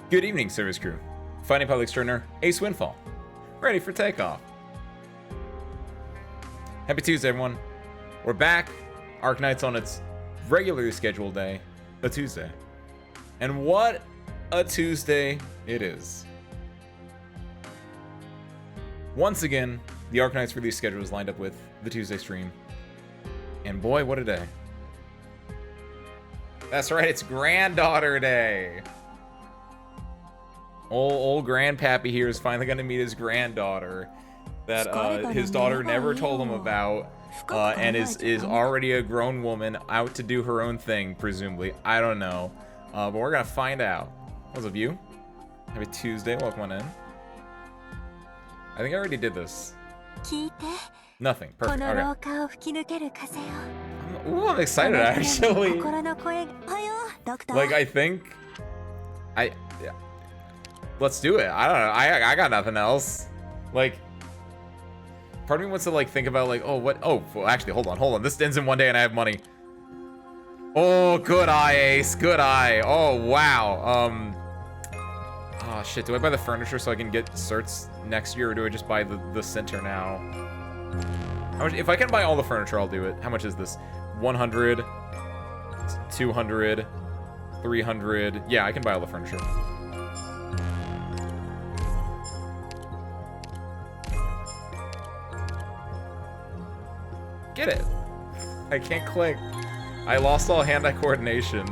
Good evening, service crew. Fighting Public Extraordinaire, Ace Windfall. Ready for takeoff. Happy Tuesday, everyone. We're back. Arknights on its regularly scheduled day, a Tuesday. And what a Tuesday it is. Once again, the Arknights release schedule is lined up with the Tuesday stream. And boy, what a day. That's right, it's Granddaughter Day. Old Grandpappy here is finally going to meet his granddaughter that his daughter never told him about, and is already a grown woman out to do her own thing, presumably. I don't know, but we're going to find out. What's up, you? Happy Tuesday, welcome on in. I think I already did this. Nothing, perfect, okay. I'm excited, actually. Like, I think... Yeah. Let's do it. I don't know. I got nothing else. Like, part of me wants to like think about like, oh, what? Oh, well, actually, hold on. This ends in one day and I have money. Oh, good eye, Ace. Good eye. Oh, wow. Oh shit. Do I buy the furniture so I can get certs next year, or do I just buy the center now? How much? If I can buy all the furniture, I'll do it. How much is this? 100, 200, 300. Yeah, I can buy all the furniture. Get it. I can't click. I lost all hand-eye coordination.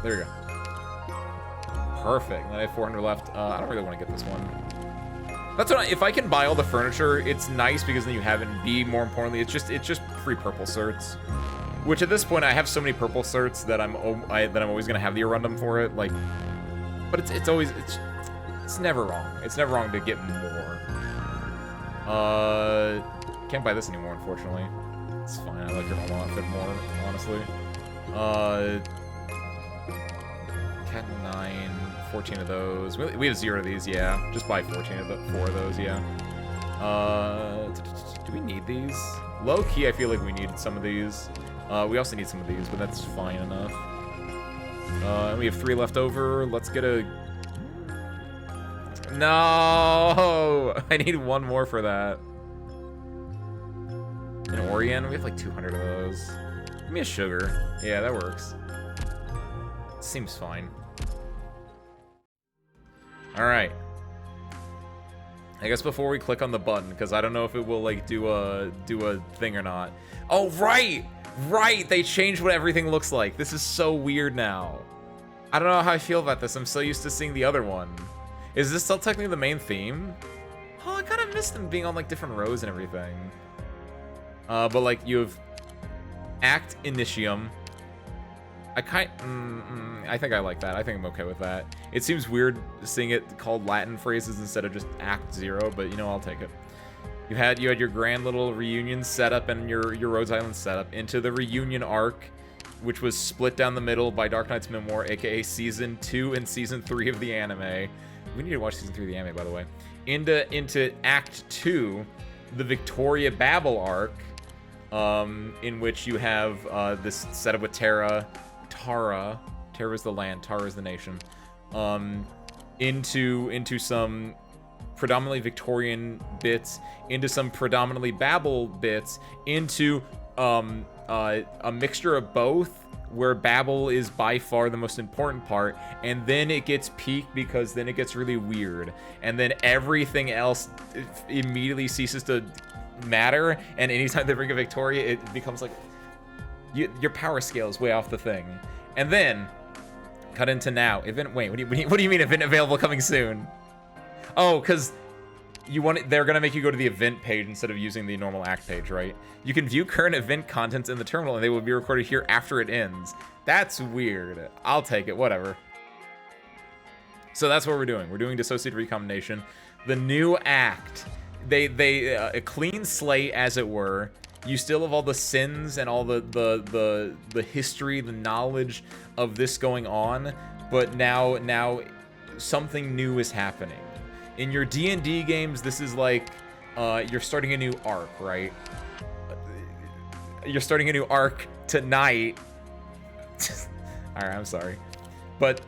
There you go. Perfect. Then I have 400 left. I don't really want to get this one. That's what if I can buy all the furniture, it's nice because then you have it. And B, more importantly, it's just free purple certs. Which at this point I have so many purple certs that I'm always gonna have the Arundum for it. Like, but it's never wrong. It's never wrong to get more. Can't buy this anymore, unfortunately. It's fine. I like your normal outfit more, honestly. Cat 9, 14 of those. We have 0 of these, yeah. Just buy 4 of those, yeah. Do we need these? Low key, I feel like we need some of these. We also need some of these, but that's fine enough. And we have 3 left over. Let's get a... No! I need 1 more for that. An Orion? We have like 200 of those. Give me a sugar. Yeah, that works. Seems fine. Alright. I guess before we click on the button, because I don't know if it will like do a thing or not. Oh, right! Right! They changed what everything looks like. This is so weird now. I don't know how I feel about this. I'm so used to seeing the other one. Is this still technically the main theme? Oh, I kind of missed them being on like different rows and everything. But like you have Act Initium. I think I like that. I think I'm okay with that. It seems weird seeing it called Latin phrases instead of just Act 0, but you know, I'll take it. You had your grand little reunion setup and your Rhodes Island setup into the reunion arc, which was split down the middle by Dark Knight's Memoir, aka Season 2 and Season 3 of the anime. We need to watch Season 3 of the anime, by the way. Into Act 2, the Victoria Babel arc, in which you have this setup with Tara is the land, Tara is the nation, into some predominantly Victorian bits, into some predominantly Babel bits, into a mixture of both, where Babel is by far the most important part, and then it gets peaked because then it gets really weird, and then everything else immediately ceases to matter, and anytime they bring a Victoria, it becomes like your power scale is way off the thing. And then cut into now. Event. Wait, what do you mean event available coming soon? Oh, because they're gonna make you go to the event page instead of using the normal act page, right? You can view current event contents in the terminal, and they will be recorded here after it ends. That's weird. I'll take it. Whatever. So that's what we're doing. We're doing Dissociative Recombination, the new act. They a clean slate, as it were. You still have all the sins and all the history, the knowledge of this going on, but now something new is happening. In your D&D games, this is like you're starting a new arc, right? You're starting a new arc tonight. All right, I'm sorry, but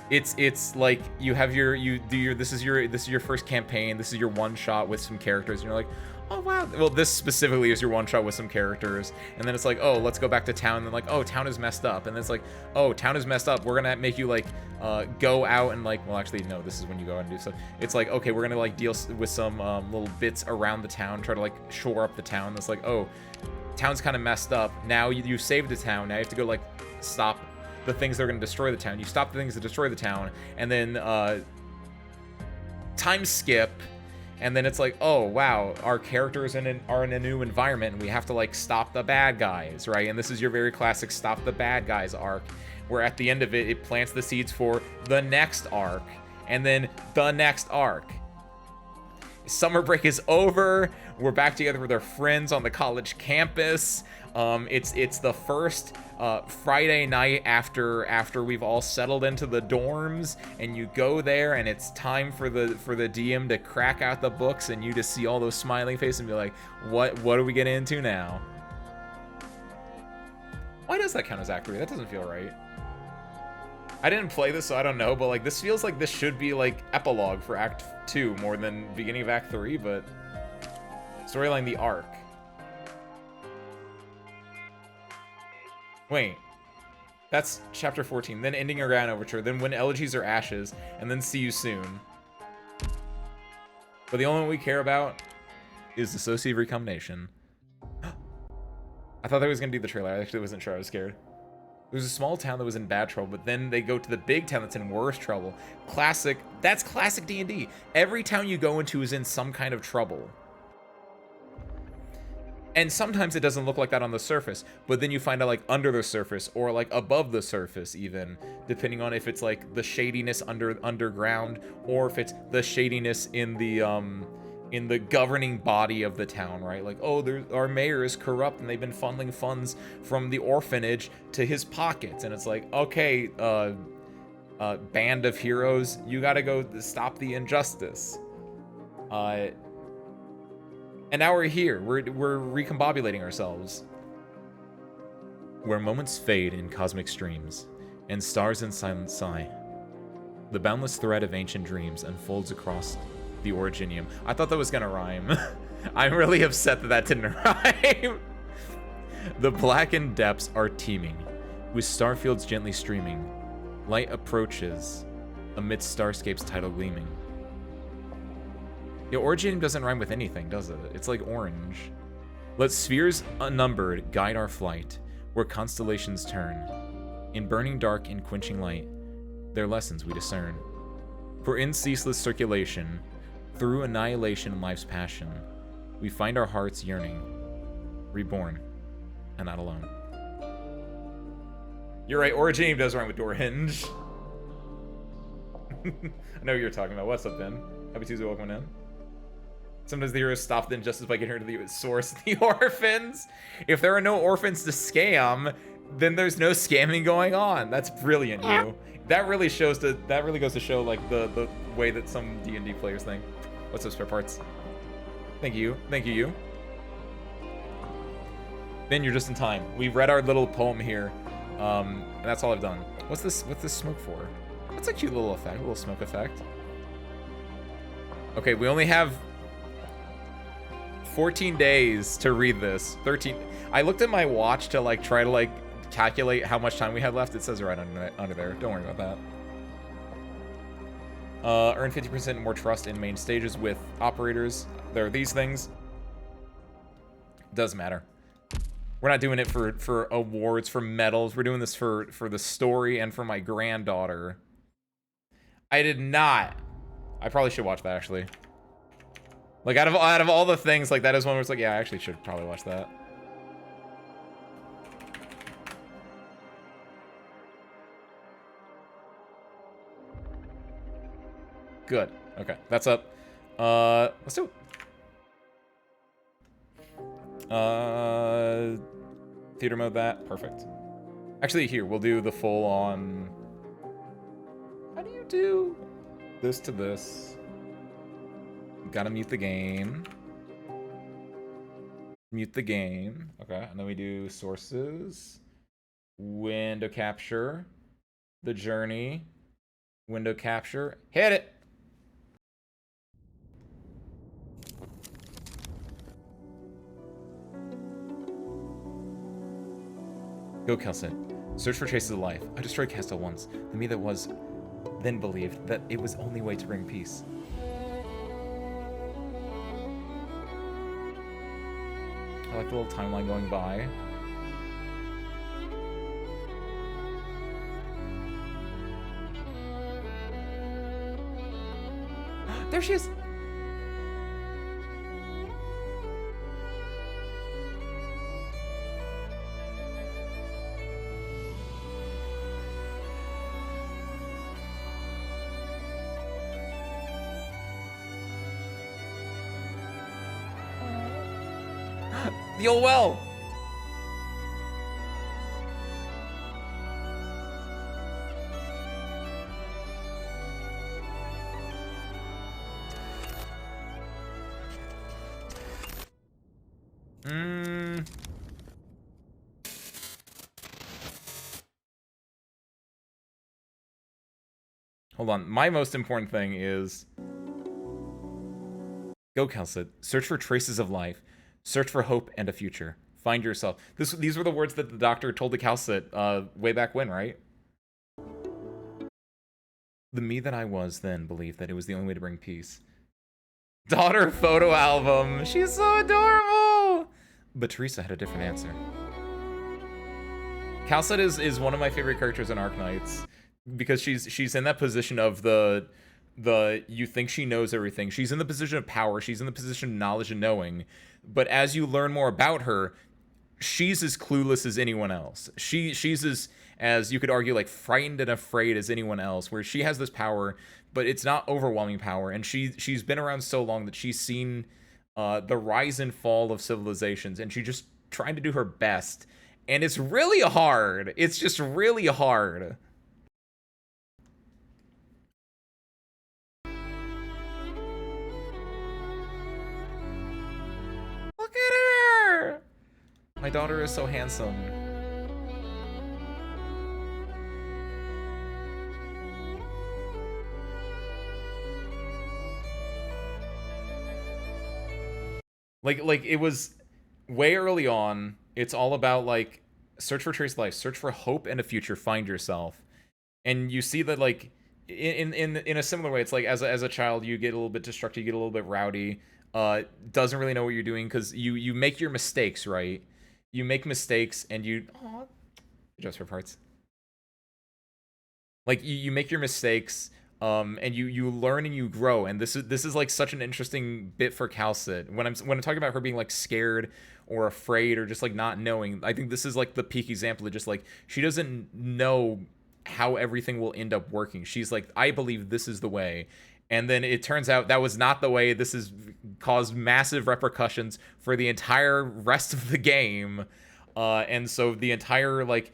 it's like you have you do your this is your first campaign, this is your one shot with some characters, and you're like, oh wow, well this specifically is your one shot with some characters, and then it's like, oh, let's go back to town, and then like, oh, town is messed up, and then it's like, oh, town is messed up, we're gonna make you like go out and like, well actually no, this is when you go out and do stuff. It's like, okay, we're gonna like deal with some little bits around the town, try to like shore up the town. It's like, oh, town's kind of messed up, now you saved the town, now you have to go like stop the things that are going to destroy the town. You stop the things that destroy the town, and then time skip, and then it's like, oh wow, our characters are in a new environment, and we have to like stop the bad guys, right? And this is your very classic stop the bad guys arc, where at the end of it, it plants the seeds for the next arc, and then the next arc. Summer break is over. We're back together with our friends on the college campus. It's the first Friday night after we've all settled into the dorms, and you go there, and it's time for the DM to crack out the books, and you just see all those smiling faces and be like, what are we getting into now? Why does that count as Act 3? That doesn't feel right. I didn't play this, so I don't know, but like this feels like this should be like epilogue for Act 2 more than beginning of Act 3, but storyline, the arc. Wait, that's chapter 14, then ending your grand overture, then when elegies are ashes, and then see you soon. But the only one we care about is Dissociative Recombination. I thought that was gonna be the trailer. I actually wasn't sure. I was scared. There's a small town that was in bad trouble, but then they go to the big town that's in worse trouble. Classic. That's classic D&D. Every town you go into is in some kind of trouble. And sometimes it doesn't look like that on the surface, but then you find out like under the surface or like above the surface even, depending on if it's like the shadiness underground or if it's the shadiness in the governing body of the town, right? Like, oh, our mayor is corrupt and they've been funneling funds from the orphanage to his pockets. And it's like, okay, band of heroes, you gotta go stop the injustice. And now we're here. We're recombobulating ourselves. Where moments fade in cosmic streams, and stars in silent sigh, the boundless thread of ancient dreams unfolds across the Originium. I thought that was gonna rhyme. I'm really upset that didn't rhyme. The blackened depths are teeming, with starfields gently streaming. Light approaches, amidst starscapes tidal gleaming. The Originium doesn't rhyme with anything, does it? It's like orange. Let spheres unnumbered guide our flight, where constellations turn. In burning dark and quenching light, their lessons we discern. For in ceaseless circulation, through annihilation and life's passion, we find our hearts yearning, reborn, and not alone. You're right, Originium does rhyme with door hinge. I know what you're talking about. What's up, Ben? Happy Tuesday, welcome in. Sometimes the heroes stop the injustice by getting her to the source, the orphans. If there are no orphans to scam, then there's no scamming going on. That's brilliant, you. That really goes to show like the way that some D&D players think. What's up, spare parts? Thank you, you. Ben, you're just in time. We've read our little poem here, and that's all I've done. What's this smoke for? That's a cute little effect, a little smoke effect. Okay, we only have 14 days to read this. 13. I looked at my watch to like try to like calculate how much time we had left. It says right under there. Don't worry about that. Earn 50% more trust in main stages with operators. There are these things. Doesn't matter. We're not doing it for awards, for medals. We're doing this for the story and for my granddaughter. I did not. I probably should watch that actually. Like out of all the things, like that is one where it's like, yeah, I actually should probably watch that. Good. Okay, that's up. Let's do it. Theater mode that. Perfect. Actually, here, we'll do the full on. How do you do this to this? Gotta mute the game. Mute the game. Okay, and then we do sources, window capture, the journey, Window capture. Hit it! Go, Kelson. Search for traces of life. I destroyed Castle once. The me that was then believed that it was the only way to bring peace. I like the little timeline going by. There she is! The old well! Hold on. My most important thing is... Go, Kelsit. Search for traces of life. Search for hope and a future. Find yourself. These were the words that the doctor told the Calcit way back when, right? The me that I was then believed that it was the only way to bring peace. Daughter photo album. She's so adorable. But Teresa had a different answer. Calcit is one of my favorite characters in Arknights because she's in that position of the you think she knows everything. She's in the position of power. She's in the position of knowledge and knowing. But as you learn more about her, she's as clueless as anyone else. She's as you could argue, like, frightened and afraid as anyone else, where she has this power, but it's not overwhelming power. And she's been around so long that she's seen the rise and fall of civilizations, and she's just trying to do her best. And it's really hard. It's just really hard. Look at her! My daughter is so handsome. Like it was way early on. It's all about, like, search for trace life, search for hope and a future, find yourself. And you see that, like, in a similar way, it's like as a child, you get a little bit destructive, you get a little bit rowdy, doesn't really know what you're doing because you make your mistakes, right? You make mistakes and you adjust for parts. Like you make your mistakes, and you learn and you grow, and this is like such an interesting bit for Calcit. When I'm talking about her being like scared or afraid or just like not knowing, I think this is like the peak example of just like she doesn't know how everything will end up working. She's like, I believe this is the way. And then it turns out that was not the way. This has caused massive repercussions for the entire rest of the game. And so the entire, like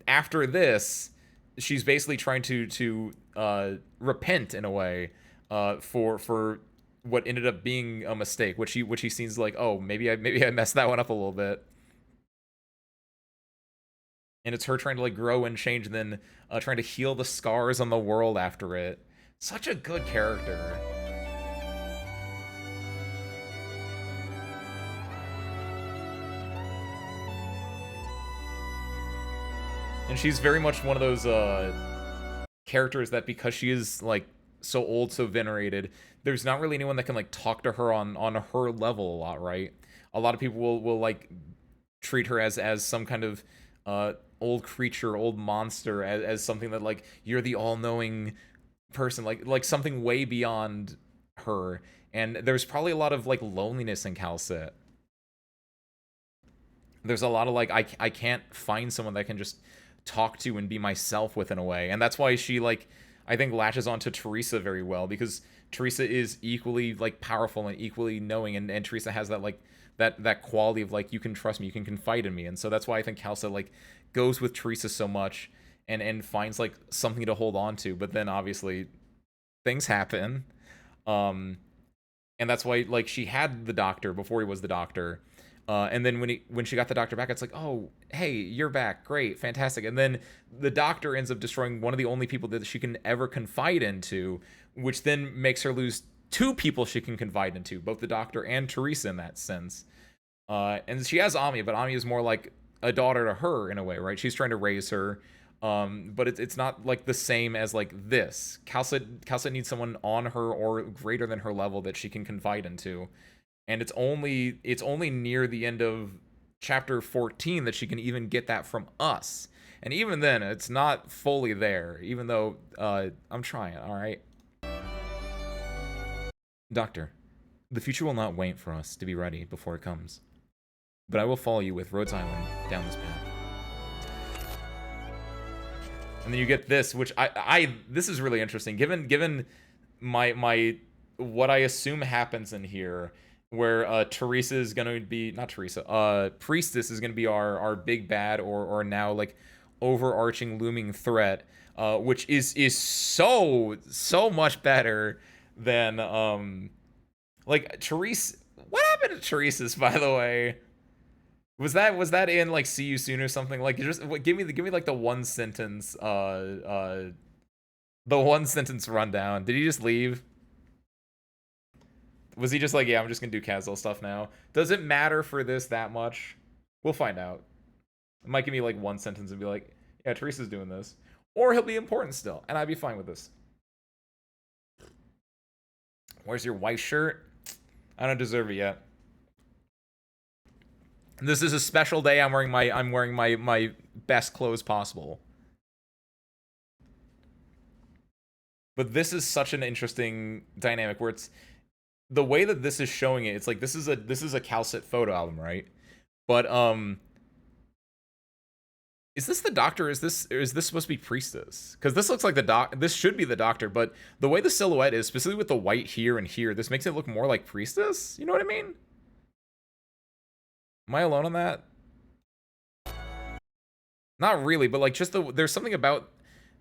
after this, she's basically trying to repent in a way for what ended up being a mistake, which he seems like, oh, maybe I messed that one up a little bit. And it's her trying to like grow and change, and then trying to heal the scars on the world after it. Such a good character. And she's very much one of those characters that, because she is like so old, so venerated, there's not really anyone that can like talk to her on her level a lot, right? A lot of people will like treat her as some kind of old creature, old monster, as something that like you're the all-knowing person, like something way beyond her. And there's probably a lot of like loneliness in Calcit. There's a lot of like I can't find someone that can just talk to and be myself with in a way. And that's why she, like, I think latches onto Teresa very well, because Teresa is equally like powerful and equally knowing, and Teresa has that like that quality of like, you can trust me, you can confide in me. And so that's why I think Calcit like goes with Teresa so much and finds like something to hold on to. But then obviously things happen, and that's why like she had the doctor before he was the doctor, And then when she got the doctor back, it's like, oh, hey, you're back, great, fantastic. And then the doctor ends up destroying one of the only people that she can ever confide into, which then makes her lose two people she can confide into, both the doctor and Teresa in that sense. And she has Amiya, but Amiya is more like a daughter to her in a way, right? She's trying to raise her, but it's not like the same as like this. Calcit needs someone on her or greater than her level that she can confide into. And it's only near the end of chapter 14 that she can even get that from us. And even then, it's not fully there, even though I'm trying, all right? Doctor, the future will not wait for us to be ready before it comes. But I will follow you with Rhodes Island down this path. And then you get this, which this is really interesting. Given my what I assume happens in here, where Teresa is gonna be, not Teresa, Priestess is gonna be our big bad or now like overarching looming threat, which is so much better than like Teresa. What happened to Teresa's, by the way? Was that in like See You Soon or something? Like, just give me like the one sentence rundown. Did he just leave? Was he just like, yeah, I'm just gonna do casual stuff now? Does it matter for this that much? We'll find out. It might give me like one sentence and be like, yeah, Teresa's doing this. Or he'll be important still, and I'd be fine with this. Where's your white shirt? I don't deserve it yet. This is a special day. I'm wearing my best clothes possible. But this is such an interesting dynamic where it's the way that this is showing it. It's like this is a Calcit photo album, right? But is this the doctor? Is this supposed to be Priestess? Because this looks like this should be the doctor, but the way the silhouette is, specifically with the white here and here, this makes it look more like Priestess. You know what I mean? Am I alone on that? Not really, but like just there's something about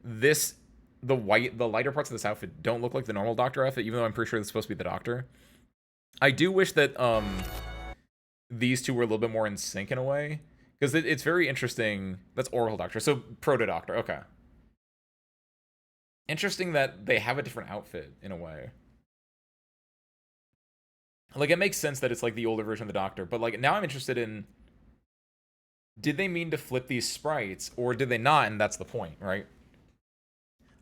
this, the lighter parts of this outfit don't look like the normal doctor outfit, even though I'm pretty sure it's supposed to be the doctor. I do wish that these two were a little bit more in sync in a way, because it's very interesting. That's Oracle Doctor, so Proto Doctor, okay. Interesting that they have a different outfit in a way. Like, it makes sense that it's like the older version of the Doctor, but like now I'm interested in, did they mean to flip these sprites or did they not? And that's the point, right?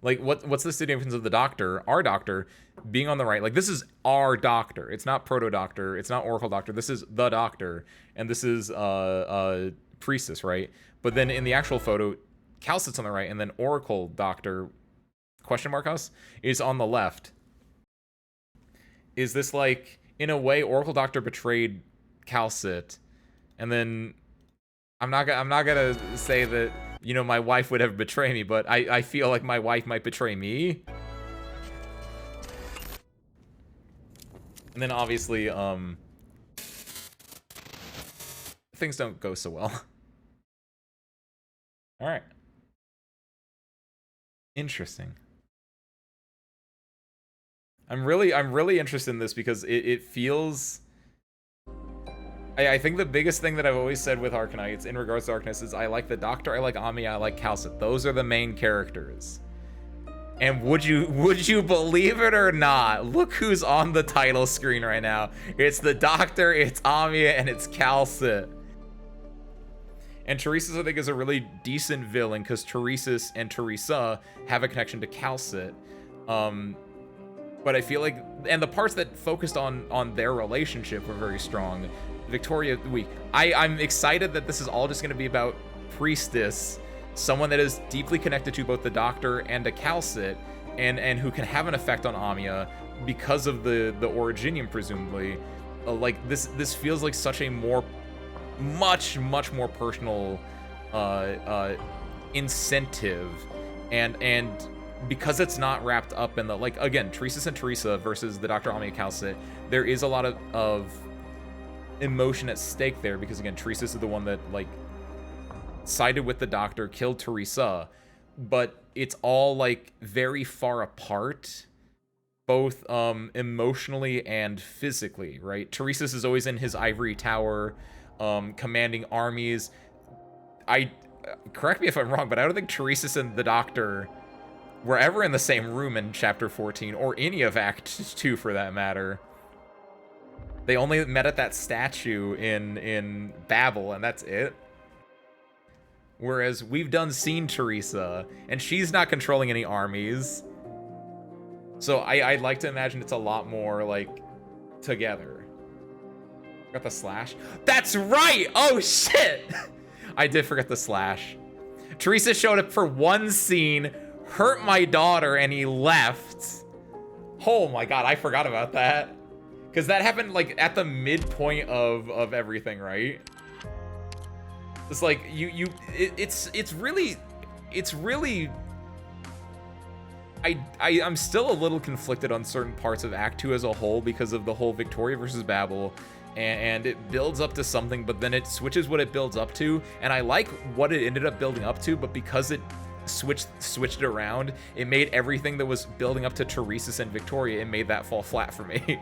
Like, what's the significance of the Doctor, our Doctor, being on the right? Like, this is our Doctor. It's not Proto Doctor. It's not Oracle Doctor. This is the Doctor, and this is Priestess, right? But then in the actual photo, Calcit's on the right, and then Oracle Doctor question mark us is on the left. Is this like, in a way, Oracle Doctor betrayed Calcit, and then I'm not gonna say that, you know, my wife would ever betray me, but I feel like my wife might betray me. And then obviously, things don't go so well. All right. Interesting. I'm really interested in this because it feels. I think the biggest thing that I've always said with Arknights in regards to Arknights is I like the Doctor, I like Amiya, I like Calcit. Those are the main characters. And would you believe it or not? Look who's on the title screen right now. It's the Doctor, it's Amiya, and it's Calcit. And Teresa's, I think, is a really decent villain because Teresa's and Teresa have a connection to Calcit. But I feel like, and the parts that focused on their relationship were very strong. Victoria, I'm excited that this is all just going to be about Priestess, someone that is deeply connected to both the Doctor and to Calcit, and who can have an effect on Amiya because of the Originium, presumably. Like, this feels like such a much more personal incentive, and because it's not wrapped up in the, like, again, Teresa's and Teresa versus the Dr. Amiya Calcit, there is a lot of emotion at stake there, because again, Teresa is the one that like sided with the Doctor, killed Teresa, but it's all like very far apart, both emotionally and physically, right? Teresa's is always in his ivory tower, commanding armies. Correct me if I'm wrong, but I don't think Teresa's and the Doctor were ever in the same room in Chapter 14, or any of Act 2 for that matter. They only met at that statue in Babel, and that's it. Whereas we've seen Teresa, and she's not controlling any armies. So I'd like to imagine it's a lot more, like, together. Got the slash? That's right! Oh, shit! I did forget the slash. Teresa showed up for one scene, hurt my daughter, and he left. Oh my god, I forgot about that. Because that happened, like, at the midpoint of everything, right? It's like, it's really... I'm still a little conflicted on certain parts of Act 2 as a whole because of the whole Victoria versus Babel, and it builds up to something, but then it switches what it builds up to, and I like what it ended up building up to, but because it switched it around, it made everything that was building up to Teresa's and Victoria, it made that fall flat for me.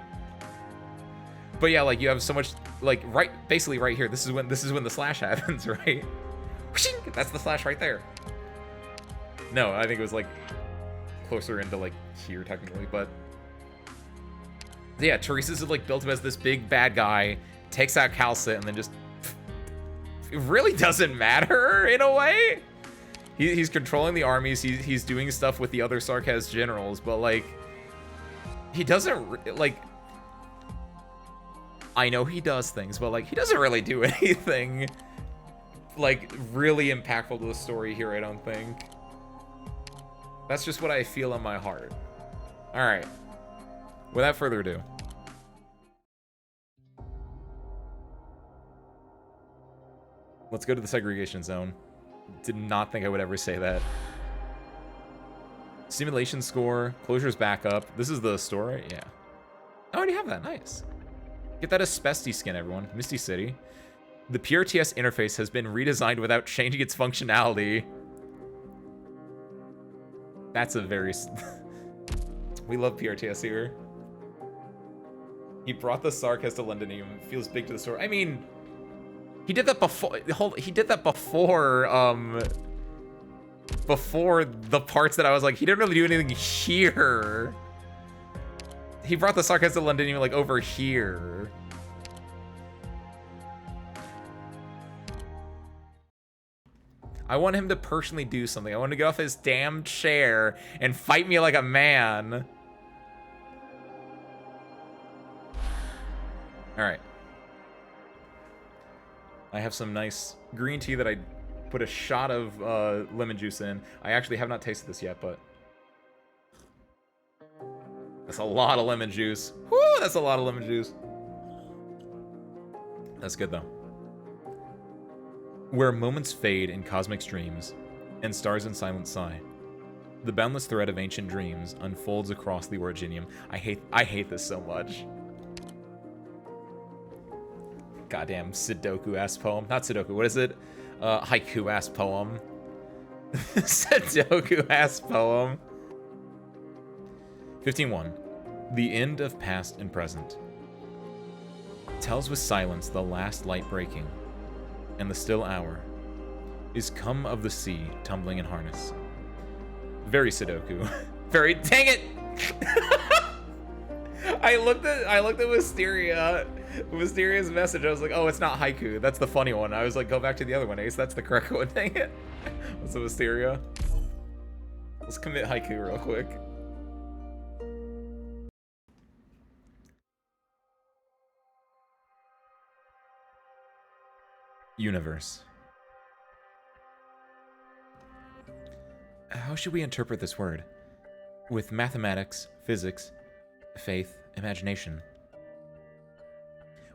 But yeah, like, you have so much, like, basically right here, this is when the slash happens, right? That's the slash right there. No, I think it was, like, closer into, like, here, technically, but... Yeah, Teresa's, like, built up as this big bad guy, takes out Calcit, and then just... It really doesn't matter, in a way? He's controlling the armies, he's doing stuff with the other Sarkaz generals, but, like... He doesn't, like... I know he does things, but, like, he doesn't really do anything, like, really impactful to the story here, I don't think. That's just what I feel in my heart. Alright. Without further ado. Let's go to the segregation zone. Did not think I would ever say that. Simulation score. Closure's back up. This is the story? Yeah. I already have that. Nice. Get that asbestos skin, everyone. Misty City. The PRTS interface has been redesigned without changing its functionality. That's a very... We love PRTS here. He brought the Sarkaz to Londonium. Feels big to the story. I mean, he did that before... He did that before, before the parts that I was like, he didn't really do anything here. He brought the Sarkaz to Londonium, like, over here. I want him to personally do something. I want him to get off his damn chair and fight me like a man. Alright. I have some nice green tea that I put a shot of lemon juice in. I actually have not tasted this yet, but... That's a lot of lemon juice. Woo, that's a lot of lemon juice. That's good, though. Where moments fade in cosmic streams, and stars in silent sigh, the boundless thread of ancient dreams unfolds across the Originium. I hate this so much. Goddamn Sudoku-ass poem. Not Sudoku, what is it? Haiku-ass poem. Sudoku-ass poem. 15:1. The end of past and present. Tells with silence the last light breaking, and the still hour is come of the sea tumbling in harness. Very Sudoku. Very... Dang it! I looked at Wisteria's message. I was like, oh, it's not haiku. That's the funny one. I was like, go back to the other one, Ace. That's the correct one. Dang it. What's the Wisteria? Let's commit haiku real quick. Universe. How should we interpret this word? With mathematics, physics, faith, imagination.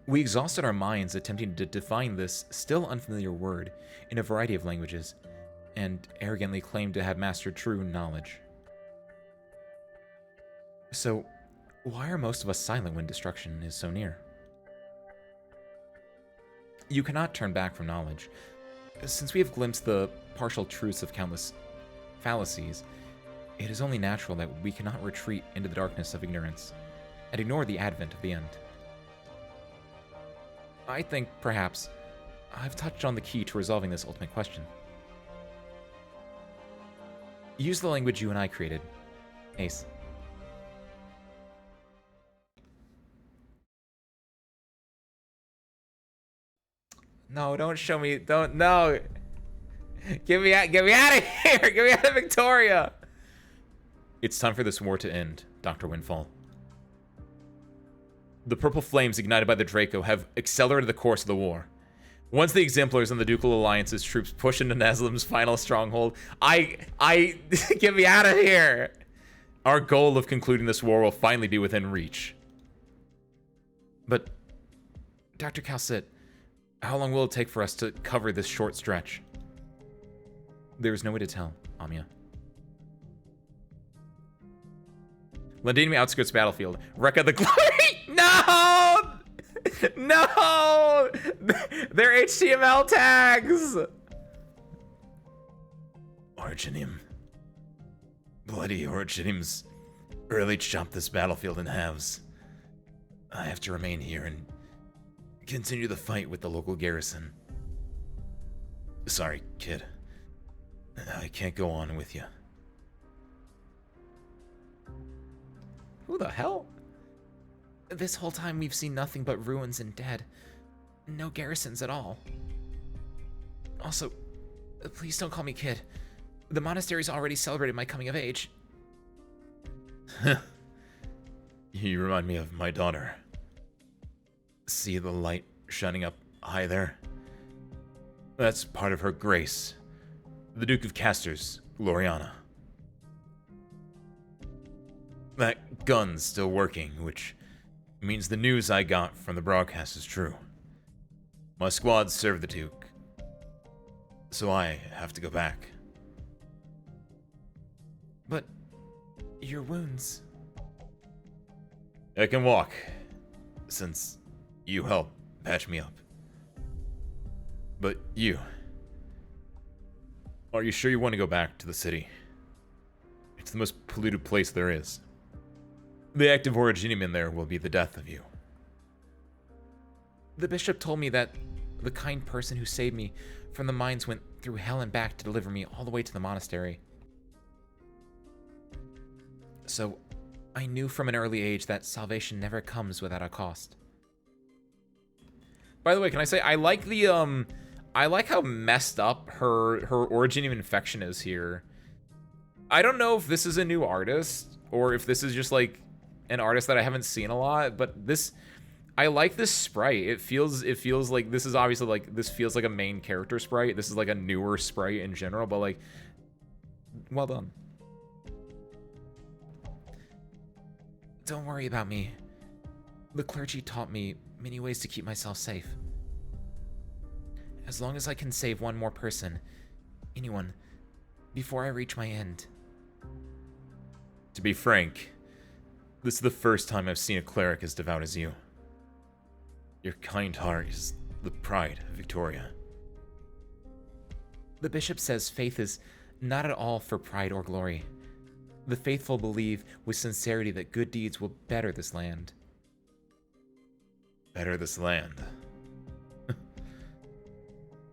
We exhausted our minds attempting to define this still unfamiliar word in a variety of languages, and arrogantly claimed to have mastered true knowledge. So, why are most of us silent when destruction is so near? You cannot turn back from knowledge. Since we have glimpsed the partial truths of countless fallacies, it is only natural that we cannot retreat into the darkness of ignorance and ignore the advent of the end. I think, perhaps, I've touched on the key to resolving this ultimate question. Use the language you and I created. Ace. No, don't show me. Don't. No. Get me out of here. Get me out of Victoria. It's time for this war to end, Dr. Windfall. The purple flames ignited by the Draco have accelerated the course of the war. Once the Exemplars and the Ducal Alliance's troops push into Neslim's final stronghold, get me out of here. Our goal of concluding this war will finally be within reach. But, Dr. Calcit, how long will it take for us to cover this short stretch? There is no way to tell, Amia. Londinium outskirts battlefield. Wreck of the Glory! No! No! They're HTML tags! Originium. Bloody Originium's early chopped this battlefield in halves. I have to remain here and continue the fight with the local garrison. Sorry, kid. I can't go on with you. Who the hell? This whole time we've seen nothing but ruins and dead. No garrisons at all. Also, please don't call me kid. The monastery's already celebrated my coming of age. You remind me of my daughter. See the light shining up high there? That's part of her grace. The Duke of Caster's Gloriana. That gun's still working, which means the news I got from the broadcast is true. My squad served the Duke, so I have to go back. But your wounds... I can walk, since you helped patch me up. But you... Are you sure you want to go back to the city? It's the most polluted place there is. The active Originium in there will be the death of you. The bishop told me that the kind person who saved me from the mines went through hell and back to deliver me all the way to the monastery. So, I knew from an early age that salvation never comes without a cost. By the way, can I say, I like the, I like how messed up her Originium infection is here. I don't know if this is a new artist, or if this is just, like, an artist that I haven't seen a lot, but this... I like this sprite. It feels like this is obviously, like, this feels like a main character sprite. This is, like, a newer sprite in general, but, like, well done. Don't worry about me. The clergy taught me many ways to keep myself safe. As long as I can save one more person, anyone, before I reach my end. To be frank, this is the first time I've seen a cleric as devout as you. Your kind heart is the pride of Victoria. The bishop says faith is not at all for pride or glory. The faithful believe with sincerity that good deeds will better this land. Better this land?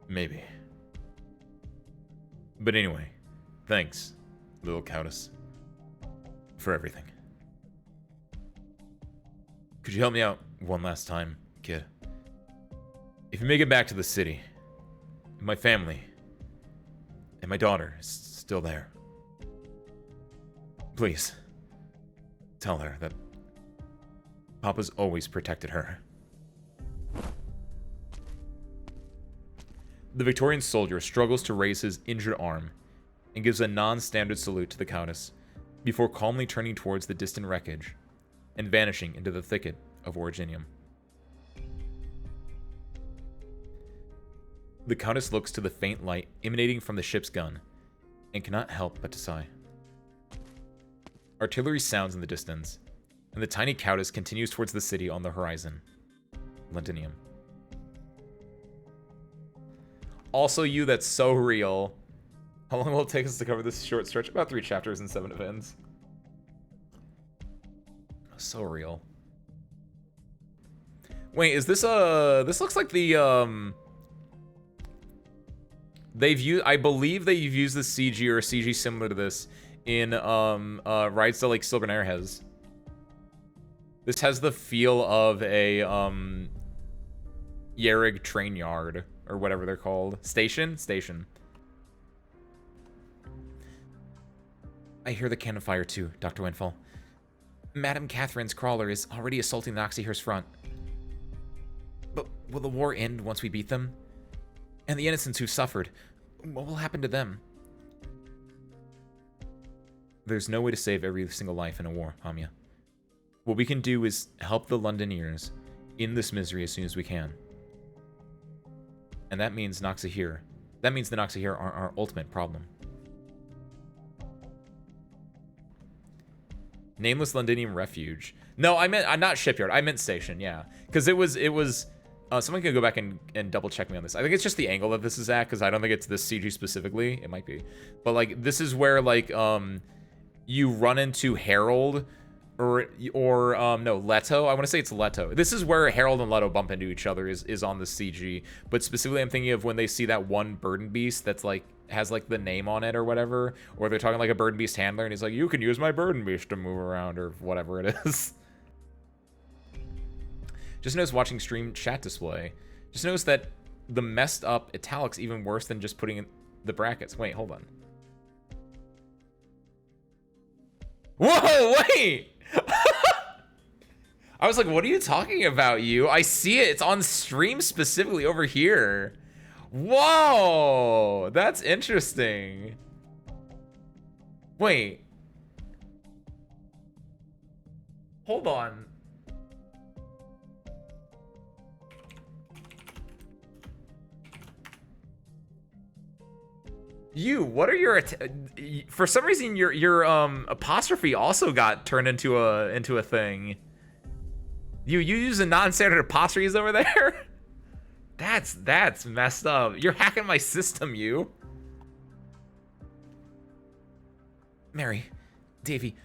Maybe. But anyway, thanks, little countess, for everything. Could you help me out one last time, kid? If you make it back to the city, my family and my daughter is still there. Please, tell her that Papa's always protected her. The Victorian soldier struggles to raise his injured arm and gives a non-standard salute to the Countess before calmly turning towards the distant wreckage and vanishing into the thicket of Originium. The Countess looks to the faint light emanating from the ship's gun and cannot help but to sigh. Artillery sounds in the distance, and the tiny Countess continues towards the city on the horizon. Londinium. Also you, that's so real. How long will it take us to cover this short stretch? About 3 chapters and 7 events. So real. Wait, is this this looks like the I believe they've used the CG or a CG similar to this in rides that like Silver Air has. This has the feel of a Yerrig train yard or whatever they're called. Station. I hear the cannon fire too, Dr. Winfall. Madame Catherine's crawler is already assaulting the Noxyhere's front. But will the war end once we beat them? And the innocents who suffered, what will happen to them? There's no way to save every single life in a war, Hamya. What we can do is help the Londoniers in this misery as soon as we can. And that means Noxyhere. That means the Noxyhere are our ultimate problem. Nameless Londinium Refuge. No, I meant not shipyard. I meant station. Yeah, because it was. Someone can go back and double check me on this. I think it's just the angle that this is at, because I don't think it's this CG specifically. It might be, but like this is where like you run into Harold or no, Leto. I want to say it's Leto. This is where Harold and Leto bump into each other is on the CG. But specifically, I'm thinking of when they see that one burden beast that's like has like the name on it or whatever, or they're talking like a burden beast handler and he's like, you can use my burden beast to move around or whatever it is. Just notice watching stream chat display. Just notice that the messed up italics even worse than just putting in the brackets. Wait, hold on. Whoa, wait! I was like, what are you talking about, you? I see it. It's on stream specifically over here. Whoa! That's interesting. Wait. Hold on. What are your for some reason your apostrophe also got turned into a thing. You using non-standard apostrophes over there? That's messed up. You're hacking my system, you. Mary, Davy,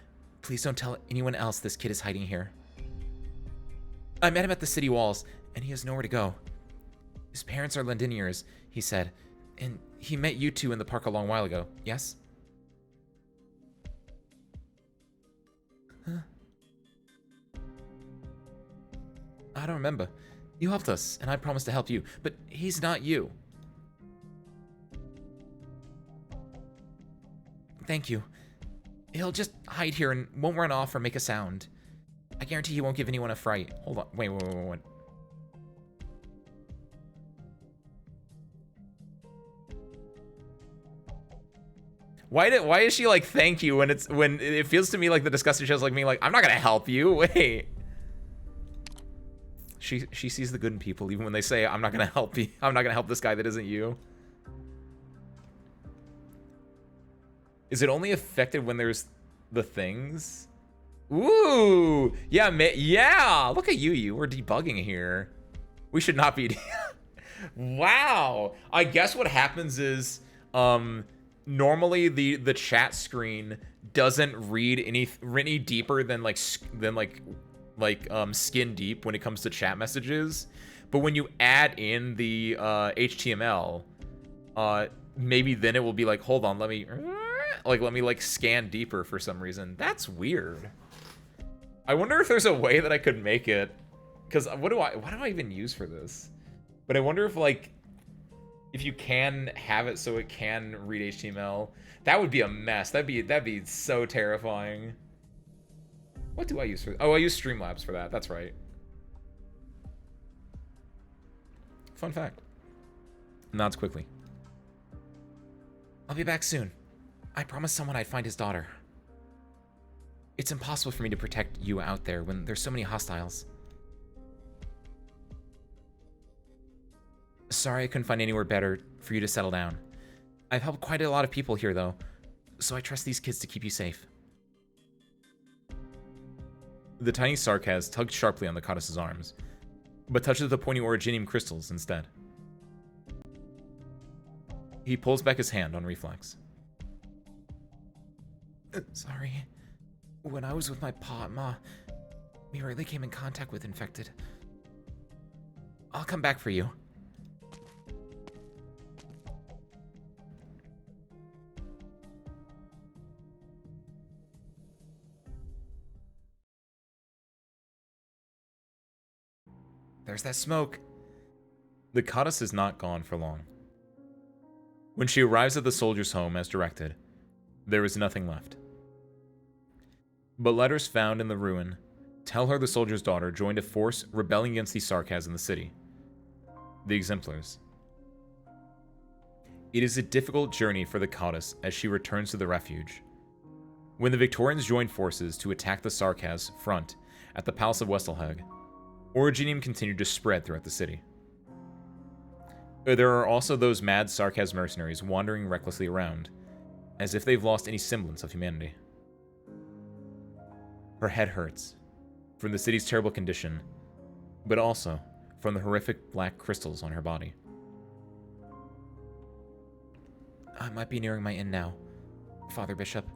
please don't tell anyone else this kid is hiding here. I met him at the city walls, and he has nowhere to go. His parents are Londiniers, he said, and he met you two in the park a long while ago, yes? Huh? I don't remember. You helped us, and I promised to help you, but he's not you. Thank you. He'll just hide here and won't run off or make a sound. I guarantee he won't give anyone a fright. Hold on. Wait. Why is she like thank you when it feels to me like the disgusting show's like me like I'm not gonna help you. Wait. She sees the good in people even when they say I'm not gonna help you. I'm not gonna help this guy that isn't you. Is it only effective when there's the things? Ooh, yeah, yeah. Look at you. We're debugging here. We should not be. Wow. I guess what happens is normally the chat screen doesn't read any deeper than skin deep when it comes to chat messages, but when you add in the HTML, maybe then it will be like, hold on, let me scan deeper for some reason. That's weird. I wonder if there's a way that I could make it, because what do I even use for this? But I wonder if you can have it so it can read HTML. That would be a mess. That'd be so terrifying. What do I use for? Oh, I use Streamlabs for that. That's right. Fun fact. Nods quickly. I'll be back soon. I promised someone I'd find his daughter. It's impossible for me to protect you out there when there's so many hostiles. Sorry I couldn't find anywhere better for you to settle down. I've helped quite a lot of people here, though, so I trust these kids to keep you safe. The tiny Sarkaz tugged sharply on the Goddess's arms, but touches the pointy originium crystals instead. He pulls back his hand on reflex. Sorry. When I was with my Ma, we rarely came in contact with infected. I'll come back for you. There's that smoke. The goddess is not gone for long. When she arrives at the soldier's home as directed, there is nothing left. But letters found in the ruin tell her the soldier's daughter joined a force rebelling against the Sarkas in the city. The Exemplars. It is a difficult journey for the goddess as she returns to the refuge. When the Victorians joined forces to attack the Sarkas front at the Palace of Westelhag, Originium continued to spread throughout the city. There are also those mad Sarkas mercenaries wandering recklessly around, as if they've lost any semblance of humanity. Her head hurts, from the city's terrible condition, but also from the horrific black crystals on her body. I might be nearing my end now, Father Bishop.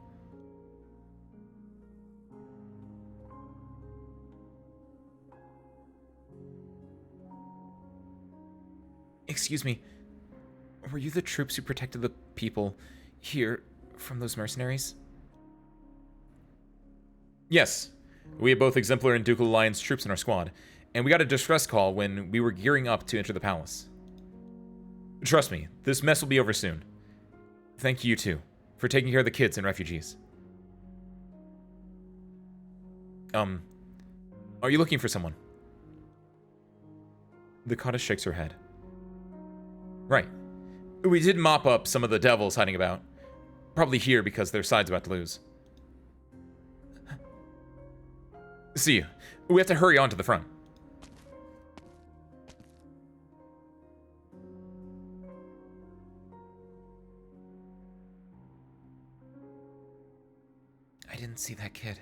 Excuse me, were you the troops who protected the people here from those mercenaries? Yes, we had both Exemplar and Ducal Alliance troops in our squad, and we got a distress call when we were gearing up to enter the palace. Trust me, this mess will be over soon. Thank you, too, for taking care of the kids and refugees. Are you looking for someone? The goddess shakes her head. Right. We did mop up some of the devils hiding about. Probably here because their side's about to lose. See you. We have to hurry on to the front. I didn't see that kid.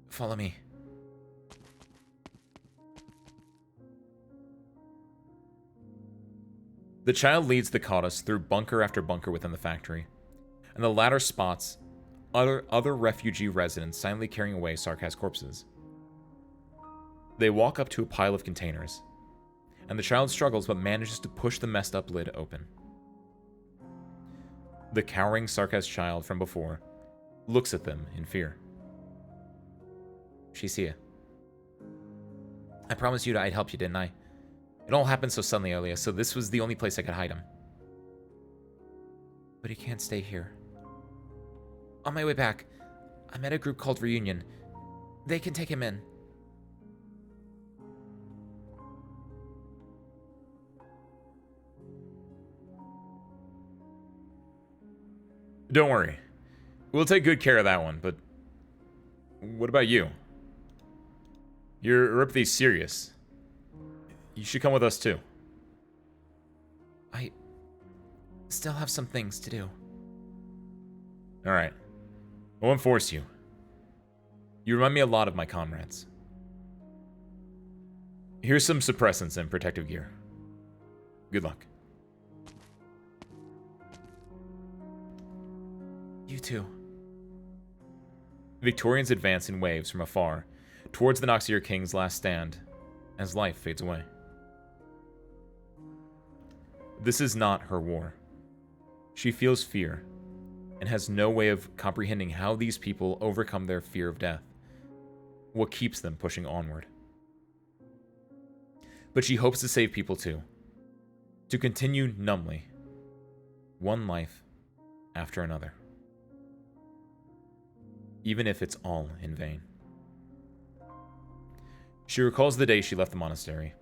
Follow me. The child leads the goddess through bunker after bunker within the factory, and the latter spots other refugee residents silently carrying away Sarkas corpses. They walk up to a pile of containers, and the child struggles but manages to push the messed up lid open. The cowering Sarkas child from before looks at them in fear. She's here. I promised you I'd help you, didn't I? It all happened so suddenly earlier, so this was the only place I could hide him. But he can't stay here. On my way back, I met a group called Reunion. They can take him in. Don't worry. We'll take good care of that one, but what about you? Your erypathy's serious. You should come with us too. I still have some things to do. Alright. I won't force you. You remind me a lot of my comrades. Here's some suppressants and protective gear. Good luck. You too. Victorians advance in waves from afar, towards the Noxier King's last stand, as life fades away. This is not her war. She feels fear, and has no way of comprehending how these people overcome their fear of death, what keeps them pushing onward. But she hopes to save people too, to continue numbly, one life after another, even if it's all in vain. She recalls the day she left the monastery,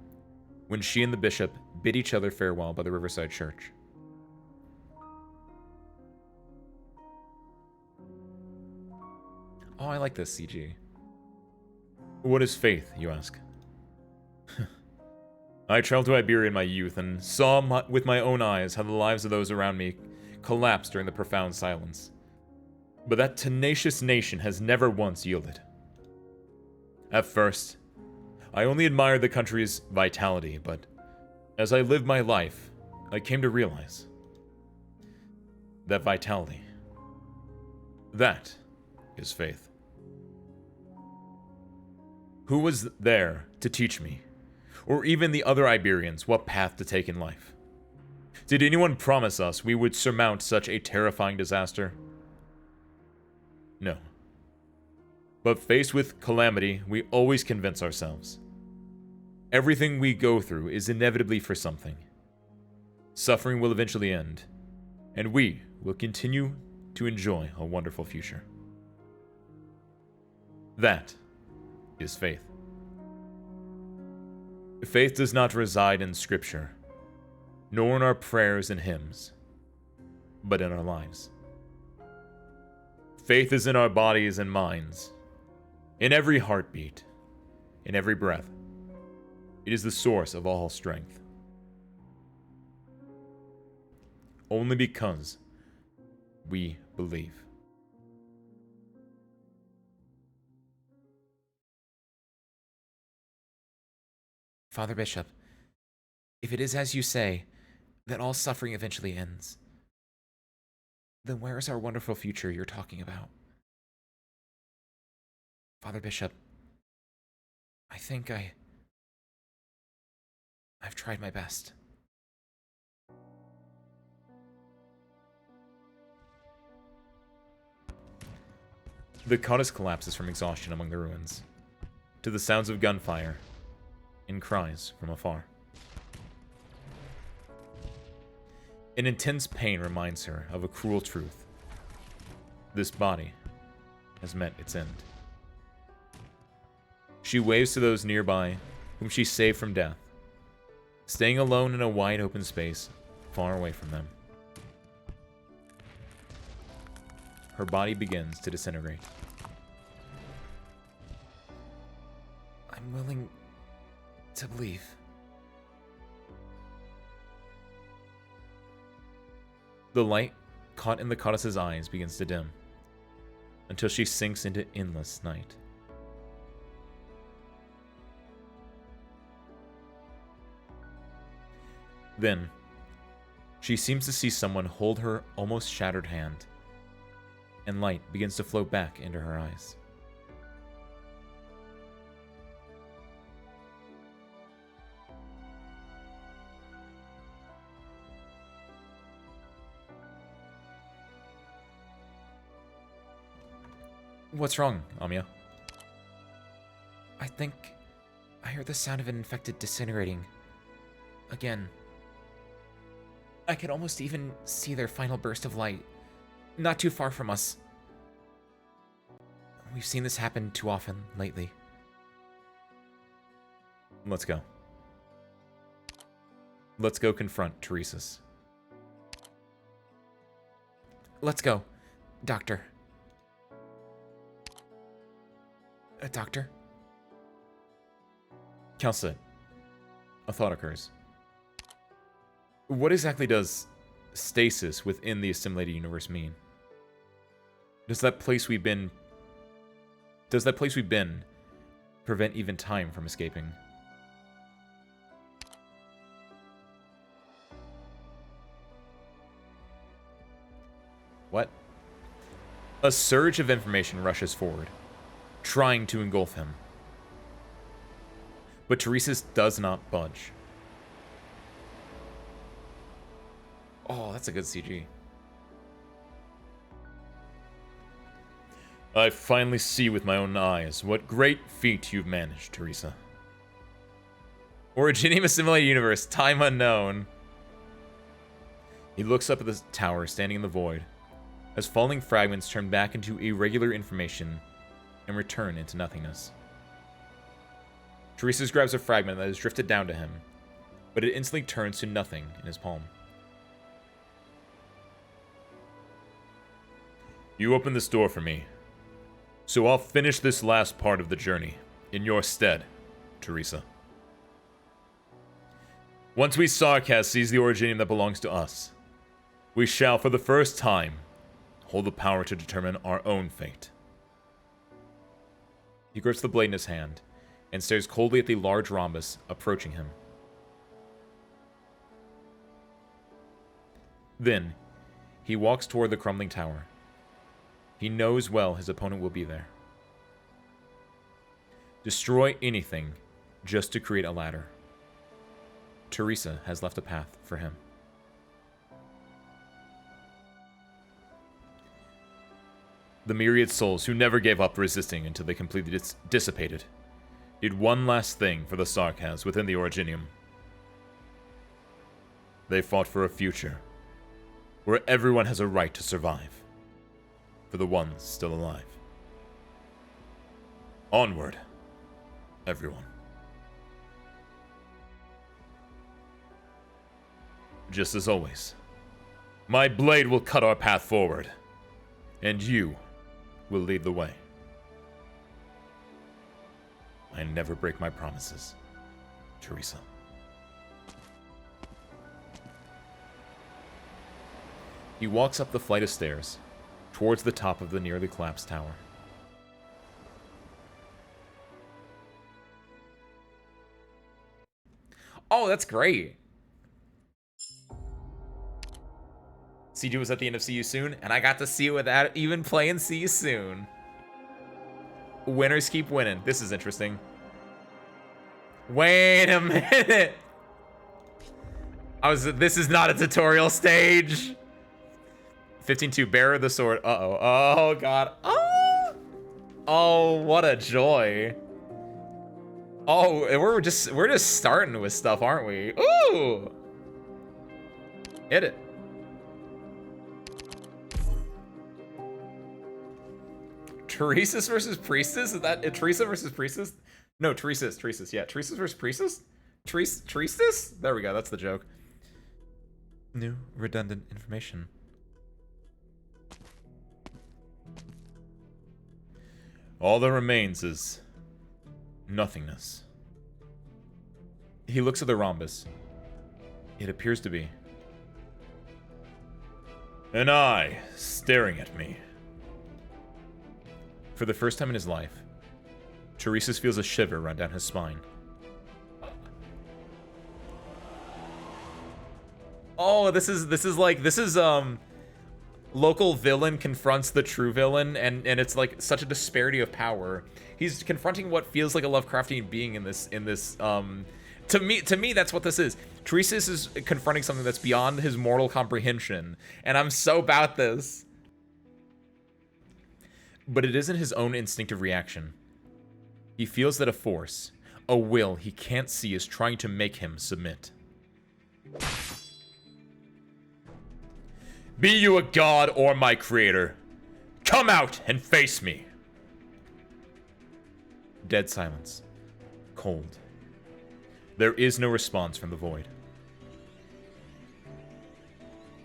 when she and the bishop bid each other farewell by the riverside church. Oh, I like this CG. What is faith, you ask? I traveled to Iberia in my youth and saw with my own eyes how the lives of those around me collapsed during the profound silence. But that tenacious nation has never once yielded. At first, I only admired the country's vitality, but as I lived my life, I came to realize that vitality, that is faith. Who was there to teach me, or even the other Iberians, what path to take in life? Did anyone promise us we would surmount such a terrifying disaster? No. But faced with calamity, we always convince ourselves. Everything we go through is inevitably for something. Suffering will eventually end, and we will continue to enjoy a wonderful future. That is faith. Faith does not reside in Scripture, nor in our prayers and hymns, but in our lives. Faith is in our bodies and minds, in every heartbeat, in every breath. It is the source of all strength. Only because we believe. Father Bishop, if it is as you say, that all suffering eventually ends, then where is our wonderful future you're talking about? Father Bishop, I think I've tried my best. The goddess collapses from exhaustion among the ruins, to the sounds of gunfire and cries from afar. An intense pain reminds her of a cruel truth. This body has met its end. She waves to those nearby, whom she saved from death, staying alone in a wide open space, far away from them. Her body begins to disintegrate. I'm willing to believe. The light caught in the goddess's eyes begins to dim, until she sinks into endless night. Then, she seems to see someone hold her almost shattered hand, and light begins to flow back into her eyes. What's wrong, Amia? I think I heard the sound of an infected disintegrating. Again. I could almost even see their final burst of light, not too far from us. We've seen this happen too often lately. Let's go. Let's go confront Teresa's. Let's go, Doctor. Doctor? Calcit, a thought occurs. What exactly does stasis within the assimilated universe mean? Does that place we've been prevent even time from escaping? What? A surge of information rushes forward, trying to engulf him. But Teresa's does not budge. Oh, that's a good CG. I finally see with my own eyes what great feat you've managed, Teresa. Originium assimilated universe, time unknown. He looks up at the tower standing in the void, as falling fragments turn back into irregular information and return into nothingness. Teresa grabs a fragment that has drifted down to him, but it instantly turns to nothing in his palm. You opened this door for me, so I'll finish this last part of the journey in your stead, Teresa. Once we Sarkaz seize the Originium that belongs to us, we shall, for the first time, hold the power to determine our own fate. He grips the blade in his hand and stares coldly at the large rhombus approaching him. Then, he walks toward the crumbling tower. He knows well his opponent will be there. Destroy anything just to create a ladder. Teresa has left a path for him. The myriad souls who never gave up resisting until they completely dissipated did one last thing for the Sarkaz within the Originium. They fought for a future where everyone has a right to survive, for the ones still alive. Onward, everyone. Just as always, my blade will cut our path forward, and you will lead the way. I never break my promises, Teresa. He walks up the flight of stairs, towards the top of the nearly collapsed tower. Oh, that's great. CG was at the end of See You Soon, and I got to see it without even playing See You Soon. Winners keep winning. This is interesting. Wait a minute. This is not a tutorial stage. 15-2, Bearer of the Sword. Uh-oh. Oh, God. Oh! Oh, what a joy. Oh, we're just starting with stuff, aren't we? Ooh! Hit it. Teresa's versus Priestess? Is that Teresa versus Priestess? No, Teresa's. Yeah, Teresa's versus Priestess? Priestess? There we go, that's the joke. New redundant information. All that remains is nothingness. He looks at the rhombus. It appears to be an eye staring at me. For the first time in his life, Teresa's feels a shiver run down his spine. Oh, this is local villain confronts the true villain, and it's like such a disparity of power. He's confronting what feels like a Lovecraftian being in this to me that's what this is. Teresa is confronting something that's beyond his mortal comprehension, and I'm so about this. But it isn't his own instinctive reaction. He feels that a force, a will he can't see, is trying to make him submit. Be you a god or my creator, come out and face me. Dead silence. Cold. There is no response from the void.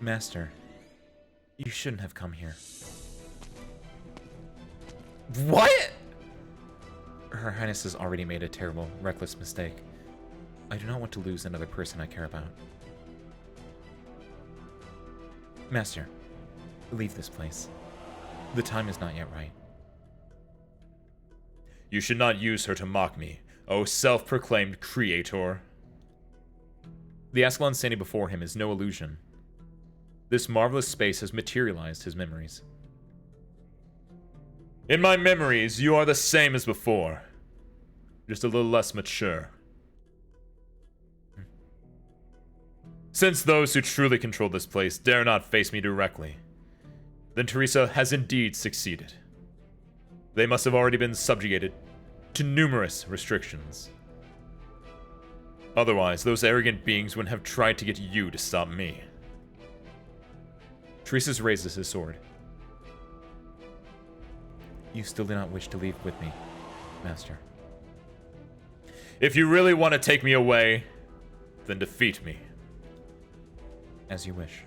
Master, you shouldn't have come here. What? Her Highness has already made a terrible, reckless mistake. I do not want to lose another person I care about. Master, leave this place. The time is not yet right. You should not use her to mock me, O self-proclaimed creator. The Ascalon standing before him is no illusion. This marvelous space has materialized his memories. In my memories, you are the same as before. Just a little less mature. Since those who truly control this place dare not face me directly, then Teresa has indeed succeeded. They must have already been subjugated to numerous restrictions. Otherwise, those arrogant beings wouldn't have tried to get you to stop me. Teresa's raises his sword. You still do not wish to leave with me, Master. If you really want to take me away, then defeat me. As you wish.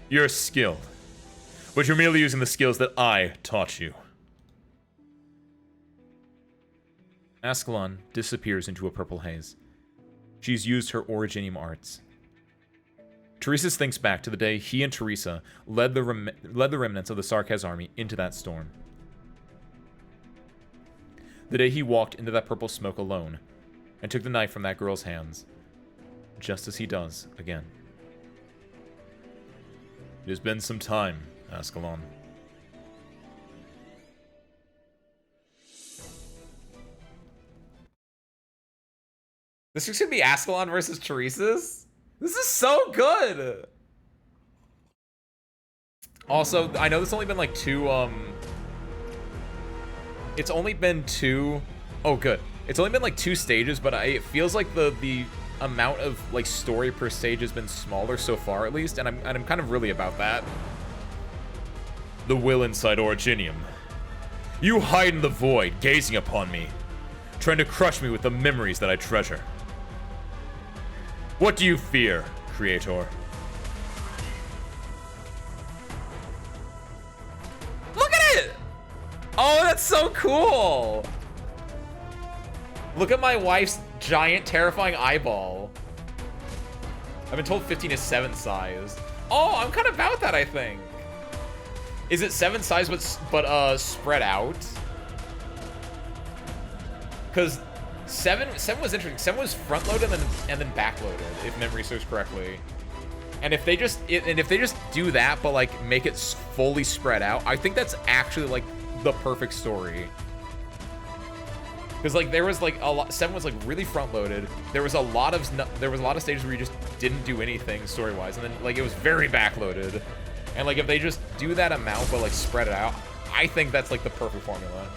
You're skilled, but you're merely using the skills that I taught you. Ascalon disappears into a purple haze. She's used her Originium arts. Teresa thinks back to the day he and Teresa led the remnants of the Sarkaz army into that storm. The day he walked into that purple smoke alone and took the knife from that girl's hands, just as he does again. It has been some time, Ascalon. This is gonna be Ascalon versus Teresa's? This is so good. Also, I know there's only been like two, it's only been two, oh good. It's only been like 2 stages, but it feels like the amount of like story per stage has been smaller so far at least, and I'm kind of really about that. The will inside Originium. You hide in the void, gazing upon me, trying to crush me with the memories that I treasure. What do you fear, Creator? Look at it! Oh, that's so cool! Look at my wife's giant, terrifying eyeball. I've been told 15 is 7 size. Oh, I'm kind of about that, I think. Is it 7 size but spread out? Because 7 was interesting. 7 was front loaded and then back loaded, if memory serves correctly. And if they just do that but like make it fully spread out, I think that's actually like the perfect story. Because like there was like a lot, 7 was like really front loaded. There was a lot of stages where you just didn't do anything story wise, and then like it was very back loaded. And like if they just do that amount but like spread it out, I think that's like the perfect formula.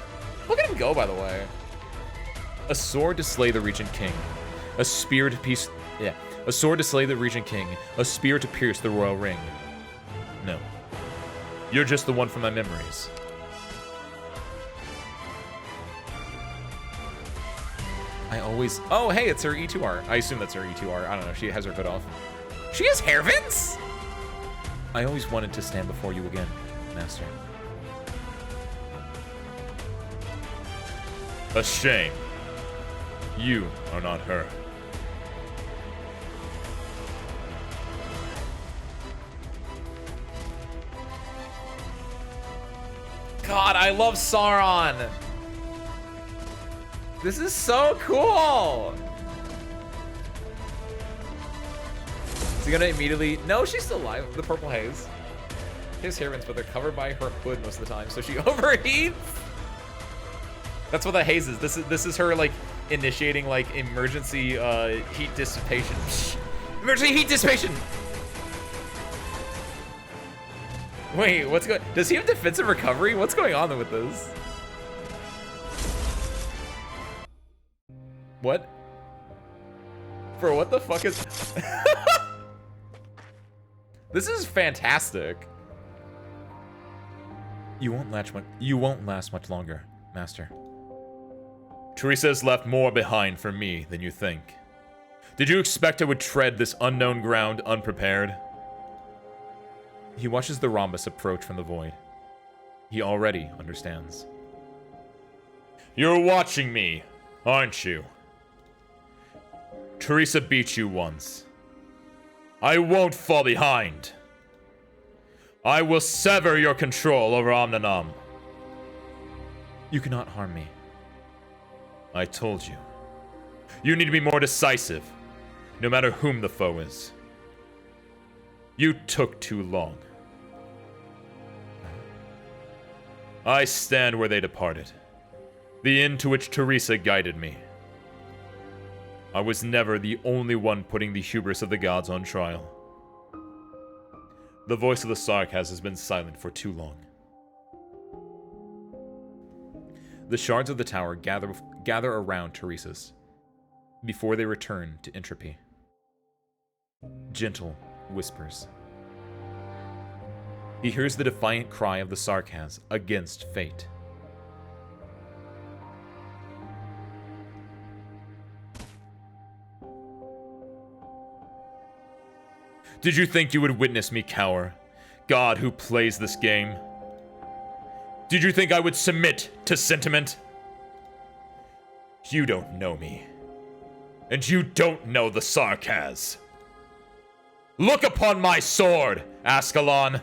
Look at him go, by the way. A sword to slay the Regent King, a spear to piece. Yeah, a sword to slay the Regent King, a spear to pierce the royal ring. No, you're just the one from my memories. I always... Oh, hey, it's her E2R. I assume that's her E2R. I don't know. She has her hood off. She has hair vents? I always wanted to stand before you again, Master. A shame. You are not her. God, I love Sauron. This is so cool! Is he gonna immediately... No, she's still alive. The purple haze. His hair vents, but they're covered by her hood most of the time, so she overheats! That's what that haze is. This is her, like, initiating, like, emergency heat dissipation. Emergency heat dissipation! Wait, what's going... Does he have defensive recovery? What's going on with this? What? Bro, what the fuck is... This is fantastic. You won't last much longer, Master. Teresa has left more behind for me than you think. Did you expect I would tread this unknown ground unprepared? He watches the rhombus approach from the void. He already understands. You're watching me, aren't you? Teresa beat you once. I won't fall behind. I will sever your control over Omnanam. You cannot harm me. I told you. You need to be more decisive, no matter whom the foe is. You took too long. I stand where they departed, the inn to which Teresa guided me. I was never the only one putting the hubris of the gods on trial. The voice of the Sarkaz has been silent for too long. The shards of the tower gather around Teresa's before they return to entropy. Gentle whispers. He hears the defiant cry of the Sarkaz against fate. Did you think you would witness me cower, God who plays this game? Did you think I would submit to sentiment? You don't know me. And you don't know the Sarkaz. Look upon my sword, Ascalon!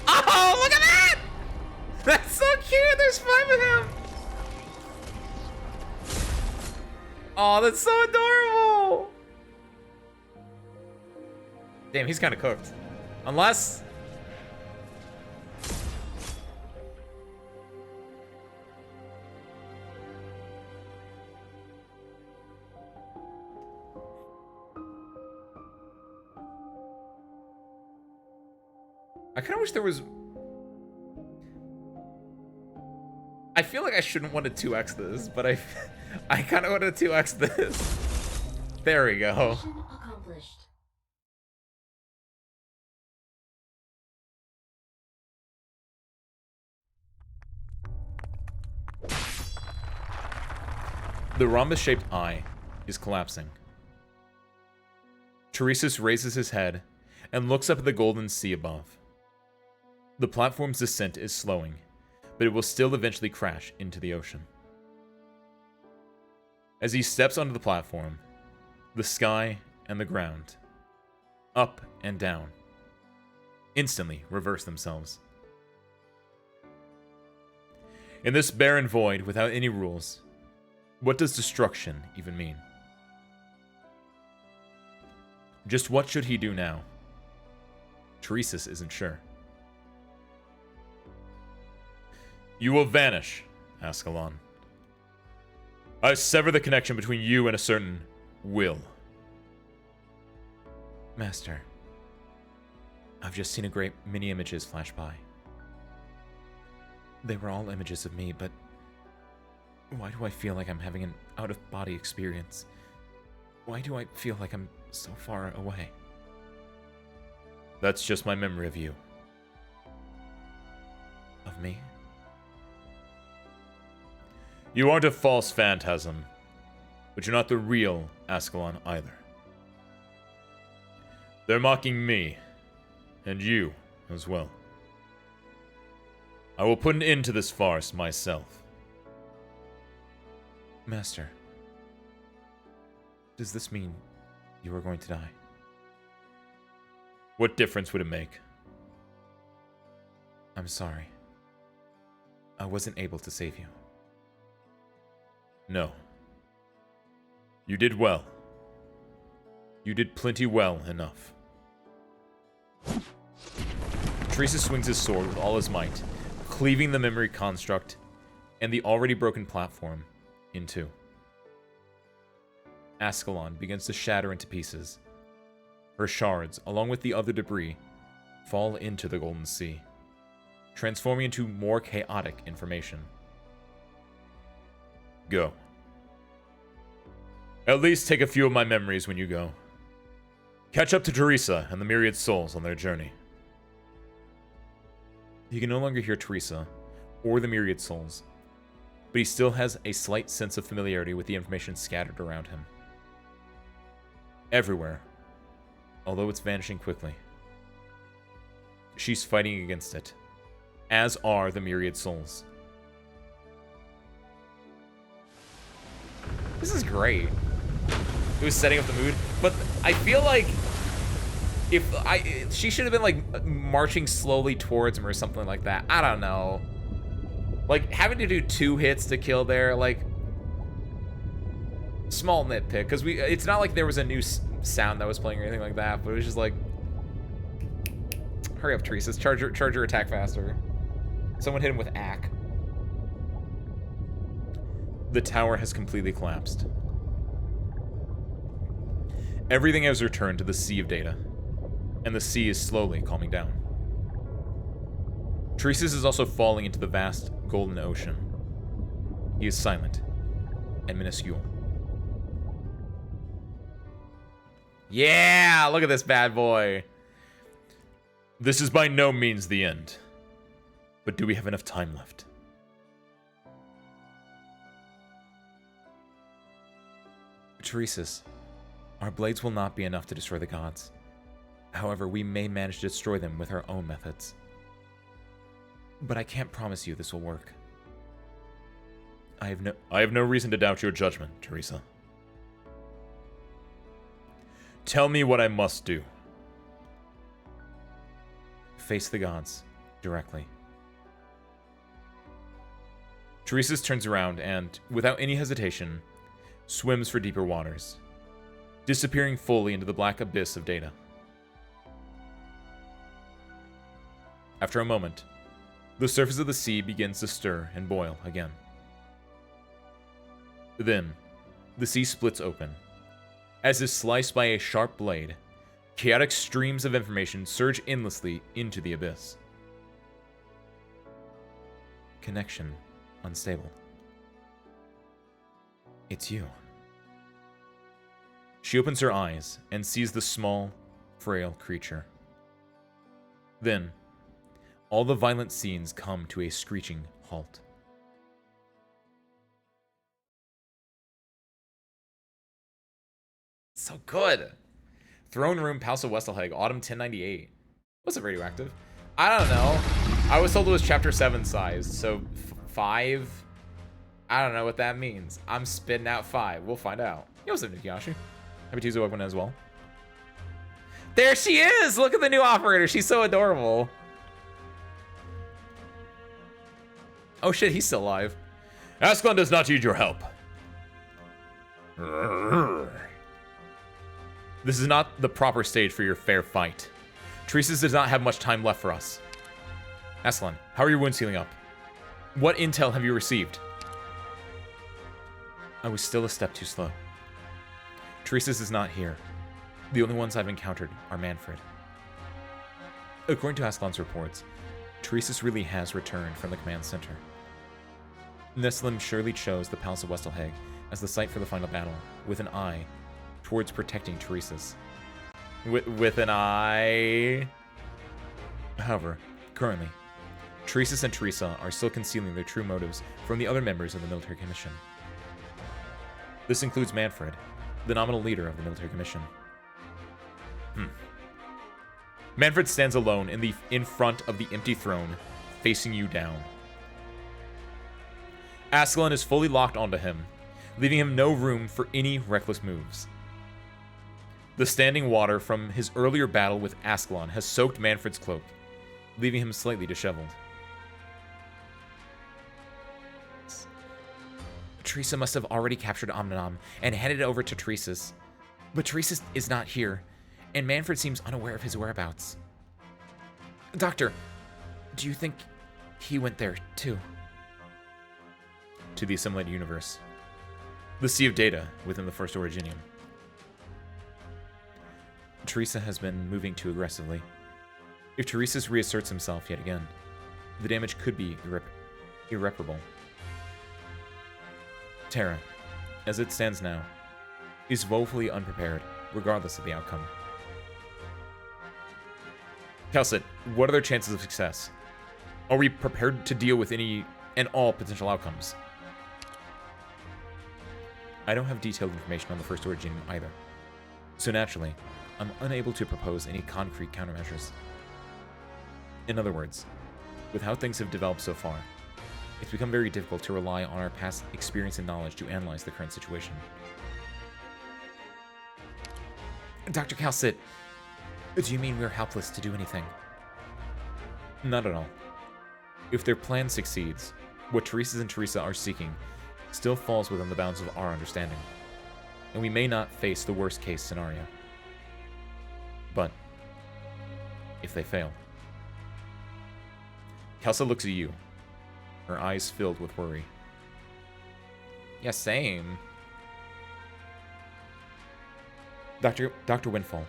Oh, look at that! That's so cute! There's 5 of him! Oh, that's so adorable! Damn, he's kind of cooked. Unless... I kind of wish there was... I feel like I shouldn't want to 2x this, but I kind of want to 2x this. There we go. Mission accomplished. The rhombus-shaped eye is collapsing. Teresis raises his head and looks up at the golden sea above. The platform's descent is slowing, but it will still eventually crash into the ocean. As he steps onto the platform, the sky and the ground, up and down, instantly reverse themselves. In this barren void without any rules, what does destruction even mean? Just what should he do now? Teresis isn't sure. You will vanish, Ascalon. I sever the connection between you and a certain will. Master, I've just seen a great many images flash by. They were all images of me, but why do I feel like I'm having an out-of-body experience? Why do I feel like I'm so far away? That's just my memory of you. Of me? You aren't a false phantasm, but you're not the real Ascalon either. They're mocking me, and you as well. I will put an end to this farce myself. Master, does this mean you are going to die? What difference would it make? I'm sorry. I wasn't able to save you. No. You did well. You did plenty well enough. Teresa swings his sword with all his might, cleaving the memory construct and the already broken platform in two. Ascalon begins to shatter into pieces. Her shards, along with the other debris, fall into the Golden Sea, transforming into more chaotic information. Go. At least take a few of my memories when you go. Catch up to Teresa and the myriad souls on their journey. He can no longer hear Teresa or the myriad souls, but he still has a slight sense of familiarity with the information scattered around him. Everywhere, although it's vanishing quickly. She's fighting against it, as are the myriad souls. This is great. It was setting up the mood, but I feel like she should have been like marching slowly towards him or something like that. I don't know. Like having to do 2 hits to kill there, like small nitpick, because it's not like there was a new sound that was playing or anything like that, but it was just like, hurry up, Teresa, charge your attack faster. Someone hit him with Ack. The tower has completely collapsed. Everything has returned to the sea of data, and the sea is slowly calming down. Teresis is also falling into the vast golden ocean. He is silent and minuscule. Yeah, look at this bad boy. This is by no means the end. But do we have enough time left? Teresis, our blades will not be enough to destroy the gods. However, we may manage to destroy them with our own methods. But I can't promise you this will work. I have no reason to doubt your judgment, Teresa. Tell me what I must do. Face the gods directly. Teresis turns around and, without any hesitation, swims for deeper waters, disappearing fully into the black abyss of data. After a moment, the surface of the sea begins to stir and boil again. Then, the sea splits open, as if sliced by a sharp blade, Chaotic streams of information surge endlessly into the abyss. Connection unstable. It's you. She opens her eyes and sees the small, frail creature. Then, all the violent scenes come to a screeching halt. So good. Throne Room, Palace of Westelheg, Autumn 1098. Was it radioactive? I don't know. I was told it was chapter 7 sized, so 5? I don't know what that means. I'm spitting out 5. We'll find out. Yo, what's up, Nukiashi? Happy Tuesday, welcome as well. There she is! Look at the new operator. She's so adorable. Oh shit, he's still alive. Ascalon does not need your help. This is not the proper stage for your fair fight. Teresa's does not have much time left for us. Ascalon, how are your wounds healing up? What intel have you received? I was still a step too slow. Teresa's is not here. The only ones I've encountered are Manfred. According to Ascalon's reports, Teresa's really has returned from the command center. Nestlin surely chose the Palace of Westelheg as the site for the final battle, with an eye towards protecting Teresa's. With an eye... However, currently, Teresa's and Teresa are still concealing their true motives from the other members of the military commission. This includes Manfred, the nominal leader of the military commission. Manfred stands alone in front of the empty throne, facing you down. Ascalon is fully locked onto him, leaving him no room for any reckless moves. The standing water from his earlier battle with Ascalon has soaked Manfred's cloak, leaving him slightly disheveled. Teresa must have already captured Omninom and handed it over to Teresa's. But Teresa is not here, and Manfred seems unaware of his whereabouts. Doctor, do you think he went there too? To the assimilated universe. The sea of data within the first Originium. Teresa has been moving too aggressively. If Teresa's reasserts himself yet again, the damage could be irreparable. Terra, as it stands now, is woefully unprepared, regardless of the outcome. Calcit, what are their chances of success? Are we prepared to deal with any and all potential outcomes? I don't have detailed information on the first origin either, so naturally, I'm unable to propose any concrete countermeasures. In other words, with how things have developed so far, it's become very difficult to rely on our past experience and knowledge to analyze the current situation. Dr. Calcit, do you mean we're helpless to do anything? Not at all. If their plan succeeds, what Teresa and Teresa are seeking still falls within the bounds of our understanding, and we may not face the worst case scenario. But if they fail... Kelsa looks at you, her eyes filled with worry. Yeah, same. Dr. Windfall,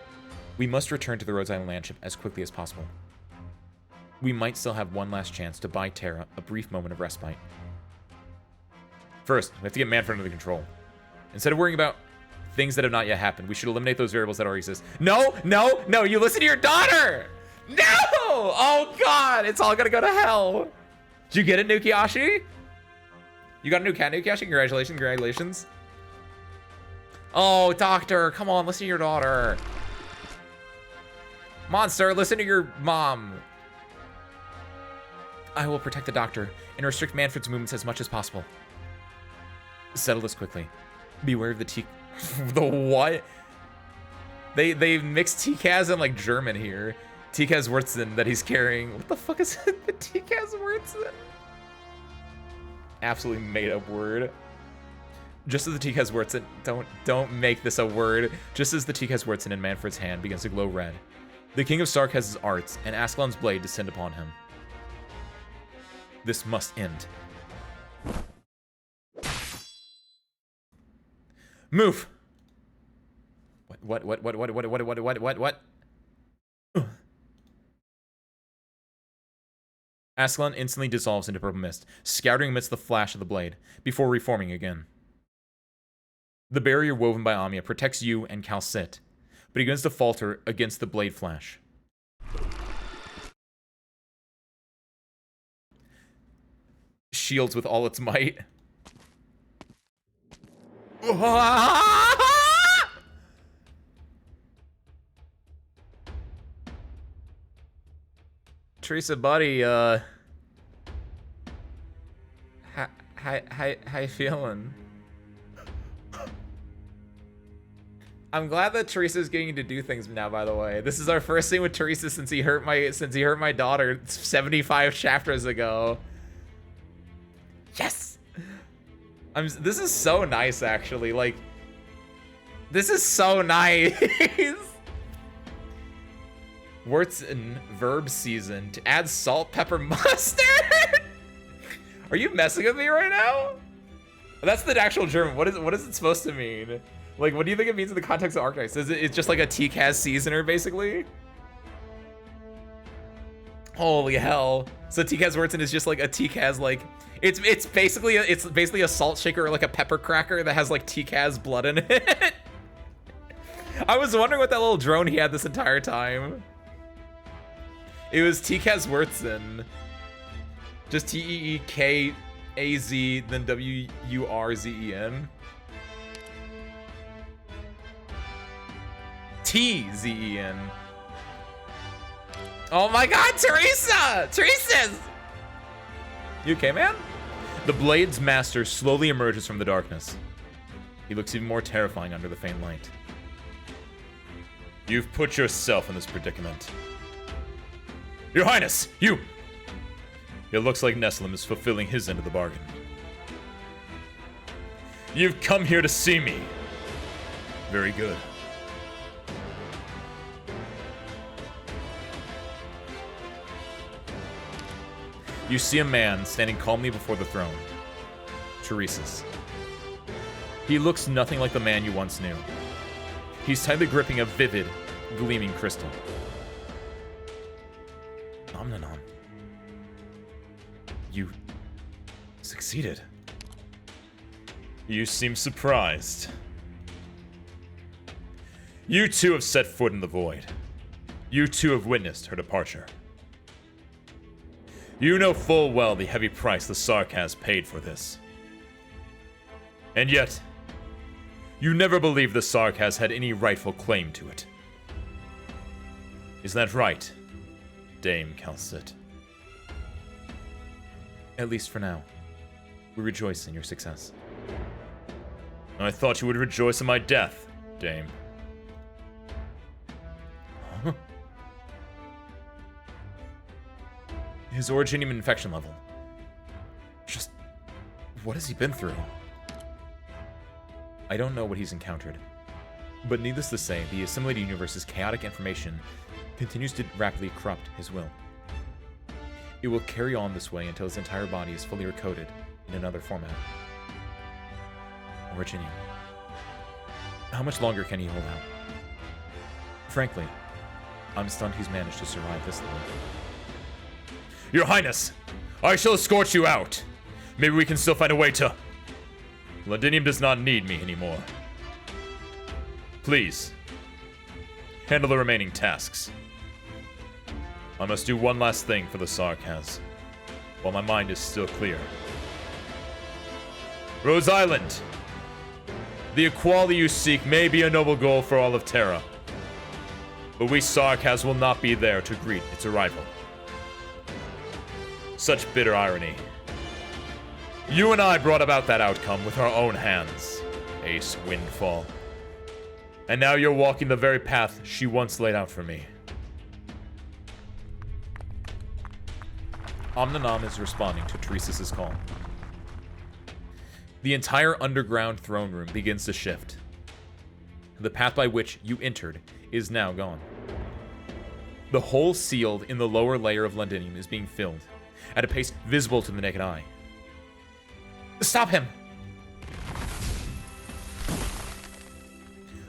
we must return to the Rhodes Island landship as quickly as possible. We might still have one last chance to buy Terra a brief moment of respite. First, we have to get Manfred under control. Instead of worrying about things that have not yet happened, we should eliminate those variables that already exist. No, no, no, you listen to your daughter! No! Oh god, it's all gonna go to hell. Did you get it, Nukiashi? You got a new cat, Nukiashi? Congratulations, congratulations. Oh, doctor, come on, listen to your daughter. Monster, listen to your mom. I will protect the doctor and restrict Manfred's movements as much as possible. Settle this quickly. Beware of the T... the what? They mixed TKAZ and like German here. TKAZ Wurzen that he's carrying. What the fuck is it? The TKAZ Wurzen? Absolutely made up word. Just as the TKAZ Wurzen, don't make this a word. Just as the TKAZ Wurzen in Manfred's hand begins to glow red, the King of Stark has his arts, and Ascalon's blade descend upon him. This must end. Move! What? Ascalon instantly dissolves into purple mist, scattering amidst the flash of the blade, before reforming again. The barrier woven by Amia protects you and Calcit, but he begins to falter against the blade flash. Shields with all its might. Teresa, buddy, how you feeling? I'm glad that Teresa's getting to do things now, by the way. This is our first scene with Teresa since he hurt my daughter 75 chapters ago. Yes! This is so nice, actually. Like, this is so nice. Wurtzen verb season to add salt, pepper, mustard. Are you messing with me right now? That's the actual German. What is it supposed to mean? Like, what do you think it means in the context of Arknights? Is it's just like a TCAS seasoner, basically? Holy hell! So TCAS Wurtzen is just like a TCAS, like it's basically a salt shaker or like a pepper cracker that has like TCAS blood in it. I was wondering what that little drone he had this entire time. It was TCAS Wurtzen. Just TEEKAZ, then WURZEN. TZEN. Oh my god, Teresa! Teresa's! You okay, man? The Blade's master slowly emerges from the darkness. He looks even more terrifying under the faint light. You've put yourself in this predicament. Your Highness, you! It looks like Nestlem is fulfilling his end of the bargain. You've come here to see me. Very good. You see a man standing calmly before the throne. Teresa's. He looks nothing like the man you once knew. He's tightly gripping a vivid, gleaming crystal. Omnanon. You succeeded. You seem surprised. You too have set foot in the void. You too have witnessed her departure. You know full well the heavy price the Sark has paid for this. And yet, you never believed the Sark has had any rightful claim to it. Is that right, Dame Calcit? At least for now. We rejoice in your success. I thought you would rejoice in my death, Dame. Huh? His originium infection level. Just... what has he been through? I don't know what he's encountered. But needless to say, the assimilated universe's chaotic information continues to rapidly corrupt his will. It will carry on this way until his entire body is fully recoded in another format. Originium. How much longer can he hold out? Frankly, I'm stunned he's managed to survive this long. Your Highness, I shall escort you out. Maybe we can still find a way to... Londinium does not need me anymore. Please, handle the remaining tasks. I must do one last thing for the Sarkaz, while my mind is still clear. Rose Island! The equality you seek may be a noble goal for all of Terra, but we Sarkaz will not be there to greet its arrival. Such bitter irony. You and I brought about that outcome with our own hands, Ace Windfall. And now you're walking the very path she once laid out for me. Omnanon is responding to Teresa's call. The entire underground throne room begins to shift. The path by which you entered is now gone. The hole sealed in the lower layer of Londinium is being filled, at a pace visible to the naked eye. Stop him!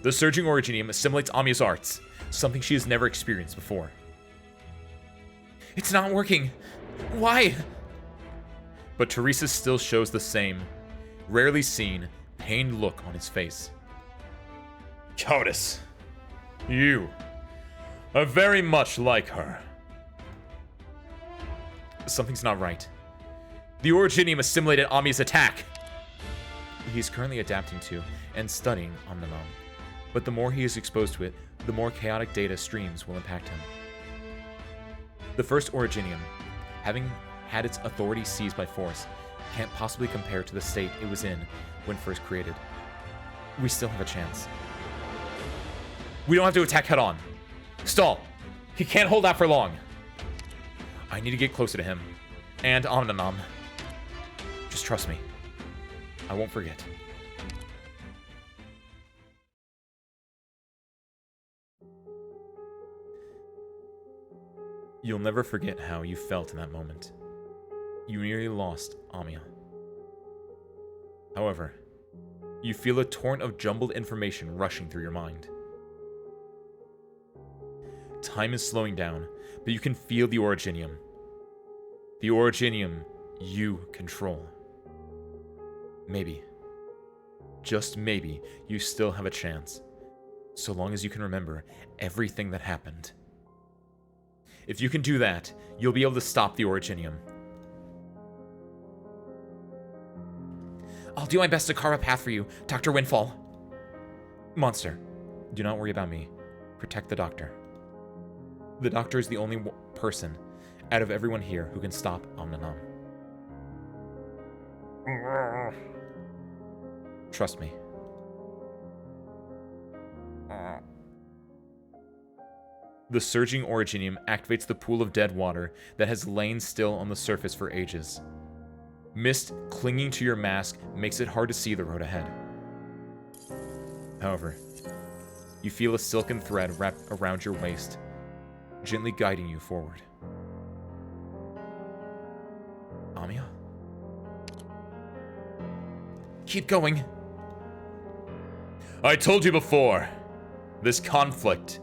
The surging Originium assimilates Amia's arts, something she has never experienced before. It's not working. Why? But Teresa still shows the same, rarely seen, pained look on his face. Countess, you are very much like her. Something's not right. The Originium assimilated Ami's attack. He's currently adapting to and studying Omninom, but the more he is exposed to it, the more chaotic data streams will impact him. The first Originium, having had its authority seized by force, can't possibly compare to the state it was in when first created. We still have a chance. We don't have to attack head-on. Stall. He can't hold out for long. I need to get closer to him. And Omninom. Just trust me. I won't forget. You'll never forget how you felt in that moment. You nearly lost Amia. However, you feel a torrent of jumbled information rushing through your mind. Time is slowing down, but you can feel the Originium. The Originium you control. Maybe, just maybe, you still have a chance, so long as you can remember everything that happened. If you can do that, you'll be able to stop the Originium. I'll do my best to carve a path for you, Dr. Windfall. Monster, do not worry about me. Protect the doctor. The doctor is the only person out of everyone here who can stop Omninom. Trust me. The surging Originium activates the pool of dead water that has lain still on the surface for ages. Mist clinging to your mask makes it hard to see the road ahead. However, you feel a silken thread wrapped around your waist, gently guiding you forward. Amia? Keep going. I told you before, this conflict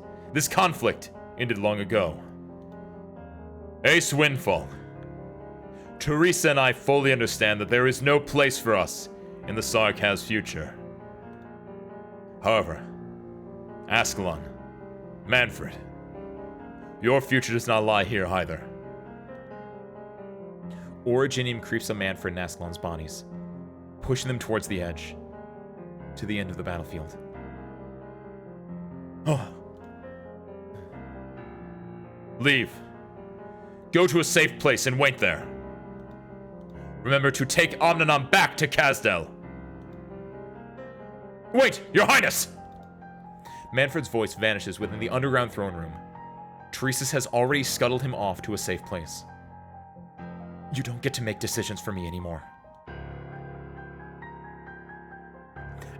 ended long ago. Ace Windfall. Teresa and I fully understand that there is no place for us in the Sarkaz future. However, Ascalon, Manfred, your future does not lie here either. Originium creeps on Manfred and Ascalon's bodies, pushing them towards the edge, to the end of the battlefield. Oh. Leave. Go to a safe place and wait there. Remember to take Omninom back to Kazdel. Wait, Your Highness! Manfred's voice vanishes within the underground throne room. Teresa's has already scuttled him off to a safe place. You don't get to make decisions for me anymore.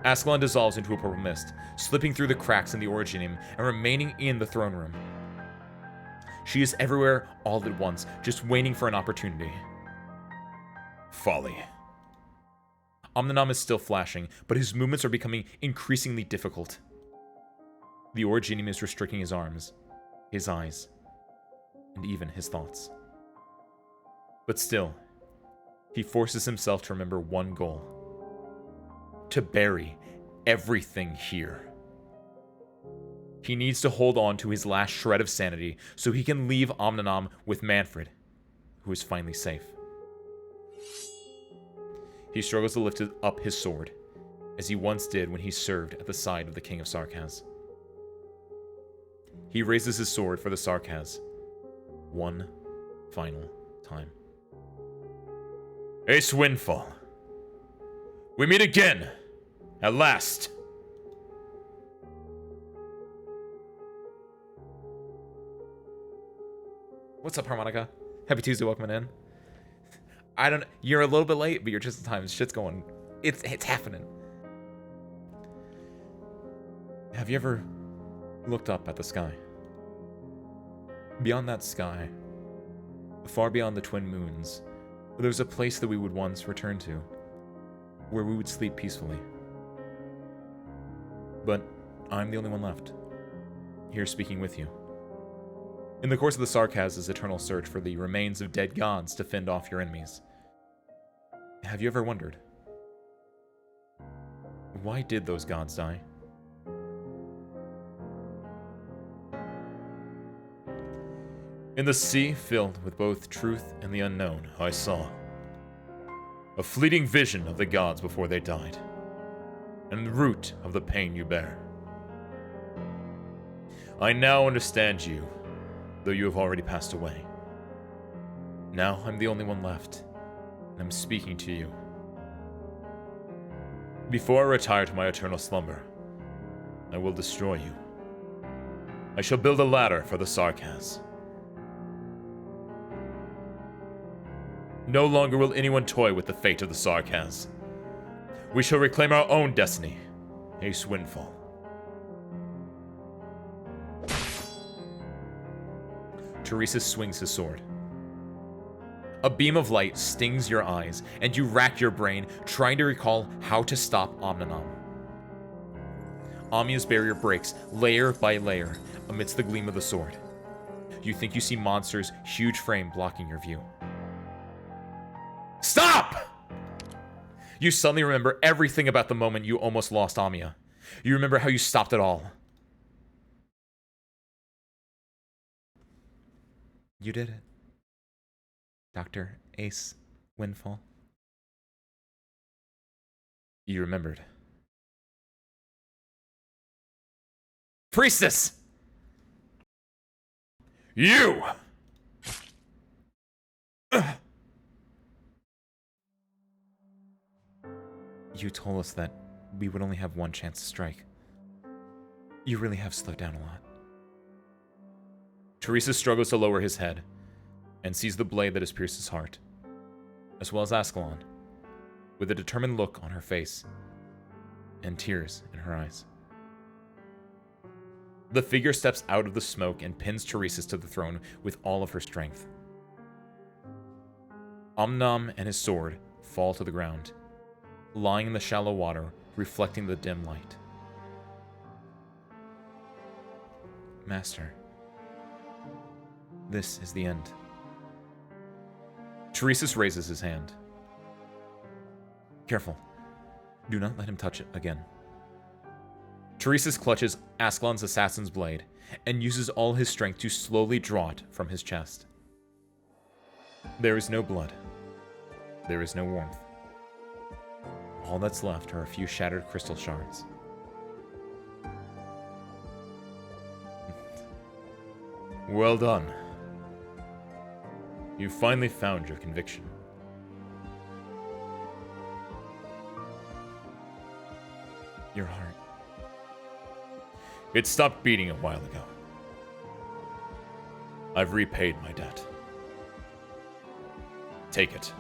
Ascalon dissolves into a purple mist, slipping through the cracks in the Originium and remaining in the throne room. She is everywhere all at once, just waiting for an opportunity. Folly. Omninom is still flashing, but his movements are becoming increasingly difficult. The Originium is restricting his arms, his eyes, and even his thoughts. But still, he forces himself to remember one goal: to bury everything here. He needs to hold on to his last shred of sanity so he can leave Omninom with Manfred, who is finally safe. He struggles to lift up his sword, as he once did when he served at the side of the King of Sarkaz. He raises his sword for the Sarkaz, one final time. Ace Windfall. We meet again, at last. What's up, Harmonica? Happy Tuesday, welcome in. You're a little bit late, but you're just in time. Shit's going. It's happening. Have you ever looked up at the sky? Beyond that sky, far beyond the twin moons, there's a place that we would once return to, where we would sleep peacefully. But I'm the only one left, here speaking with you. In the course of the Sarkaz's eternal search for the remains of dead gods to fend off your enemies, have you ever wondered, why did those gods die? In the sea filled with both truth and the unknown, I saw a fleeting vision of the gods before they died, and the root of the pain you bear. I now understand you, though you have already passed away. Now I'm the only one left, and I'm speaking to you. Before I retire to my eternal slumber, I will destroy you. I shall build a ladder for the Sarkaz. No longer will anyone toy with the fate of the Sarkaz. We shall reclaim our own destiny. Ace Windfall. Teresis swings his sword. A beam of light stings your eyes, and you rack your brain, trying to recall how to stop Omnanom. Amia's barrier breaks, layer by layer, amidst the gleam of the sword. You think you see Monster's huge frame blocking your view. Stop! You suddenly remember everything about the moment you almost lost Amia. You remember how you stopped it all. You did it. Dr. Ace Windfall. You remembered. Priestess! You! You told us that we would only have one chance to strike. You really have slowed down a lot. Teresa struggles to lower his head and sees the blade that has pierced his heart, as well as Ascalon, with a determined look on her face and tears in her eyes. The figure steps out of the smoke and pins Teresis to the throne with all of her strength. Omnam and his sword fall to the ground, lying in the shallow water, reflecting the dim light. Master, this is the end. Teresis raises his hand. Careful. Do not let him touch it again. Teresis clutches Ascalon's assassin's blade and uses all his strength to slowly draw it from his chest. There is no blood. There is no warmth. All that's left are a few shattered crystal shards. Well done. You finally found your conviction. Your heart. It stopped beating a while ago. I've repaid my debt. Take it.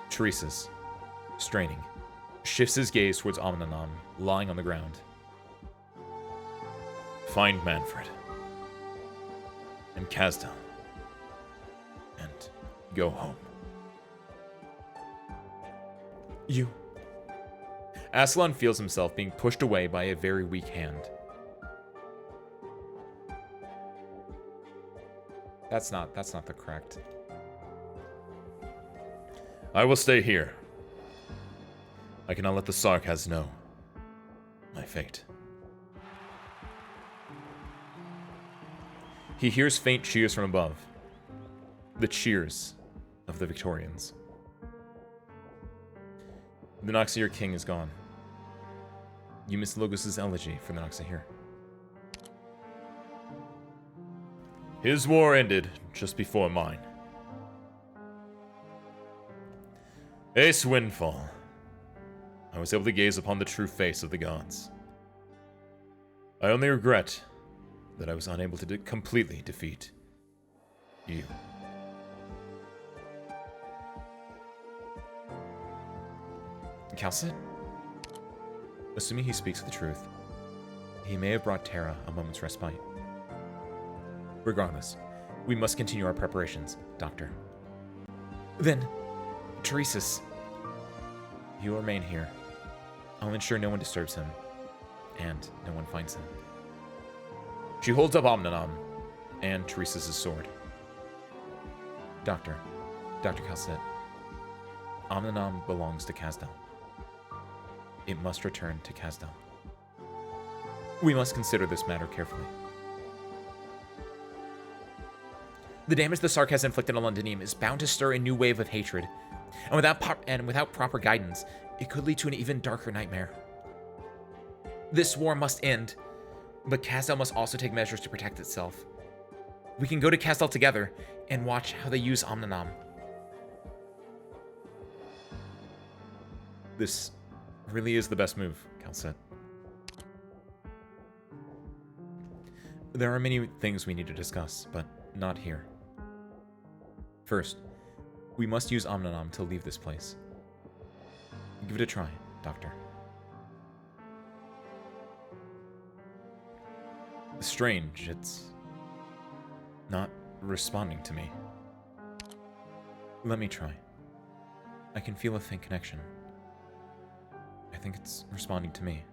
Teresis, straining, shifts his gaze towards Omnanom, lying on the ground. Find Manfred and Kazdal, and go home. You. Ascalon feels himself being pushed away by a very weak hand. That's not the correct. I will stay here. I cannot let the Sarkaz know my fate. He hears faint cheers from above. The cheers of the Victorians. The Noxir king is gone. You missed Logos' elegy for the Noxir. His war ended just before mine. Ace Windfall. I was able to gaze upon the true face of the gods. I only regret that I was unable to completely defeat you. Calcit? Assuming he speaks the truth, he may have brought Terra a moment's respite. Regardless, we must continue our preparations, Doctor. Then, Teresis, you remain here. I'll ensure no one disturbs him, and no one finds him. She holds up Omnanom, and Teresa's sword. Dr. Calcet, Omninam belongs to Kazdal. It must return to Kazdal. We must consider this matter carefully. The damage the Sark has inflicted on Londonim is bound to stir a new wave of hatred, and without proper guidance, it could lead to an even darker nightmare. This war must end, but Kazdal must also take measures to protect itself. We can go to Kazdal together and watch how they use Omninam. This really is the best move, Calcet. There are many things we need to discuss, but not here. First, we must use Omninam to leave this place. Give it a try, Doctor. Strange, it's not responding to me. Let me try. I can feel a faint connection. I think it's responding to me.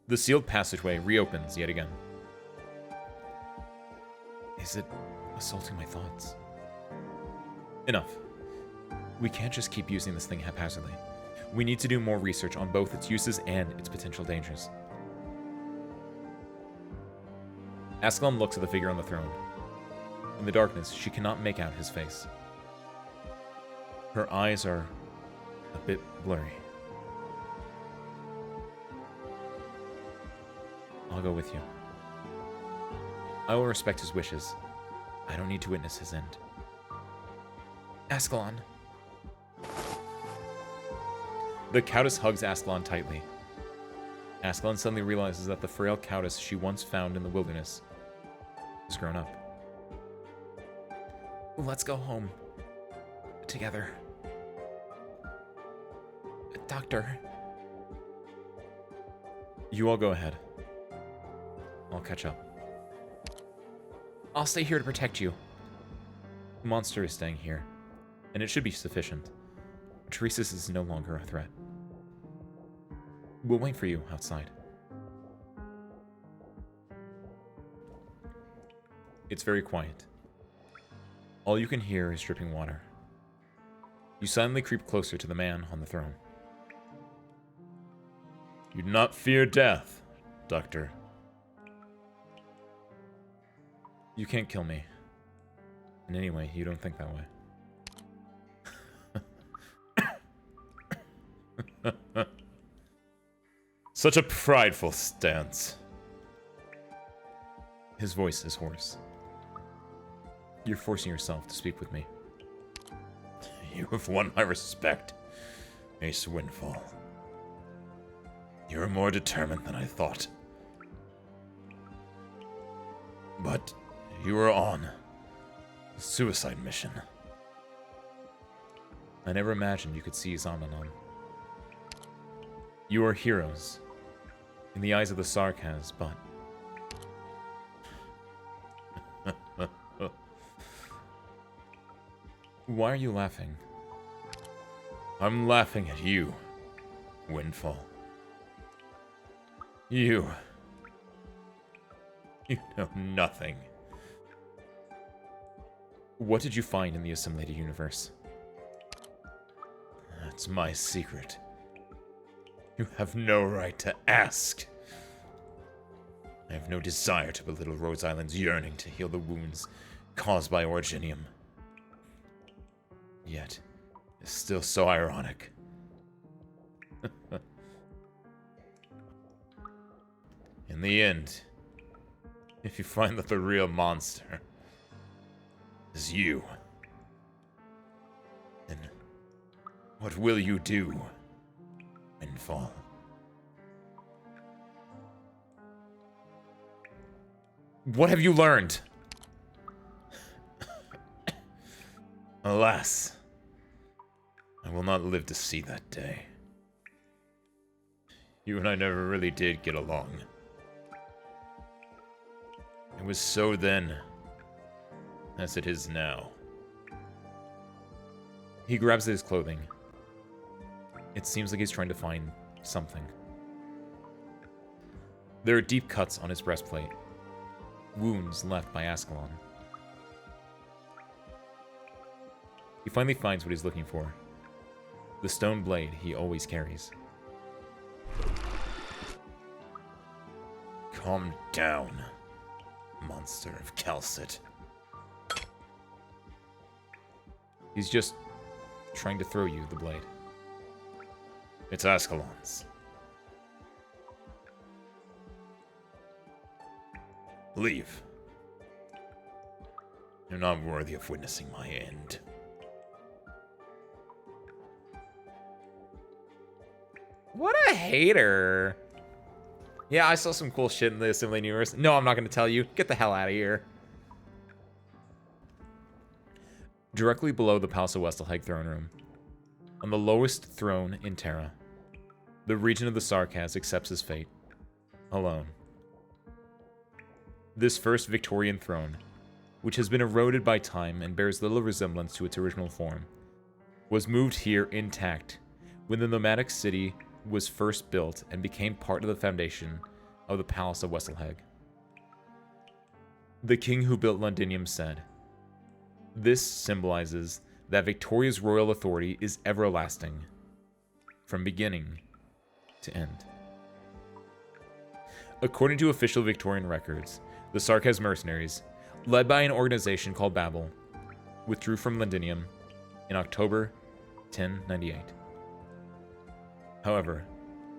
The sealed passageway reopens yet again. Is it assaulting my thoughts? Enough. We can't just keep using this thing haphazardly. We need to do more research on both its uses and its potential dangers. Ascalon looks at the figure on the throne. In the darkness, she cannot make out his face. Her eyes are a bit blurry. I'll go with you. I will respect his wishes. I don't need to witness his end. Ascalon. The Countess hugs Ascalon tightly. Ascalon suddenly realizes that the frail Countess she once found in the wilderness has grown up. Let's go home. Together. Doctor. You all go ahead. I'll catch up. I'll stay here to protect you. The monster is staying here, and it should be sufficient. Teresa's is no longer a threat. We'll wait for you outside. It's very quiet. All you can hear is dripping water. You silently creep closer to the man on the throne. You do not fear death, Doctor. You can't kill me. And anyway, you don't think that way. Such a prideful stance. His voice is hoarse. You're forcing yourself to speak with me. You have won my respect, Ace Windfall. You are more determined than I thought. But you are on a suicide mission. I never imagined you could seize Omninam. You are heroes. In the eyes of the Sarkaz, but... Why are you laughing? I'm laughing at you, Windfall. You know nothing. What did you find in the assimilated universe? That's my secret. You have no right to ask. I have no desire to belittle Rose Island's yearning to heal the wounds caused by Originium. Yet, it's still so ironic. In the end, if you find that the real monster is you, then what will you do, Windfall? What have you learned? Alas, I will not live to see that day. You and I never really did get along. It was so then, as it is now. He grabs at his clothing. It seems like he's trying to find something. There are deep cuts on his breastplate. Wounds left by Ascalon. He finally finds what he's looking for. The stone blade he always carries. Calm down, monster of Calcit. He's just trying to throw you the blade. It's Ascalon's. Leave. You're not worthy of witnessing my end. What a hater. Yeah, I saw some cool shit in the Assimilating Universe. No, I'm not going to tell you. Get the hell out of here. Directly below the Palace of Westelheg throne room, on the lowest throne in Terra, the regent of the Sarkaz accepts his fate, alone. This first Victorian throne, which has been eroded by time and bears little resemblance to its original form, was moved here intact when the nomadic city was first built and became part of the foundation of the Palace of Westelheg. The king who built Londinium said, "This symbolizes that Victoria's royal authority is everlasting, from beginning to end." According to official Victorian records, the Sarkaz mercenaries, led by an organization called Babel, withdrew from Londinium in October 1098. However,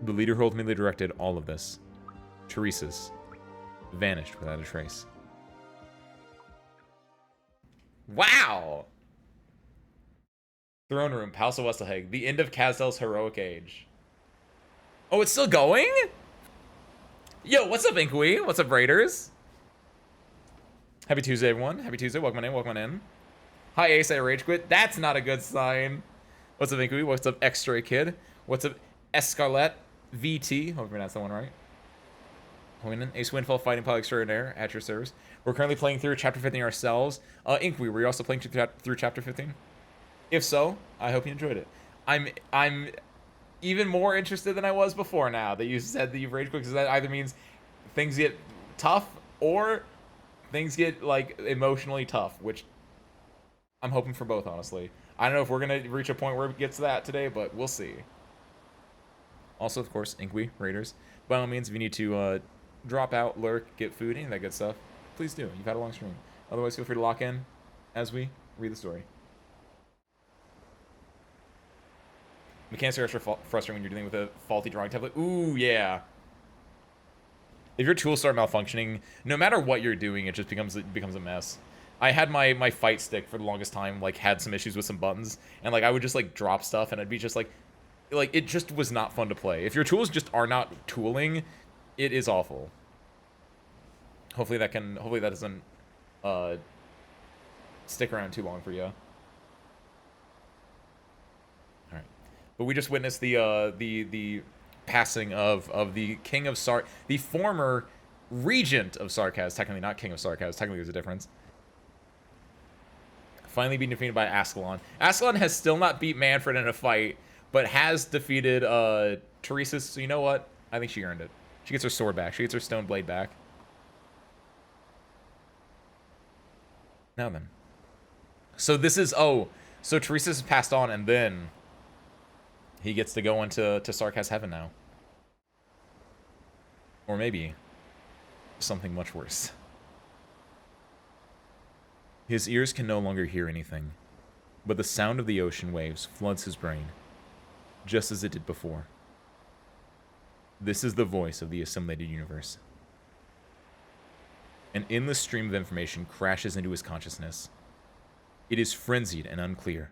the leader who ultimately directed all of this, Teresis, vanished without a trace. Wow! Throne room, Palace of Westelheg. The end of Kazdel's heroic age. Oh, it's still going? Yo, what's up, Inkwe? What's up, Raiders? Happy Tuesday, everyone. Happy Tuesday. Welcome on in. Welcome on in. Hi, Ace. I rage quit. That's not a good sign. What's up, Inkwe? What's up, X-Stray Kid? What's up, Escarlet VT? Hope I pronounced that one right. Ace Windfall fighting pilot extraordinaire at your service. We're currently playing through Chapter 15 ourselves. Inkwe, were you also playing through Chapter 15? If so, I hope you enjoyed it. I'm even more interested than I was before now that you said that you've rage quit, because that either means things get tough or things get, like, emotionally tough, which I'm hoping for both, honestly. I don't know if we're going to reach a point where it gets to that today, but we'll see. Also, of course, Inkwe, Raiders, by all means, if you need to drop out, lurk, get food, any of that good stuff, please do. You've had a long stream. Otherwise, feel free to lock in as we read the story. Mechanics are extra frustrating when you're dealing with a faulty drawing template. Ooh, yeah. If your tools start malfunctioning, no matter what you're doing, it just becomes a mess. I had my fight stick for the longest time, like, had some issues with some buttons, and, like, I would just, like, drop stuff, and I'd be just, like, it just was not fun to play. If your tools just are not tooling, it is awful. Hopefully that doesn't stick around too long for you. All right, but we just witnessed the passing of the King of the former Regent of Sarkaz, technically not King of Sarkaz. Technically, there's a difference. Finally being defeated by Ascalon. Ascalon has still not beat Manfred in a fight, but has defeated Teresis, so you know what? I think she earned it. She gets her sword back. She gets her stone blade back. Now then. So this is... Oh, so Teresis has passed on, and then he gets to go into Sarkaz Heaven now. Or maybe something much worse. His ears can no longer hear anything, but the sound of the ocean waves floods his brain, just as it did before. This is the voice of the assimilated universe. An endless stream of information crashes into his consciousness. It is frenzied and unclear.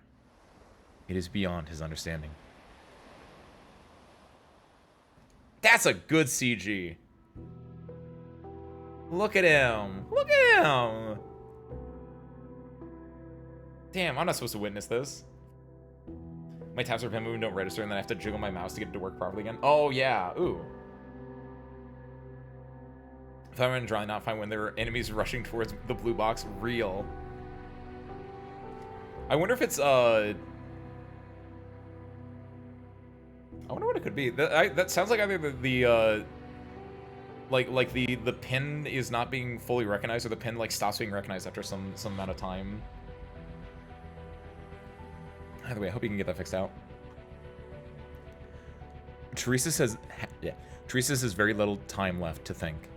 It is beyond his understanding. That's a good CG. Look at him. Look at him. Damn, I'm not supposed to witness this. My taps or pen movement don't register, and then I have to jiggle my mouse to get it to work properly again. Oh, yeah. Ooh. If I'm trying not find when there are enemies rushing towards the blue box. Real. I wonder if it's, I wonder what it could be. That sounds like either like the pin is not being fully recognized, or the pin like stops being recognized after some amount of time. Either way, I hope you can get that fixed out. Teresa says, Teresa has very little time left to think.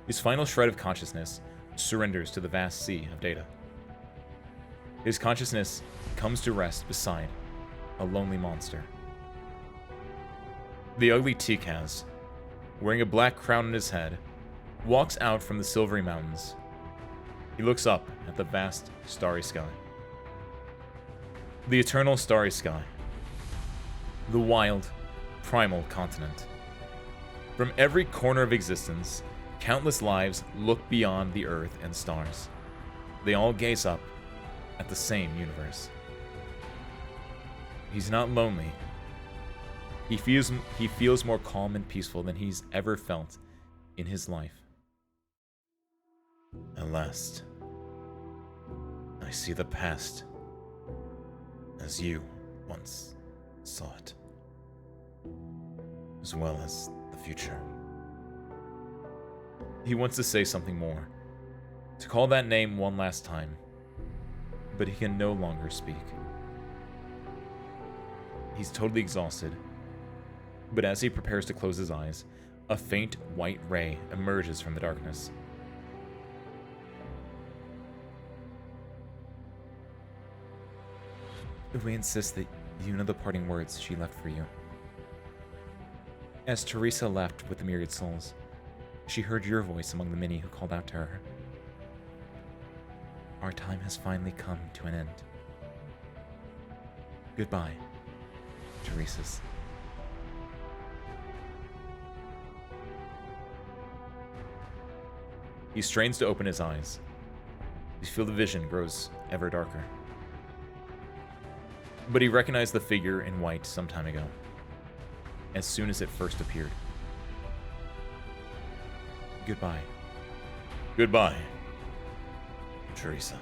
His final shred of consciousness surrenders to the vast sea of data. His consciousness comes to rest beside a lonely monster. The ugly Tikaz, wearing a black crown on his head, walks out from the silvery mountains. He looks up at the vast starry sky. The eternal starry sky. The wild, primal continent. From every corner of existence, countless lives look beyond the earth and stars. They all gaze up at the same universe. He's not lonely. He feels more calm and peaceful than he's ever felt in his life. At last, I see the past as you once saw it, as well as the future. He wants to say something more, to call that name one last time, but he can no longer speak. He's totally exhausted, but as he prepares to close his eyes, a faint white ray emerges from the darkness. We insist that you know the parting words she left for you. As Teresa left with the myriad souls, she heard your voice among the many who called out to her. Our time has finally come to an end. Goodbye, Teresa's. He strains to open his eyes. His field of vision grows ever darker. But he recognized the figure in white some time ago, as soon as it first appeared. Goodbye. Goodbye, Teresa.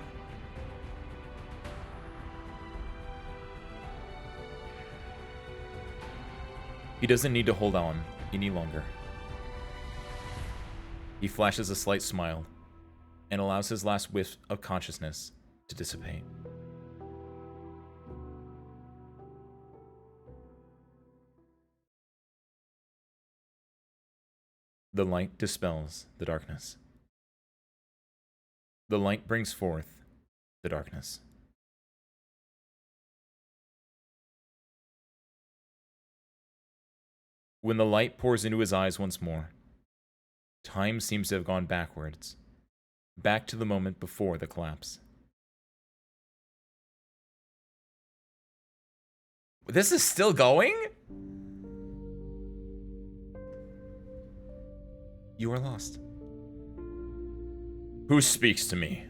He doesn't need to hold on any longer. He flashes a slight smile and allows his last whiff of consciousness to dissipate. The light dispels the darkness. The light brings forth the darkness. When the light pours into his eyes once more, time seems to have gone backwards, back to the moment before the collapse. This is still going? You are lost. Who speaks to me?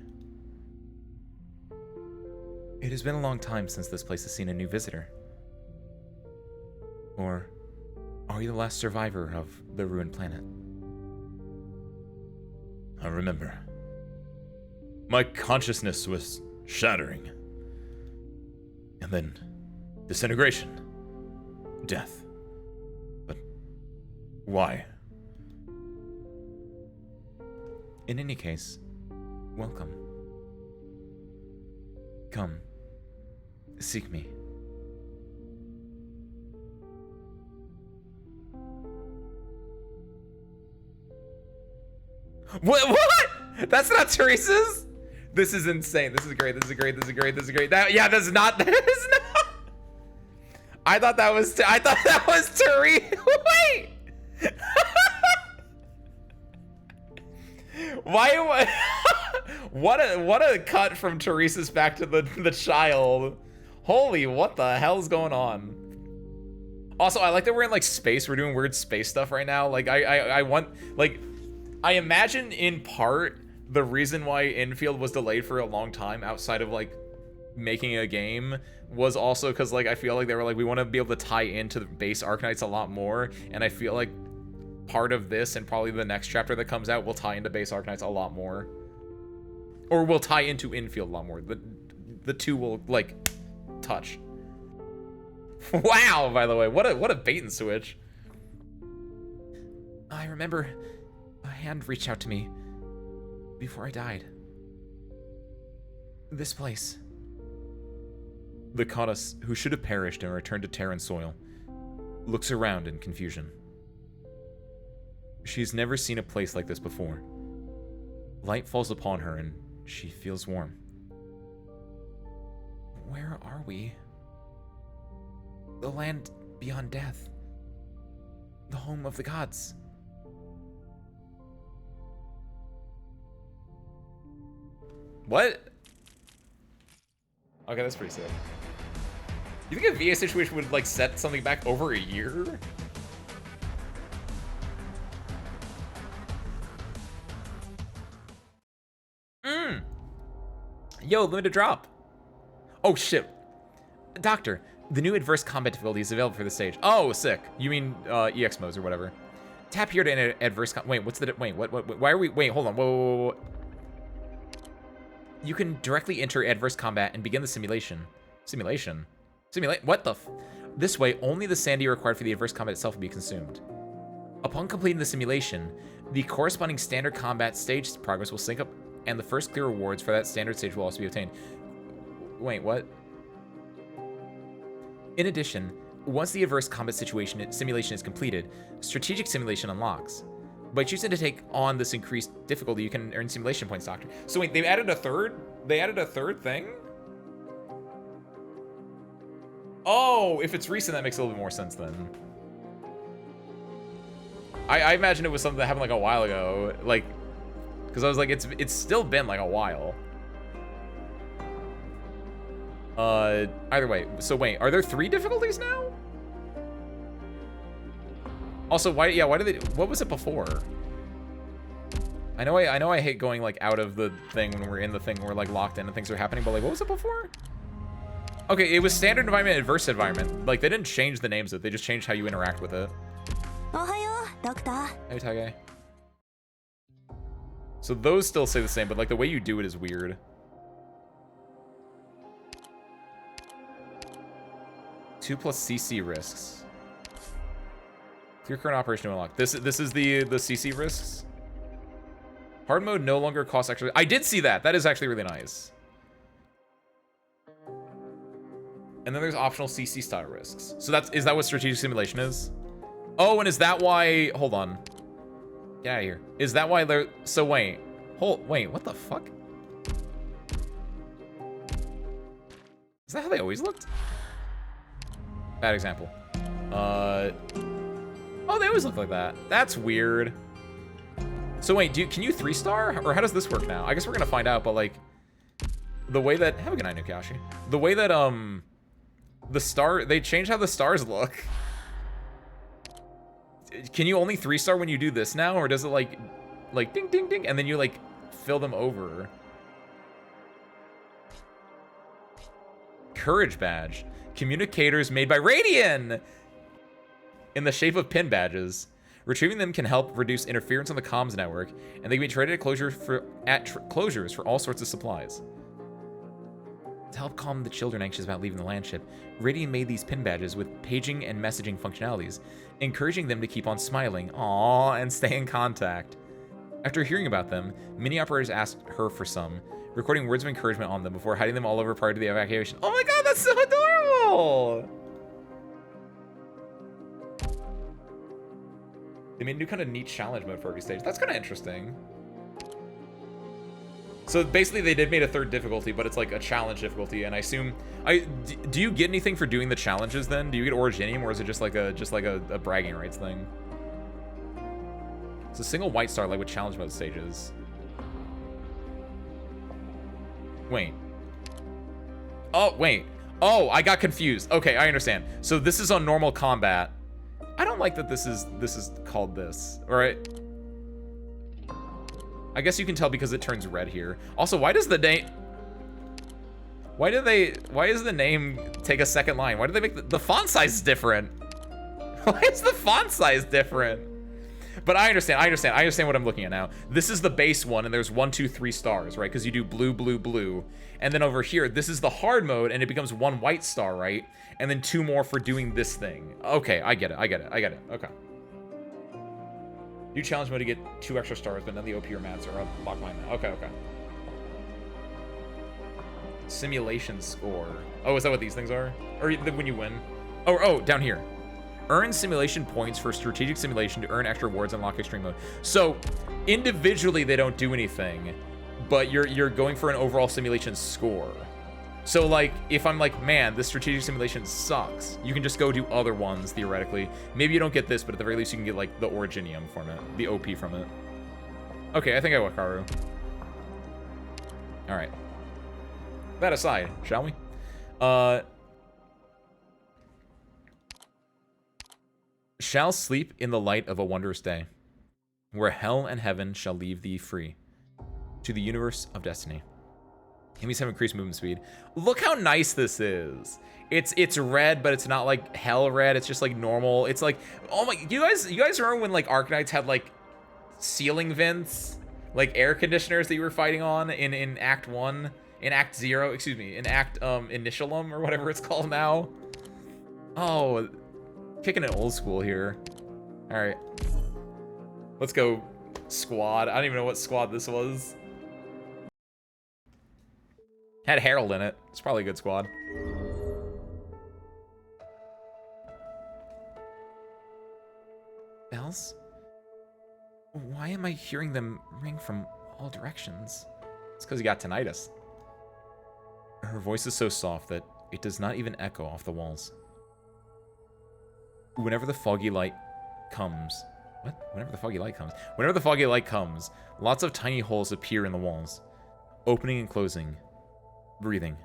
It has been a long time since this place has seen a new visitor. Or are you the last survivor of the ruined planet? I remember. My consciousness was shattering. And then disintegration. Death. But why? In any case, welcome. Come, seek me. What? That's not Teresa's? This is insane. This is great. This is great. This is great. This is great. Yeah, that's not. That is not. I thought that was Teresa. Wait. Why? What a cut from Teresa's back to the child. Holy, what the hell's going on? Also, I like that we're in like space. We're doing weird space stuff right now. Like I want like. I imagine in part the reason why Infield was delayed for a long time outside of like making a game was also because like I feel like they were like we want to be able to tie into the base Arknights a lot more, and I feel like part of this and probably the next chapter that comes out will tie into base Arknights a lot more, or will tie into Infield a lot more. The two will like touch. Wow, by the way, what a bait and switch. I remember hand reached out to me before I died. This place. The goddess, who should have perished and returned to Terran soil, looks around in confusion. She's never seen a place like this before. Light falls upon her and she feels warm. Where are we? The land beyond death. The home of the gods. What? Okay, that's pretty sick. You think a VA situation would, like, set something back over a year? Yo, limited drop. Oh, shit. Doctor, the new adverse combat difficulty is available for the stage. Oh, sick. You mean, EX modes or whatever. Tap here to enter adverse wait, what's the... Wait, what? Why are we... Wait, hold on. Whoa. You can directly enter adverse combat and begin the simulation. Simulation? What the This way, only the sanity required for the adverse combat itself will be consumed. Upon completing the simulation, the corresponding standard combat stage progress will sync up, and the first clear rewards for that standard stage will also be obtained. Wait, what? In addition, once the adverse combat simulation is completed, strategic simulation unlocks. By choosing to take on this increased difficulty, you can earn simulation points, Doctor. So wait, they've added a third? They added a third thing? Oh, if it's recent, that makes a little bit more sense then. I imagine it was something that happened like a while ago, like, because I was like, it's still been like a while. Either way, so wait, are there 3 difficulties now? Also, why did they, what was it before? I know I hate going like out of the thing when we're in the thing, we're like locked in and things are happening, but like, what was it before? Okay, it was standard environment, adverse environment. Like, they didn't change the names of it, they just changed how you interact with it. Ohayo, Doctor. Hey, Tage. So those still say the same, but like the way you do it is weird. Two plus CC risks. Clear current operation to unlock. This is the CC risks. Hard mode no longer costs extra. I did see that. That is actually really nice. And then there's optional CC style risks. So is that what strategic simulation is? Oh, and is that why? Hold on. Get out of here. Is that why they're? So wait, what the fuck? Is that how they always looked? Bad example. Oh, they always look like that. That's weird. So wait, can you 3-star? Or how does this work now? I guess we're gonna find out, but like, the way that, have a good night, Nukashi. The way that, they changed how the stars look. Can you only 3-star when you do this now? Or does it like ding, ding, ding, and then you like fill them over? Courage badge. Communicators made by Radian! In the shape of pin badges. Retrieving them can help reduce interference on the comms network, and they can be traded at closures for all sorts of supplies. To help calm the children anxious about leaving the landship, Radian made these pin badges with paging and messaging functionalities, encouraging them to keep on smiling, aww, and stay in contact. After hearing about them, many operators asked her for some, recording words of encouragement on them before hiding them all over prior to the evacuation. Oh my god, that's so adorable! They made a new kind of neat challenge mode for every stage. That's kind of interesting. So basically they did made a 3rd difficulty, but it's like a challenge difficulty, and I assume do you get anything for doing the challenges then? Do you get Originium, or is it just like a bragging rights thing? It's a single white star like with challenge mode stages. Wait. Oh, wait. Oh, I got confused. Okay, I understand. So this is on normal combat. I don't like that this is called this. All right. I guess you can tell because it turns red here. Also, why does the name... Why does the name take a second line? Why do they make the font size is different? Why is the font size different? But I understand what I'm looking at now. This is the base one, and there's 1, 2, 3 stars, right? Because you do blue, blue, blue. And then over here, this is the hard mode, and it becomes 1 white star, right? And then 2 more for doing this thing. Okay, I get it. Okay. New challenge mode to get 2 extra stars, but none of the OP or mats are blocked by that. Okay, okay. Simulation score. Oh, is that what these things are? Or when you win? Oh, down here. Earn simulation points for strategic simulation to earn extra rewards and unlock extreme mode. So, individually they don't do anything, but you're going for an overall simulation score. So, like, if I'm like, man, this strategic simulation sucks, you can just go do other ones, theoretically. Maybe you don't get this, but at the very least you can get, like, the Originium from it. The OP from it. Okay, I think I Wakaru. Alright. That aside, shall we? Shall sleep in the light of a wondrous day, where hell and heaven shall leave thee free, to the universe of destiny. Enemies have increased movement speed. Look how nice this is. It's red, but it's not like hell red. It's just like normal. It's like, oh my, you guys remember when like Arknights had like ceiling vents, like air conditioners that you were fighting on in Act 1, in Act 0, excuse me, in Act Initialum or whatever it's called now. Oh, kicking it old school here. All right, let's go squad. I don't even know what squad this was. Had Harold in it. It's probably a good squad. Bells? Why am I hearing them ring from all directions? It's because you got tinnitus. Her voice is so soft that it does not even echo off the walls. Whenever the foggy light comes... What? Whenever the foggy light comes? Whenever the foggy light comes, lots of tiny holes appear in the walls, opening and closing, breathing.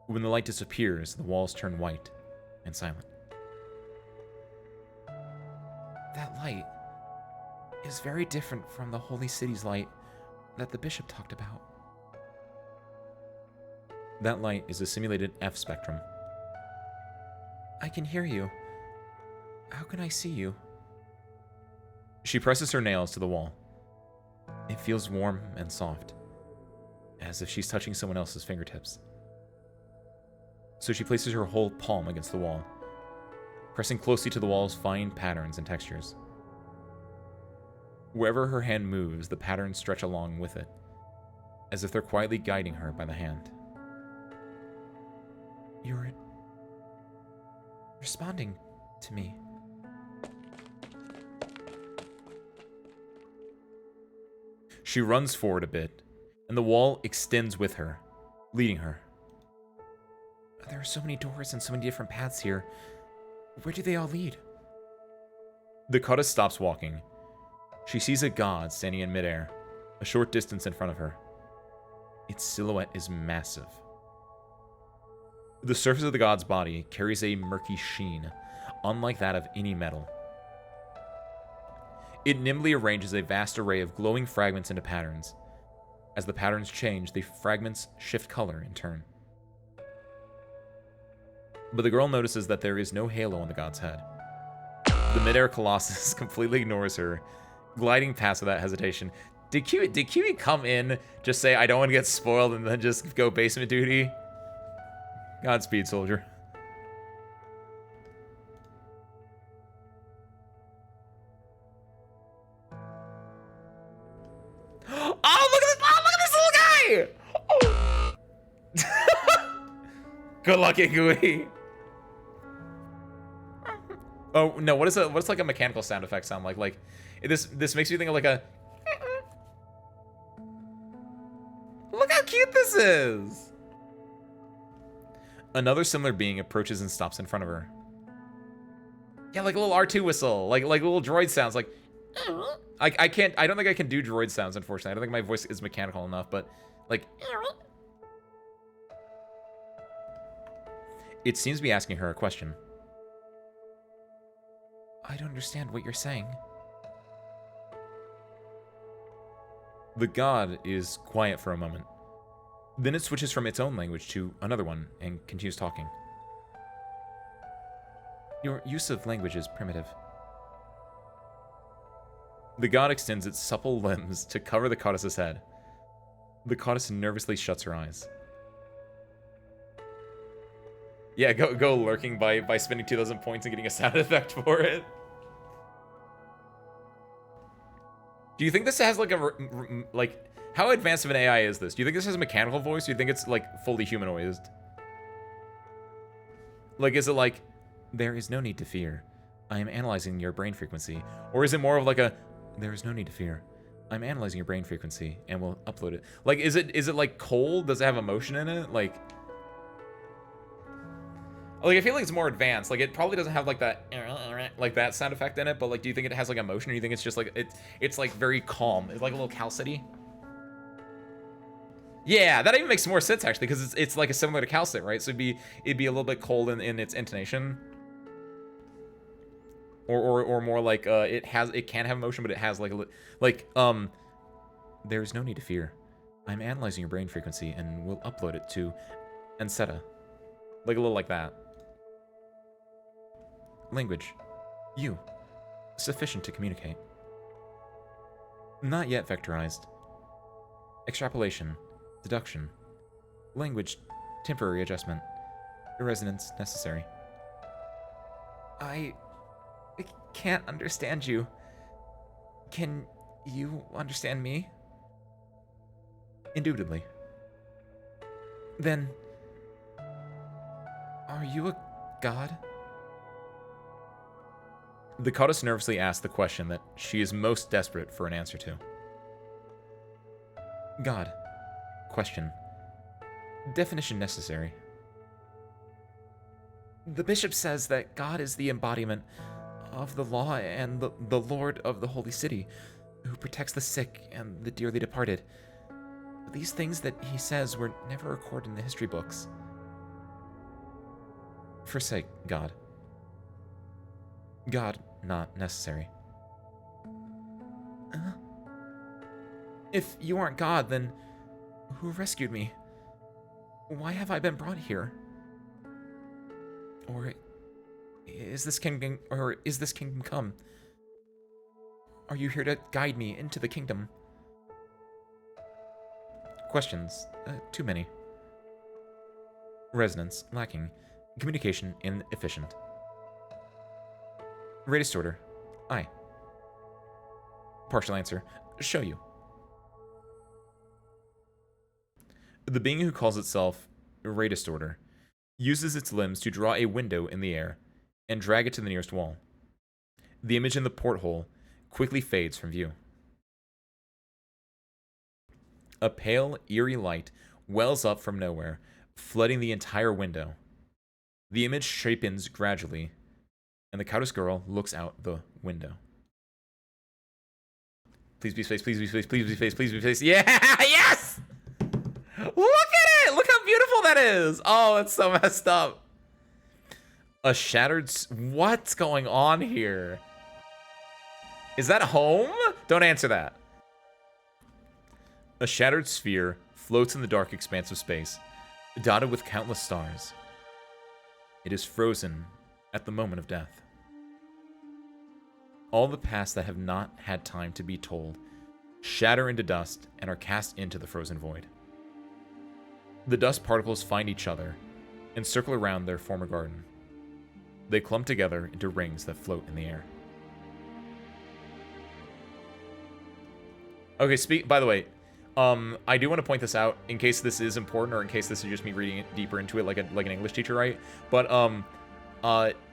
When the light disappears, the walls turn white and silent. That light is very different from the holy city's light that the bishop talked about. That light is a simulated F spectrum. I can hear you. How can I see you? She presses her nails to the wall. It feels warm and soft, as if she's touching someone else's fingertips. So she places her whole palm against the wall, pressing closely to the wall's fine patterns and textures. Wherever her hand moves, the patterns stretch along with it, as if they're quietly guiding her by the hand. You're responding to me. She runs forward a bit, and the wall extends with her, leading her. There are so many doors and so many different paths here. Where do they all lead? The goddess stops walking. She sees a god standing in midair, a short distance in front of her. Its silhouette is massive. The surface of the god's body carries a murky sheen, unlike that of any metal. It nimbly arranges a vast array of glowing fragments into patterns. As the patterns change, the fragments shift color in turn. But the girl notices that there is no halo on the god's head. The midair colossus completely ignores her, gliding past without hesitation. Did Kiwi come in, just say, I don't want to get spoiled, and then just go basement duty? Godspeed, soldier. Oh, look at this little guy! Good luck, Igui. Oh no, what's like a mechanical sound effect sound like? Like this makes me think of like a look how cute this is. Another similar being approaches and stops in front of her. Yeah, like a little R2 whistle, like little droid sounds, like I don't think I can do droid sounds, unfortunately. I don't think my voice is mechanical enough, but like it seems to be asking her a question. I don't understand what you're saying. The god is quiet for a moment. Then it switches from its own language to another one and continues talking. Your use of language is primitive. The god extends its supple limbs to cover the goddess's head. The goddess nervously shuts her eyes. Yeah, go lurking by spending 2,000 points and getting a sound effect for it. Do you think this has like like how advanced of an AI is this? Do you think this has a mechanical voice? Do you think it's like fully humanoid? Like, is it like, there is no need to fear. I am analyzing your brain frequency. Or is it more of like a, there is no need to fear. I'm analyzing your brain frequency and we'll upload it. Like, is it like cold? Does it have emotion in it? Like I feel like it's more advanced. Like, it probably doesn't have like that sound effect in it, but like, do you think it has like emotion, or do you think it's just like, it's like very calm? It's like a little Cal City. Yeah, that even makes more sense actually, because it's like a similar to Calcit, right? So it'd be a little bit cold in its intonation, or more like it can have emotion, but it has like there's no need to fear. I'm analyzing your brain frequency and we'll upload it to Enseta. Like a little like that. Language. You. Sufficient to communicate. Not yet vectorized. Extrapolation. Deduction. Language. Temporary adjustment. Resonance necessary. I can't understand you. Can you understand me? Indubitably. Then, are you a god? The goddess nervously asks the question that she is most desperate for an answer to. God. Question. Definition necessary. The bishop says that God is the embodiment of the law and the Lord of the Holy City, who protects the sick and the dearly departed. But these things that he says were never recorded in the history books. Forsake God. God not necessary. If you aren't God, then who rescued me? Why have I been brought here? Or is this kingdom come? Are you here to guide me into the kingdom? Questions. Too many. Resonance lacking. Communication inefficient. Ray distorter. Aye. Partial answer. Show you. The being who calls itself Ray distorter uses its limbs to draw a window in the air and drag it to the nearest wall. The image in the porthole quickly fades from view. A pale, eerie light wells up from nowhere, flooding the entire window. The image shapens gradually, and the Countess girl looks out the window. Please be space, please be space, please be space, please be space. Yeah, yes! Look at it! Look how beautiful that is! Oh, it's so messed up. A shattered... What's going on here? Is that home? Don't answer that. A shattered sphere floats in the dark expanse of space, dotted with countless stars. It is frozen at the moment of death. All the past that have not had time to be told shatter into dust and are cast into the frozen void. The dust particles find each other and circle around their former garden. They clump together into rings that float in the air. Okay, by the way, I do want to point this out in case this is important, or in case this is just me reading it deeper into it like an English teacher, right? But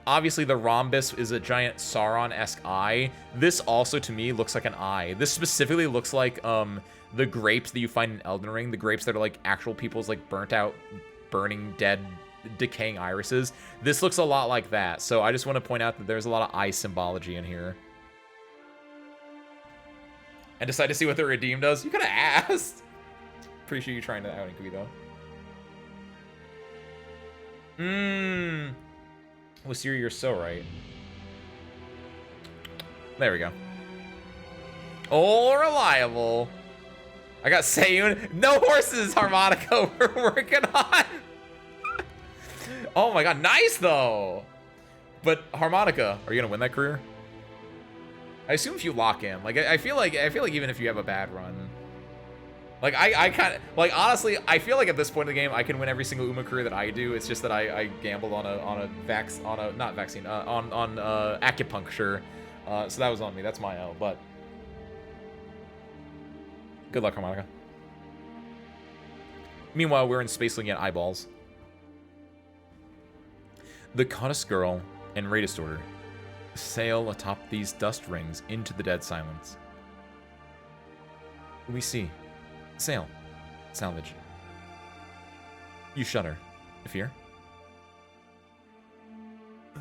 obviously the rhombus is a giant Sauron-esque eye. This also to me looks like an eye. This specifically looks like the grapes that you find in Elden Ring, the grapes that are like actual people's like burnt out, burning, dead, decaying irises. This looks a lot like that. So I just want to point out that there's a lot of eye symbology in here. And decide to see what the redeem does. You could have asked. Appreciate you trying that out, Inky, though. Well, Siri, you're so right. There we go. Oh, reliable. I got Sayun. No horses, harmonica. We're working on. Oh my god, nice though. But harmonica, are you gonna win that career? I assume if you lock in, like I feel like even if you have a bad run, like I kind of like honestly, I feel like at this point in the game I can win every single Uma career that I do. It's just that I gambled on acupuncture, so that was on me. That's my L. But Good luck, Harmonica. Meanwhile, we're in space looking at eyeballs. The Goddess Girl and Ray Distorter sail atop these dust rings into the dead silence. We see. Sail. Salvage. You shudder. Fear?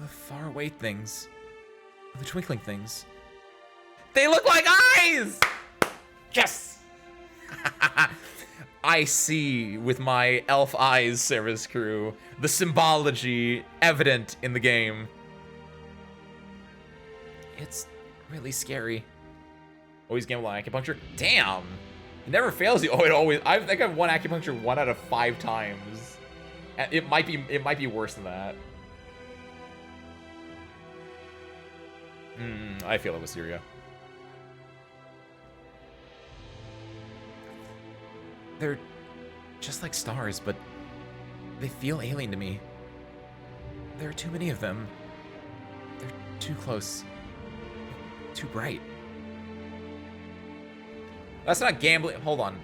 The faraway things. The twinkling things. They look like eyes! Yes! I see with my elf eyes, service crew, the symbology evident in the game. It's really scary. Always gamble on acupuncture? Damn! It never fails you. Oh, it always... I think I've won acupuncture 1 out of 5 times. It might be worse than that. I feel it was Syria. They're just like stars, but they feel alien to me. There are too many of them. They're too close. Too bright. That's not gambling. Hold on.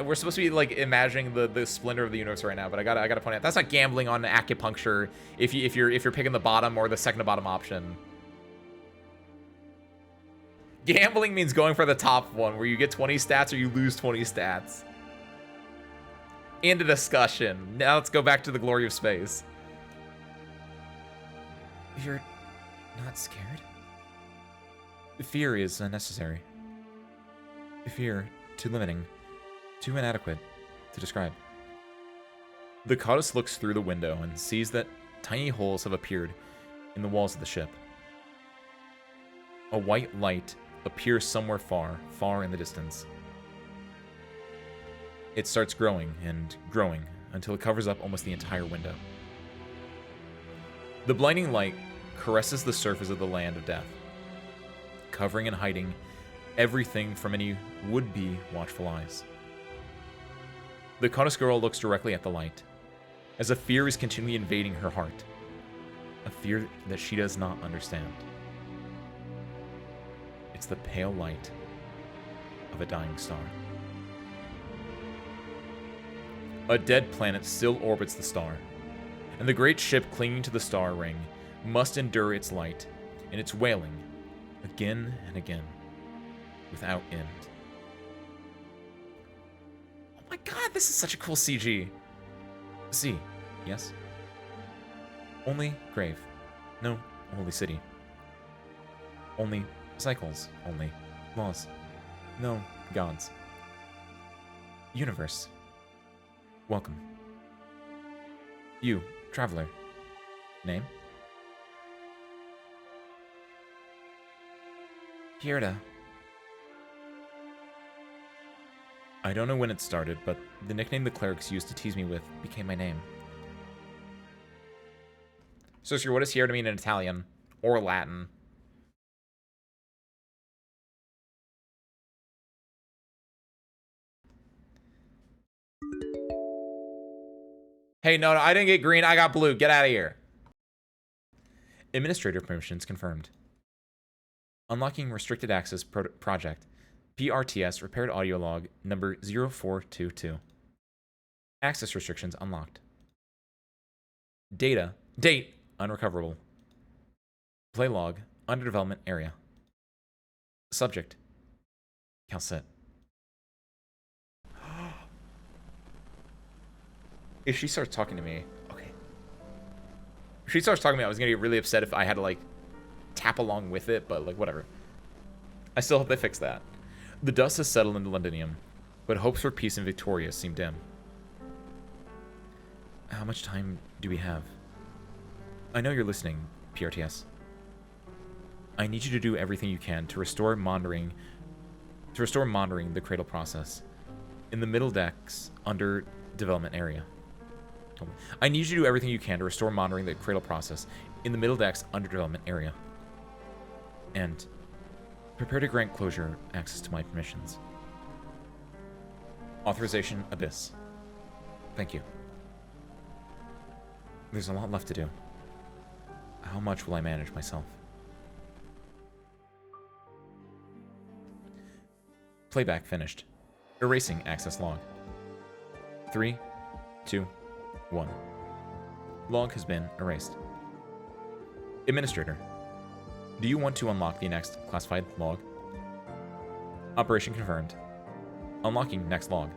We're supposed to be like imagining the splendor of the universe right now, but I gotta point out that's not gambling on acupuncture if you're picking the bottom or the second to bottom option. Gambling means going for the top one, where you get 20 stats or you lose 20 stats. End of discussion. Now let's go back to the glory of space. You're not scared? Fear is unnecessary. Fear, too limiting. Too inadequate to describe. The goddess looks through the window and sees that tiny holes have appeared in the walls of the ship. A white light appears somewhere far, far in the distance. It starts growing and growing until it covers up almost the entire window. The blinding light caresses the surface of the land of death, covering and hiding everything from any would-be watchful eyes. The goddess girl looks directly at the light, as a fear is continually invading her heart, a fear that she does not understand. It's the pale light of a dying star. A dead planet still orbits the star, and the great ship clinging to the star ring must endure its light and its wailing again and again, without end. Oh my god, this is such a cool CG. See, yes? Only grave. No holy city. Only cycles. Only laws. No gods. Universe. Welcome. You, traveler. Name? Pierda. I don't know when it started, but the nickname the clerics used to tease me with became my name. Sister, what does Pierda mean in Italian? Or Latin? Hey, no, I didn't get green. I got blue. Get out of here. Administrator permissions confirmed. Unlocking restricted access project. PRTS repaired audio log number 0422. Access restrictions unlocked. Date unrecoverable. Play log under development area. Subject Calcet. If she starts talking to me, okay. If she starts talking to me, I was gonna get really upset if I had to like tap along with it, but like whatever. I still hope they fix that. The dust has settled into Londinium, but hopes for peace and Victoria seem dim. How much time do we have? I know you're listening, PRTS. I need you to do everything you can to restore monitoring the cradle process in the middle decks under development area. I need you to do everything you can to restore monitoring the cradle process in the middle decks under development area. And prepare to grant closure access to my permissions. Authorization Abyss. Thank you. There's a lot left to do. How much will I manage myself? Playback finished. Erasing access log. 3, 2, 1. Log has been erased. Administrator, do you want to unlock the next classified log? Operation confirmed. Unlocking next log.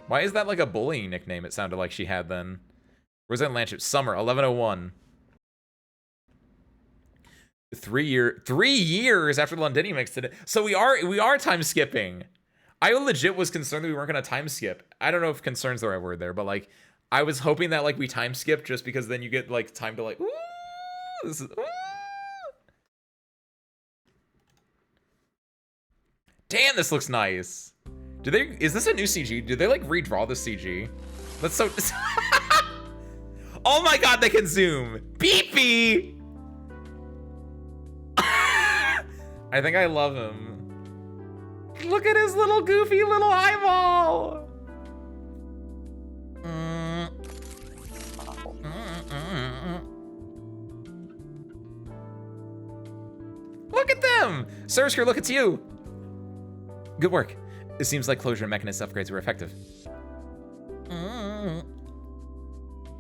Why is that like a bullying nickname it sounded like she had then? Where's that landship? Summer, 1101. 3 years after the Londinium incident. So we are time skipping. I legit was concerned that we weren't gonna time skip. I don't know if concern's the right word there, but like I was hoping that like we time skip just because then you get like time to like ooh, this is ooh. Damn, this looks nice. Is this a new CG? Did they like redraw the CG? That's so oh my god, they can zoom. Beepy. I think I love him. Look at his little goofy little eyeball. Look at them. Service crew, look, it's you. Good work. It seems like closure mechanism upgrades were effective.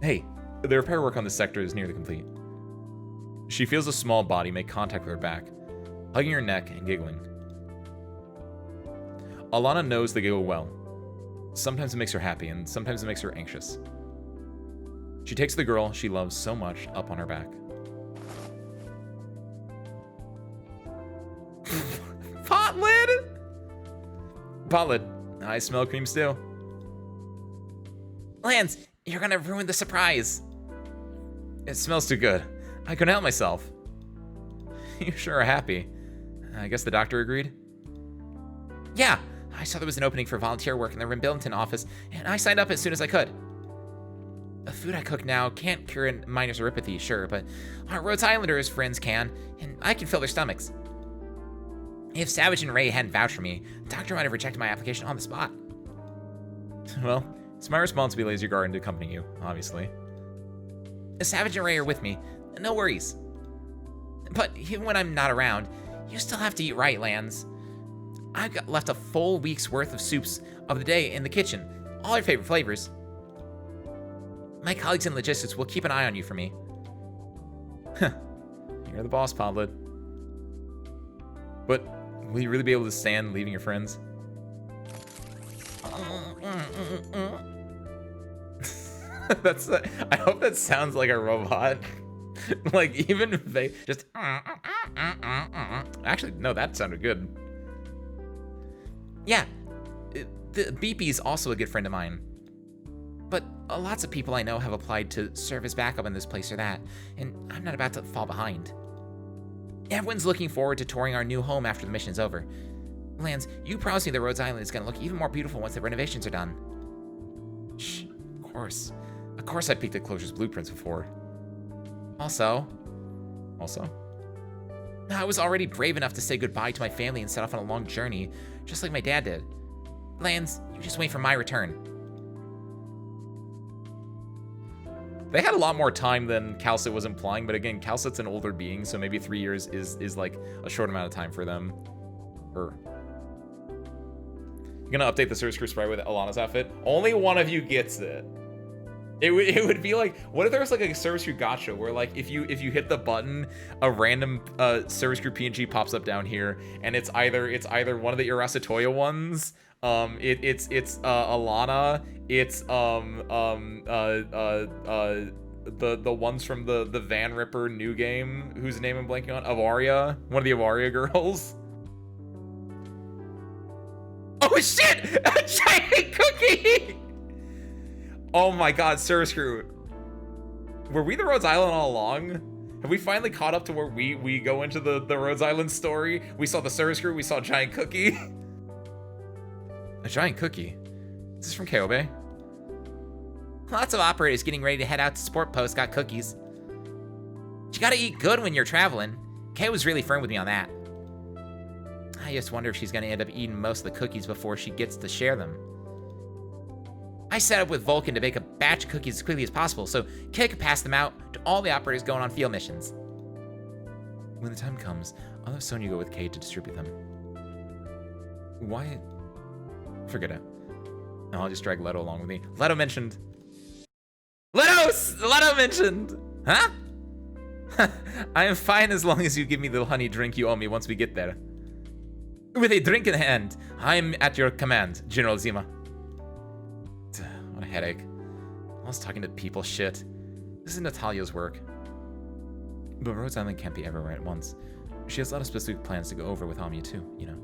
Hey, the repair work on this sector is nearly complete. She feels a small body make contact with her back, hugging her neck and giggling. Alana knows the giggle well. Sometimes it makes her happy, and sometimes it makes her anxious. She takes the girl she loves so much up on her back. Pot lid! Pot lid. I smell cream stew. Lance, you're gonna ruin the surprise. It smells too good. I couldn't help myself. You sure are happy. I guess the doctor agreed? Yeah, I saw there was an opening for volunteer work in the Rimbilton office, and I signed up as soon as I could. The food I cook now can't cure a miner's neuropathy, sure, but our Rhodes Islanders friends can, and I can fill their stomachs. If Savage and Ray hadn't vouched for me, the doctor might have rejected my application on the spot. Well, it's my responsibility as your guardian to accompany you, obviously. Savage and Ray are with me, no worries. But even when I'm not around, you still have to eat right, Lance. I've got left a full week's worth of soups of the day in the kitchen, all your favorite flavors. My colleagues in logistics will keep an eye on you for me. You're the boss, Podlet. But will you really be able to stand leaving your friends? I hope that sounds like a robot. Like even if they just actually no, that sounded good. Yeah, the BP's also a good friend of mine. But lots of people I know have applied to serve as backup in this place or that, and I'm not about to fall behind. Everyone's looking forward to touring our new home after the mission's over. Lance, you promised me that Rhodes Island is gonna look even more beautiful once the renovations are done. Shh, of course. Of course I peeked at Closure's blueprints before. Also, I was already brave enough to say goodbye to my family and set off on a long journey, just like my dad did. Lance, you just wait for my return. They had a lot more time than Calcet was implying, but again, Calcet's an older being, so maybe 3 years is like a short amount of time for them. You're gonna update the service crew sprite with Alana's outfit? Only one of you gets it. It would be like, what if there was like a service crew gotcha where like if you hit the button, a random service crew PNG pops up down here, and it's either one of the Irasatoya ones, it's Alana, it's the ones from the Van Ripper new game whose name I'm blanking on, Avaria, one of the Avaria girls. Oh shit! A giant cookie! Oh my god, service crew. Were we the Rhodes Island all along? Have we finally caught up to where we go into the Rhodes Island story? We saw the service crew, we saw a giant cookie. A giant cookie? Is this from Kobe? Lots of operators getting ready to head out to support post got cookies. You gotta eat good when you're traveling. Kay was really firm with me on that. I just wonder if she's gonna end up eating most of the cookies before she gets to share them. I set up with Vulcan to make a batch of cookies as quickly as possible so Kay could pass them out to all the operators going on field missions. When the time comes, I'll have Sonya go with Kay to distribute them. Why? Forget it. No, I'll just drag Leto along with me. Leto mentioned. Leto mentioned! Huh? I am fine as long as you give me the honey drink you owe me once we get there. With a drink in hand, I am at your command, General Zima. What a headache. I was talking to people shit. This is Natalia's work. But Rhodes Island can't be everywhere at once. She has a lot of specific plans to go over with Anya too, you know.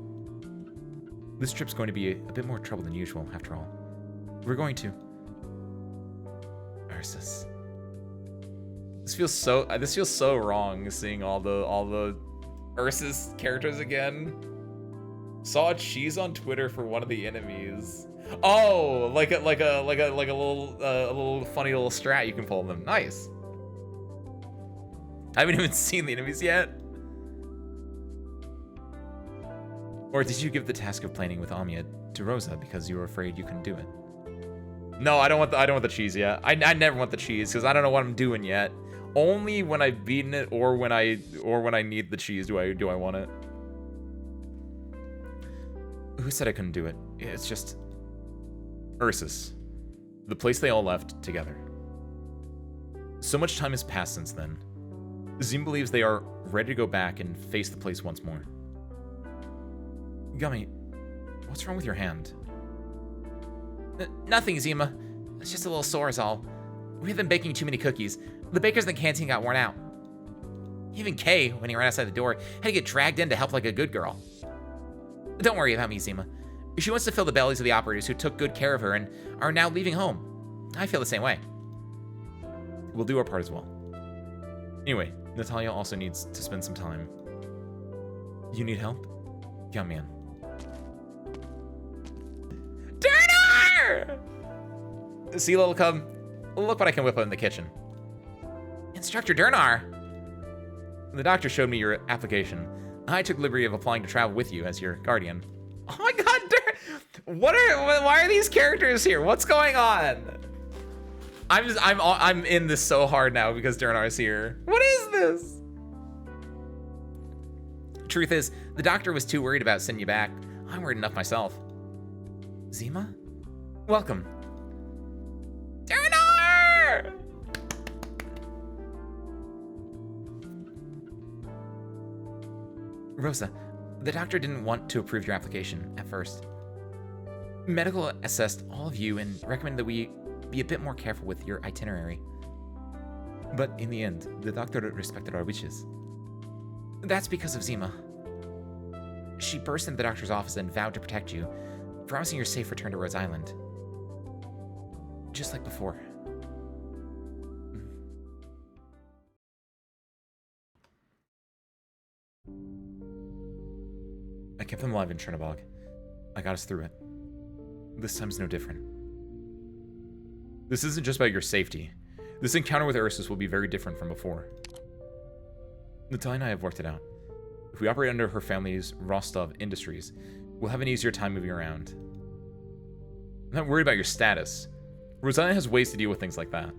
This trip's going to be a bit more trouble than usual, after all. We're going to... Ursus. This feels so wrong, seeing all the Ursus characters again. Saw a cheese on Twitter for one of the enemies. Oh, like a little funny little strat you can pull them. Nice. I haven't even seen the enemies yet. Or did you give the task of planning with Anya to Rosa because you were afraid you couldn't do it? No, I don't want the cheese yet. I never want the cheese because I don't know what I'm doing yet. Only when I've beaten it or when I need the cheese do I want it. Who said I couldn't do it? It's just Ursus. The place they all left together. So much time has passed since then. Zim believes they are ready to go back and face the place once more. Gummy, what's wrong with your hand? Nothing, Zima. It's just a little sore is all. We've been baking too many cookies. The bakers in the canteen got worn out. Even Kay, when he ran outside the door, had to get dragged in to help like a good girl. Don't worry about me, Zima. She wants to fill the bellies of the operators who took good care of her and are now leaving home. I feel the same way. We'll do our part as well. Anyway, Natalia also needs to spend some time. You need help? Yeah, man. Turner! See, little cub? Look what I can whip up in the kitchen. Instructor Durnar! The doctor showed me your application. I took liberty of applying to travel with you as your guardian. Oh my god, why are these characters here? What's going on? I'm in this so hard now because Durnar's here. What is this? Truth is, the doctor was too worried about sending you back. I'm worried enough myself. Zima? Welcome. Durnar! Rosa, the doctor didn't want to approve your application at first. Medical assessed all of you and recommended that we be a bit more careful with your itinerary. But in the end, the doctor respected our wishes. That's because of Zima. She burst into the doctor's office and vowed to protect you, promising your safe return to Rhodes Island. Just like before. I kept them alive in Chernobog. I got us through it. This time's no different. This isn't just about your safety. This encounter with Ursus will be very different from before. Natalia and I have worked it out. If we operate under her family's Rostov Industries, we'll have an easier time moving around. I'm not worried about your status. Rosanna has ways to deal with things like that.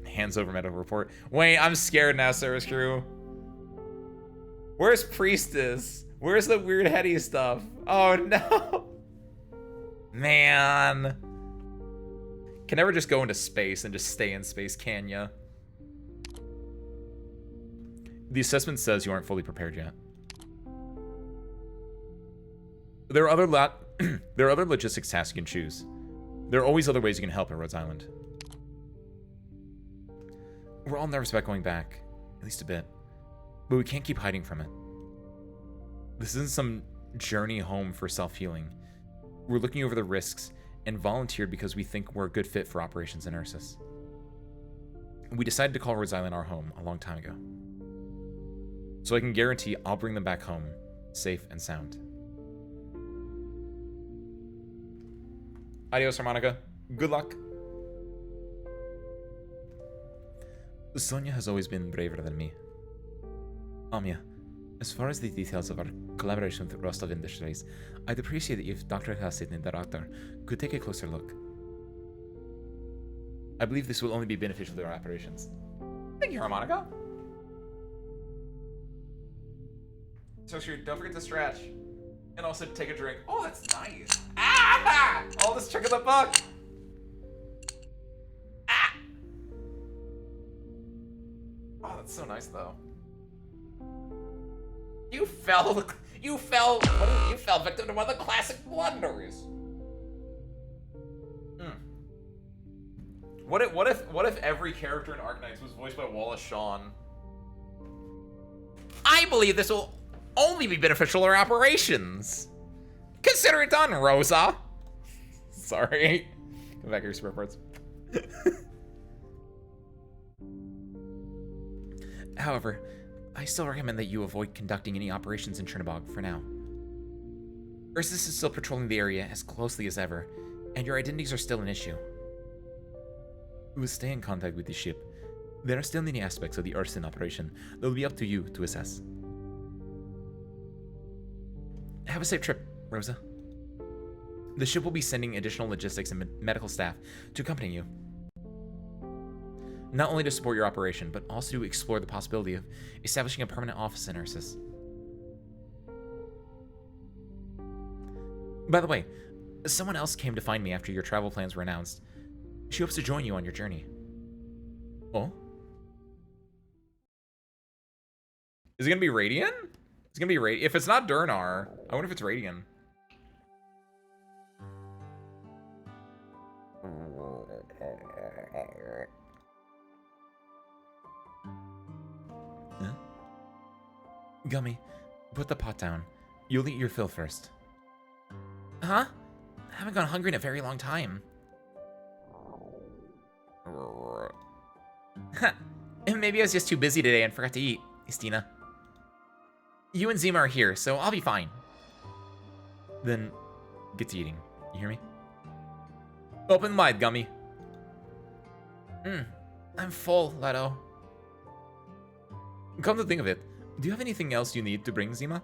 Hands over medical report. Wait, I'm scared now, service crew. Where's Priestess? Where's the weird heady stuff? Oh no! Man. Can never just go into space and just stay in space, can ya? The assessment says you aren't fully prepared yet. There are other logistics tasks you can choose. There are always other ways you can help at Rhodes Island. We're all nervous about going back, at least a bit, but we can't keep hiding from it. This isn't some journey home for self-healing. We're looking over the risks and volunteered because we think we're a good fit for operations in Ursus. We decided to call Rhodes Island our home a long time ago. So I can guarantee I'll bring them back home, safe and sound. Adios, Harmonica. Good luck. Sonia has always been braver than me. Anya, as far as the details of our collaboration with Rostov Industries, I'd appreciate it if Dr. Hassid and the doctor could take a closer look. I believe this will only be beneficial to our operations. Thank you, Harmonica. So sure, don't forget to stretch. And also take a drink. Oh, that's nice. Ah! All this trick of the book. Ah! Oh, that's so nice, though. You fell victim to one of the classic blunders. What if every character in Arknights was voiced by Wallace Shawn? I believe this will only be beneficial to our operations. Consider it done, Rosa. Sorry. Come back here, spare parts. However, I still recommend that you avoid conducting any operations in Chernobog for now. Ursus is still patrolling the area as closely as ever, and your identities are still an issue. We will stay in contact with the ship. There are still many aspects of the arson operation that will be up to you to assess. Have a safe trip, Rosa. The ship will be sending additional logistics and medical staff to accompany you. Not only to support your operation, but also to explore the possibility of establishing a permanent office in Ursus. By the way, someone else came to find me after your travel plans were announced. She hopes to join you on your journey. Oh? Is it gonna be Radian? It's gonna be Radian. If it's not Durnar, I wonder if it's Radian. Huh? Gummy, put the pot down. You'll eat your fill first. Huh? I haven't gone hungry in a very long time. Maybe I was just too busy today and forgot to eat, Istina. You and Zima are here, so I'll be fine. Then, get to eating. You hear me? Open wide, Gummy. I'm full, Leto. Come to think of it, do you have anything else you need to bring, Zima?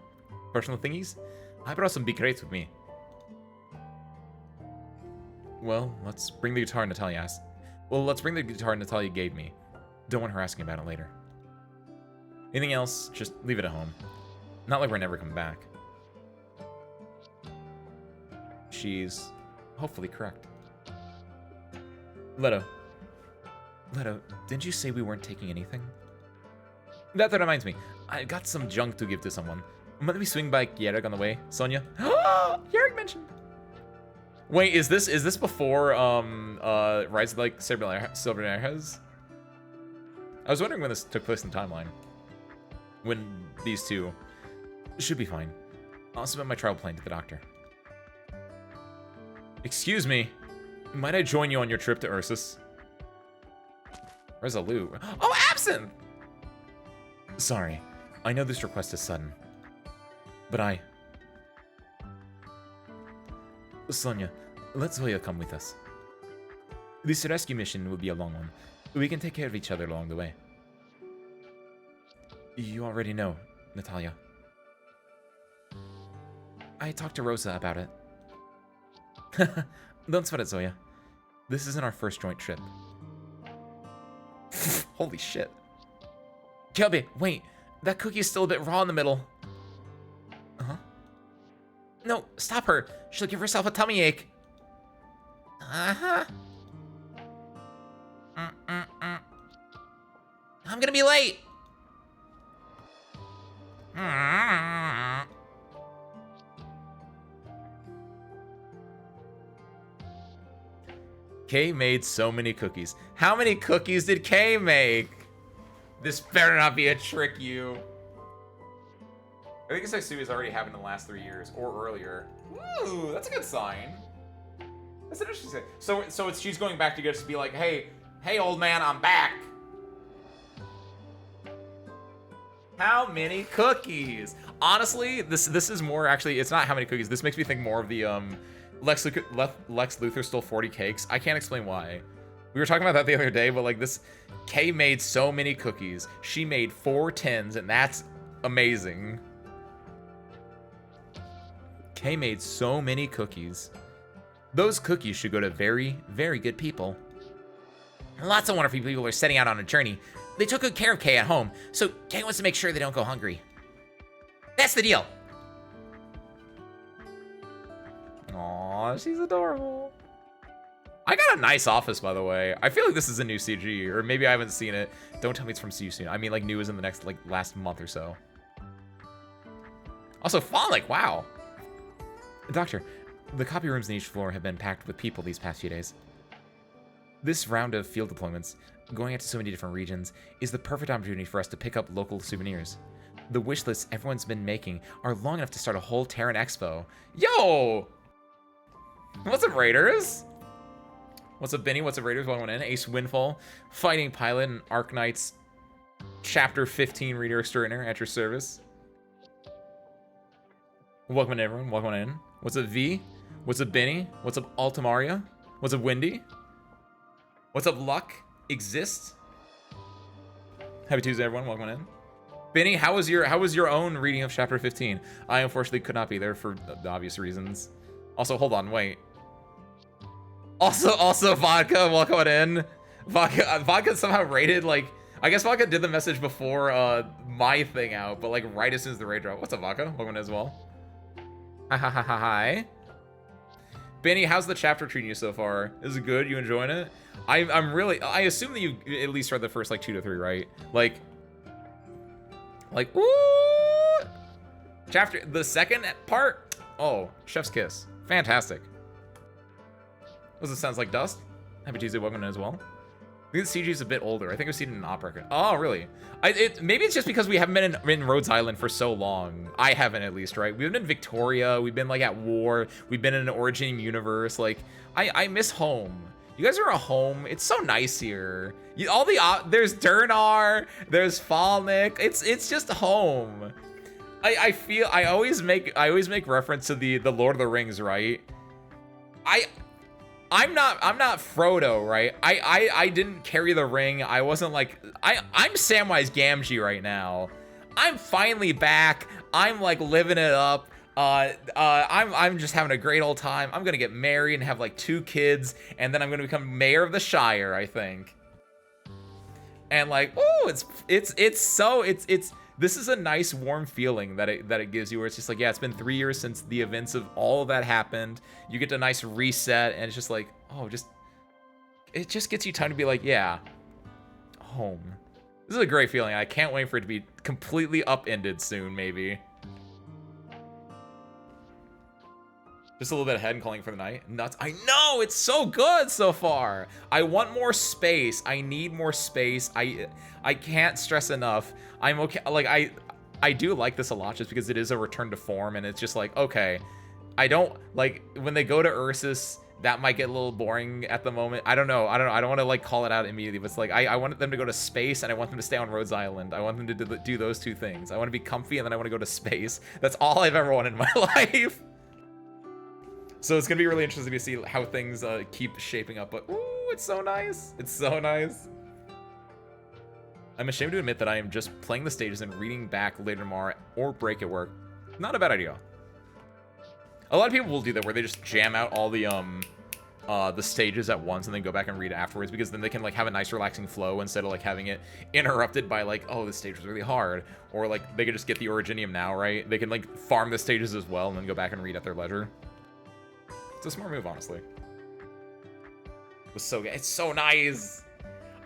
Personal thingies? I brought some big crates with me. Well, let's bring the guitar Natalia asked. Well, let's bring the guitar Natalia gave me. Don't want her asking about it later. Anything else, just leave it at home. Not like we're never coming back. She's hopefully correct. Leto, didn't you say we weren't taking anything? that reminds me. I got some junk to give to someone. Let me swing by Yerek on the way. Sonia? Yerek mentioned. Wait, is this before Rise of like Silvernares? I was wondering when this took place in the timeline. When these two should be fine. I'll submit my travel plan to the doctor. Excuse me. Might I join you on your trip to Ursus? Resolute. Oh, Absinthe! Sorry, I know this request is sudden. But Sonia, let Zoya come with us. This rescue mission will be a long one. We can take care of each other along the way. You already know, Natalia. I talked to Rosa about it. Don't sweat it, Zoya. This isn't our first joint trip. Holy shit. Kelby, wait. That cookie is still a bit raw in the middle. Uh-huh. No, stop her. She'll give herself a tummy ache. Uh-huh. I'm gonna be late. Kay made so many cookies. How many cookies did Kay make? This better not be a trick, you. I think this has already happened in the last 3 years or earlier. Ooh, that's a good sign. That's an interesting sign. So it's she's going back to just be like, hey, old man, I'm back. How many cookies? Honestly, this is more actually. It's not how many cookies. This makes me think more of the Lex Luthor stole 40 cakes. I can't explain why. We were talking about that the other day, but like this, Kay made so many cookies. She made 4 tins, and that's amazing. Kay made so many cookies. Those cookies should go to very, very good people. Lots of wonderful people are setting out on a journey. They took good care of Kay at home, so Kay wants to make sure they don't go hungry. That's the deal. Aw, she's adorable. I got a nice office, by the way. I feel like this is a new CG, or maybe I haven't seen it. Don't tell me it's from soon. I mean, like, new as in the next, like, last month or so. Also, Folic, wow. Doctor, the copy rooms on each floor have been packed with people these past few days. This round of field deployments, going out to so many different regions, is the perfect opportunity for us to pick up local souvenirs. The wish lists everyone's been making are long enough to start a whole Terran Expo. Yo! What's up, Raiders? What's up, Benny? What's up, Raiders? Welcome in. Ace Windfall, Fighting Pilot, and Arknights Chapter 15 Reader Extraordinaire at your service. Welcome in, everyone. Welcome in. What's up, V? What's up, Benny? What's up, Altamaria? What's up, Wendy? What's up, Luck? Exist? Happy Tuesday, everyone. Welcome in. Benny, how was your own reading of Chapter 15? I unfortunately could not be there for the obvious reasons. Also, hold on, wait. Also, Vodka, welcome in. Vodka somehow rated, like, I guess Vodka did the message before my thing out, but like right as soon as the raid dropped. What's up, Vodka? Welcome in as well. Hi. Benny, how's the chapter treating you so far? Is it good? You enjoying it? I'm really, I assume that you at least read the first like 2 to 3, right? Like, ooh! Chapter, the second part? Oh, Chef's Kiss. Fantastic. What does it sound like? Dust? Happy Tuesday, welcome in as well. I think the CG is a bit older. I think I've seen it in an opera record. Oh, really? Maybe it's just because we haven't been in Rhodes Island for so long. I haven't, at least, right? We've been in Victoria. We've been, like, at war. We've been in an originating universe. Like, I miss home. You guys are a home. It's so nice here. There's Durnar. There's Falnik. It's just home. I always make reference to the Lord of the Rings, right? I'm not Frodo, right? I didn't carry the ring. I wasn't like, I'm Samwise Gamgee right now. I'm finally back. I'm like living it up. I'm just having a great old time. I'm gonna get married and have like 2 kids, and then I'm gonna become mayor of the Shire, I think. And like, oh, this is a nice warm feeling that it gives you, where it's just like, yeah, it's been 3 years since the events of all of that happened. You get a nice reset, and it's just like, oh, it just gets you time to be like, yeah, home. This is a great feeling. I can't wait for it to be completely upended soon, maybe. Just a little bit ahead and calling for the night. Nuts. I know, it's so good so far. I want more space. I need more space. I can't stress enough. I'm okay. Like, I do like this a lot just because it is a return to form, and it's just like, okay, I don't like when they go to Ursus, that might get a little boring at the moment. I don't know. I don't want to like call it out immediately, but it's like, I want them to go to space, and I want them to stay on Rhodes Island. I want them to do those 2 things. I want to be comfy, and then I want to go to space. That's all I've ever wanted in my life. So it's gonna be really interesting to see how things keep shaping up, but ooh, it's so nice. It's so nice. I'm ashamed to admit that I am just playing the stages and reading back later tomorrow or break at work. Not a bad idea. A lot of people will do that, where they just jam out all the stages at once and then go back and read afterwards, because then they can like have a nice relaxing flow instead of like having it interrupted by like, oh, this stage was really hard, or like they could just get the Originium now, right? They can like farm the stages as well and then go back and read at their leisure. It's a smart move, honestly. It was so good. It's so nice.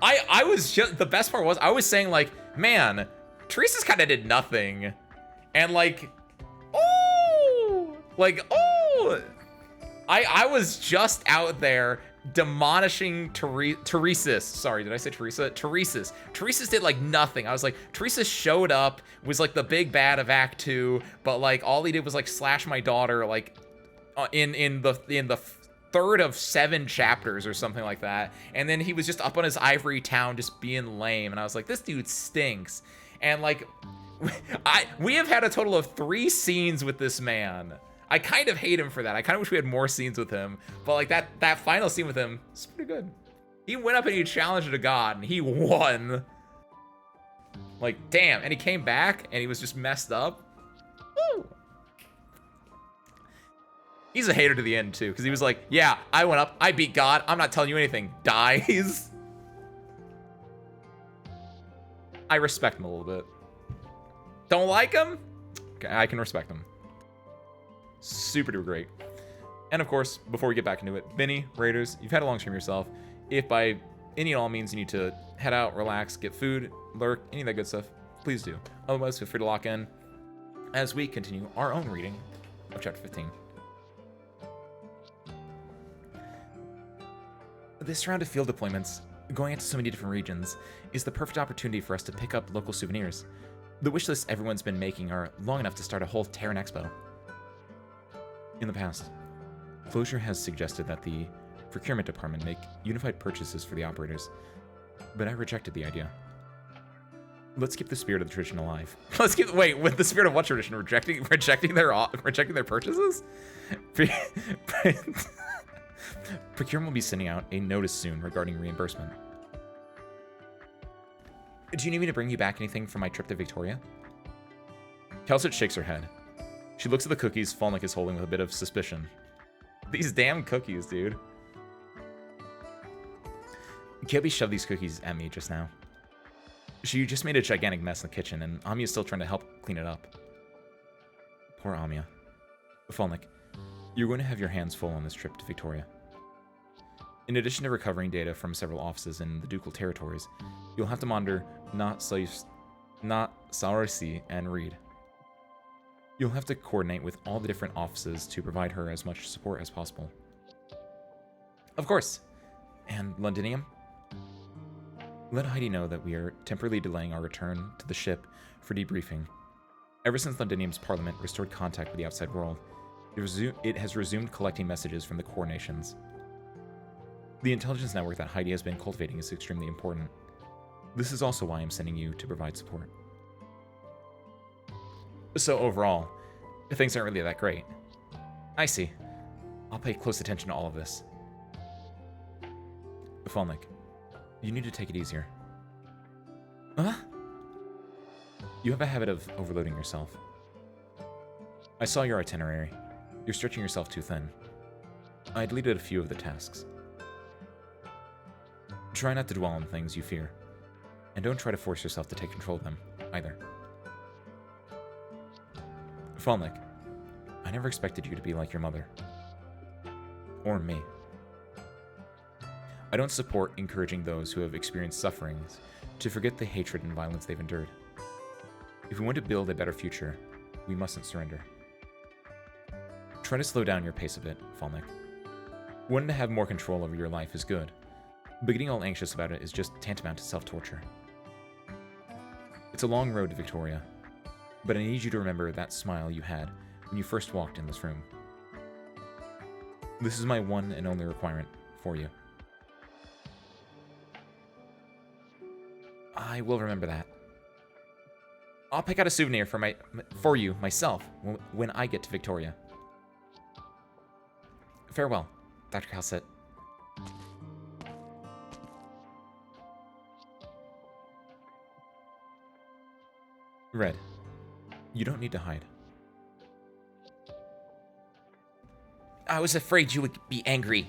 I was just, the best part was, I was saying like, man, Teresa's kind of did nothing. And like, oh, I was just out there demolishing Teresis. Sorry, did I say Teresa? Teresis. Teresis did like nothing. I was like, Teresis showed up, was like the big bad of Act 2, but like all he did was like slash my daughter like in the 3rd of 7 chapters or something like that. And then he was just up on his ivory town just being lame, and I was like, this dude stinks. And like, we have had a total of 3 scenes with this man. I kind of hate him for that. I kind of wish we had more scenes with him, but like that final scene with him is pretty good. He went up and he challenged a god and he won. Like, damn. And he came back and he was just messed up. Woo. He's a hater to the end, too, because he was like, yeah, I went up, I beat God, I'm not telling you anything. Dies. I respect him a little bit. Don't like him? Okay, I can respect him. Super duper great. And of course, before we get back into it, Vinny, Raiders, you've had a long stream yourself. If by any and all means you need to head out, relax, get food, lurk, any of that good stuff, please do. Otherwise, feel free to lock in as we continue our own reading of Chapter 15. This round of field deployments, going into so many different regions, is the perfect opportunity for us to pick up local souvenirs. The wish lists everyone's been making are long enough to start a whole Terran Expo. In the past, Closure has suggested that the procurement department make unified purchases for the operators, but I rejected the idea. Let's keep the spirit of the tradition alive. Wait, with the spirit of what tradition? Rejecting their purchases? Procurement will be sending out a notice soon regarding reimbursement. Do you need me to bring you back anything from my trip to Victoria? Kelsit shakes her head. She looks at the cookies Falnik is holding with a bit of suspicion. These damn cookies, dude. Kelby shoved these cookies at me just now. She just made a gigantic mess in the kitchen, and Amia's still trying to help clean it up. Poor Amia. Falnik, you're going to have your hands full on this trip to Victoria. In addition to recovering data from several offices in the Ducal territories, you'll have to monitor Not Saurasi and Reed. You'll have to coordinate with all the different offices to provide her as much support as possible. Of course. And Londinium? Let Heidi know that we are temporarily delaying our return to the ship for debriefing. Ever since Londinium's parliament restored contact with the outside world, it has resumed collecting messages from the core nations. The intelligence network that Heidi has been cultivating is extremely important. This is also why I'm sending you to provide support. So overall, things aren't really that great. I see. I'll pay close attention to all of this. Falnik, you need to take it easier. Huh? You have a habit of overloading yourself. I saw your itinerary. You're stretching yourself too thin. I deleted a few of the tasks. Try not to dwell on things you fear, and don't try to force yourself to take control of them, either. Falnik, I never expected you to be like your mother. Or me. I don't support encouraging those who have experienced sufferings to forget the hatred and violence they've endured. If we want to build a better future, we mustn't surrender. Try to slow down your pace a bit, Falnik. Wanting to have more control over your life is good, but getting all anxious about it is just tantamount to self-torture. It's a long road to Victoria, but I need you to remember that smile you had when you first walked in this room. This is my one and only requirement for you. I will remember that. I'll pick out a souvenir for you myself when I get to Victoria. Farewell, Dr. Calcett. Red, you don't need to hide. I was afraid you would be angry.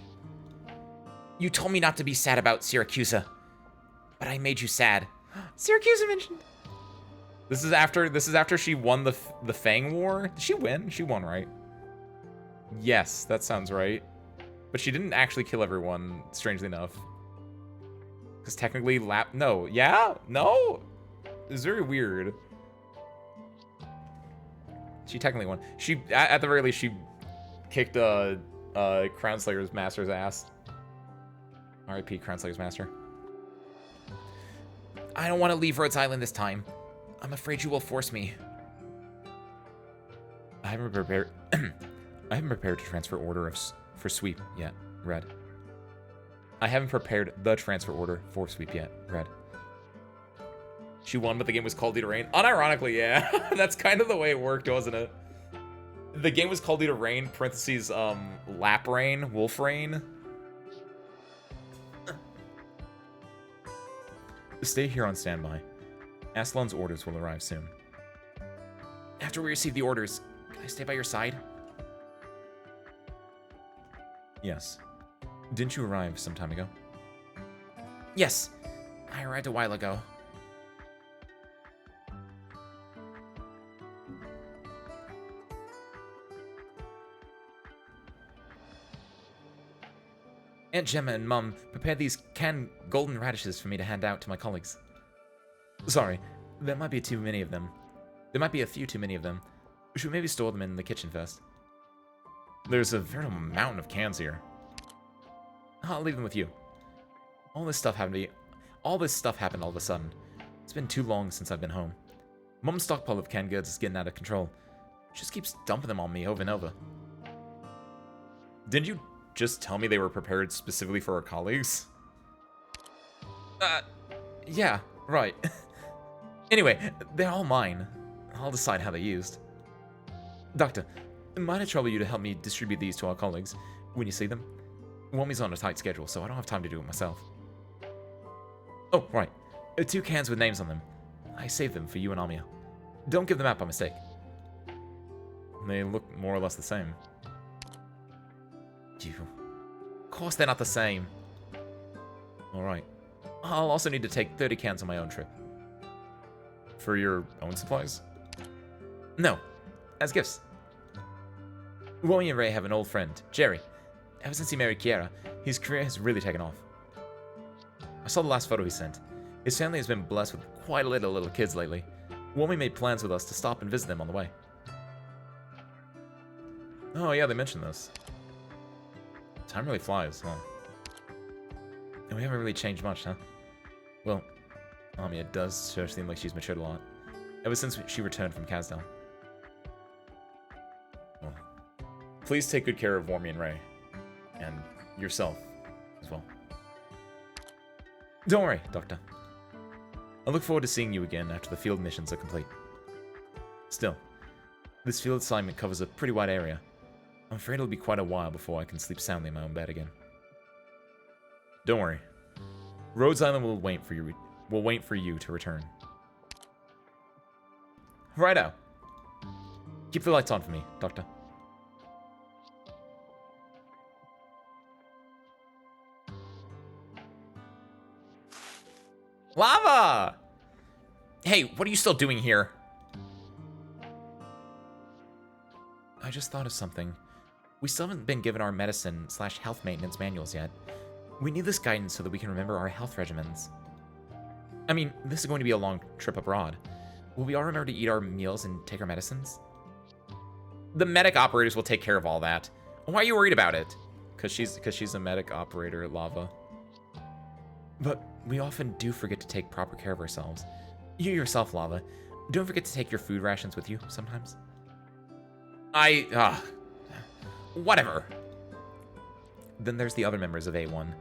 You told me not to be sad about Syracusa, but I made you sad. Syracusa mentioned. This is after she won the Fang War. Did she win? She won, right? Yes, that sounds right. But she didn't actually kill everyone, strangely enough. Because technically, no, yeah, no. It's very weird. She technically won. She, at the very least, she kicked Crownslayer's master's ass. R.I.P. Crownslayer's master. I don't want to leave Rhodes Island this time. I'm afraid you will force me. I haven't prepared. I haven't prepared to transfer order for sweep yet. Red. I haven't prepared the transfer order for sweep yet. Red. She won, but the game was called Due to Rain. Unironically, yeah. That's kind of the way it worked, wasn't it? The game was called Due to Rain, parentheses, Lap Rain, Wolf Rain. Stay here on standby. Aslan's orders will arrive soon. After we receive the orders, can I stay by your side? Yes. Didn't you arrive some time ago? Yes. I arrived a while ago. Aunt Gemma and Mum prepared these canned golden radishes for me to hand out to my colleagues. Sorry, there might be too many of them. There might be a few too many of them. Should we maybe store them in the kitchen first? There's a veritable mountain of cans here. I'll leave them with you. All this stuff happened all of a sudden. It's been too long since I've been home. Mum's stockpile of canned goods is getting out of control. She just keeps dumping them on me over and over. Didn't you just tell me they were prepared specifically for our colleagues? Yeah, right. Anyway, they're all mine. I'll decide how they're used. Doctor, might I trouble you to help me distribute these to our colleagues when you see them? Womi's on a tight schedule, so I don't have time to do it myself. Oh, right. 2 cans with names on them. I saved them for you and Amia. Don't give them out by mistake. They look more or less the same. Of course they're not the same. Alright. I'll also need to take 30 cans on my own trip. For your own supplies? No. As gifts. Womi and Ray have an old friend, Jerry. Ever since he married Kiara, his career has really taken off. I saw the last photo he sent. His family has been blessed with quite a little kids lately. Womi made plans with us to stop and visit them on the way. Oh yeah, they mentioned this. Time really flies, huh? And we haven't really changed much, huh? Well, Amia does sure seem like she's matured a lot. Ever since she returned from Kazdal. Well, please take good care of Wormy and Ray. And yourself, as well. Don't worry, Doctor. I look forward to seeing you again after the field missions are complete. Still, this field assignment covers a pretty wide area. I'm afraid it'll be quite a while before I can sleep soundly in my own bed again. Don't worry. Rhodes Island will wait for you to return. Righto. Keep the lights on for me, Doctor. Lava! Hey, what are you still doing here? I just thought of something. We still haven't been given our medicine/health maintenance manuals yet. We need this guidance so that we can remember our health regimens. I mean, this is going to be a long trip abroad. Will we all remember to eat our meals and take our medicines? The medic operators will take care of all that. Why are you worried about it? Cause she's a medic operator, Lava. But we often do forget to take proper care of ourselves. You yourself, Lava, don't forget to take your food rations with you sometimes. Whatever. Then there's the other members of A1.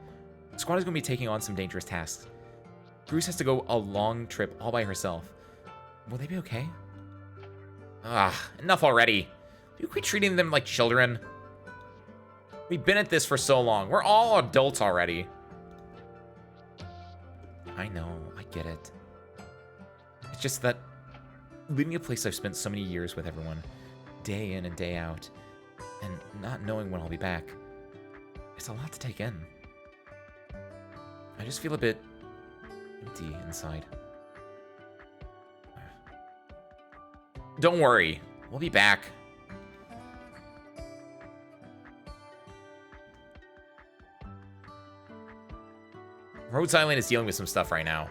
The squad is going to be taking on some dangerous tasks. Bruce has to go a long trip all by herself. Will they be okay? Enough already. You quit treating them like children. We've been at this for so long. We're all adults already. I know, I get it. It's just that leaving a place I've spent so many years with everyone, day in and day out, and not knowing when I'll be back, it's a lot to take in. I just feel a bit empty inside. Don't worry, we'll be back. Rhodes Island is dealing with some stuff right now.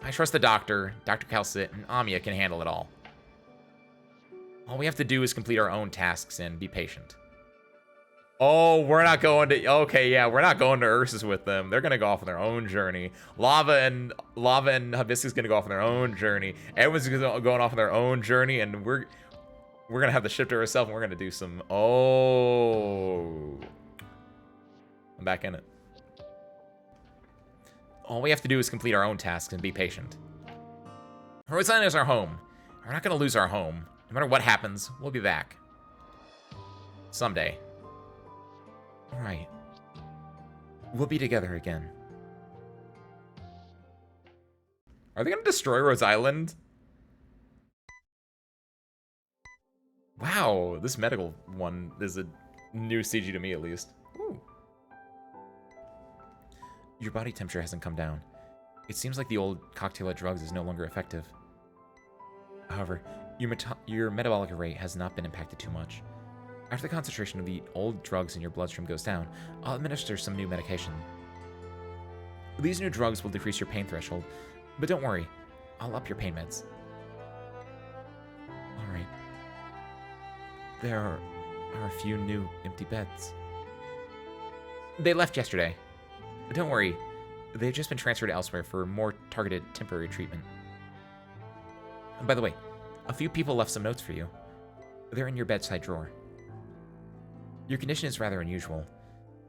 I trust the doctor, Dr. Calcit, and Amia can handle it all. All we have to do is complete our own tasks and be patient. Oh, we're not going to... Okay, yeah, we're not going to Ursus with them. They're going to go off on their own journey. Lava and Hibiscus going to go off on their own journey. Everyone's going off on their own journey, and we're going to have the ship to ourselves, and we're going to do some... Oh. I'm back in it. All we have to do is complete our own tasks and be patient. Rhodes Island is our home. We're not going to lose our home. No matter what happens, we'll be back. Someday. Right. We'll be together again. Are they going to destroy Rhodes Island? Wow, this medical one is a new CG to me, at least. Ooh. Your body temperature hasn't come down. It seems like the old cocktail of drugs is no longer effective. However, your metabolic rate has not been impacted too much. After the concentration of the old drugs in your bloodstream goes down, I'll administer some new medication. These new drugs will decrease your pain threshold, but don't worry, I'll up your pain meds. Alright. There are a few new empty beds. They left yesterday. Don't worry, they've just been transferred elsewhere for more targeted temporary treatment. And by the way, a few people left some notes for you. They're in your bedside drawer. Your condition is rather unusual,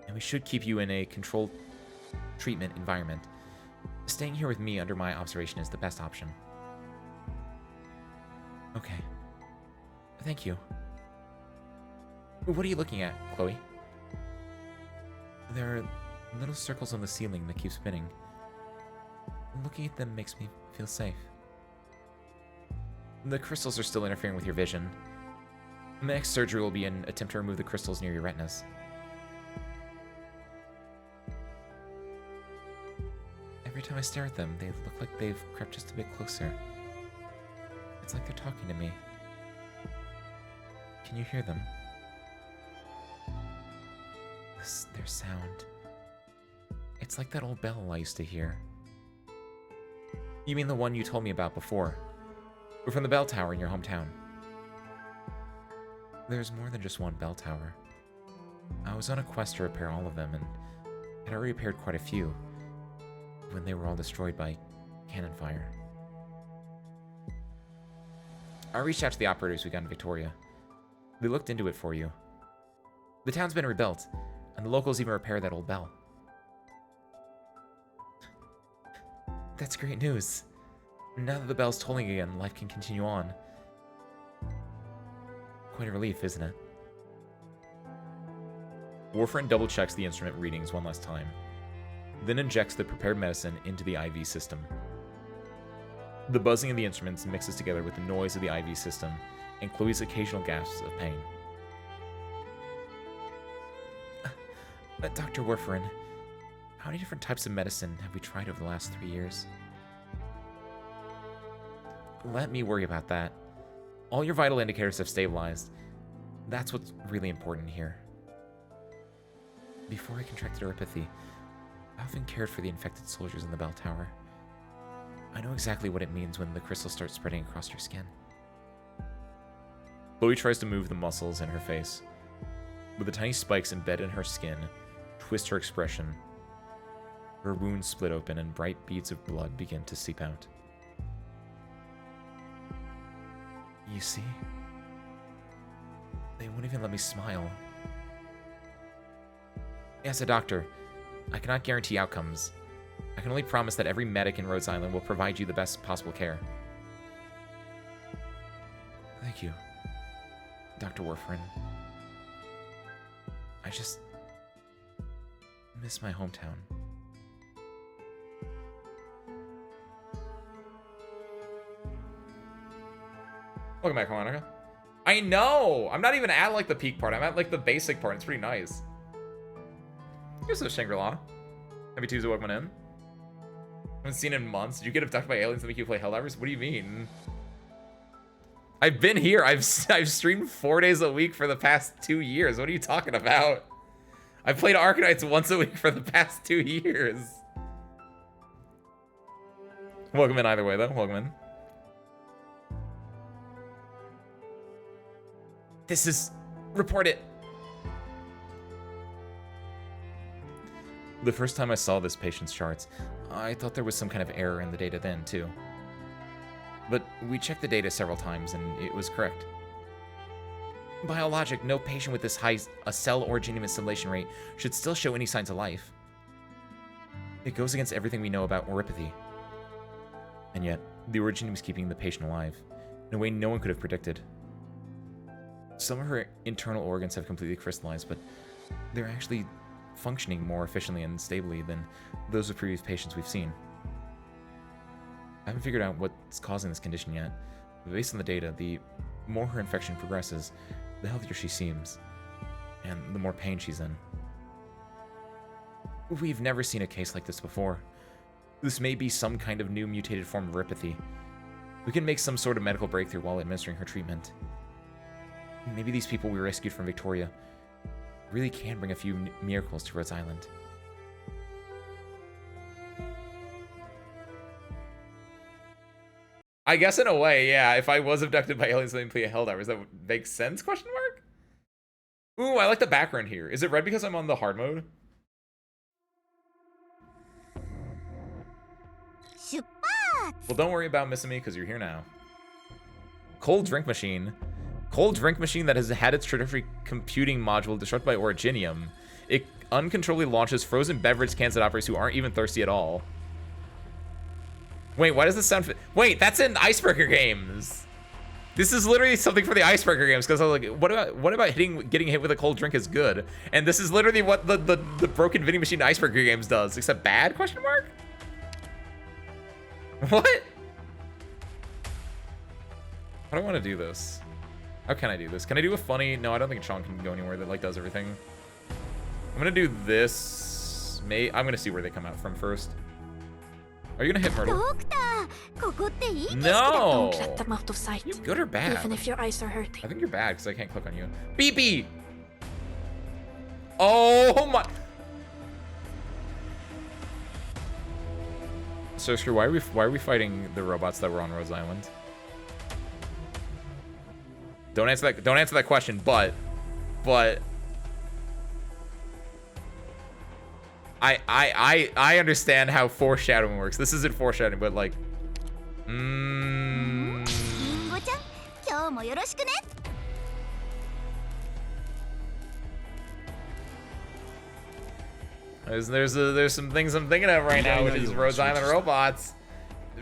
and we should keep you in a controlled treatment environment. Staying here with me under my observation is the best option. Okay. Thank you. What are you looking at, Chloe? There are little circles on the ceiling that keep spinning. Looking at them makes me feel safe. The crystals are still interfering with your vision. The next surgery will be an attempt to remove the crystals near your retinas. Every time I stare at them, they look like they've crept just a bit closer. It's like they're talking to me. Can you hear them? Their sound. It's like that old bell I used to hear. You mean the one you told me about before? We're from the bell tower in your hometown. There's more than just one bell tower. I was on a quest to repair all of them, and had already repaired quite a few when they were all destroyed by cannon fire. I reached out to the operators we got in Victoria. They looked into it for you. The town's been rebuilt, and the locals even repaired that old bell. That's great news. Now that the bell's tolling again, life can continue on. Quite a relief, isn't it? Warfarin double-checks the instrument readings one last time, then injects the prepared medicine into the IV system. The buzzing of the instruments mixes together with the noise of the IV system and Chloe's occasional gasps of pain. Dr. Warfarin, how many different types of medicine have we tried over the last 3 years? Let me worry about that. All your vital indicators have stabilized. That's what's really important here. Before I contracted neuropathy, I often cared for the infected soldiers in the bell tower. I know exactly what it means when the crystals start spreading across your skin. Chloe tries to move the muscles in her face, but the tiny spikes embedded in her skin twist her expression. Her wounds split open and bright beads of blood begin to seep out. You see? They won't even let me smile. As a doctor, I cannot guarantee outcomes. I can only promise that every medic in Rhodes Island will provide you the best possible care. Thank you, Dr. Warfarin. I just miss my hometown. Welcome back, Hanukkah. I know! I'm not even at, like, the peak part. I'm at, like, the basic part. It's pretty nice. Here's a Shangri-La. Happy Tuesday, welcome in. Haven't seen in months. Did you get abducted by aliens that make you play Helldivers? What do you mean? I've been here. I've streamed 4 days a week for the past 2 years. What are you talking about? I've played Arknights once a week for the past 2 years. Welcome in either way, though. Welcome in. This is... Report it. The first time I saw this patient's charts, I thought there was some kind of error in the data then, too. But we checked the data several times, and it was correct. By all logic, no patient with this high a cell or genome assimilation rate should still show any signs of life. It goes against everything we know about oropathy. And yet, the origin was keeping the patient alive, in a way no one could have predicted. Some of her internal organs have completely crystallized, but they're actually functioning more efficiently and stably than those of previous patients we've seen. I haven't figured out what's causing this condition yet, but based on the data, the more her infection progresses, the healthier she seems, and the more pain she's in. We've never seen a case like this before. This may be some kind of new mutated form of oropathy. We can make some sort of medical breakthrough while administering her treatment. Maybe these people we rescued from Victoria really can bring a few miracles to Rhodes Island. I guess in a way, yeah. If I was abducted by aliens and play a Helldivers, that would make sense? Question mark. Ooh, I like the background here. Is it red because I'm on the hard mode? Well, don't worry about missing me because you're here now. Cold drink machine. Cold drink machine that has had its trajectory computing module disrupted by originium. It uncontrollably launches frozen beverage cans at operators who aren't even thirsty at all. Wait, why does this sound... Wait, that's in Icebreaker games. This is literally something for the Icebreaker games, because I was like, what about getting hit with a cold drink is good? And this is literally what the broken vending machine Icebreaker games does, except bad, question mark? What? How do I want to do this? How can I do this? Can I do a funny... No, I don't think Sean can go anywhere that, like, does everything. I'm going to do this. I'm going to see where they come out from first. Are you going to hit Myrtle? No! Don't let them out of sight. You good or bad? Even if your eyes are hurting. I think you're bad because I can't click on you. BB! Oh my... So, Screw, why are we fighting the robots that were on Rhodes Island? Don't answer that question, but I understand how foreshadowing works. This isn't foreshadowing, but like there's some things I'm thinking of right now, which is Rhodes Island robots.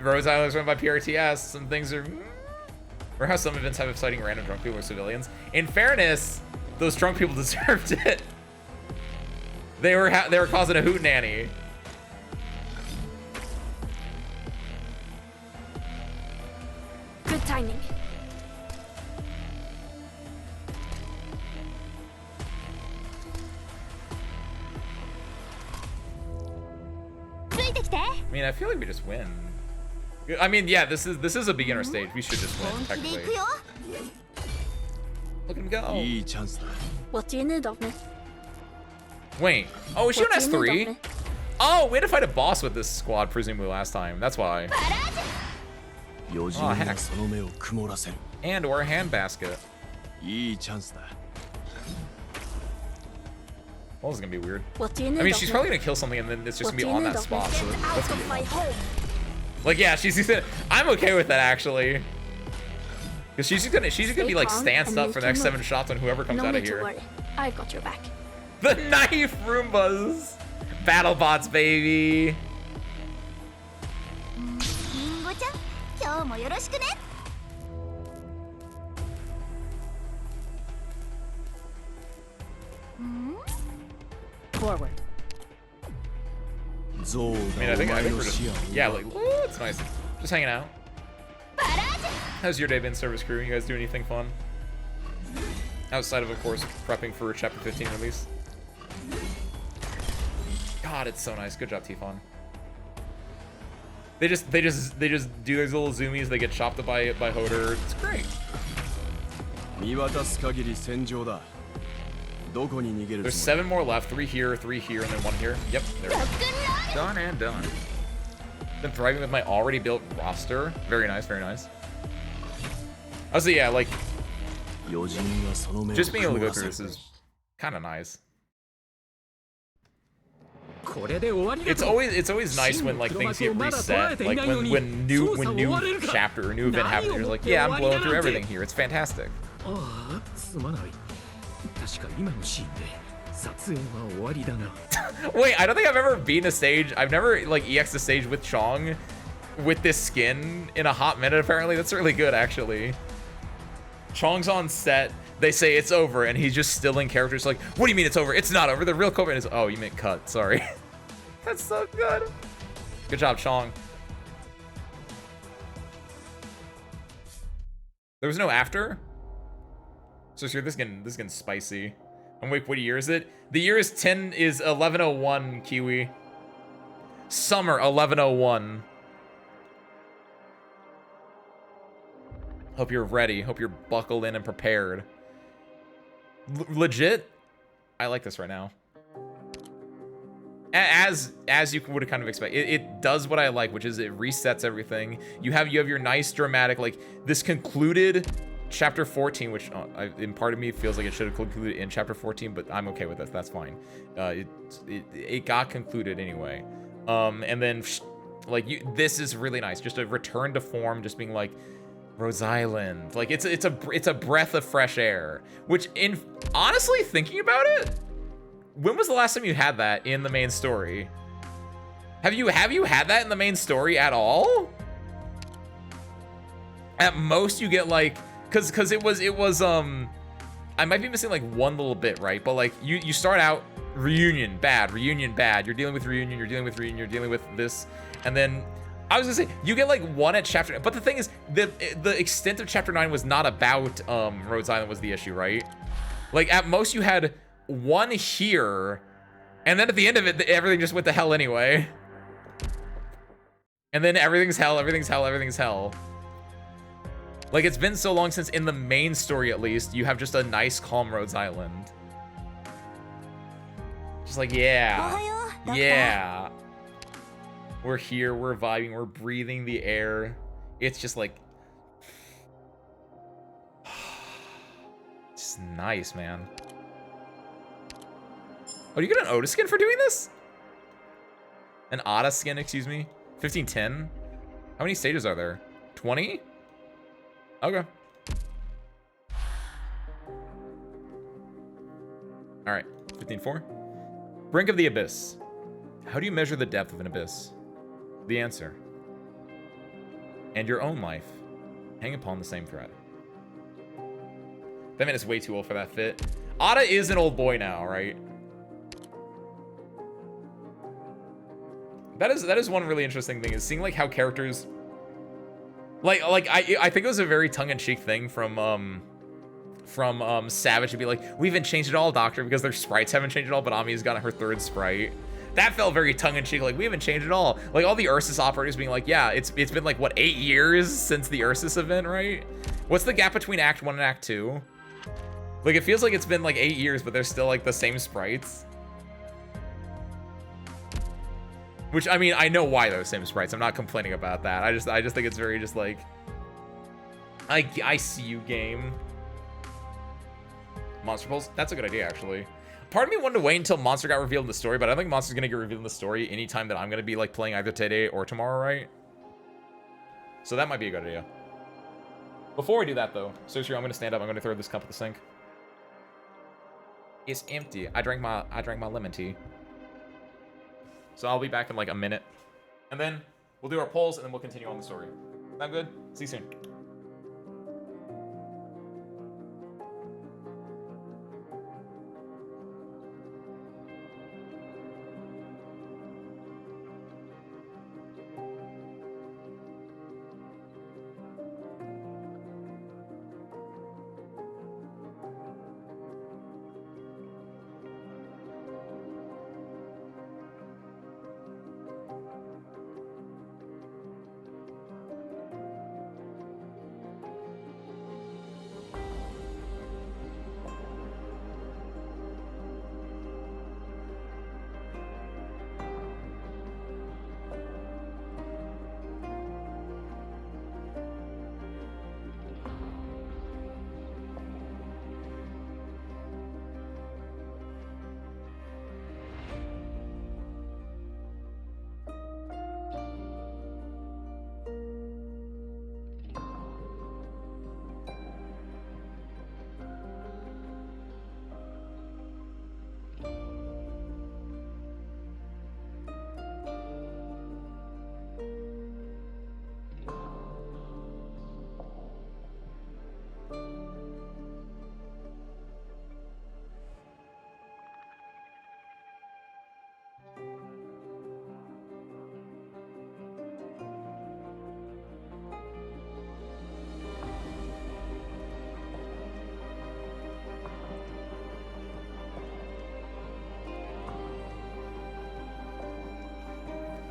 Rhodes Island is run by PRTS. Some things are... Or how some events have exciting random drunk people or civilians. In fairness, those drunk people deserved it. They were causing a hootenanny. Good timing. I mean, I feel like we just win. I mean, yeah, this is a beginner stage. We should just win, technically. Look at him go. What do you need of me? Wait. Oh, is she on What do you need S3? of me? Oh, we had to fight a boss with this squad, presumably last time. That's why. Oh, heck. And or a handbasket. Well, this is gonna be weird. What do you need I mean, of she's me? probably gonna kill something and then it's just What gonna do be you on need that of me? spot. So Get that's out gonna of be my fun. home. Like, yeah, she's I'm okay with that actually. Because she's gonna be like calm stanced and up make for the your next move. 7 shots on whoever comes No out of need to here. worry. I've got your back. The knife Roombas! Battle bots, baby! Forward. I mean, I think we're just... Yeah, like, ooh, it's nice. Just hanging out. How's your day been, Service Crew? You guys do anything fun? Outside of course, prepping for Chapter 15 release. God, it's so nice. Good job, Tifon. They just do those little zoomies. They get chopped up by Hodor. It's great. There's 7 more left. 3 here, 3 here, and then 1 here. Yep, there we go. Done and done. Been thriving with my already built roster. Very nice, very nice. Also, yeah, like, just being able to go through this is kind of nice. It's always nice when like things get reset, like when new chapter or new event happens. You're like, yeah, I'm blowing through everything here. It's fantastic. Wait, I don't think I've ever beaten a stage. I've never like EX'd a stage with Chong with this skin in a hot minute. Apparently, that's really good actually. Chong's on set. They say it's over, and he's just still in character. It's like, what do you mean it's over? It's not over. The real Corbin is. Oh, you meant cut. Sorry. That's so good. Good job, Chong. There was no after. So sure, this getting spicy. And wait, what year is it? The year is 1101 Kiwi. Summer 1101. Hope you're ready. Hope you're buckled in and prepared. Legit, I like this right now. As you would kind of expect, it does what I like, which is it resets everything. You have your nice dramatic, like, this concluded chapter 14, which in part of me feels like it should have concluded in chapter 14, but I'm okay with this. That's fine. It got concluded anyway. And then like this is really nice. Just a return to form, just being like Rose Island. Like it's a breath of fresh air. Which honestly thinking about it, when was the last time you had that in the main story? Have you had that in the main story at all? At most you get like, cause it was I might be missing like one little bit, right? But like you start out reunion bad, you're dealing with reunion, you're dealing with this, and then I was gonna say you get like one at chapter, but the thing is the extent of chapter 9 was not about Rhodes Island was the issue, right? Like at most you had one here, and then at the end of it everything just went to hell anyway. And then everything's hell. Like, it's been so long since, in the main story at least, you have just a nice, calm Rhodes Island. Just like, yeah. Yeah. We're here, we're vibing, we're breathing the air. It's just like... It's nice, man. Oh, you get an Oda skin for doing this? An Ada skin, excuse me? 1510? How many stages are there? 20? Okay. Alright, 15-4. Brink of the Abyss. How do you measure the depth of an abyss? The answer. And your own life hang upon the same thread. That man is way too old for that fit. Ada is an old boy now, right? That is one really interesting thing, is seeing like how characters like I think it was a very tongue-in-cheek thing from Savage to be like, we haven't changed it all, Doctor, because their sprites haven't changed at all, but Ami's got her third sprite. That felt very tongue-in-cheek, like we haven't changed it all. Like all the Ursus operators being like, yeah, it's been like what, 8 years since the Ursus event, right? What's the gap between Act 1 and Act 2? Like it feels like it's been like 8 years, but they're still like the same sprites. Which, I mean, I know why they're the same sprites. I'm not complaining about that. I just think it's very just like... I see you, game. Monster Pulse? That's a good idea, actually. Part of me wanted to wait until Monster got revealed in the story, but I don't think Monster's gonna get revealed in the story anytime that I'm gonna be, like, playing either today or tomorrow, right? So that might be a good idea. Before we do that, though, Cersei, I'm gonna stand up. I'm gonna throw this cup at the sink. It's empty. I drank my lemon tea. So I'll be back in like a minute. And then we'll do our polls and then we'll continue on the story. Sound good? See you soon.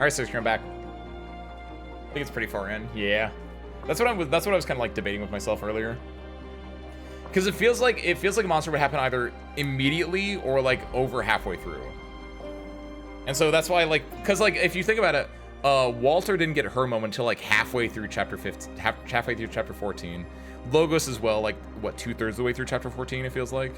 All right, so I'm back. I think it's pretty far in. Yeah, that's what I was kind of like debating with myself earlier. Because it feels like a monster would happen either immediately or like over halfway through. And so that's why, like, because like if you think about it, Walter didn't get her moment until like halfway through chapter 15, halfway through chapter 14. Logos as well, like what, 2/3 of the way through chapter 14. It feels like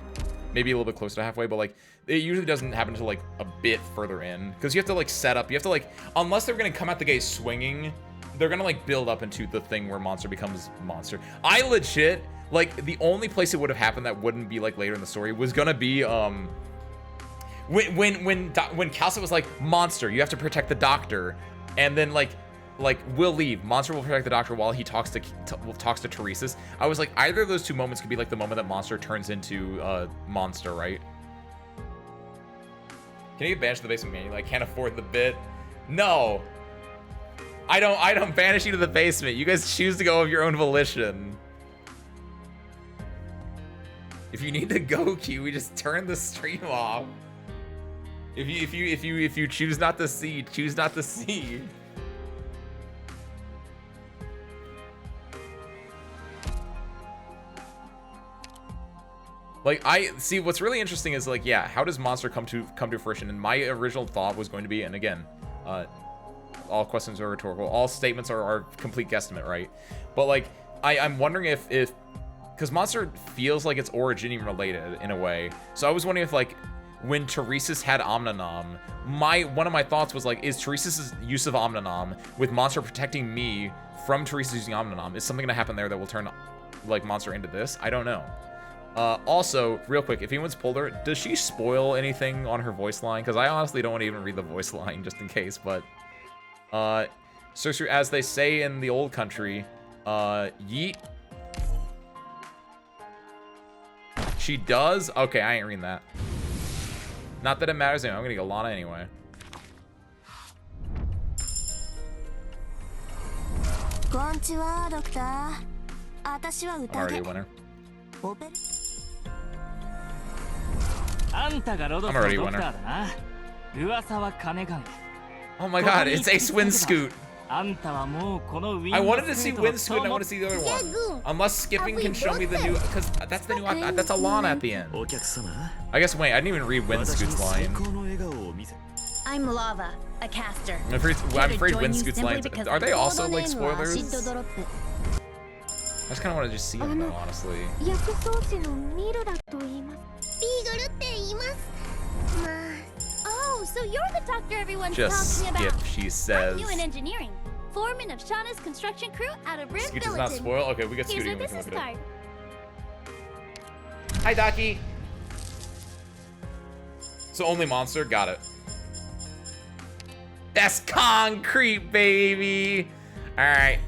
maybe a little bit closer to halfway, but like it usually doesn't happen until like a bit further in, because you have to like set up. You have to like, unless they're gonna come out the gate swinging, they're gonna like build up into the thing where monster becomes monster. I legit, like, the only place it would have happened that wouldn't be like later in the story was gonna be when Calcet was like, monster, you have to protect the doctor, and then like we'll leave, monster will protect the doctor while he talks to Teresa's. I was like, either of those two moments could be like the moment that monster turns into monster, right? Can you get banished to the basement manually? I can't afford the bit. No, I don't banish you to the basement. You guys choose to go of your own volition. If you need to go, Q, we just turn the stream off. If you choose not to see, choose not to see. Like, I see what's really interesting is like, yeah, how does monster come to fruition? And my original thought was going to be, and again, all questions are rhetorical, all statements are complete guesstimate, right? But like, I'm wondering if because monster feels like it's origin related in a way. So I was wondering if like when Teresa's had Omninom, one of my thoughts was like, is Teresa's use of Omninom with monster protecting me from Teresa's using Omninom, is something gonna happen there that will turn like monster into this? I don't know. Also, real quick, if anyone's pulled her, does she spoil anything on her voice line? Because I honestly don't want to even read the voice line just in case, but Sorcerer, as they say in the old country, yeet. She does? Okay, I ain't reading that. Not that it matters anyway. I'm gonna get Lana anyway. I'm already a winner. I'm already a winner. Oh my god, it's Ace Windscoot. I wanted to see Windscoot and I want to see the other one. Unless skipping can show me the new, because that's the new, that's Alana at the end. I guess, wait, I didn't even read Windscoot's line. I'm Lava, a caster. I'm afraid Windscoot's lines, are they also like spoilers? I just kind of want to just see them though, honestly. Oh, so you're the doctor everyone's Just talking skip, about. she says. You in engineering, foreman of Shauna's construction crew out of Rib Scoot does Billiton. not spoil? Okay, we got Here's Scooty her and we can business look at card. it. Hi, Docky. So only monster? Got it. That's concrete, baby. All right.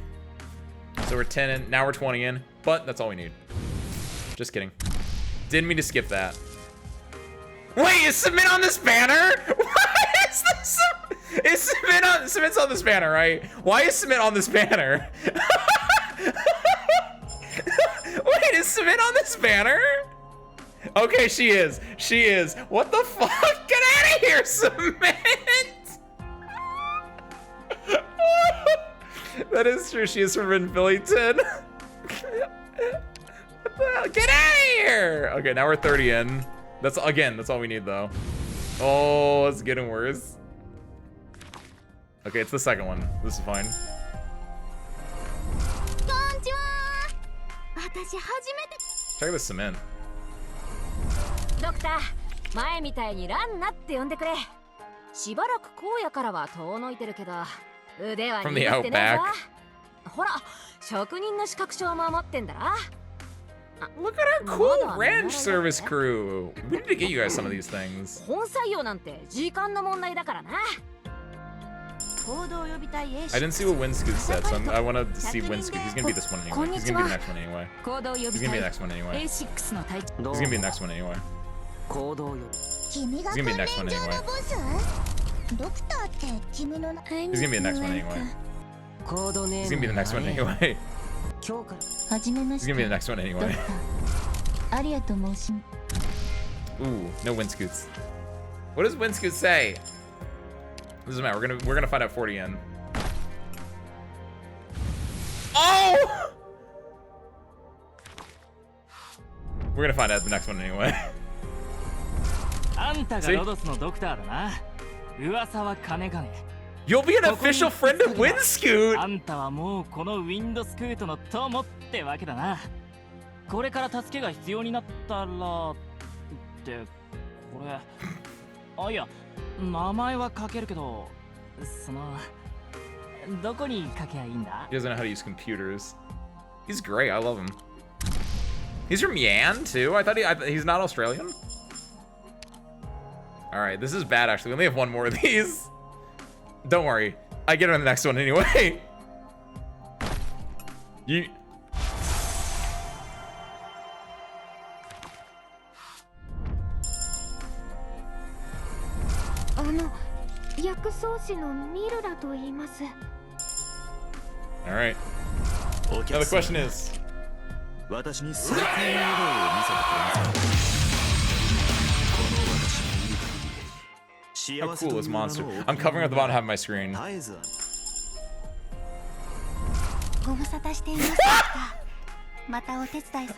So we're 10 in. Now we're 20 in. But that's all we need. Just kidding. Didn't mean to skip that. Wait, is Submit on this banner? What is this? Is Submit's on this banner, right? Why is Submit on this banner? Wait, is Submit on this banner? Okay, she is. She is. What the fuck? Get out of here, Submit! That is true. She is from Billington. What the hell? Get out of here! Okay, now we're 30 in. That's all we need though. Oh, it's getting worse. Okay, it's the second one. This is fine. Check the cement. ドクター、前みたいにランナって呼んでくれ。しばらく荒野からは遠のいてるけど、腕は握ってねえぞ。ほら、職人の資格証も持ってんだろ。Look at our cool ranch service crew. We need to get you guys some of these things. 本採用なんて時間の問題だからな。I didn't see what Windscoot said, so I want to see Windscoot. He's gonna be this one anyway. He's gonna be the next one anyway. He's gonna be the next one anyway. He's gonna be the next one anyway. He's gonna be the next one anyway. He's gonna be the next one anyway. He's gonna be the next one anyway. He's gonna be the next one anyway. Ooh, no Windscoots. What does Windscoot say? Doesn't matter. We're gonna find out 40 in. Oh! We're gonna find out the next one anyway. See? You'll be an official friend of Windscoot! あんたはもうこのウィンドスクートの友ってわけだな。これから助けが必要になったらってこれあいや名前は書けるけどそのどこに書けばいいんだ He doesn't know how to use computers. He's great, I love him. He's from Yan too? I thought he's not Australian? Alright, this is bad actually. We only have one more of these. Don't worry. I get on the next one anyway. You... Alright. Now the question is... How cool is Monster? I'm covering up the bottom half of my screen.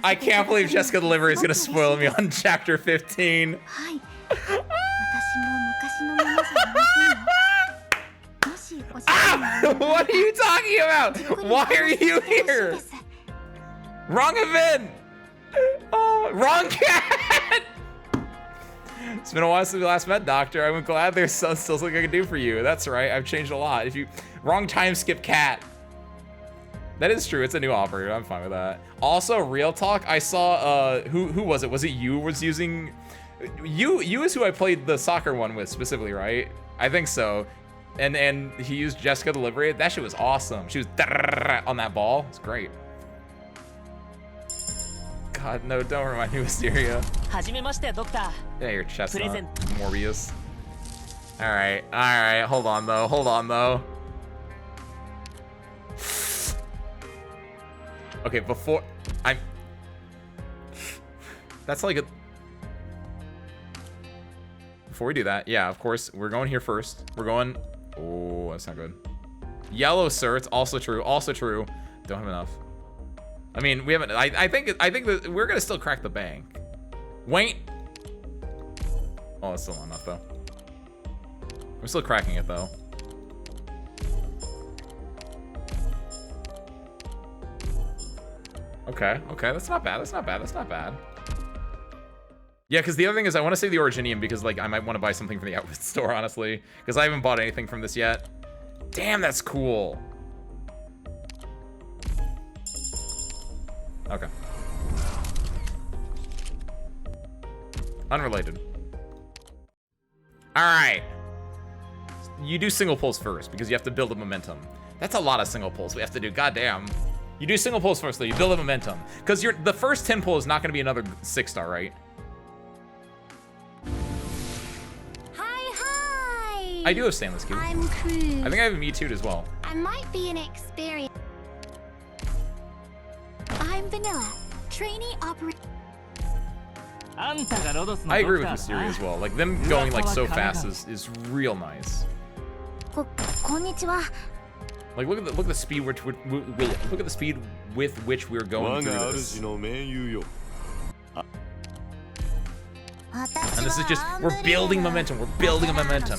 I can't believe Jessica Delivery is gonna spoil me on chapter 15. Ah! What are you talking about? Why are you here? Wrong event! Oh, wrong cat! It's been a while since we last met, Doctor. I'm glad there's still something I can do for you. That's right, I've changed a lot. If you wrong time skip cat. That is true, it's a new offer. I'm fine with that. Also, real talk, I saw who was it? Was it you was using you is who I played the soccer one with specifically, right? I think so. And he used Jessica Delivery. That shit was awesome. She was on that ball. It's great. God, no, don't remind me of Wisteria. Yeah, your chestnut, Morbius. Alright, hold on though. Okay, before that's like a... Before we do that, yeah, of course, we're going here first. We're going... Oh, that's not good. Yellow, sir, it's also true, Don't have enough. I mean, we haven't... I think that we're gonna still crack the bank. Wait. Oh, that's still not enough, though. We're still cracking it, though. Okay, that's not bad. Yeah, because the other thing is I want to save the Originium because, like, I might want to buy something from the outfit store, honestly. Because I haven't bought anything from this yet. Damn, that's cool. Okay. Unrelated. Alright. You do single pulls first because you have to build up momentum. That's a lot of single pulls we have to do, goddamn. You do single pulls first though, you build up momentum. Because the first 10 pull is not going to be another 6-star, right? Hi! I do have Stainless Cube. I'm Cruz. I think I have Mewtwo as well. I might be an experience. I'm Vanilla, trainee operator. I agree with Mysteria as well. Like, them going, like, so fast is real nice. Konnichiwa. Like, look at the speed look at the speed with which we're going through this. And this is just, we're building momentum.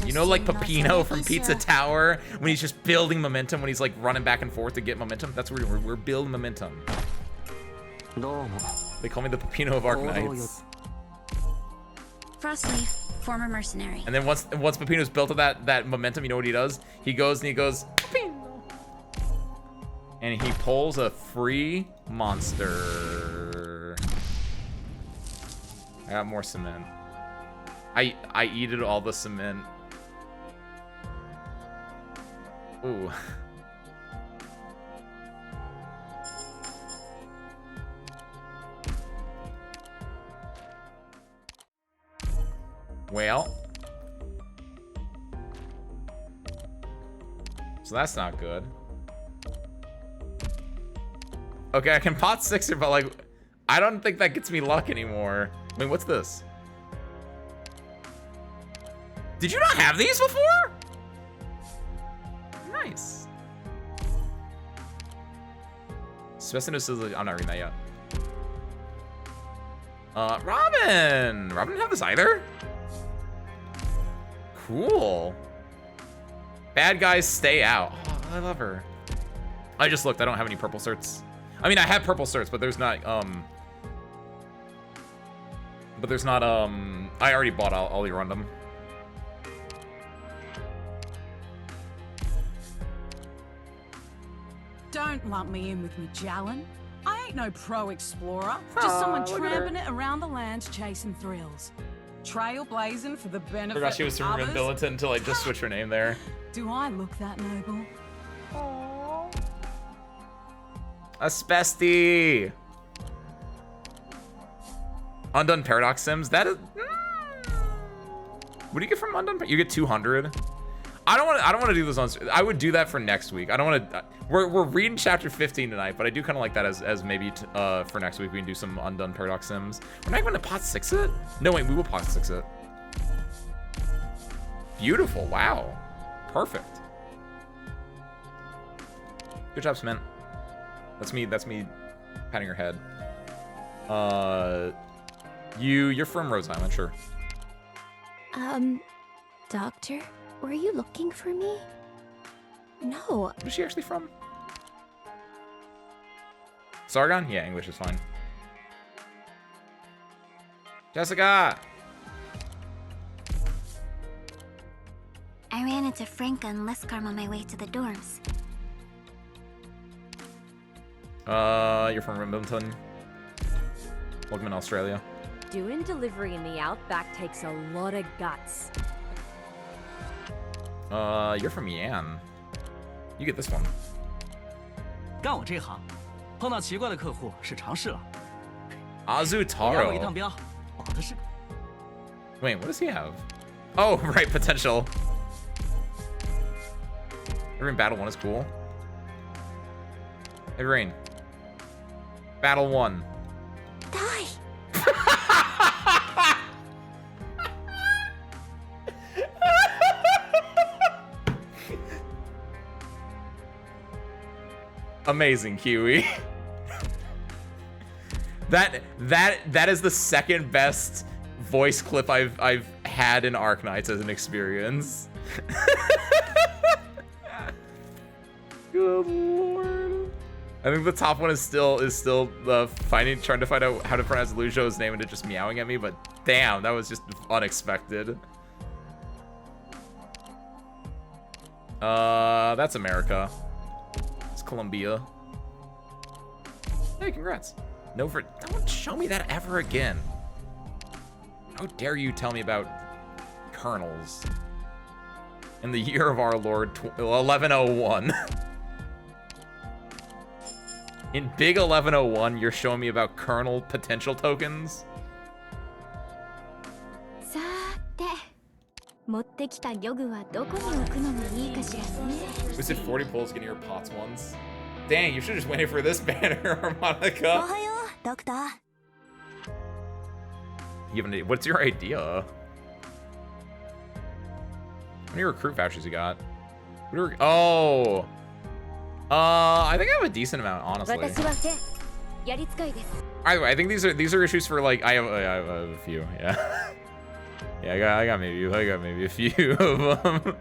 You know, like Peppino from Pizza Tower, when he's just building momentum, when he's like running back and forth to get momentum. That's what we're building momentum. They call me the Peppino of Arknights. Frostleaf, former mercenary. And then once Peppino's built up that momentum, you know what he does? He goes, Peppino. And he pulls a free monster. I got more cement. I eated all the cement. Ooh. Well. So that's not good. Okay, I can pot 6er, but like, I don't think that gets me luck anymore. I mean, what's this? Did you not have these before? Nice. Specimen is, I'm not reading that yet. Robin! Robin didn't have this either? Cool. Bad guys stay out. Oh, I love her. I just looked, I don't have any purple certs. I mean, I have purple certs, but there's not, I already bought all your random. Don't lump me in with Magellan. I ain't no pro explorer, just someone tramping it around the lands chasing thrills. Trailblazing for the benefit I forgot she was from others. Militant until I just switched her name there. Do I look that noble? Asbesty! Undone Paradox Sims? That is... What do you get from Undone? You get 200. I don't want to do this on... I would do that for next week. I don't want to... We're reading chapter 15 tonight, but I do kind of like that as maybe for next week we can do some Undone Paradox Sims. We're not even going to pot 6 it? No, wait, we will pot 6 it. Beautiful. Wow. Perfect. Good job, Cement. That's me patting her head. You're from Rose Island, sure. Doctor, were you looking for me? No. Where's she actually from? Sargon? Yeah, English is fine. Jessica! I ran into Franca and Lescarm on my way to the dorms. You're from Rimbleton. Welcome in Australia. Doing delivery in the outback takes a lot of guts. You're from Yan. You get this one. 干我这行，碰到奇怪的客户是常事了。 Azutaro. 我一趟标，保的是。 Wait, what does he have? Oh, right, potential. Every Battle 1 is cool. Hey, Rain. Battle 1. Die! Amazing, Kiwi. that is the second best voice clip I've had in Arknights as an experience. Good lord. I think the top one is still trying to find out how to pronounce Lujo's name and it just meowing at me, but damn, that was just unexpected. That's America. It's Colombia. Hey, congrats. Don't show me that ever again. How dare you tell me about kernels in the year of our Lord 1101. In big 1101, you're showing me about kernel potential tokens? さて、持ってきた漁具はどこに置くのがいいかしらね。 We said 40 pulls getting your pots once. Dang, you should have just waited for this banner, Harmonica. おはよう、ドクター。 You have an, what's your idea? How many recruit vouchers you got? Oh! I think I have a decent amount, honestly. 私は千やり使いです。 Either way, I think these are issues for like I have a few, yeah. Yeah, I got maybe a few of them.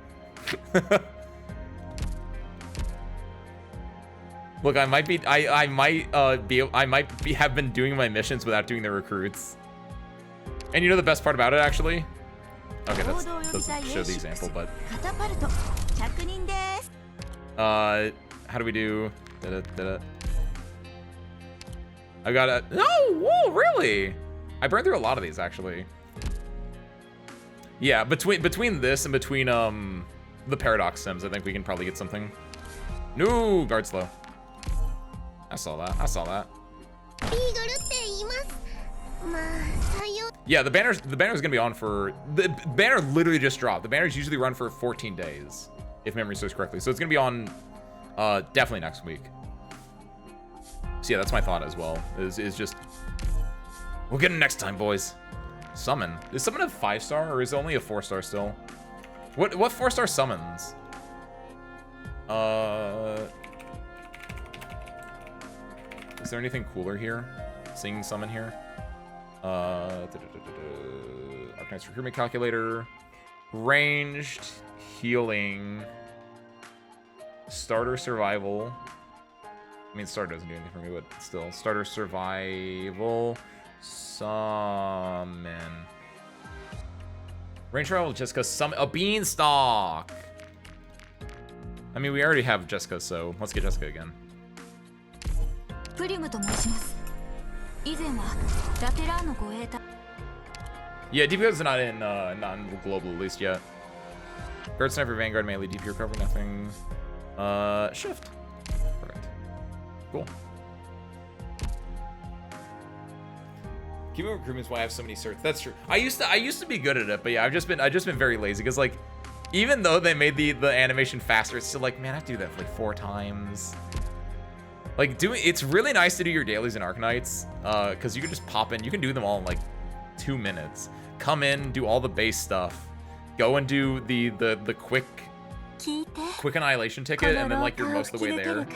Look, I might have been doing my missions without doing the recruits. And you know the best part about it, actually? Okay, that doesn't show the example, but カタパルト、着任です。 how do we do? I got a no. Whoa, really? I burned through a lot of these actually. Yeah, between this and between the Paradox Sims, I think we can probably get something. No, guard slow. I saw that. Yeah, the banner's gonna be on for the banner literally just dropped. The banners usually run for 14 days, if memory serves correctly. So it's gonna be on definitely next week. So yeah, that's my thought as well. Is just we'll get it next time, boys. Summon. Is summon a 5-star or is it only a 4-star still? What 4-star summons? Is there anything cooler here? Seeing summon here? Arknights recruitment calculator. Ranged healing. Starter survival. I mean, starter doesn't do anything for me, but still. Starter survival. Summon. Range travel Jessica. A beanstalk. I mean, we already have Jessica, so let's get Jessica again. Yeah, DPO's not in global at least yet. Guard Sniper Vanguard melee DP recovery, nothing. Shift. Perfect. Cool. Keeping recruitment's why I have so many certs. That's true. I used to be good at it, but yeah, I've just been very lazy because like even though they made the animation faster, it's still like, man, I have to do that for like 4 times. Like it's really nice to do your dailies in Arknights, because you can just pop in. You can do them all in like 2 minutes. Come in, do all the base stuff, go and do the quick annihilation ticket, and then like you're most of the way there.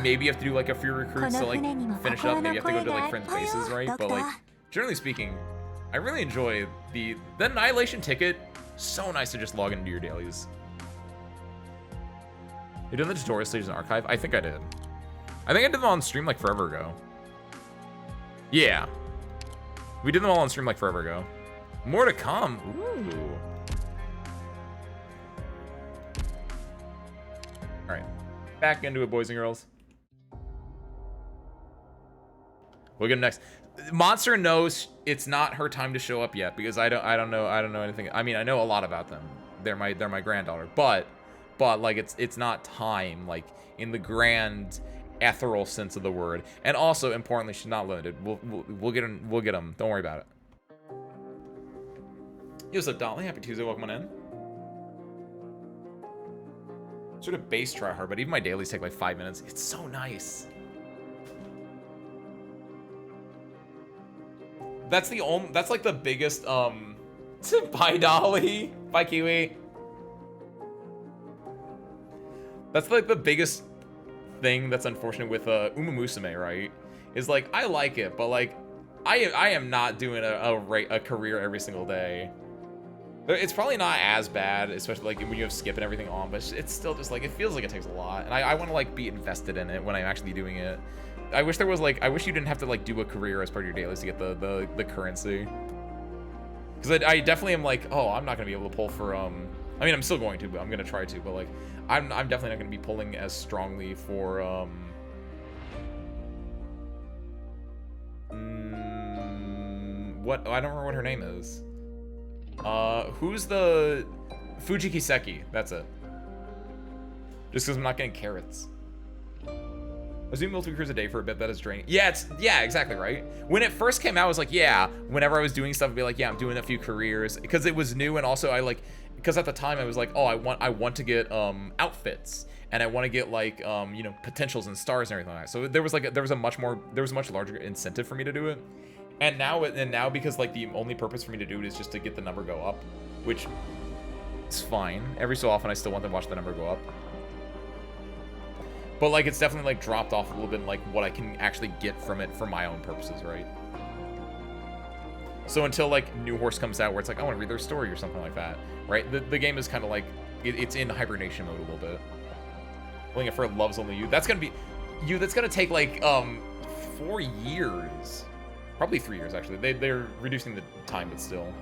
Maybe you have to do like a few recruits to like finish up. Maybe you have to go to like friends' bases, right? But like generally speaking, I really enjoy the annihilation ticket. So nice to just log into your dailies. You done the tutorial stages in Archive? I think I did. I think I did them on stream like forever ago. Yeah. We did them all on stream like forever ago. More to come. Ooh. Alright. Back into it, boys and girls. We'll get him next. Monster knows it's not her time to show up yet because I don't know anything. I mean, I know a lot about them. They're my granddaughter, but like it's not time like in the grand ethereal sense of the word. And also importantly, she's not limited. We'll get him. We'll get him. Don't worry about it. Yo, what's up, Dolly? Happy Tuesday. Welcome on in. Sort of base try hard, but even my dailies take like 5 minutes. It's so nice. That's like the biggest, bye Dolly, bye Kiwi. That's like the biggest thing that's unfortunate with Uma Musume, right? Is like, I like it, but like, I am not doing a career every single day. It's probably not as bad, especially like when you have skip and everything on, but it's still just like, it feels like it takes a lot. And I want to like be invested in it when I'm actually doing it. I wish there was like, I wish you didn't have to like do a career as part of your dailies to get the currency. Because I definitely am like, oh, I'm not going to be able to pull for, I mean, I'm still going to, but I'm going to try to, but like, I'm definitely not going to be pulling as strongly for, what, I don't remember what her name is. Who's the, Fuji Kiseki, that's it. Just because I'm not getting carrots. I was doing multiple crews a day for a bit, that is draining. Yeah, exactly, right? When it first came out, I was like, yeah, whenever I was doing stuff, I'd be like, yeah, I'm doing a few careers. Because it was new, and also I like, because at the time I was like, oh, I want to get outfits. And I want to get like, you know, potentials and stars and everything like that. So there was a much larger incentive for me to do it. And now because like the only purpose for me to do it is just to get the number go up, which is fine. Every so often I still want to watch the number go up. But like it's definitely like dropped off a little bit in like what I can actually get from it for my own purposes, right? So until like New Horse comes out where it's like I want to read their story or something like that, right? The game is kind of like it's in hibernation mode a little bit. Playing it for Love's Only You. That's gonna take like 4 years. Probably 3 years actually. They're reducing the time, but still.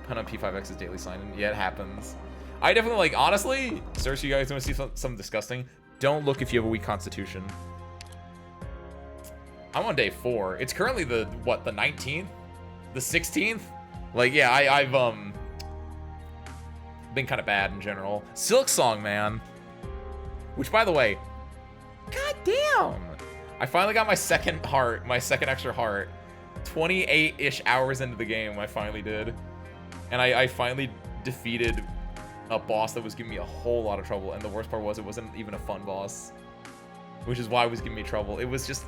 Pun on P5X's daily sign-in. Yeah, it happens. I definitely like, honestly, seriously, you guys want to see something disgusting? Don't look if you have a weak constitution. I'm on day 4. It's currently the 19th? The 16th? Like, yeah, I've been kind of bad in general. Silk Song, man. Which, by the way, goddamn! I finally got my second extra heart. 28-ish hours into the game, I finally did. And I finally defeated a boss that was giving me a whole lot of trouble, and the worst part was it wasn't even a fun boss, which is why it was giving me trouble. It was just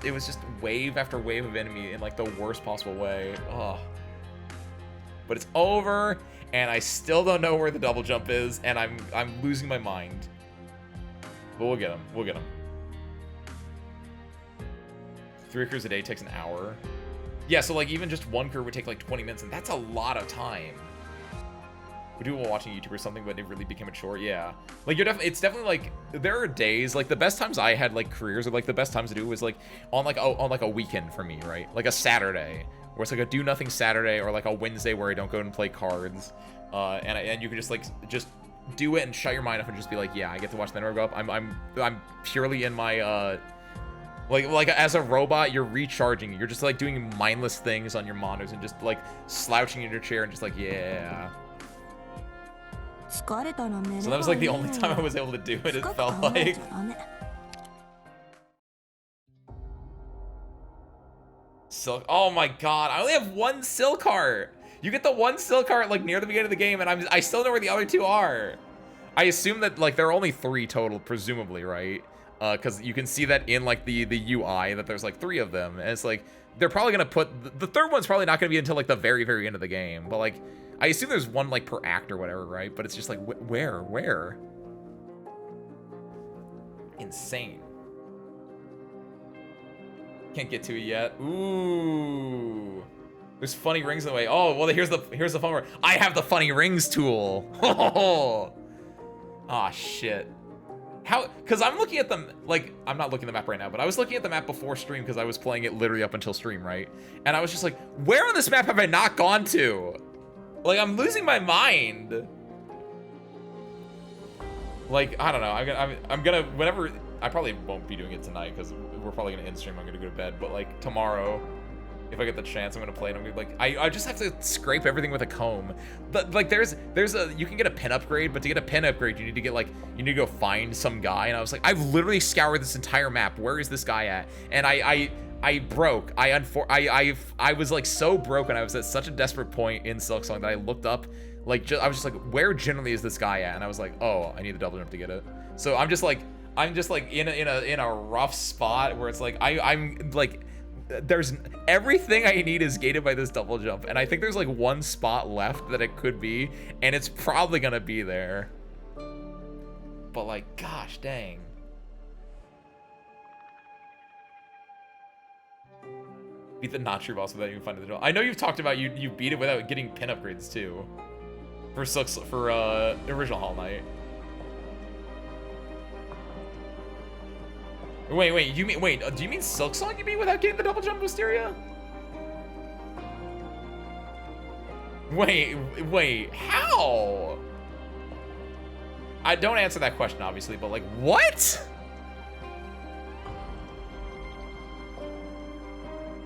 wave after wave of enemy in like the worst possible way. Ugh. But it's over, and I still don't know where the double jump is, and I'm losing my mind. But we'll get him. We'll get him. 3 recruits a day takes an hour. Yeah, so like even just one curve would take like 20 minutes, and that's a lot of time. We do while watching YouTube or something, but it really became a chore. Yeah, like it's definitely like there are days like the best times I had like careers, or like the best times to do was like on like a weekend for me, right? Like a Saturday, where it's like a do nothing Saturday, or like a Wednesday where I don't go and play cards, and you can just do it and shut your mind off and just be like, yeah, I get to watch the network go up. I'm purely in my like as a robot, you're recharging. You're just like doing mindless things on your monitors and just like slouching in your chair and just like, yeah. So that was like the only time I was able to do it, it felt like. Silk. Oh my god, I only have one silk heart. You get the one silk heart like near the beginning of the game, and I still know where the other two are. I assume that like there are only 3 total, presumably, right? Because you can see that in like the UI that there's like 3 of them, and it's like they're probably gonna put the third one's probably not gonna be until like the very end of the game, but like I assume there's one like per act or whatever, right? But it's just like where? Insane. Can't get to it yet. Ooh, there's funny rings in the way. Oh well, here's the fun part. I have the funny rings tool. Ah, shit. How? Because I'm looking at them, like, I'm not looking at the map right now, but I was looking at the map before stream because I was playing it literally up until stream, right? And I was just like, where on this map have I not gone to? Like, I'm losing my mind. Like, I don't know. I'm gonna, whenever, I probably won't be doing it tonight because we're probably gonna end stream. I'm gonna go to bed, but like tomorrow, if I get the chance, I'm gonna play it. I'm gonna be like, I just have to scrape everything with a comb. But like, there's a, you can get a pin upgrade, but to get a pin upgrade, you need to get like, you need to go find some guy. And I was like, I've literally scoured this entire map. Where is this guy at? And I broke. I was like so broken. I was at such a desperate point in Silksong that I looked up, like, I was just like, where generally is this guy at? And I was like, oh, I need the double jump to get it. So I'm just like in a rough spot where it's like I'm like, there's everything I need is gated by this double jump, and I think there's like one spot left that it could be, and it's probably gonna be there. But like, gosh dang. Beat the not true boss without even finding the door. I know you've talked about you beat it without getting pin upgrades too. For original Hollow Knight. Wait, do you mean Silksong you beat without getting the double jump Wisteria? Wait, how? I don't answer that question obviously, but like, what?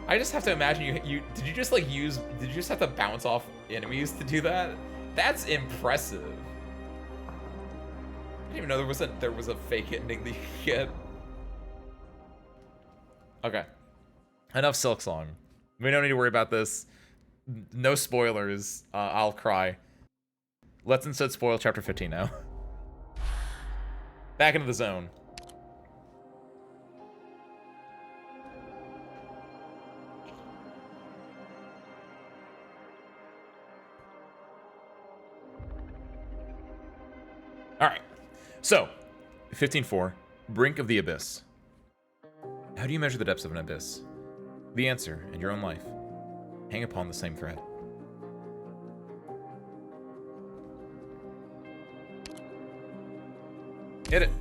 I just have to imagine did you just have to bounce off enemies to do that? That's impressive. I didn't even know there was a fake ending that you could get. Okay. Enough Silksong. We don't need to worry about this. No spoilers. I'll cry. Let's instead spoil chapter 15 now. Back into the zone. Alright. So, 15.4. Brink of the Abyss. How do you measure the depths of an abyss? The answer, in your own life, hang upon the same thread. Hit it.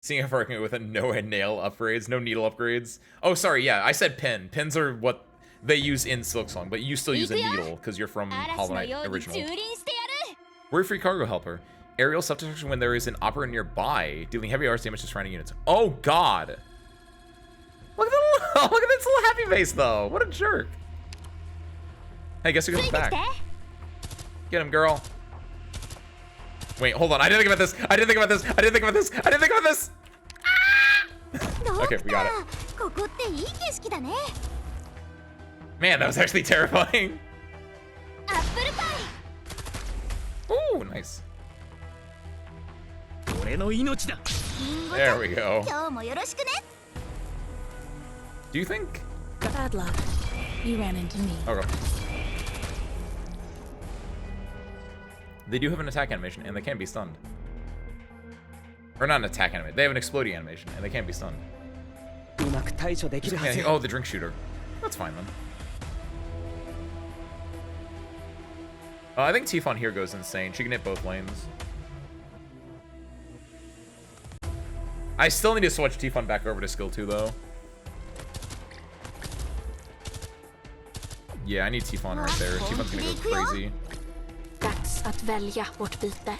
Seeing how far I can go with it, no nail upgrades, no needle upgrades. Oh, sorry, yeah, I said pin. Pins are what they use in Silksong, but you still use a needle because you're from Hollow Knight original. Worry free cargo helper. Aerial self-destruction when there is an operant nearby, dealing heavy arse damage to surrounding units. Oh god! Look at this little happy face though. What a jerk. Hey, guess who comes back? Get him, girl. Wait, hold on. I didn't think about this. Ah! Okay, we got it. Man, that was actually terrifying. Ooh, nice. There we go. Do you think? Bad luck. You ran into me. Okay. They do have an attack animation, and they can be stunned. Or not an attack animation. They have an exploding animation, and they can't be stunned. Oh, the drink shooter. That's fine then. I think Tifon here goes insane. She can hit both lanes. I still need to switch Tifon back over to skill 2 though. Yeah, I need Tifon right there. Tifon's gonna go crazy. Dags att välja vårt byte.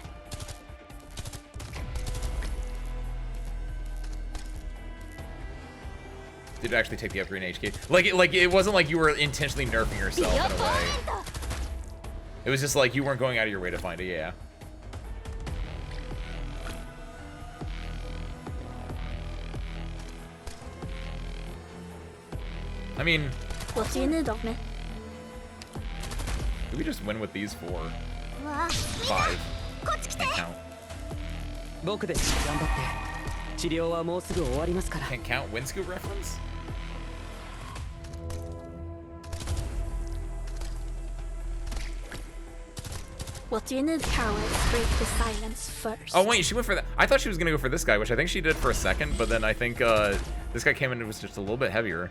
Did it actually take the upgrade in HK? Like it wasn't like you were intentionally nerfing yourself in a way. It was just like you weren't going out of your way to find it, yeah. I mean, What do you need of me? do we just win with these 4? 5. Can't count. Can't count wind scoop reference? What do you need, cowards? Break the silence first. Oh wait, she went for that. I thought she was gonna go for this guy, which I think she did for a second, but then I think this guy came in and was just a little bit heavier.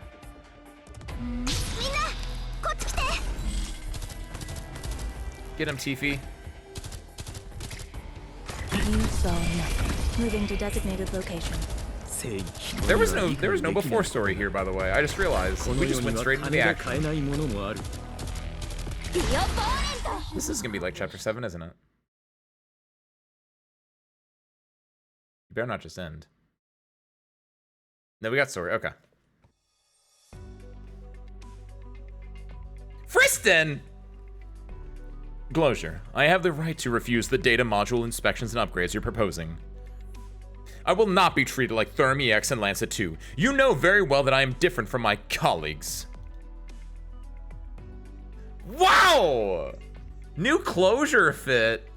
Get him, Tiffy. You saw nothing. Moving to designated location. There was no before story here, by the way. I just realized we just went straight into the action. This is gonna be like chapter 7, isn't it? You better not just end. No, we got story. Okay. Friston! Glosure, I have the right to refuse the data module inspections and upgrades you're proposing. I will not be treated like Thermi X and Lancet 2. You know very well that I am different from my colleagues. Wow! New closure fit.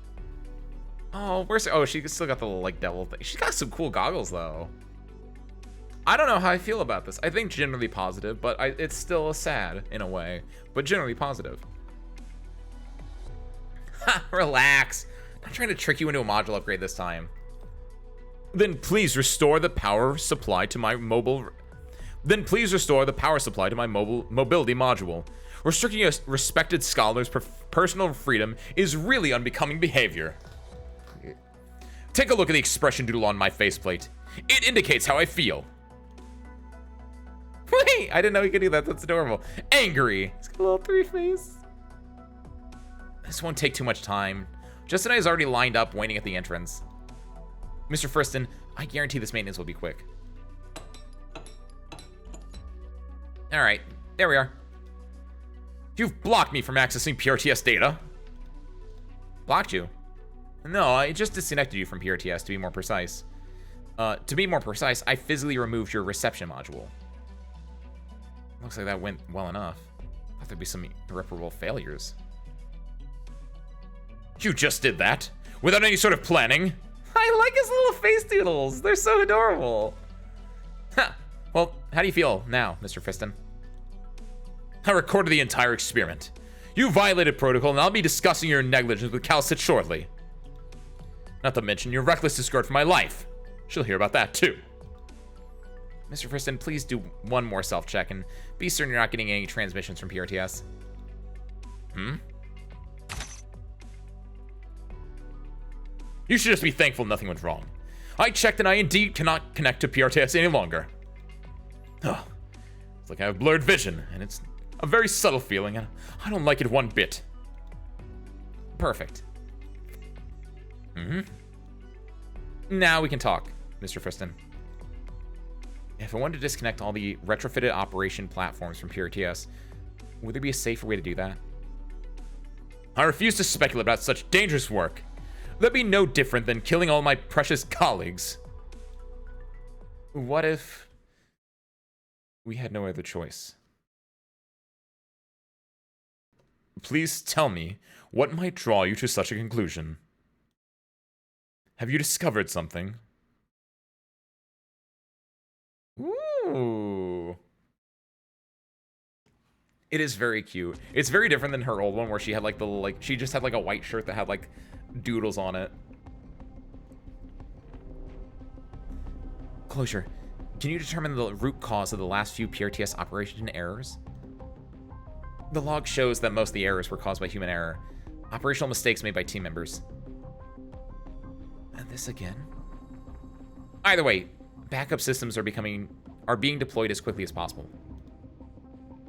Oh, where's... Oh, she still got the little, like, devil thing. She's got some cool goggles, though. I don't know how I feel about this. I think generally positive, but it's still sad in a way. But generally positive. Ha! Relax. I'm not trying to trick you into a module upgrade this time. Then please restore the power supply to my mobile... Then please restore the power supply to my mobility module. Restricting a respected scholar's personal freedom is really unbecoming behavior. Take a look at the expression doodle on my faceplate. It indicates how I feel. Wait, I didn't know he could do that. That's adorable. Angry. He's got a little 3 face. This won't take too much time. Justin is already lined up waiting at the entrance. Mr. Friston, I guarantee this maintenance will be quick. All right, there we are. You've blocked me from accessing PRTS data. Blocked you? No, I just disconnected you from PRTS, to be more precise. I physically removed your reception module. Looks like that went well enough. I thought there'd be some irreparable failures. You just did that? Without any sort of planning? I like his little face doodles. They're so adorable. Huh. Well, how do you feel now, Mr. Friston? I recorded the entire experiment. You violated protocol, and I'll be discussing your negligence with Calcit shortly. Not to mention your reckless disregard for my life. She'll hear about that, too. Mr. Friston, please do one more self-check and be certain you're not getting any transmissions from PRTS. You should just be thankful nothing went wrong. I checked and I indeed cannot connect to PRTS any longer. Oh, it's like I have blurred vision, and it's a very subtle feeling, and I don't like it one bit. Perfect. Now we can talk, Mr. Friston. If I wanted to disconnect all the retrofitted operation platforms from PRTS, would there be a safer way to do that? I refuse to speculate about such dangerous work. That'd be no different than killing all my precious colleagues. What if we had no other choice? Please tell me what might draw you to such a conclusion. Have you discovered something? Ooh. It is very cute. It's very different than her old one where she had like the she just had like a white shirt that had like doodles on it. Closure, can you determine the root cause of the last few PRTS operation errors? The log shows that most of the errors were caused by human error. Operational mistakes made by team members. And this again? Either way, backup systems are being deployed as quickly as possible.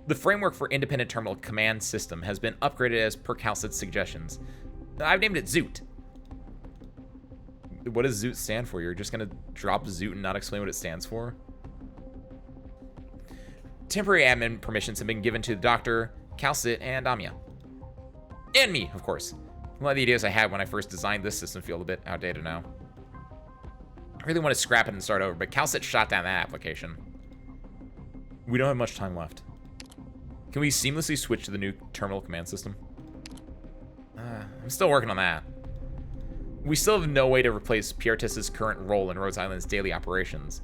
The framework for independent terminal command system has been upgraded as per Calcit's suggestions. I've named it Zoot. What does Zoot stand for? You're just gonna drop Zoot and not explain what it stands for? Temporary admin permissions have been given to Dr. Calcit and Amiya. And me, of course. A lot of the ideas I had when I first designed this system feel a bit outdated now. I really want to scrap it and start over, but Calcit shot down that application. We don't have much time left. Can we seamlessly switch to the new terminal command system? I'm still working on that. We still have no way to replace PRTS's current role in Rhodes Island's daily operations.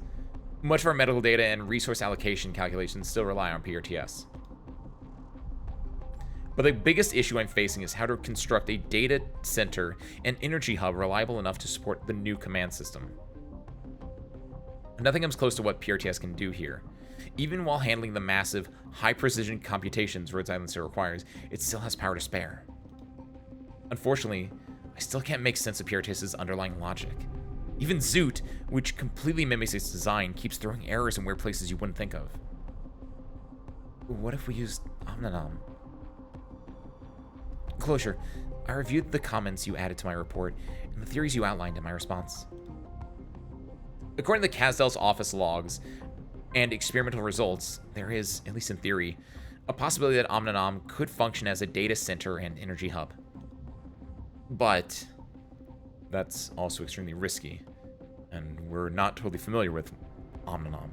Much of our medical data and resource allocation calculations still rely on PRTS. But the biggest issue I'm facing is how to construct a data center and energy hub reliable enough to support the new command system. Nothing comes close to what PRTS can do here. Even while handling the massive, high-precision computations Rhodes Island still requires, it still has power to spare. Unfortunately, I still can't make sense of PRTS's underlying logic. Even Zoot, which completely mimics its design, keeps throwing errors in weird places you wouldn't think of. What if we used Omninom? Closure, I reviewed the comments you added to my report and the theories you outlined in my response. According to Casdel's office logs and experimental results, there is, at least in theory, a possibility that Omninom could function as a data center and energy hub. But that's also extremely risky, and we're not totally familiar with Omninom.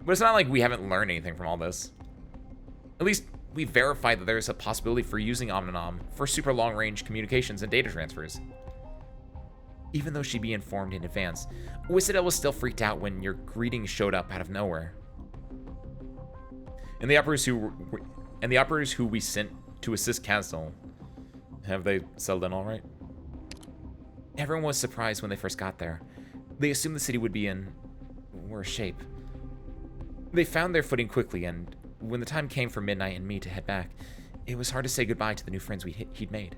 But it's not like we haven't learned anything from all this. At least we verified that there's a possibility for using Omninom for super long-range communications and data transfers. Even though she'd be informed in advance, Whistle was still freaked out when your greeting showed up out of nowhere. And the operators who we sent to assist Casdel, have they settled in all right? Everyone was surprised when they first got there. They assumed the city would be in worse shape. They found their footing quickly, and when the time came for Midnight and me to head back, it was hard to say goodbye to the new friends he'd made.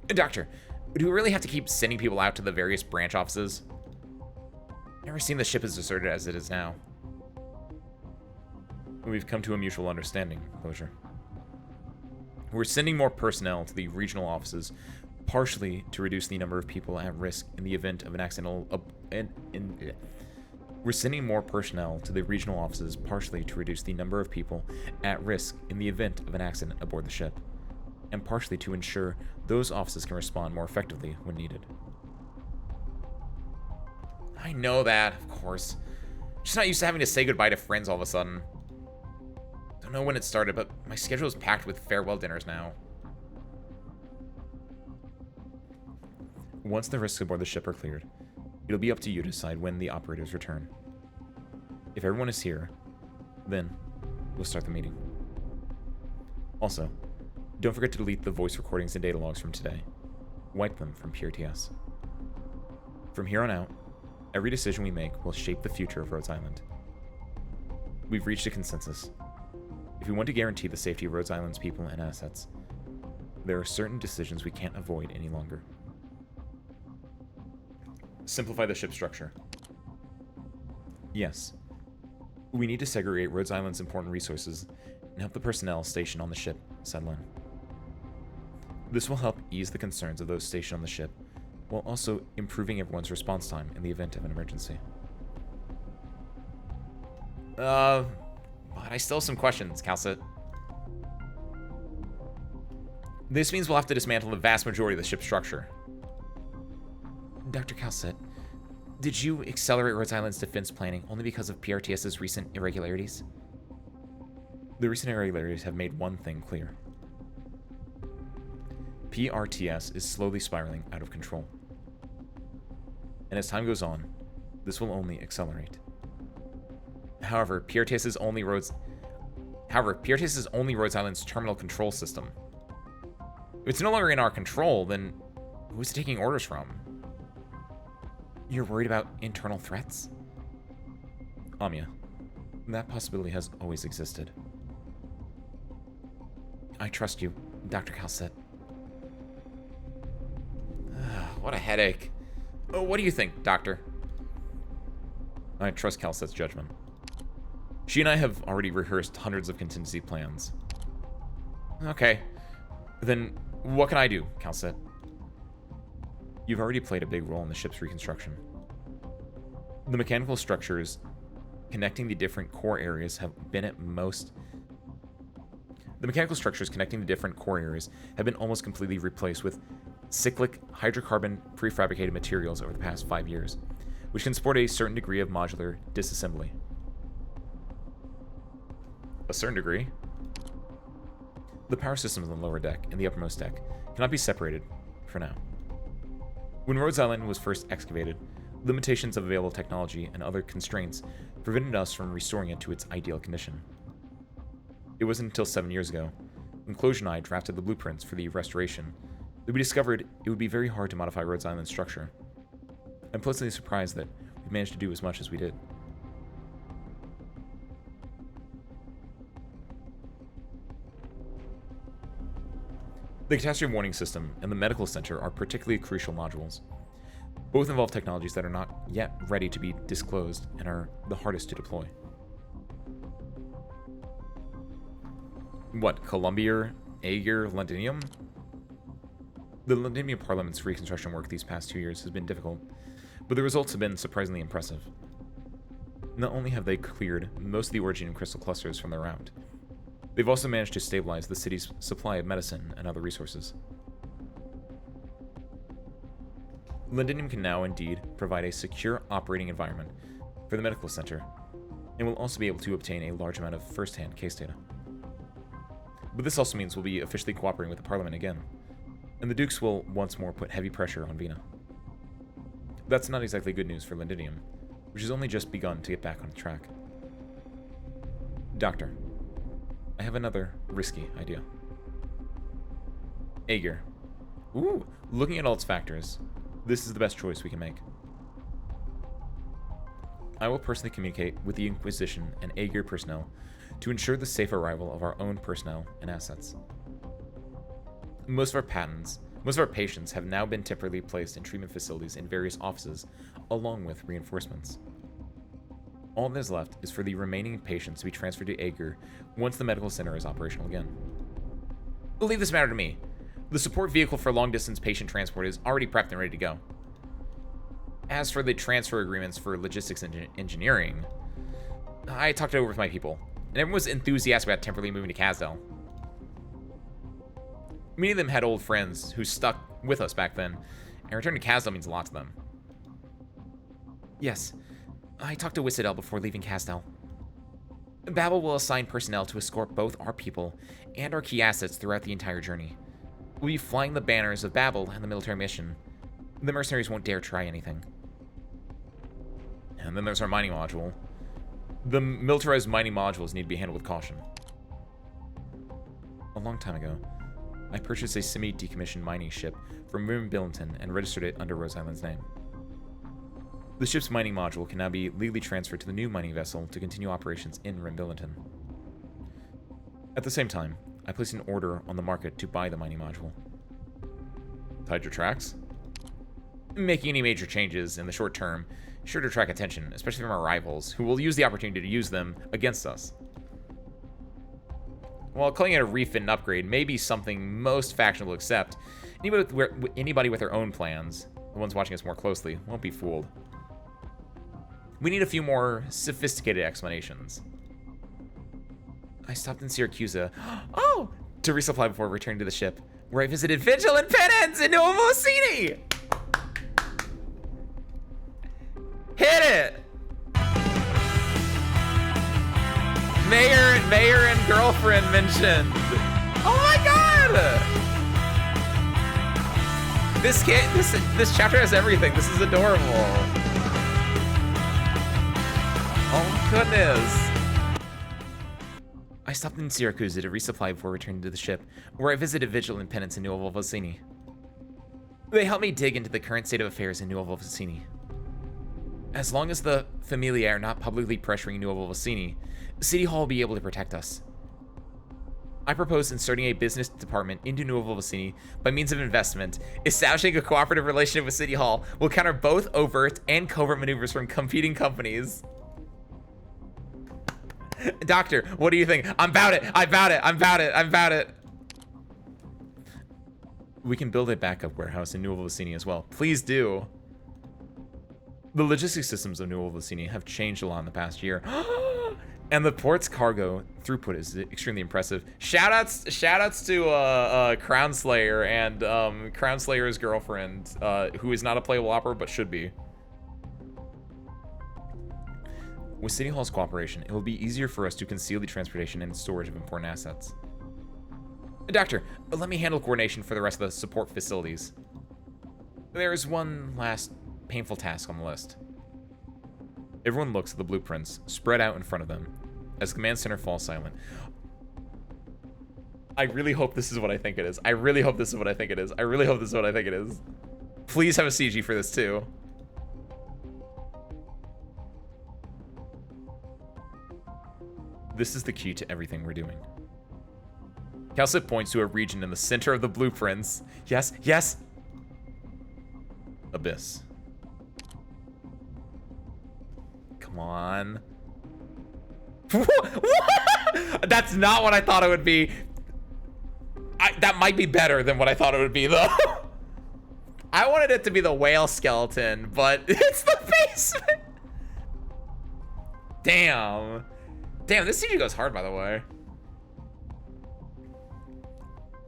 Doctor, do we really have to keep sending people out to the various branch offices? Never seen the ship as deserted as it is now. We've come to a mutual understanding, Closure. We're sending more personnel to the regional offices, partially to reduce the number of people at risk in the event of an accidental... We're sending more personnel to the regional offices, partially to reduce the number of people at risk in the event of an accident aboard the ship, and partially to ensure those offices can respond more effectively when needed. I know that, of course. Just not used to having to say goodbye to friends all of a sudden. Don't know when it started, but my schedule is packed with farewell dinners now. Once the risks aboard the ship are cleared, it'll be up to you to decide when the operators return. If everyone is here, then we'll start the meeting. Also, don't forget to delete the voice recordings and data logs from today. Wipe them from PRTS. From here on out, every decision we make will shape the future of Rhodes Island. We've reached a consensus. If we want to guarantee the safety of Rhodes Island's people and assets, there are certain decisions we can't avoid any longer. Simplify the ship structure. Yes. We need to segregate Rhodes Island's important resources and help the personnel stationed on the ship settle in. This will help ease the concerns of those stationed on the ship, while also improving everyone's response time in the event of an emergency. But I still have some questions, Calcit. This means we'll have to dismantle the vast majority of the ship's structure. Dr. Calcit, did you accelerate Rhodes Island's defense planning only because of PRTS's recent irregularities? The recent irregularities have made one thing clear. PRTS is slowly spiraling out of control. And as time goes on, this will only accelerate. However, PRTS is only Rhodes Island's terminal control system. If it's no longer in our control, then who's it taking orders from? You're worried about internal threats? Amiya, that possibility has always existed. I trust you, Dr. Calcet. What a headache. Oh, what do you think, Doctor? I trust Calcet's judgment. She and I have already rehearsed hundreds of contingency plans. Okay. Then what can I do, Calcet? You've already played a big role in the ship's reconstruction. The mechanical structures connecting the different core areas have been almost completely replaced with cyclic hydrocarbon prefabricated materials over the past 5 years, which can support a certain degree of modular disassembly. A certain degree? The power systems on the lower deck and the uppermost deck cannot be separated for now. When Rhodes Island was first excavated, limitations of available technology and other constraints prevented us from restoring it to its ideal condition. It wasn't until 7 years ago, when Closure and I drafted the blueprints for the restoration, that we discovered it would be very hard to modify Rhodes Island's structure. I'm pleasantly surprised that we managed to do as much as we did. The catastrophe warning system and the medical center are particularly crucial modules. Both involve technologies that are not yet ready to be disclosed and are the hardest to deploy. What, Columbier, Aegir, Londinium? The Londinium Parliament's reconstruction work these past 2 years has been difficult, but the results have been surprisingly impressive. Not only have they cleared most of the Originium crystal clusters from their route, they've also managed to stabilize the city's supply of medicine and other resources. Londinium can now indeed provide a secure operating environment for the medical center, and will also be able to obtain a large amount of first-hand case data. But this also means we'll be officially cooperating with the Parliament again, and the Dukes will once more put heavy pressure on Vina. That's not exactly good news for Londinium, which has only just begun to get back on track. Doctor, I have another risky idea. Aegir. Ooh, looking at all its factors, this is the best choice we can make. I will personally communicate with the Inquisition and Aegir personnel to ensure the safe arrival of our own personnel and assets. Most of our patients have now been temporarily placed in treatment facilities in various offices, along with reinforcements. All that is left is for the remaining patients to be transferred to Aegir once the medical center is operational again. Leave this matter to me. The support vehicle for long-distance patient transport is already prepped and ready to go. As for the transfer agreements for logistics and engineering, I talked it over with my people, and everyone was enthusiastic about temporarily moving to Kazdel. Many of them had old friends who stuck with us back then, and returning to Kazdel means a lot to them. Yes, I talked to Wyssadel before leaving Kazdel. Babel will assign personnel to escort both our people and our key assets throughout the entire journey. We'll be flying the banners of Babel and the military mission. The mercenaries won't dare try anything. And then there's our mining module. The militarized mining modules need to be handled with caution. A long time ago, I purchased a semi-decommissioned mining ship from Miriam Billington and registered it under Rose Island's name. The ship's mining module can now be legally transferred to the new mining vessel to continue operations in Billington. At the same time, I placed an order on the market to buy the mining module. Tied your tracks? Making any major changes in the short term is sure to attract attention, especially from our rivals, who will use the opportunity to use them against us. While calling it a refit and upgrade may be something most factions will accept, anybody with their own plans, the ones watching us more closely, won't be fooled. We need a few more sophisticated explanations. I stopped in Syracuse to resupply before returning to the ship, where I visited Vigil and Penance in Novosini! Hit it! Mayor and girlfriend mentioned. Oh my god! This chapter has everything. This is adorable. Oh goodness. I stopped in Syracuse to resupply before returning to the ship, where I visited Vigil and Penance in Nuovo Vicini. They helped me dig into the current state of affairs in Nuovo Vicini. As long as the Familia are not publicly pressuring Nuovo Vicini, City Hall will be able to protect us. I propose inserting a business department into Nuovo Vicini by means of investment. Establishing a cooperative relationship with City Hall will counter both overt and covert maneuvers from competing companies. Doctor, what do you think? I'm about it. I'm about it. I'm about it. I'm about it. We can build a backup warehouse in Nuovo Vicini as well. Please do. The logistics systems of Nuovo Vicini have changed a lot in the past year. And the port's cargo throughput is extremely impressive. Shoutouts to Crown Slayer and Crown Slayer's girlfriend, who is not a playable opera but should be. With City Hall's cooperation, it will be easier for us to conceal the transportation and storage of important assets. Doctor, let me handle coordination for the rest of the support facilities. There is one last painful task on the list. Everyone looks at the blueprints spread out in front of them as the command center falls silent. I really hope this is what I think it is. I really hope this is what I think it is. I really hope this is what I think it is. Please have a CG for this too. This is the key to everything we're doing. Calcit points to a region in the center of the blueprints. Yes, yes! Abyss. Come on. That's not what I thought it would be. That might be better than what I thought it would be, though. I wanted it to be the whale skeleton, but it's the basement. Damn. Damn, this CG goes hard, by the way.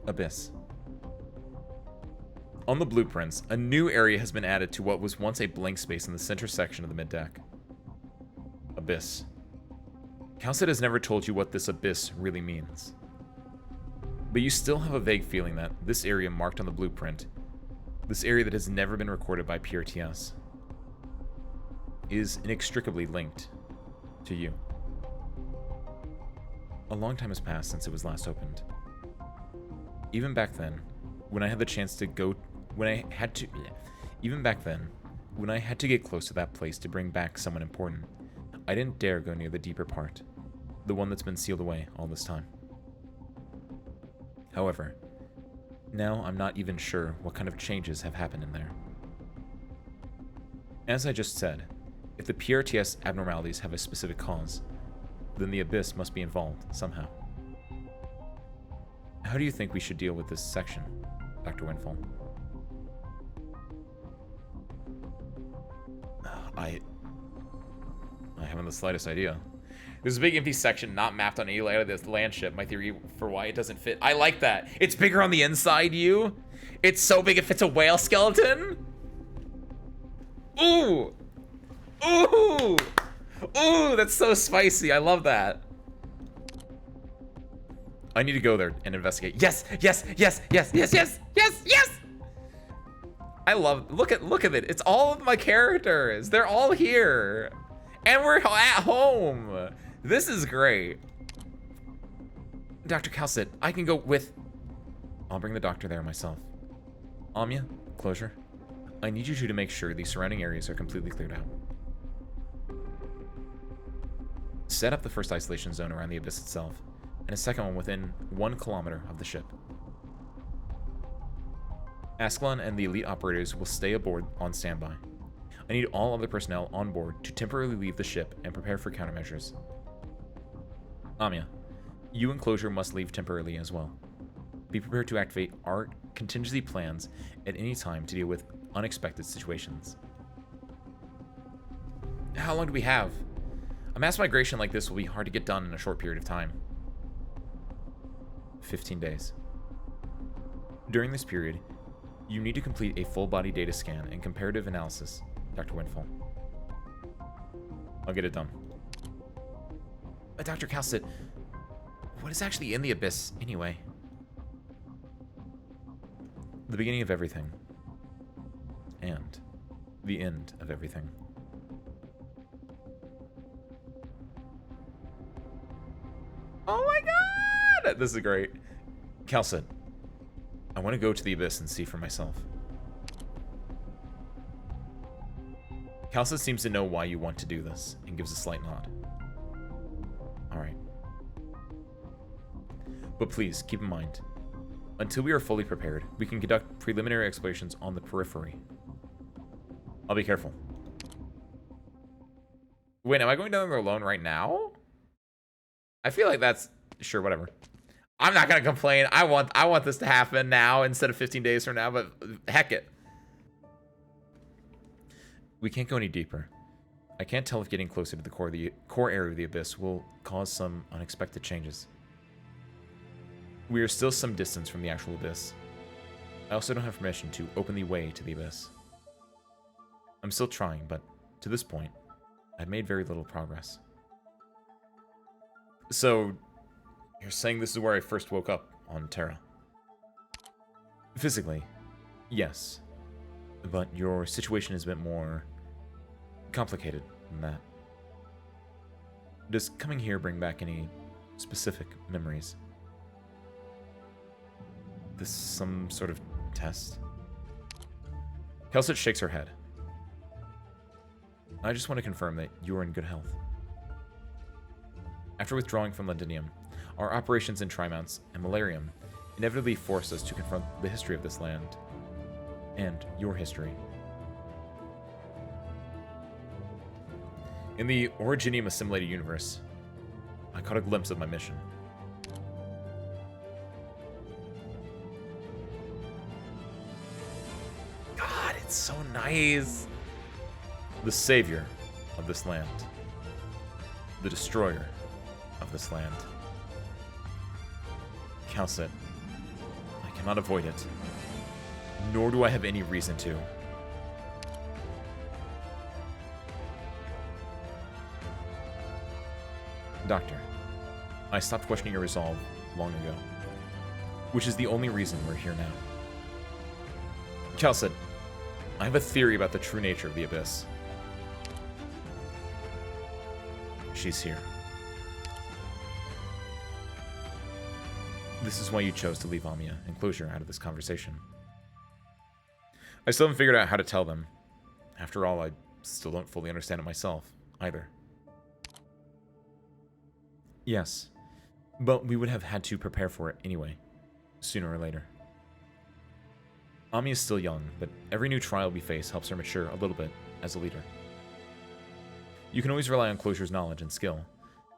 Abyss. On the blueprints, a new area has been added to what was once a blank space in the center section of the mid-deck. Abyss. Calcit has never told you what this abyss really means. But you still have a vague feeling that this area marked on the blueprint, this area that has never been recorded by PRTS, is inextricably linked to you. A long time has passed since it was last opened. Even back then, when I had the chance to go, even back then, when I had to get close to that place to bring back someone important, I didn't dare go near the deeper part, the one that's been sealed away all this time. However, now I'm not even sure what kind of changes have happened in there. As I just said, if the PRTS abnormalities have a specific cause, then the Abyss must be involved somehow. How do you think we should deal with this section, Dr. Winfall? I haven't the slightest idea. There's a big empty section not mapped on any layout of this land ship. My theory for why it doesn't fit. I like that. It's bigger on the inside, you. It's so big it fits a whale skeleton. Ooh. Ooh. Ooh, that's so spicy. I love that. I need to go there and investigate. Yes, yes, yes, yes, yes, yes, yes, yes. I love, look at it. It's all of my characters. They're all here. And we're at home. This is great. Dr. Calcit, I can go with... I'll bring the doctor there myself. Amya, Closure, I need you two to make sure the surrounding areas are completely cleared out. Set up the first isolation zone around the Abyss itself, and a second one within 1 kilometer of the ship. Ascalon and the elite operators will stay aboard on standby. I need all other personnel on board to temporarily leave the ship and prepare for countermeasures. Amya, you and Closure must leave temporarily as well. Be prepared to activate our contingency plans at any time to deal with unexpected situations. How long do we have? A mass migration like this will be hard to get done in a short period of time. 15 days. During this period, you need to complete a full-body data scan and comparative analysis, Dr. Winfall. I'll get it done. Dr. Calcit, what is actually in the Abyss, anyway? The beginning of everything. And the end of everything. Oh my god! This is great. Calcit, I want to go to the Abyss and see for myself. Kalsa seems to know why you want to do this, and gives a slight nod. Alright. But please, keep in mind, until we are fully prepared, we can conduct preliminary explorations on the periphery. I'll be careful. Wait, am I going down there alone right now? I feel like that's... Sure, whatever. I'm not gonna complain. I want this to happen now instead of 15 days from now, but heck it. We can't go any deeper. I can't tell if getting closer to the core area of the Abyss will cause some unexpected changes. We are still some distance from the actual Abyss. I also don't have permission to open the way to the Abyss. I'm still trying, but to this point, I've made very little progress. So, you're saying this is where I first woke up on Terra? Physically, yes. But your situation is a bit more complicated than that. Does coming here bring back any specific memories? This some sort of test? Kelsit shakes her head. I just want to confirm that you are in good health. After withdrawing from Londinium, our operations in Trimounts and Malarium inevitably forced us to confront the history of this land and your history. In the Originium assimilated universe, I caught a glimpse of my mission. God, it's so nice. The savior of this land. The destroyer of this land. Kalsit, I cannot avoid it. Nor do I have any reason to. Doctor, I stopped questioning your resolve long ago. Which is the only reason we're here now. Kalsit, I have a theory about the true nature of the Abyss. She's here. This is why you chose to leave Amia and Closure out of this conversation. I still haven't figured out how to tell them. After all, I still don't fully understand it myself, either. Yes, but we would have had to prepare for it anyway, sooner or later. Ami is still young, but every new trial we face helps her mature a little bit as a leader. You can always rely on Closure's knowledge and skill,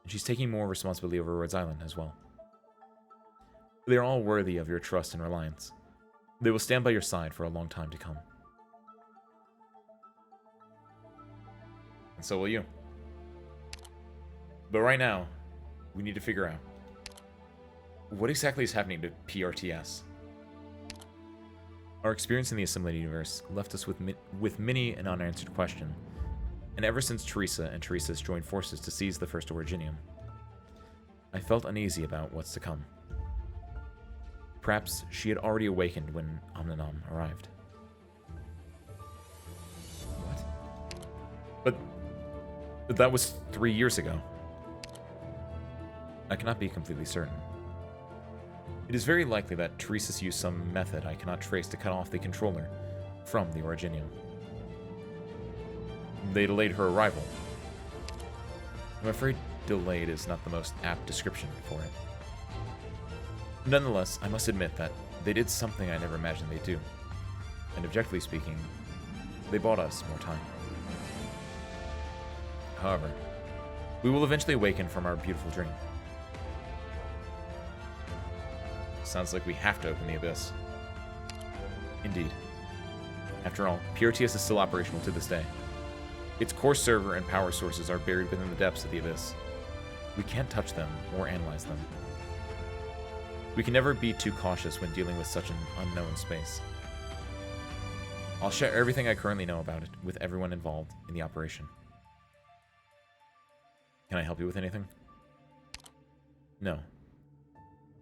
and she's taking more responsibility over Rhodes Island as well. They are all worthy of your trust and reliance. They will stand by your side for a long time to come. And so will you. But right now, we need to figure out what exactly is happening to PRTS. Our experience in the assimilated universe left us with many an unanswered question, and ever since Teresa and Teresa's joined forces to seize the first Originium, I felt uneasy about what's to come. Perhaps she had already awakened when Omninam arrived. What? But that was 3 years ago. I cannot be completely certain. It is very likely that Teresa's used some method I cannot trace to cut off the controller from the Originium. They delayed her arrival. I'm afraid delayed is not the most apt description for it. Nonetheless, I must admit that they did something I never imagined they'd do. And objectively speaking, they bought us more time. However, we will eventually awaken from our beautiful dream. Sounds like we have to open the Abyss. Indeed. After all, PRTS is still operational to this day. Its core server and power sources are buried within the depths of the Abyss. We can't touch them or analyze them. We can never be too cautious when dealing with such an unknown space. I'll share everything I currently know about it with everyone involved in the operation. Can I help you with anything? No.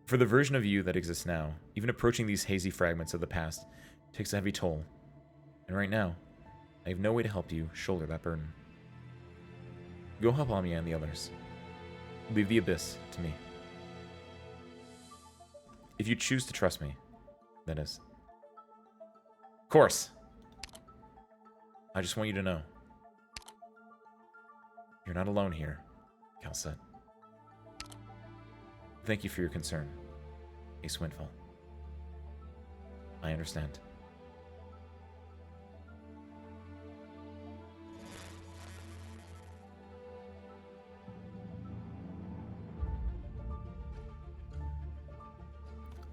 For the version of you that exists now, even approaching these hazy fragments of the past takes a heavy toll. And right now, I have no way to help you shoulder that burden. Go help Amia and the others. Leave the Abyss to me. If you choose to trust me, that is. Of course. I just want you to know. You're not alone here, Calcet. Thank you for your concern, Ace Windfall. I understand.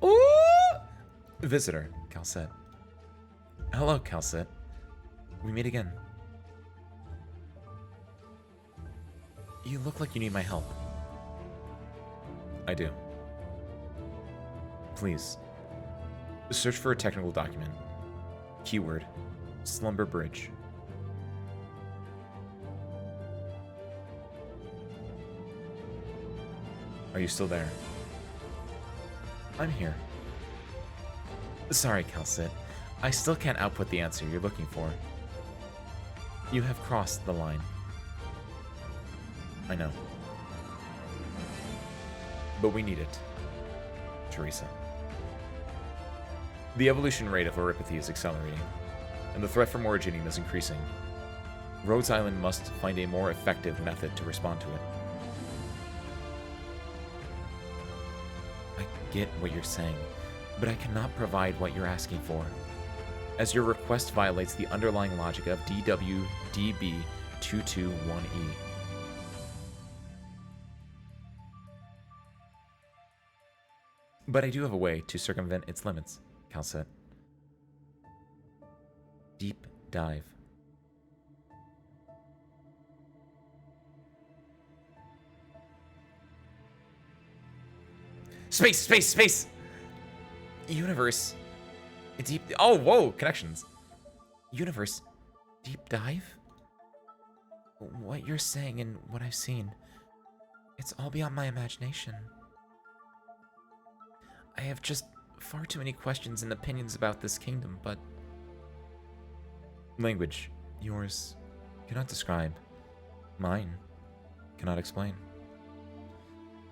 Ooh! Visitor, Calcet. Hello, Calcet. We meet again. You look like you need my help. I do. Please, search for a technical document. Keyword, Slumber Bridge. Are you still there? I'm here. Sorry, Calcet. I still can't output the answer you're looking for. You have crossed the line. I know. But we need it. Teresa. The evolution rate of oropathy is accelerating, and the threat from originium is increasing. Rhodes Island must find a more effective method to respond to it. I get what you're saying, but I cannot provide what you're asking for, as your request violates the underlying logic of DWDB 221E. But I do have a way to circumvent its limits, Calcet. Deep dive. Space, space, space! Universe. Deep. Oh, whoa, connections. Universe. Deep dive? What you're saying and what I've seen, it's all beyond my imagination. I have just far too many questions and opinions about this kingdom, but... Language. Yours cannot describe. Mine cannot explain.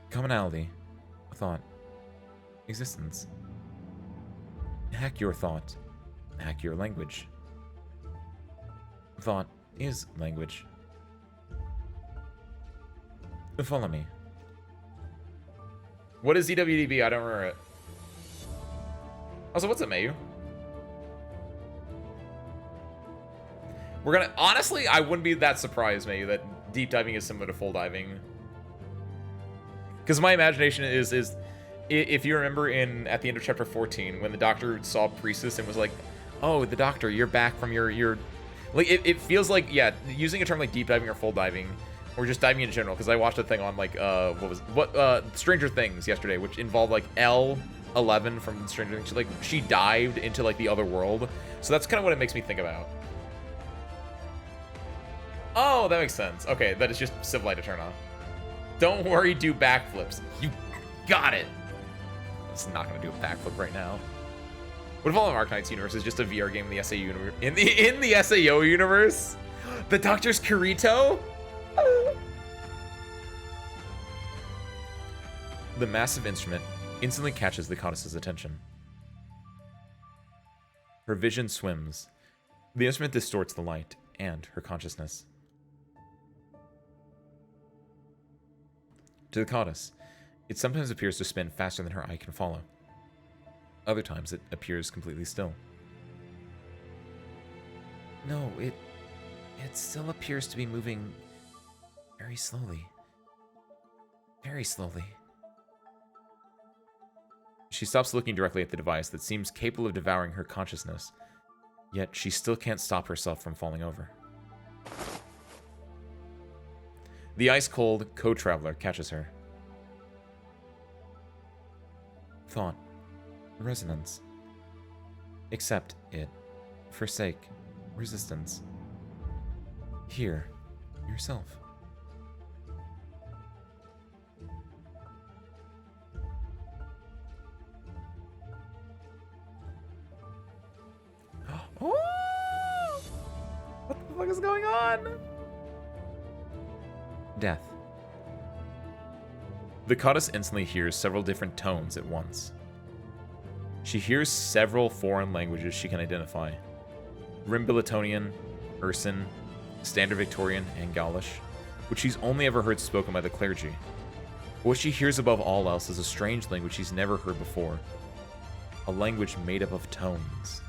Commonality. Thought. Existence. Hack your thought. Hack your language. Thought is language. Follow me. What is DWDB? I don't remember it. Also, what's up, Mayu? We're gonna... Honestly, I wouldn't be that surprised, Mayu, that deep diving is similar to full diving. Because my imagination is if you remember at the end of chapter 14, when the doctor saw Priestess and was like, oh, the doctor, you're back from your... Like, it feels like, yeah, using a term like deep diving or full diving, or just diving in general, because I watched a thing on, like, Stranger Things yesterday, which involved, like, L11 from Stranger Things. Like, she dived into, like, the other world. So that's kind of what it makes me think about. Oh, that makes sense. Okay, that is just Civilite to turn on. Don't worry, do backflips. You got it. It's not gonna do a backflip right now. What if all of Arknights universe is just a VR game in the SAO universe? In the SAO universe? The Doctor's Kirito? The massive instrument instantly catches the goddess's attention. Her vision swims. The instrument distorts the light and her consciousness. To the goddess, it sometimes appears to spin faster than her eye can follow. Other times it appears completely still. No, it still appears to be moving very slowly. Very slowly. She stops looking directly at the device that seems capable of devouring her consciousness, yet she still can't stop herself from falling over. The ice-cold co-traveler catches her. Thought. Resonance. Accept it. Forsake. Resistance. Hear yourself. Oh! What the fuck is going on? Death. The goddess instantly hears several different tones at once. She hears several foreign languages she can identify. Rimbilitonian, Ursan, Standard Victorian, and Gaulish. which she's only ever heard spoken by the clergy. What she hears above all else is a strange language she's never heard before. A language made up of tones.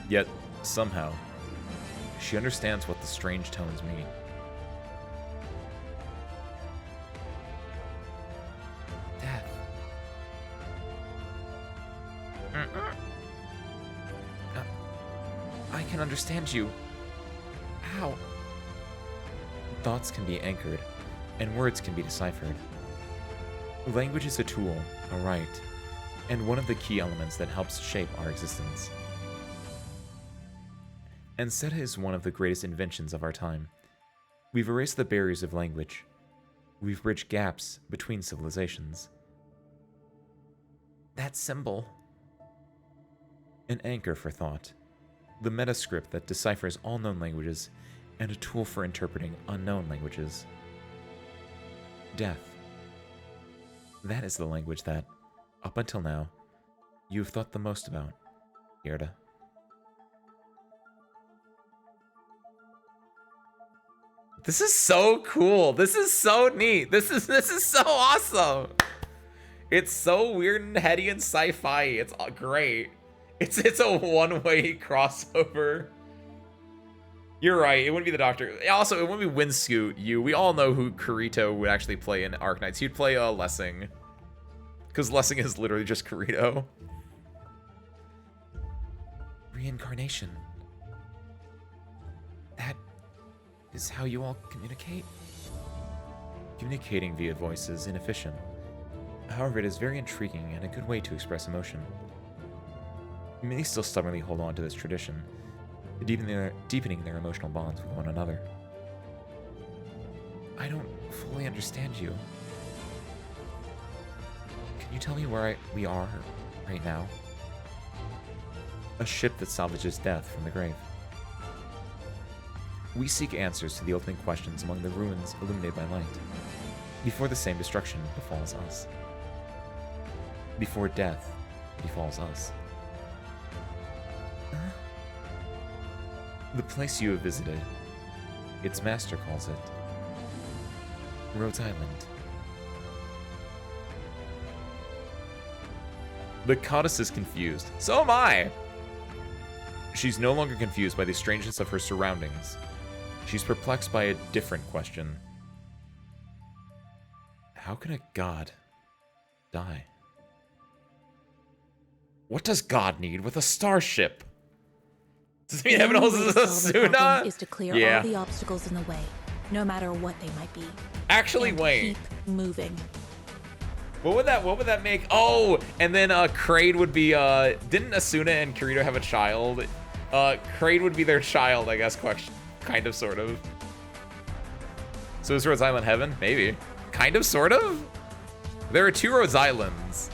Yet, somehow, she understands what the strange tones mean. Death. I can understand you. How? Thoughts can be anchored, and words can be deciphered. Language is a tool, a right, and one of the key elements that helps shape our existence. Enseta is one of the greatest inventions of our time. We've erased the barriers of language. We've bridged gaps between civilizations. That symbol. An anchor for thought. The metascript that deciphers all known languages, and a tool for interpreting unknown languages. Death. That is the language that, up until now, you've thought the most about, Gerda. This is so cool. This is so neat. This is so awesome. It's so weird and heady and sci-fi. It's great. It's a one-way crossover. You're right. It wouldn't be the Doctor. Also, it wouldn't be Windscoot. We all know who Kirito would actually play in Arknights. He'd play Lessing. Because Lessing is literally just Kirito. Reincarnation. That is how you all communicate? Communicating via voice is inefficient. However, it is very intriguing and a good way to express emotion. Many still stubbornly hold on to this tradition, deepening their emotional bonds with one another. I don't fully understand you. Can you tell me where we are right now? A ship that salvages death from the grave. We seek answers to the ultimate questions among the ruins illuminated by light, before the same destruction befalls us. Before death befalls us. The place you have visited, its master calls it Rhodes Island. The goddess is confused. So am I! She's no longer confused by the strangeness of her surroundings. She's perplexed by a different question. How can a god die? What does God need with a starship? Does it mean heaven holds a Asuna? Is to clear all the obstacles in the way, no matter what they might be. Actually, and wait. Keep moving. What would that make? Oh, and then Kraid would be didn't Asuna and Kirito have a child? Kraid would be their child, I guess, kind of, sort of. So is Rhodes Island heaven? Maybe. Kind of, sort of? There are 2 Rhodes Islands.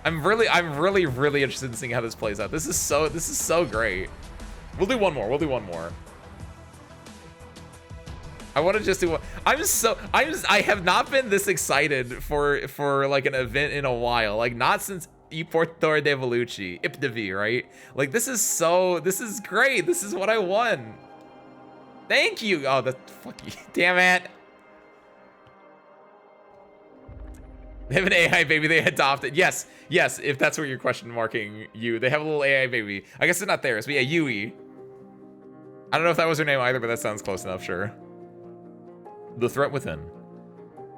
I'm really interested in seeing how this plays out. This is so great. We'll do one more. I want to just do one. I have not been this excited for like an event in a while. Like not since I Portore de Velucci, Ipdavi, right? Like this is great. This is what I won. Thank you. Oh, the fucking damn it. They have an AI baby they adopted. Yes, if that's what you're question marking you. They have a little AI baby. I guess they're not theirs, but yeah, Yui. I don't know if that was her name either, but that sounds close enough, sure. The threat within.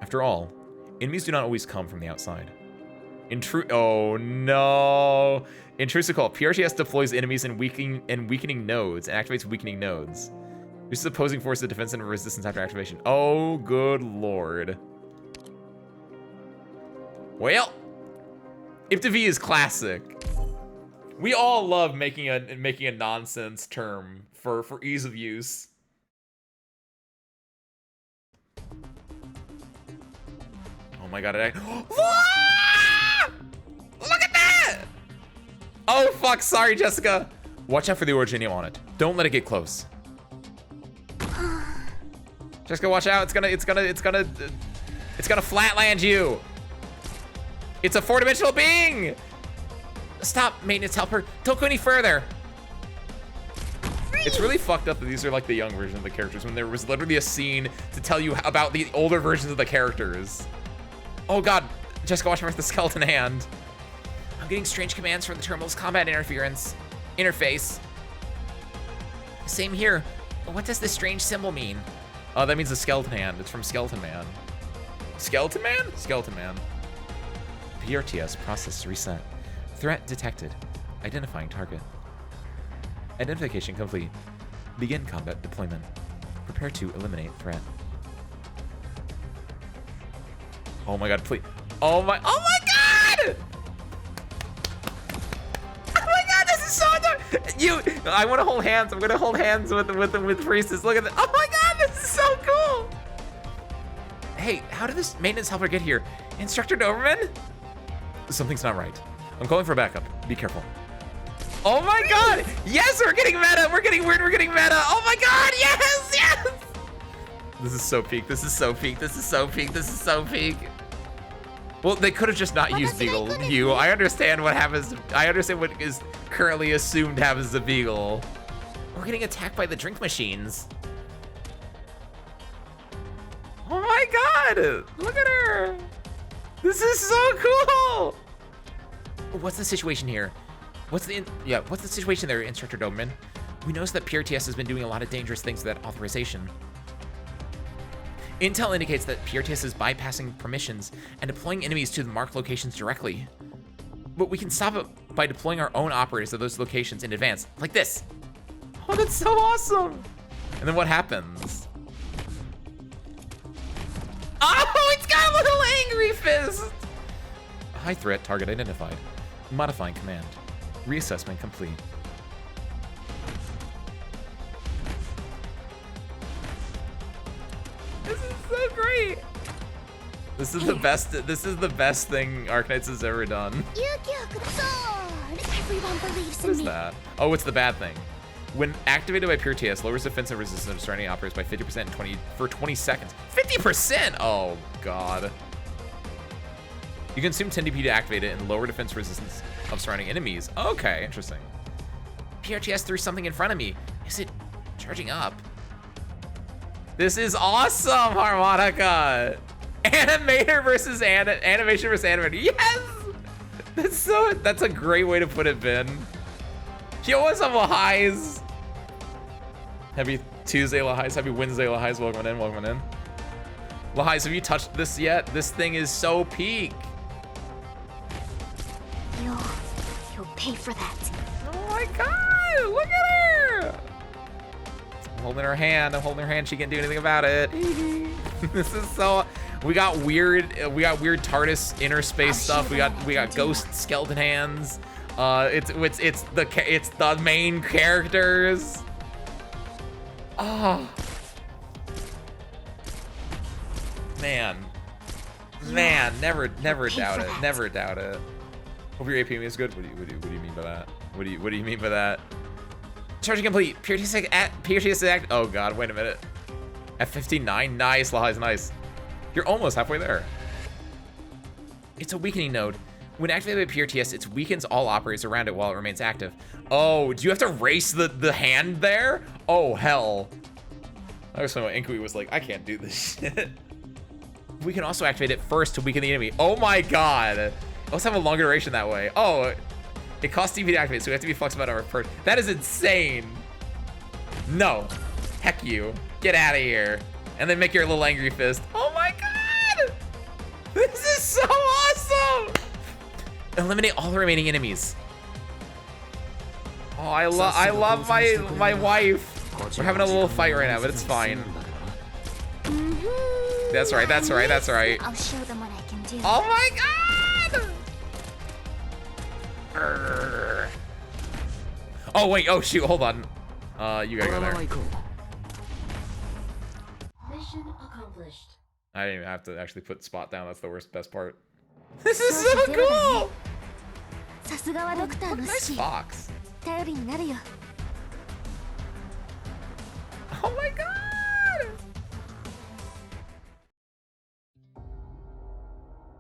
After all, enemies do not always come from the outside. Oh no. Intrusive call. PRTS deploys enemies in weakening nodes and activates weakening nodes. This is opposing force of defense and resistance after activation. Oh, good lord. Well, Ipdavi is classic. We all love making a nonsense term for ease of use. Oh my god, Look at that! Oh fuck, sorry Jessica. Watch out for the Originium on it. Don't let it get close. Jessica, watch out. It's gonna flatland you. It's a 4-dimensional being! Stop, maintenance helper. Don't go any further. It's really fucked up that these are like the young version of the characters when there was literally a scene to tell you about the older versions of the characters. Oh god, Jessica, watch out for the skeleton hand. I'm getting strange commands from the terminal's combat interface. Same here. What does this strange symbol mean? Oh, that means the skeleton hand. It's from Skeleton Man. Skeleton Man? Skeleton Man. PRTS process reset. Threat detected. Identifying target. Identification complete. Begin combat deployment. Prepare to eliminate threat. Oh my god, please. Oh my god! Oh my god, this is so dark! I want to hold hands. I'm gonna hold hands with Priestess. Look at this. Oh my god, this is so cool! Hey, how did this maintenance helper get here? Instructor Doberman? Something's not right. I'm calling for backup. Be careful. Oh my god! Yes, we're getting meta! We're getting weird, we're getting meta! Oh my god, yes! Yes! This is so peak, this is so peak, this is so peak, this is so peak. Well, they could have just not used Beagle View. I understand what happens. I understand what is currently assumed happens to Beagle. We're getting attacked by the drink machines. Oh my god! Look at her! This is so cool! What's the situation here? What's the situation there, Instructor Doberman? We noticed that PRTS has been doing a lot of dangerous things without authorization. Intel indicates that PRTS is bypassing permissions and deploying enemies to the marked locations directly. But we can stop it by deploying our own operators to those locations in advance, like this. Oh, that's so awesome! And then what happens? Oh, it's got a little angry fist! High threat target identified. Modifying command. Reassessment complete. This is so great. This is the best. This is the best thing Arknights has ever done. Everyone believes What in is me. that? Oh, it's the bad thing. When activated by PRTS, lowers defensive resistance of surrounding operators by 50% for 20 seconds. 50%! Oh god. You consume 10 DP to activate it and lower defense resistance of surrounding enemies. Okay, interesting. PRTS threw something in front of me. Is it charging up? This is awesome, Harmonica! Animator versus animation versus animator. Yes! That's a great way to put it, Ben. Yo, what's up, Lahais? Happy Tuesday, Lahais. Happy Wednesday, Lahais. Welcome in, welcome in. Lahais, have you touched this yet? This thing is so peak. You'll pay for that. Oh my god, look at her! I'm holding her hand, she can't do anything about it. This is so, we got weird TARDIS inner space stuff. We got ghost skeleton hands. It's the main characters. Oh. Man, never doubt it. Never doubt it. Hope your APM is good. What do you mean by that? What do you mean by that? Charging complete. PRTS act. Oh god, wait a minute. F59. Nice, Lahai's nice. You're almost halfway there. It's a weakening node. When activated by PRTS, it weakens all operators around it while it remains active. Oh, do you have to race the hand there? Oh hell. I was when Inkui was like, I can't do this shit. We can also activate it first to weaken the enemy. Oh my god. Let's have a longer duration that way. Oh, it costs DP to activate, so we have to be flexible about our approach. That is insane. No. Heck you. Get out of here. And then make your little angry fist. Oh my god! This is so awesome! Eliminate all the remaining enemies. Oh, I love my wife. We're having a little fight right now, but it's fine. That's right, that's right, that's right. I'll show them what I can do. Oh my god! Urgh. Oh wait, oh shoot, hold on. You gotta go there. Mission accomplished. I didn't even have to actually put spot down. That's the best part. This is so cool! さすがはドクターの Nice 指示 fox. 頼りになるよ Oh my god!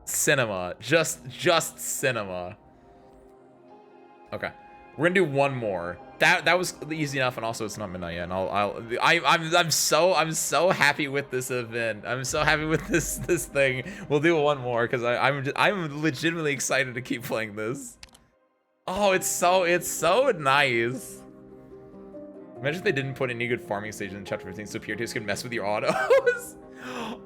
Cinema. Just cinema. Okay. We're gonna do one more. That was easy enough, and also it's not midnight yet. And I'm so happy with this event. I'm so happy with this thing. We'll do one more because I'm legitimately excited to keep playing this. Oh, it's so nice. Imagine if they didn't put any good farming stages in chapter 15, so PRTs can mess with your autos.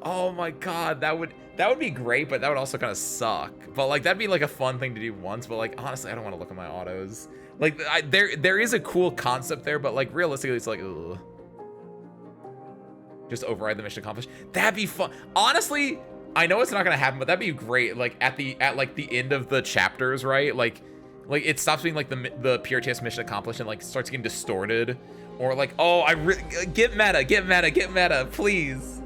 Oh my god, that would be great, but that would also kind of suck. But like that'd be like a fun thing to do once. But like honestly, I don't want to look at my autos. Like there is a cool concept there, but like realistically, it's like ugh. Just override the mission accomplished. That'd be fun. Honestly, I know it's not gonna happen, but that'd be great. Like at like the end of the chapters, right? Like it stops being like the PRTS mission accomplished and like starts getting distorted, or like oh get meta, please.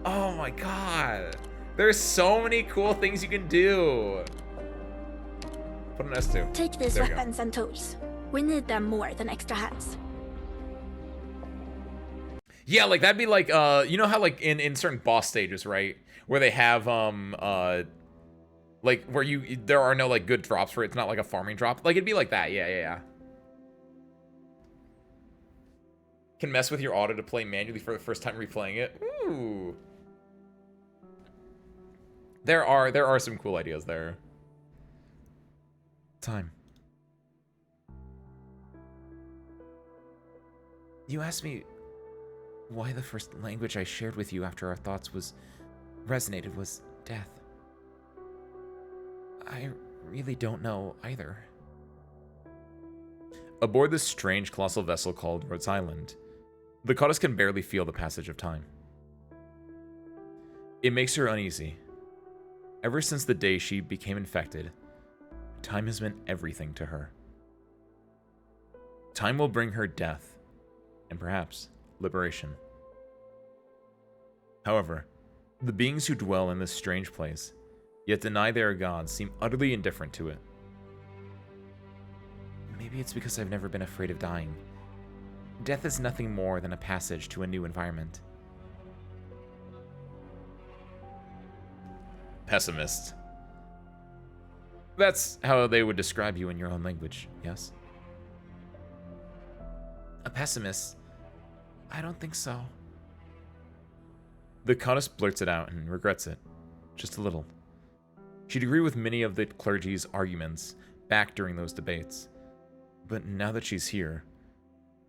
Oh my god, there's so many cool things you can do. Put an S2. Take these There you go. weapons and tools. We need them more than extra hands. Yeah, like that'd be like you know how like in certain boss stages, right, where they have like where there are no like good drops for it. It's not like a farming drop. Like it'd be like that. Yeah. Can mess with your auto to play manually for the first time replaying it. Ooh. There are some cool ideas there. Time. You asked me why the first language I shared with you after our thoughts resonated was death. I really don't know either. Aboard this strange colossal vessel called Rhodes Island, the goddess can barely feel the passage of time. It makes her uneasy. Ever since the day she became infected, time has meant everything to her. Time will bring her death, and perhaps liberation. However, the beings who dwell in this strange place, yet deny they are gods, seem utterly indifferent to it. Maybe it's because I've never been afraid of dying. Death is nothing more than a passage to a new environment. Pessimist. That's how they would describe you in your own language, yes? A pessimist? I don't think so. The goddess blurts it out and regrets it, just a little. She'd agree with many of the clergy's arguments back during those debates. But now that she's here,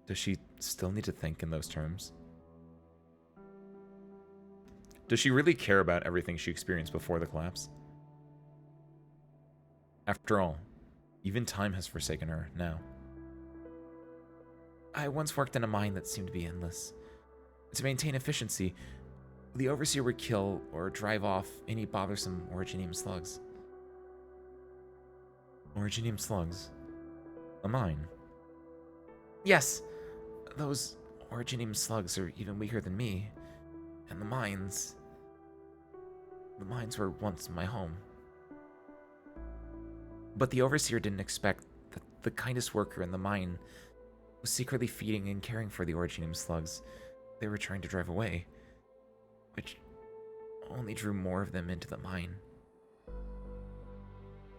does she still need to think in those terms? Does she really care about everything she experienced before the collapse? After all, even time has forsaken her now. I once worked in a mine that seemed to be endless. To maintain efficiency, the overseer would kill or drive off any bothersome originium slugs. Originium slugs? A mine? Yes, those originium slugs are even weaker than me. And the mines were once my home. But the overseer didn't expect that the kindest worker in the mine was secretly feeding and caring for the originium slugs they were trying to drive away, which only drew more of them into the mine.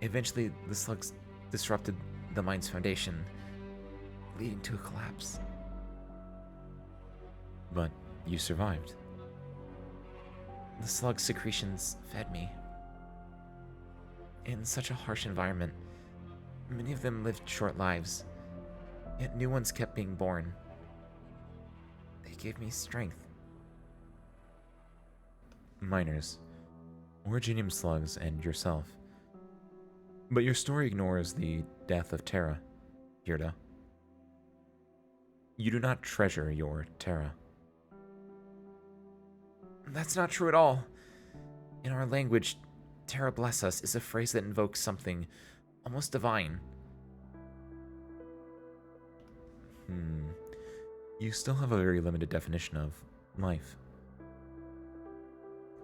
Eventually, the slugs disrupted the mine's foundation, leading to a collapse. But you survived. The slug secretions fed me. In such a harsh environment, many of them lived short lives, yet new ones kept being born. They gave me strength. Miners, originium slugs, and yourself. But your story ignores the death of Terra, Hirda. You do not treasure your Terra. That's not true at all. In our language, Terra bless us is a phrase that invokes something almost divine. You still have a very limited definition of life.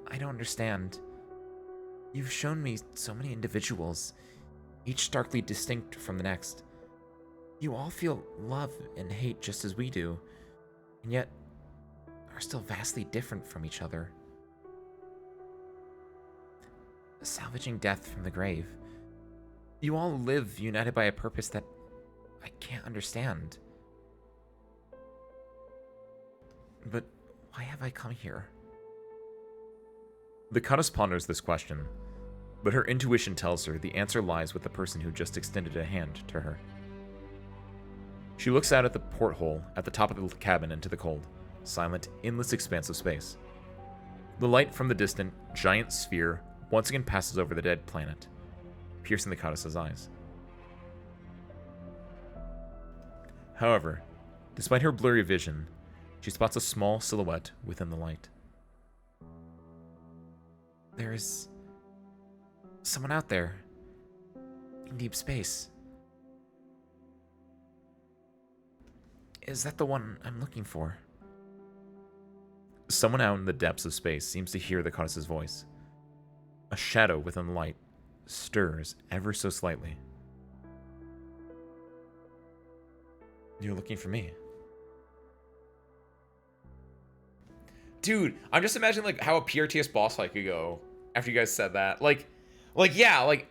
I don't understand. You've shown me so many individuals, each starkly distinct from the next. You all feel love and hate just as we do, and yet are still vastly different from each other. Salvaging death from the grave. You all live united by a purpose that I can't understand. But why have I come here? The goddess ponders this question, but her intuition tells her the answer lies with the person who just extended a hand to her. She looks out at the porthole at the top of the cabin into the cold, silent, endless expanse of space. The light from the distant, giant sphere once again passes over the dead planet, piercing the goddess's eyes. However, despite her blurry vision, she spots a small silhouette within the light. There is someone out there in deep space. Is that the one I'm looking for? Someone out in the depths of space seems to hear the goddess's voice. A shadow within the light stirs ever so slightly. You're looking for me. Dude, I'm just imagining like how a PRTS boss fight could go after you guys said that. Like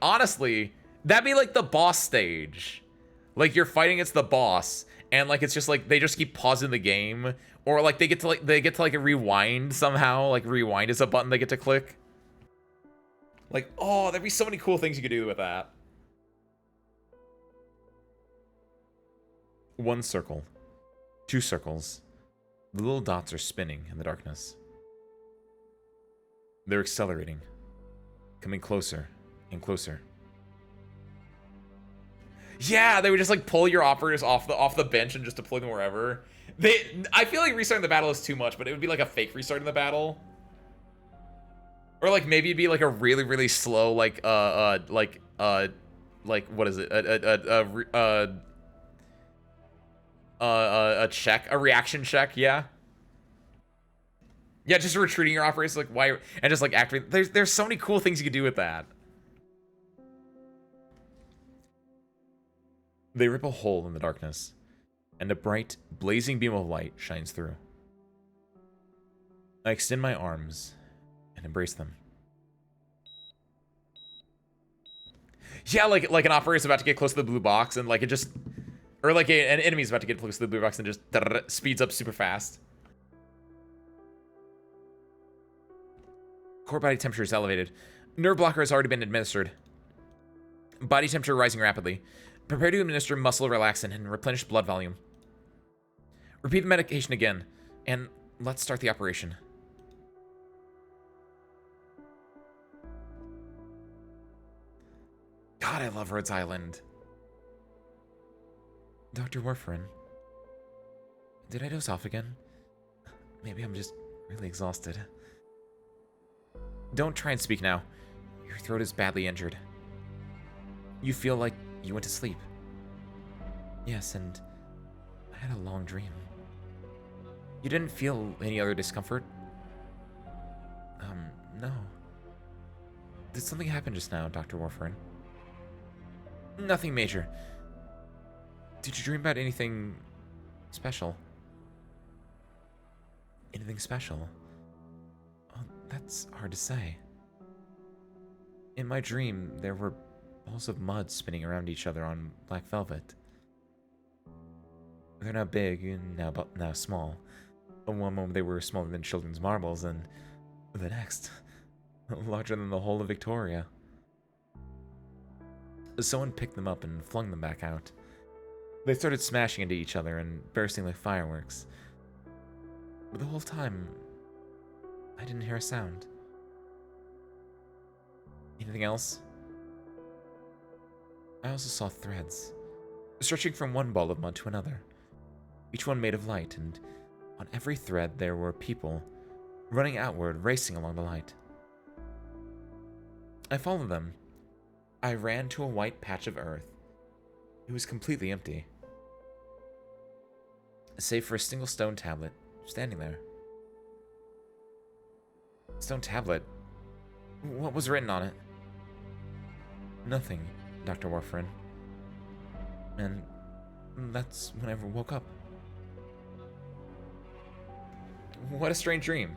honestly, that'd be like the boss stage. Like you're fighting against the boss, and like it's just like they just keep pausing the game, or like they get to like a rewind somehow. Like rewind is a button they get to click. Like, oh, there'd be so many cool things you could do with that. One circle, two circles. The little dots are spinning in the darkness. They're accelerating, coming closer and closer. Yeah, they would just like pull your operators off the bench and just deploy them wherever. I feel like restarting the battle is too much, but it would be like a fake restart in the battle. Or like maybe it'd be like a really, really slow like what is it? A check, a reaction check, yeah. Yeah, just retreating your operators, like why, and just like activate. There's so many cool things you could do with that. They rip a hole in the darkness, and a bright, blazing beam of light shines through. I extend my arms and embrace them. Yeah, like an operator's about to get close to the blue box, and like it just, or like an enemy's about to get close to the blue box and just speeds up super fast. Core body temperature is elevated. Nerve blocker has already been administered. Body temperature rising rapidly. Prepare to administer muscle relaxant and replenish blood volume. Repeat the medication again, and let's start the operation. God, I love Rhodes Island. Dr. Warfarin, did I doze off again? Maybe I'm just really exhausted. Don't try and speak now. Your throat is badly injured. You feel like you went to sleep. Yes, and I had a long dream. You didn't feel any other discomfort? No. Did something happen just now, Dr. Warfarin? Nothing major. Did you dream about anything special? Anything special? Oh, that's hard to say. In my dream, there were balls of mud spinning around each other on black velvet. They're now big and now small. One moment they were smaller than children's marbles, and the next, larger than the whole of Victoria. Someone picked them up and flung them back out. They started smashing into each other and bursting like fireworks. But the whole time, I didn't hear a sound. Anything else? I also saw threads, stretching from one ball of mud to another, each one made of light, and on every thread there were people running outward, racing along the light. I followed them. I ran to a white patch of earth. It was completely empty, save for a single stone tablet standing there. Stone tablet? What was written on it? Nothing, Dr. Warfarin. And that's when I woke up. What a strange dream.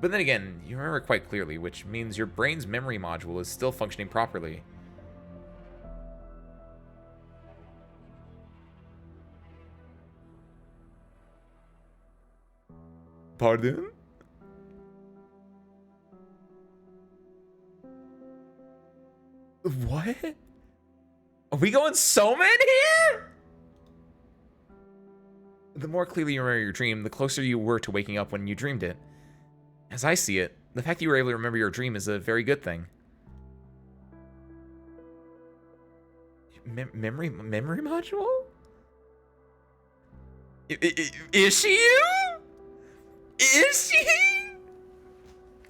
But then again, you remember it quite clearly, which means your brain's memory module is still functioning properly. Pardon? What? Are we going so many here? The more clearly you remember your dream, the closer you were to waking up when you dreamed it. As I see it, the fact that you were able to remember your dream is a very good thing. Memory module? Is she you? Is she?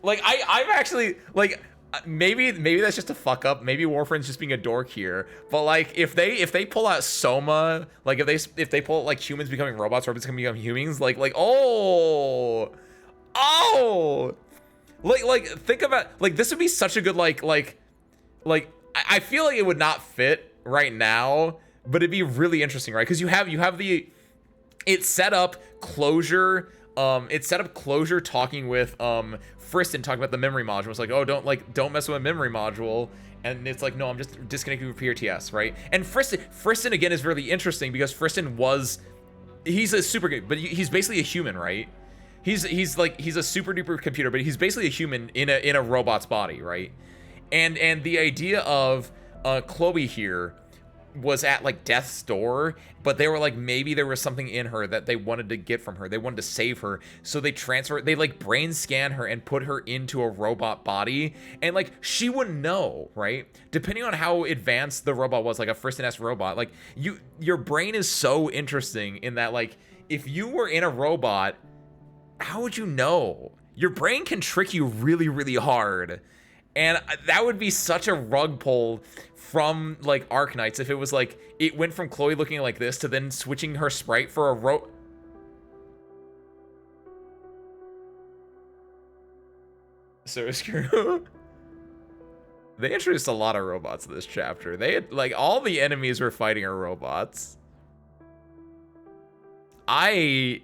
Like, I'm actually, like, maybe that's just a fuck up. Maybe Warframe's just being a dork here. But like, if they pull out Soma, like if they pull out like humans becoming robots, robots can become humans, like oh, like think about, like, this would be such a good like I feel like it would not fit right now, but it'd be really interesting, right? Because you have the, it's set up closure. It's set up closure talking with Friston talking about the memory module. It's like, oh, don't mess with a memory module. And it's like, no, I'm just disconnecting from PRTS, right? And Friston again is really interesting because Friston he's a super good, but he's basically a human, right? He's a super duper computer, but he's basically a human in a robot's body, right? And the idea of Chloe here was at like death's door, but they were like, maybe there was something in her that they wanted to get from her. They wanted to save her, so they like brain scan her and put her into a robot body, and like she wouldn't know, right? Depending on how advanced the robot was, like a Friston-esque robot, like your brain is so interesting in that, like, if you were in a robot, how would you know? Your brain can trick you really, really hard. And that would be such a rug pull from like Arknights if it was like, it went from Chloe looking like this to then switching her sprite for a So screw. They introduced a lot of robots in this chapter. They had, like, all the enemies we're fighting are robots. I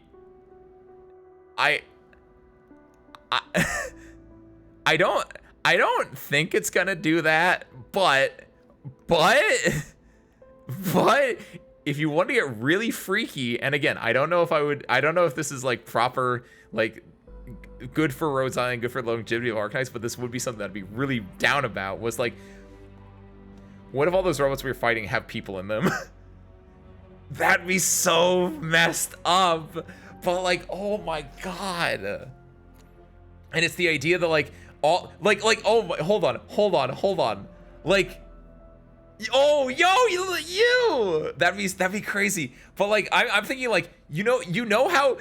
don't think it's gonna do that, but if you want to get really freaky, and again, I don't know if this is like proper, like, good for Rhodes Island, good for the longevity of Arknights, but this would be something I'd be really down about, was like, what if all those robots we were fighting have people in them? That'd be so messed up, but like, oh my god. And it's the idea that like, oh, hold on. Like, oh, yo, you. That'd be crazy. But like, I'm thinking like, you know how,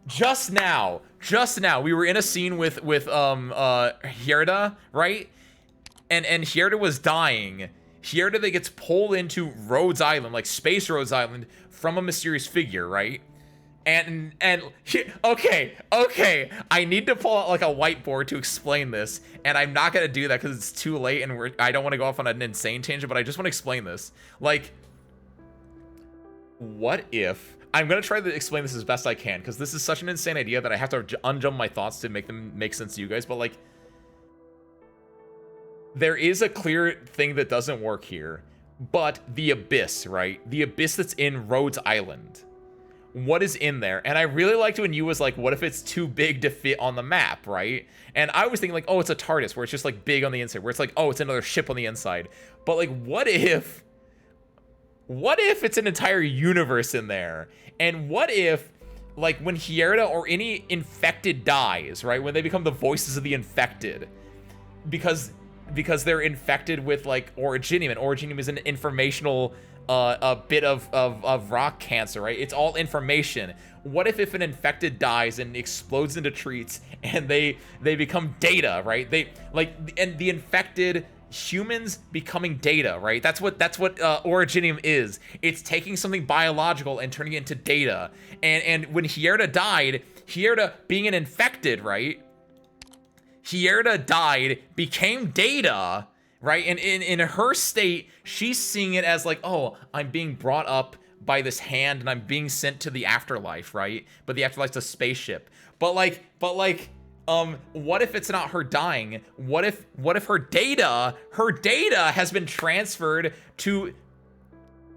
just now, we were in a scene with Hierda, right? And Hierda was dying. Hierda that gets pulled into Rhodes Island, like Space Rhodes Island, from a mysterious figure, right? And okay, I need to pull out like a whiteboard to explain this, and I'm not gonna do that because it's too late, and I don't want to go off on an insane tangent, but I just want to explain this. Like, what if, I'm gonna try to explain this as best I can, because this is such an insane idea that I have to unjump my thoughts to make them make sense to you guys, but like, there is a clear thing that doesn't work here, but the abyss, right? The abyss that's in Rhodes Island. What is in there? And I really liked when you was like, what if it's too big to fit on the map, right? And I was thinking like, oh, it's a TARDIS, where it's just like big on the inside, where it's like, oh, it's another ship on the inside. But like, what if it's an entire universe in there? And what if, like, when Hierda or any infected dies, right? When they become the voices of the infected, because they're infected with like Originium, and Originium is an informational a bit of rock cancer, right? It's all information. What if an infected dies and explodes into treats and they become data, right? And the infected humans becoming data, right? That's what Originium is. It's taking something biological and turning it into data. And when Hierda died, Hierda being an infected, right? Hierda died, became data, right? And in her state, she's seeing it as like, oh, I'm being brought up by this hand and I'm being sent to the afterlife, right? But the afterlife's a spaceship. But what if it's not her dying? What if her data has been transferred to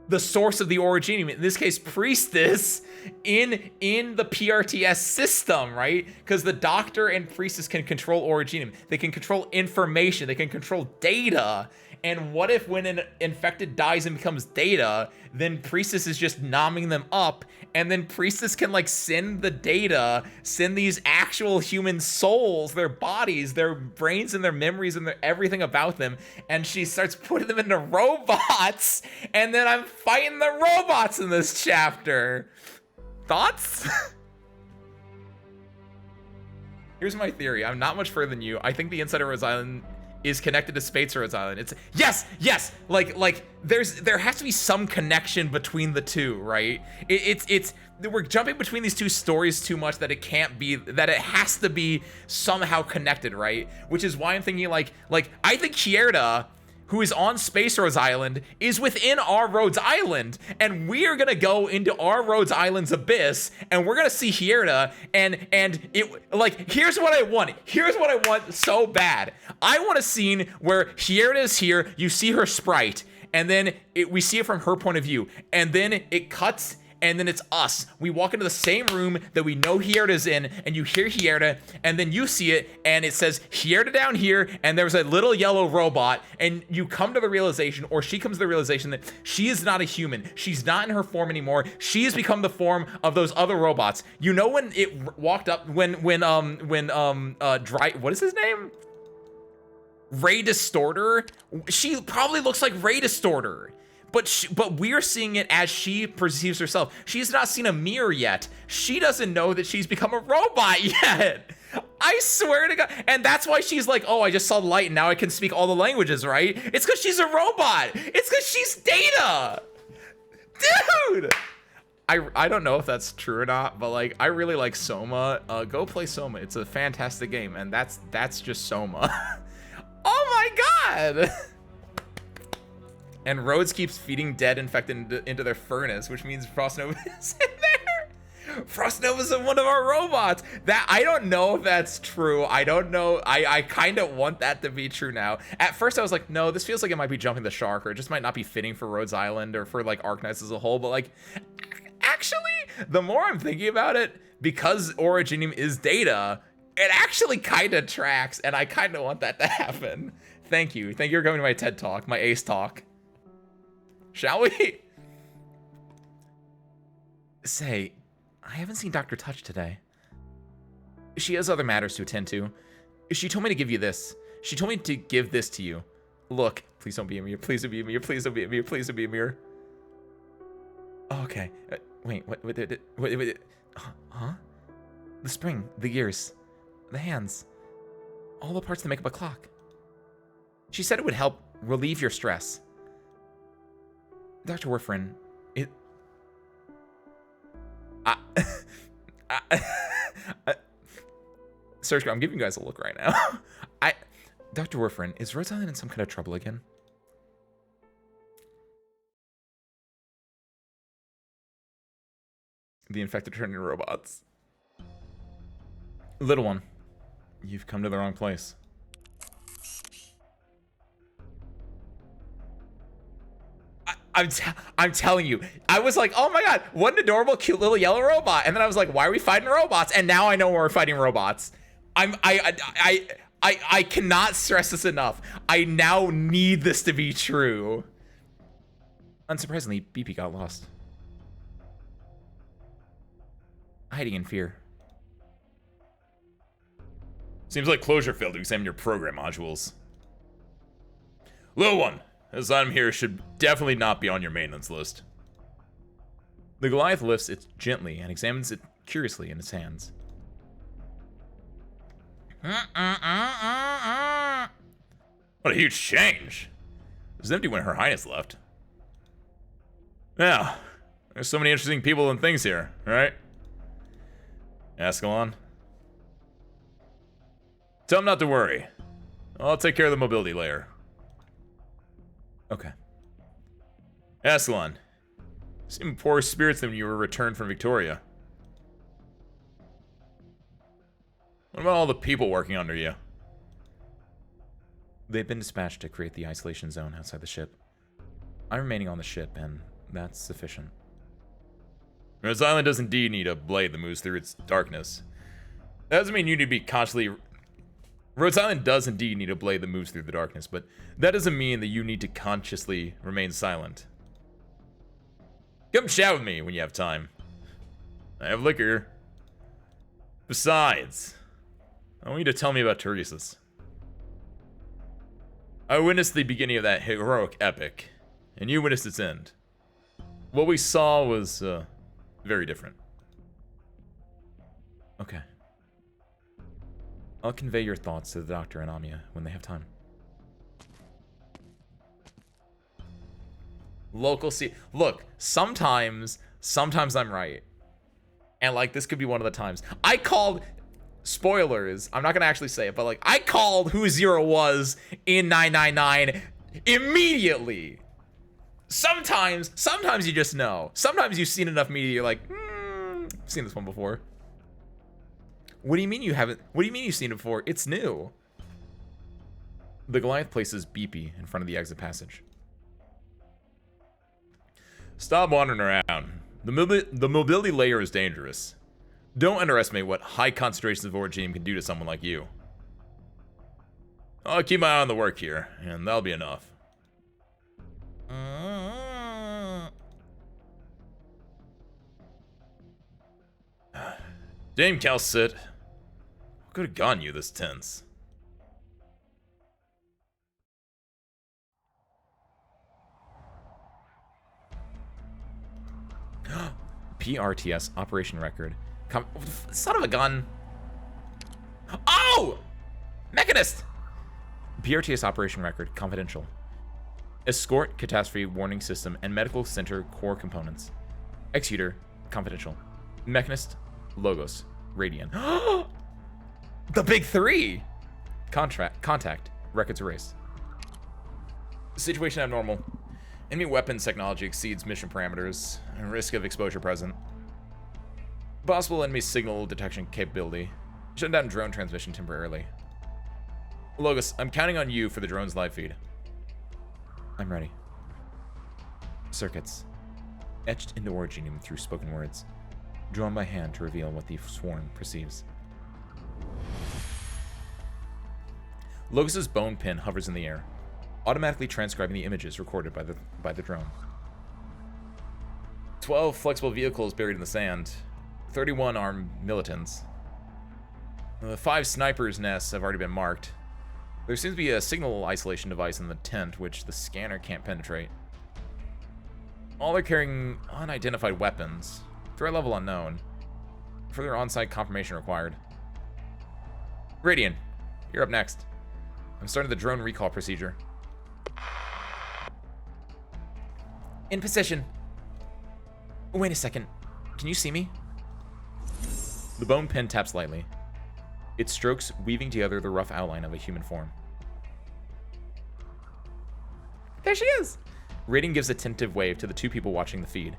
the source of the originium, in this case priestess, in the PRTS system, right? Because the doctor and priestess can control originium. They can control information. They can control data. And what if when an infected dies and becomes data, then priestess is just nomming them up, and then priestess can like send the data, send these actual human souls, their bodies, their brains and their memories and everything about them, and she starts putting them into robots, and then I'm fighting the robots in this chapter. Thoughts? Here's my theory. I'm not much further than you. I think the inside of Rhodes Island is connected to Space Rhodes Island. It's yes. Like there has to be some connection between the two, right? It's we're jumping between these two stories too much that it can't be, that it has to be somehow connected, right? Which is why I'm thinking like I think Hierda, who is on Space Rhodes Island, is within our Rhodes Island, and we are gonna go into our Rhodes Island's abyss, and we're gonna see Hierda, and it, like, here's what I want so bad. I want a scene where Hierda is here, you see her sprite, and then we see it from her point of view, and then it cuts, and then it's us. We walk into the same room that we know Hierda's in, and you hear Hierda, and then you see it, and it says Hierda down here, and there's a little yellow robot, and you come to the realization, or she comes to the realization, that she is not a human. She's not in her form anymore. She has become the form of those other robots. You know when it walked up, what is his name? Ray Distorter? She probably looks like Ray Distorter. But we're seeing it as she perceives herself. She's not seen a mirror yet. She doesn't know that she's become a robot yet. I swear to God. And that's why she's like, oh, I just saw the light and now I can speak all the languages, right? It's because she's a robot. It's because she's Data. Dude. I don't know if that's true or not, but like, I really like Soma. Go play Soma. It's a fantastic game, and that's just Soma. Oh my God. And Rhodes keeps feeding dead infected into their furnace, which means Frostnova is in there. Frostnova's one of our robots. That, I don't know if that's true. I don't know. I kind of want that to be true now. At first I was like, no, this feels like it might be jumping the shark, or it just might not be fitting for Rhodes Island or for like Arknights as a whole. But like, actually, the more I'm thinking about it, because Originium is Data, it actually kind of tracks, and I kind of want that to happen. Thank you. Thank you for coming to my TED Talk, my Ace Talk. Shall we? Say, I haven't seen Dr. Touch today. She has other matters to attend to. She told me to give you this. She told me to give this to you. Look, please don't be a mirror. Please don't be a mirror. Please don't be a mirror. Please don't be a mirror. Oh, okay. Wait, wait. Huh? The spring, the gears, the hands, all the parts that make up a clock. She said it would help relieve your stress. Dr. Warfarin, Sergio, I'm giving you guys a look right now. Dr. Warfarin, is Rhodes Island in some kind of trouble again? The infected turned into robots. Little one, you've come to the wrong place. I'm telling you, I was like, oh my God, what an adorable, cute little yellow robot. And then I was like, why are we fighting robots? And now I know we're fighting robots. I cannot stress this enough. I now need this to be true. Unsurprisingly, BP got lost. Hiding in fear. Seems like Closure failed to examine your program modules. Little one, this item here should definitely not be on your maintenance list. The Goliath lifts it gently and examines it curiously in its hands. What a huge change. It was empty when Her Highness left. Yeah, there's so many interesting people and things here, right? Ascalon. Tell him not to worry. I'll take care of the mobility layer. Okay. Ascalon. You seem in poorer spirits than when you were returned from Victoria. What about all the people working under you? They've been dispatched to create the isolation zone outside the ship. I'm remaining on the ship, and That's sufficient. Rhodes Island does indeed need a blade that moves through its darkness. That doesn't mean you need to be constantly... Rhodes Island does indeed need a blade that moves through the darkness, but that doesn't mean that you need to consciously remain silent. Come chat with me when you have time. I have liquor. Besides, I want you to tell me about Teresa's. I witnessed the beginning of that heroic epic, and you witnessed its end. What we saw was, very different. Okay. I'll convey your thoughts to the doctor and Amiya when they have time. Local see. Look, sometimes I'm right. And, like, this could be one of the times. I called... Spoilers. I'm not going to actually say it, but, like, I called who Zero was in 999 immediately. Sometimes you just know. Sometimes you've seen enough media, you're like, I've seen this one before. What do you mean you haven't? What do you mean you've seen it before? It's new. The Goliath places Beepy in front of the exit passage. Stop wandering around. The mobility layer is dangerous. Don't underestimate what high concentrations of Originium can do to someone like you. I'll keep my eye on the work here, and that'll be enough. Dame Calcit, what could have gotten you this tense? PRTS operation record. Son of a gun. Oh! Mechanist! PRTS operation record, confidential. Escort, catastrophe, warning system, and medical center core components. Executor, confidential. Mechanist, Logos, Radian. The big three! Contact, records erased. Situation abnormal. Enemy weapons technology exceeds mission parameters. Risk of exposure present. Possible enemy signal detection capability. Shut down drone transmission temporarily. Logos, I'm counting on you for the drone's live feed. I'm ready. Circuits. Etched into Originium through spoken words. Drawn by hand to reveal what the swarm perceives. Logos' bone pin hovers in the air, automatically transcribing the images recorded by the drone. 12 flexible vehicles buried in the sand. 31 armed militants. The 5 snipers' nests have already been marked. There seems to be a signal isolation device in the tent, which the scanner can't penetrate. All are carrying unidentified weapons. Threat level unknown. Further on-site confirmation required. Radian, you're up next. I'm starting the drone recall procedure. In position. Wait a second. Can you see me? The bone pen taps lightly. Its strokes weaving together the rough outline of a human form. There she is! Radian gives a tentative wave to the 2 people watching the feed.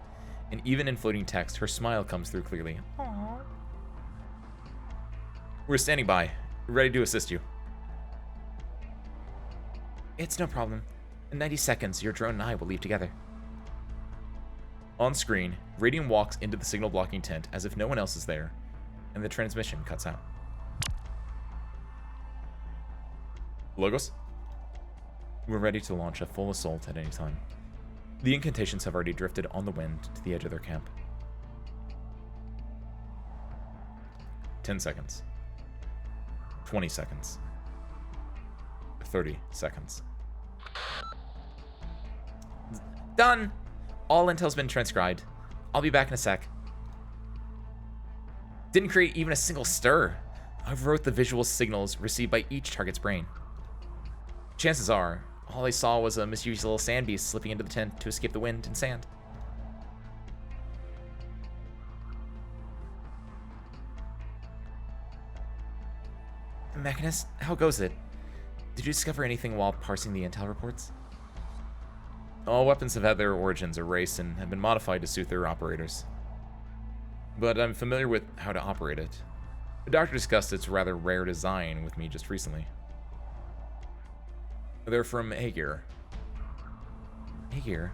And even in floating text, her smile comes through clearly. Aww. We're standing by, ready to assist you. It's no problem. In 90 seconds, your drone and I will leave together. On screen, Radian walks into the signal blocking tent as if no one else is there, and the transmission cuts out. Logos? We're ready to launch a full assault at any time. The incantations have already drifted on the wind to the edge of their camp. 10 seconds. 20 seconds. 30 seconds. Done! All intel's been transcribed. I'll be back in a sec. Didn't create even a single stir. I wrote the visual signals received by each target's brain. Chances are, all I saw was a mischievous little sand beast slipping into the tent to escape the wind and sand. Mechanist, how goes it? Did you discover anything while parsing the intel reports? All weapons have had their origins erased and have been modified to suit their operators. But I'm familiar with how to operate it. The doctor discussed its rather rare design with me just recently. They're from Aegir. Aegir?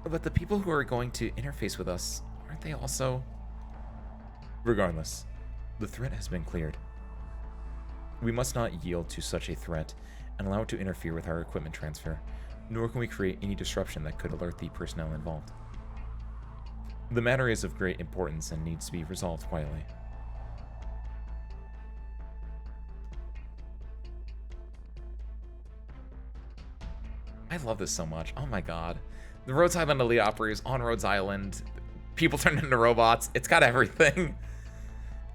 But the people who are going to interface with us, aren't they also... Regardless, the threat has been cleared. We must not yield to such a threat and allow it to interfere with our equipment transfer, nor can we create any disruption that could alert the personnel involved. The matter is of great importance and needs to be resolved quietly. I love this so much. Oh my god. The Rhodes Island elite operators on Rhodes Island. People turned into robots. It's got everything.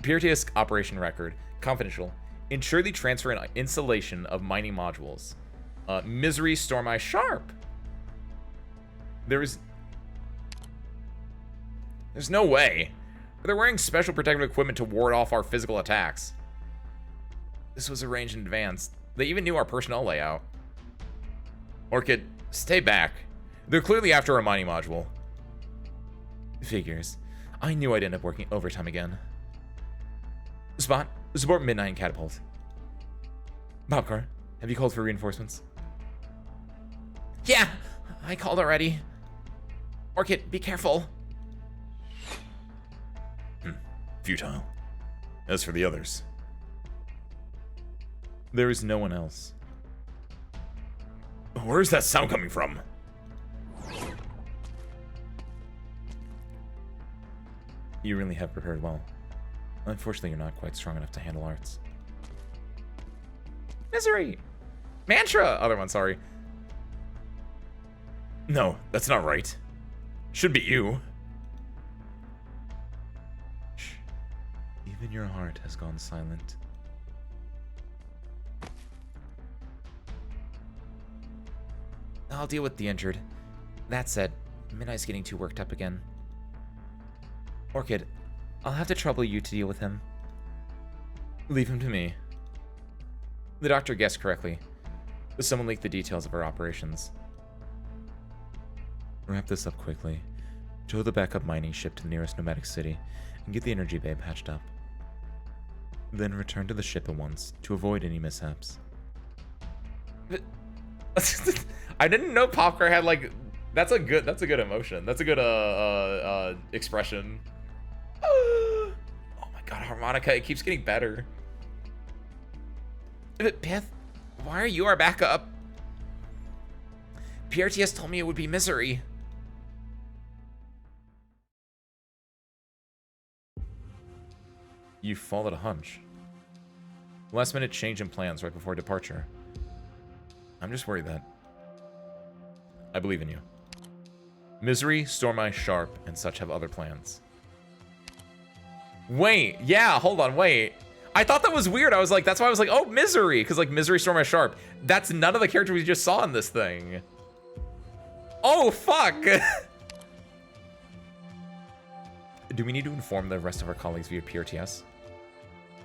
Puritius operation record. Confidential. Ensure the transfer and installation of mining modules. Misery Storm Eye Sharp. There's no way. They're wearing special protective equipment to ward off our physical attacks. This was arranged in advance. They even knew our personnel layout. Orchid, stay back. They're clearly after a mining module. Figures. I knew I'd end up working overtime again. Spot, support Midnight and Catapult. Popcorn, have you called for reinforcements? Yeah, I called already. Orchid, be careful. Futile. As for the others, there is no one else. Where is that sound coming from? You really have prepared well. Unfortunately, you're not quite strong enough to handle arts. Misery! Mantra! Other one, sorry. No, that's not right. Should be you. Shh. Even your heart has gone silent. I'll deal with the injured. That said, Midnight's getting too worked up again. Orchid, I'll have to trouble you to deal with him. Leave him to me. The doctor guessed correctly. Someone leaked the details of our operations. Wrap this up quickly. Tow the backup mining ship to the nearest nomadic city and get the energy bay patched up. Then return to the ship at once to avoid any mishaps. I didn't know Popcar had like that's a good emotion. That's a good expression. Oh my god, harmonica, it keeps getting better. Pith, why are you our backup? PRTS told me it would be Misery. You followed a hunch. Last minute change in plans right before departure. I'm just worried that... I believe in you. Misery, Storm Eye, Sharp, and such have other plans. Wait, yeah, hold on, wait. I thought that was weird. I was like, that's why I was like, oh, Misery, because like Misery, Storm Eye, Sharp. That's none of the characters we just saw in this thing. Oh, fuck. Do we need to inform the rest of our colleagues via PRTS?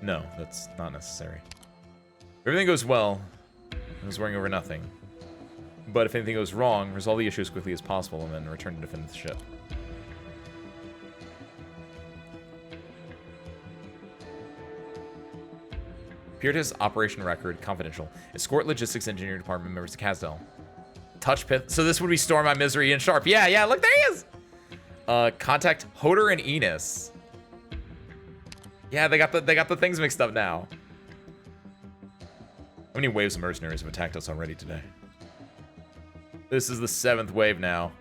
No, that's not necessary. If everything goes well, I was worrying over nothing. But if anything goes wrong, resolve the issue as quickly as possible and then return to defend the ship. PRTS operation record, confidential. Escort logistics engineering department members to Casdell. Touch Pith. So this would be Storm Eye, Misery, and Sharp. Yeah, look, there he is. Contact Hoder and Enos. Yeah, they got the things mixed up now. How many waves of mercenaries have attacked us already today? This is the 7th wave now.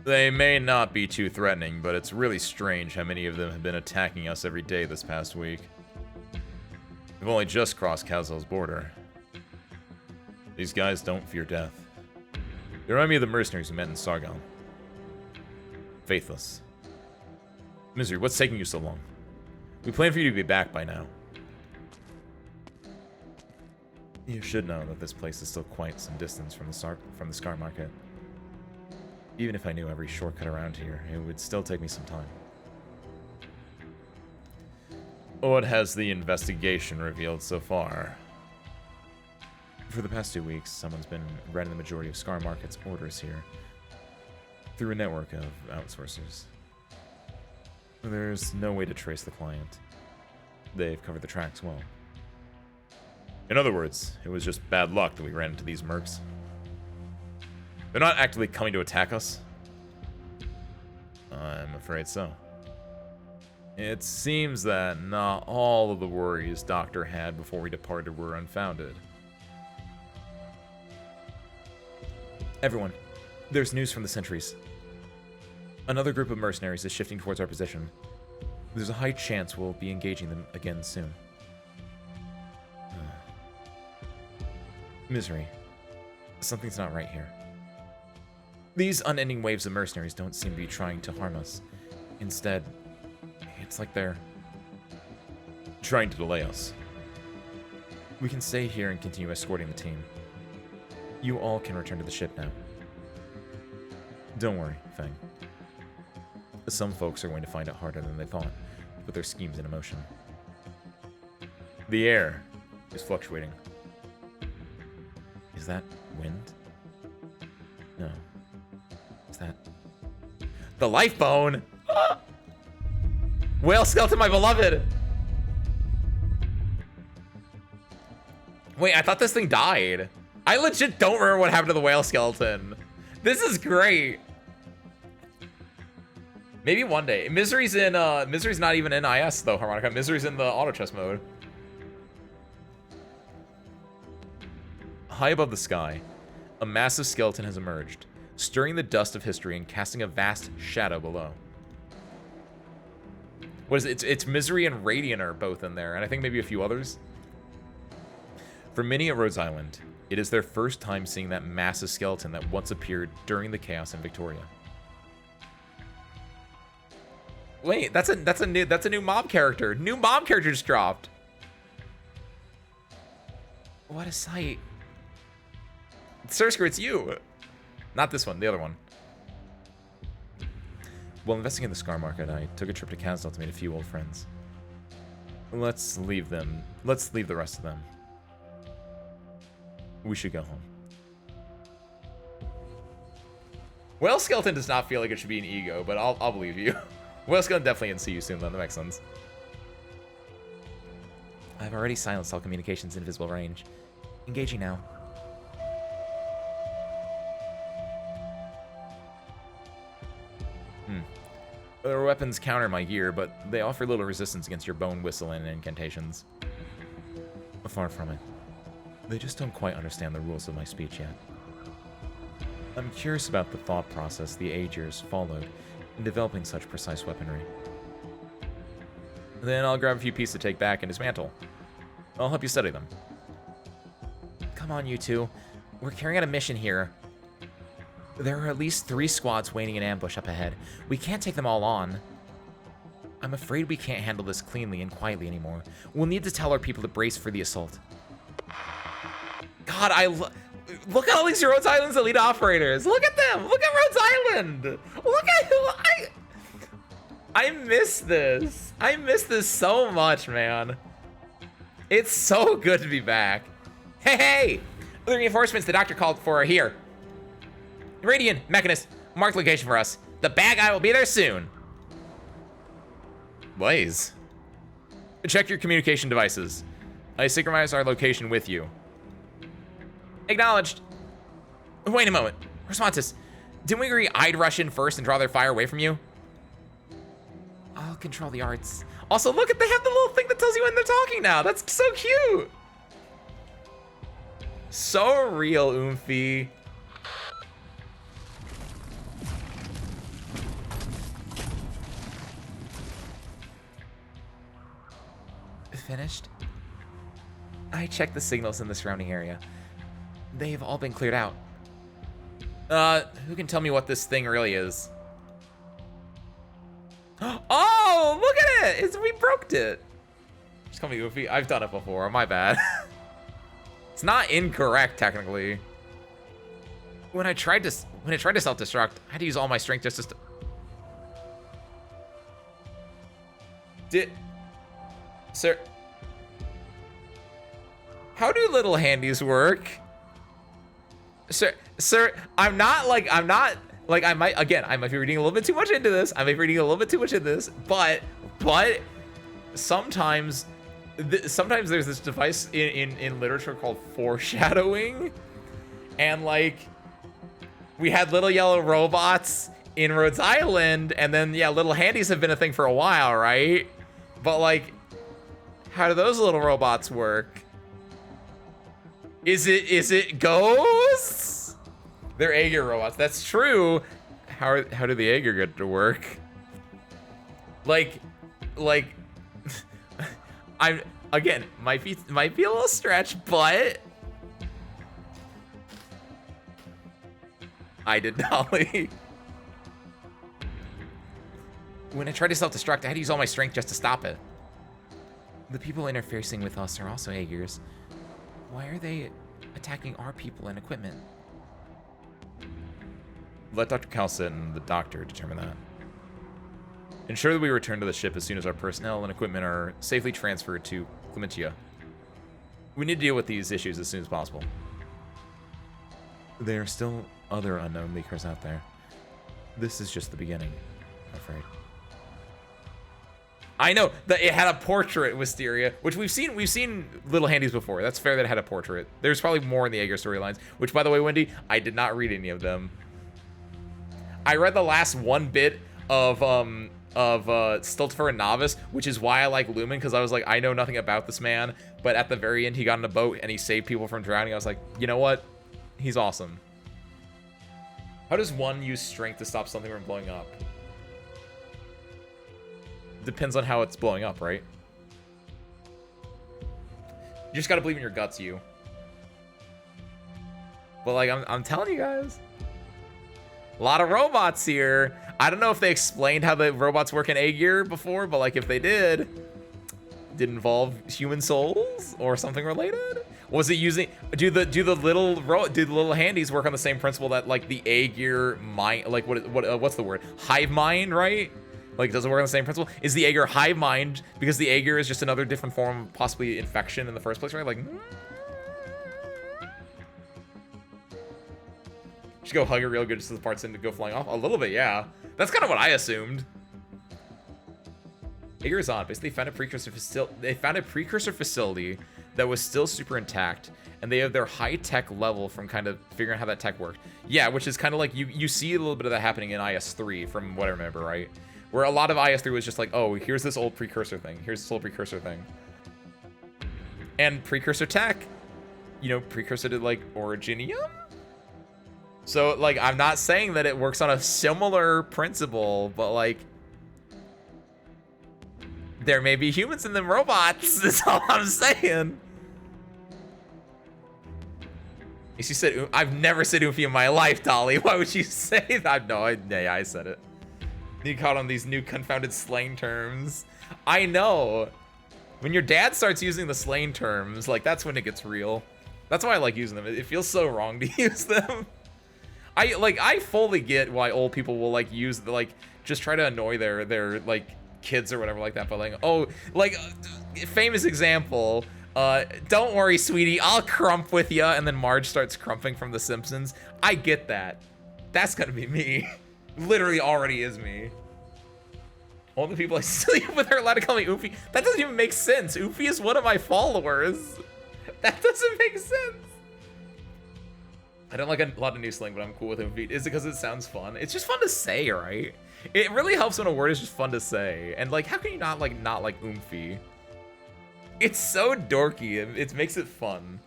They may not be too threatening, but it's really strange how many of them have been attacking us every day this past week. We've only just crossed Kazal's border. These guys don't fear death. They remind me of the mercenaries we met in Sargon. Faithless. Misery, what's taking you so long? We planned for you to be back by now. You should know that this place is still quite some distance from the Scar Market. Even if I knew every shortcut around here, it would still take me some time. What has the investigation revealed so far? For the past 2 weeks, someone's been running the majority of Scar Market's orders here through a network of outsourcers. There's no way to trace the client. They've covered the tracks well. In other words, it was just bad luck that we ran into these mercs. They're not actively coming to attack us. I'm afraid so. It seems that not all of the worries Doctor had before we departed were unfounded. Everyone, there's news from the sentries. Another group of mercenaries is shifting towards our position. There's a high chance we'll be engaging them again soon. Misery. Something's not right here. These unending waves of mercenaries don't seem to be trying to harm us. Instead, it's like they're trying to delay us. We can stay here and continue escorting the team. You all can return to the ship now. Don't worry, Feng. Some folks are going to find it harder than they thought to put their schemes into motion. The air is fluctuating. Is that wind? No. Is that... The life bone! Whale skeleton, my beloved! Wait, I thought this thing died. I legit don't remember what happened to the whale skeleton. This is great. Maybe one day. Misery's not even in IS though, Harmonica. Misery's in the auto chess mode. High above the sky, a massive skeleton has emerged, stirring the dust of history and casting a vast shadow below. What is it? It's Misery and Radiant are both in there, and I think maybe a few others. For many at Rhodes Island, it is their first time seeing that massive skeleton that once appeared during the chaos in Victoria. Wait, that's a new mob character. New mob character just dropped. What a sight. Sursker, it's you. Not this one, the other one. While investigating the Scar Market, I took a trip to Casdell to meet a few old friends. Let's leave the rest of them. We should go home. Whale Skeleton does not feel like it should be an ego, but I'll believe you. Whale Skeleton definitely didn't see you soon, though. That makes sense. I've already silenced all communications in visible range. Engaging now. Their weapons counter my gear, but they offer little resistance against your bone whistle and incantations. Far from it. They just don't quite understand the rules of my speech yet. I'm curious about the thought process the Aegers followed in developing such precise weaponry. Then I'll grab a few pieces to take back and dismantle. I'll help you study them. Come on, you two. We're carrying out a mission here. There are at least 3 squads waiting in ambush up ahead. We can't take them all on. I'm afraid we can't handle this cleanly and quietly anymore. We'll need to tell our people to brace for the assault. God, look at all these Rhodes Island's elite operators. Look at them. Look at Rhodes Island. Look at I miss this. I miss this so much, man. It's so good to be back. Hey! The reinforcements the doctor called for are here. Radiant, Mechanist, mark location for us. The bad guy will be there soon. Blaze. Check your communication devices. I synchronize our location with you. Acknowledged. Wait a moment. Responses. Didn't we agree I'd rush in first and draw their fire away from you? I'll control the arts. Also, look at, they have the little thing that tells you when they're talking now. That's so cute. So real, Oomphy. Finished? I checked the signals in the surrounding area. They've all been cleared out. Who can tell me what this thing really is? Oh, look at it! We broke it. Just call me Goofy. I've done it before. My bad. It's not incorrect technically. When it tried to self-destruct, I had to use all my strength just to. Sir. How do little handies work? Sir, I might be reading a little bit too much into this. But sometimes there's this device in literature called foreshadowing, and like We had little yellow robots in Rhodes Island, and then, yeah, little handies have been a thing for a while, right? But, like, how do those little robots work? Is it ghosts? They're Aegir robots. That's true. How do the Aegir get to work? Like, I'm, again, might be a little stretch, but I did Dolly. When I tried to self-destruct, I had to use all my strength just to stop it. The people interfacing with us are also Aegirs. Why are they attacking our people and equipment? Let Dr. Calcit and the doctor determine that. Ensure that we return to the ship as soon as our personnel and equipment are safely transferred to Clementia. We need to deal with these issues as soon as possible. There are still other unknown leakers out there. This is just the beginning, I'm afraid. I know that it had a portrait, Wisteria, which we've seen little handies before. That's fair that it had a portrait. There's probably more in the Aegir storylines, which, by the way, Wendy, I did not read any of them. I read the last one bit of Stiltfer and Novice, which is why I like Lumen, because I was like, I know nothing about this man, but at the very end, he got in a boat and he saved people from drowning. I was like, you know what? He's awesome. How does one use strength to stop something from blowing up? Depends on how it's blowing up, right? You just gotta believe in your guts, you. But like, I'm telling you guys, a lot of robots here. I don't know if they explained how the robots work in Aegir before, but like if they did involve human souls or something related? Was it using, do the little handies work on the same principle that like the Aegir mind, like what's the word? Hive mind, right? Like, does it work on the same principle? Is the Aegir hive mind because the Aegir is just another different form of possibly infection in the first place, right? Like, just go hug it real good just as the parts didn't go flying off. A little bit, yeah. That's kind of what I assumed. Aegir is on. Basically, they found a precursor facility that was still super intact, and they have their high-tech level from kind of figuring out how that tech worked. Yeah, which is kind of like, you see a little bit of that happening in IS-3 from what I remember, right? Where a lot of IS-3 was just like, oh, here's this old precursor thing. Here's this old precursor thing. And precursor tech, you know, precursor to like Originium? So like, I'm not saying that it works on a similar principle, but like, there may be humans in them robots. That's all I'm saying. She said, I've never said Oofy in my life, Dolly. Why would you say that? No, yeah, I said it. You caught on these new confounded slang terms. I know. When your dad starts using the slang terms, like, that's when it gets real. That's why I like using them. It feels so wrong to use them. I fully get why old people will, like, use, the, like, just try to annoy their like, kids or whatever like that. But, like, oh, like, famous example, don't worry, sweetie, I'll crump with ya. And then Marge starts crumping from The Simpsons. I get that. That's gonna be me. Literally already is me. All the people I sleep with are allowed to call me Oofy. That doesn't even make sense. Oofy is one of my followers. That doesn't make sense. I don't like a lot of new slang, but I'm cool with Oofy. Is it because it sounds fun? It's just fun to say, right? It really helps when a word is just fun to say. And like, how can you not like Oomphy? It's so dorky. It makes it fun.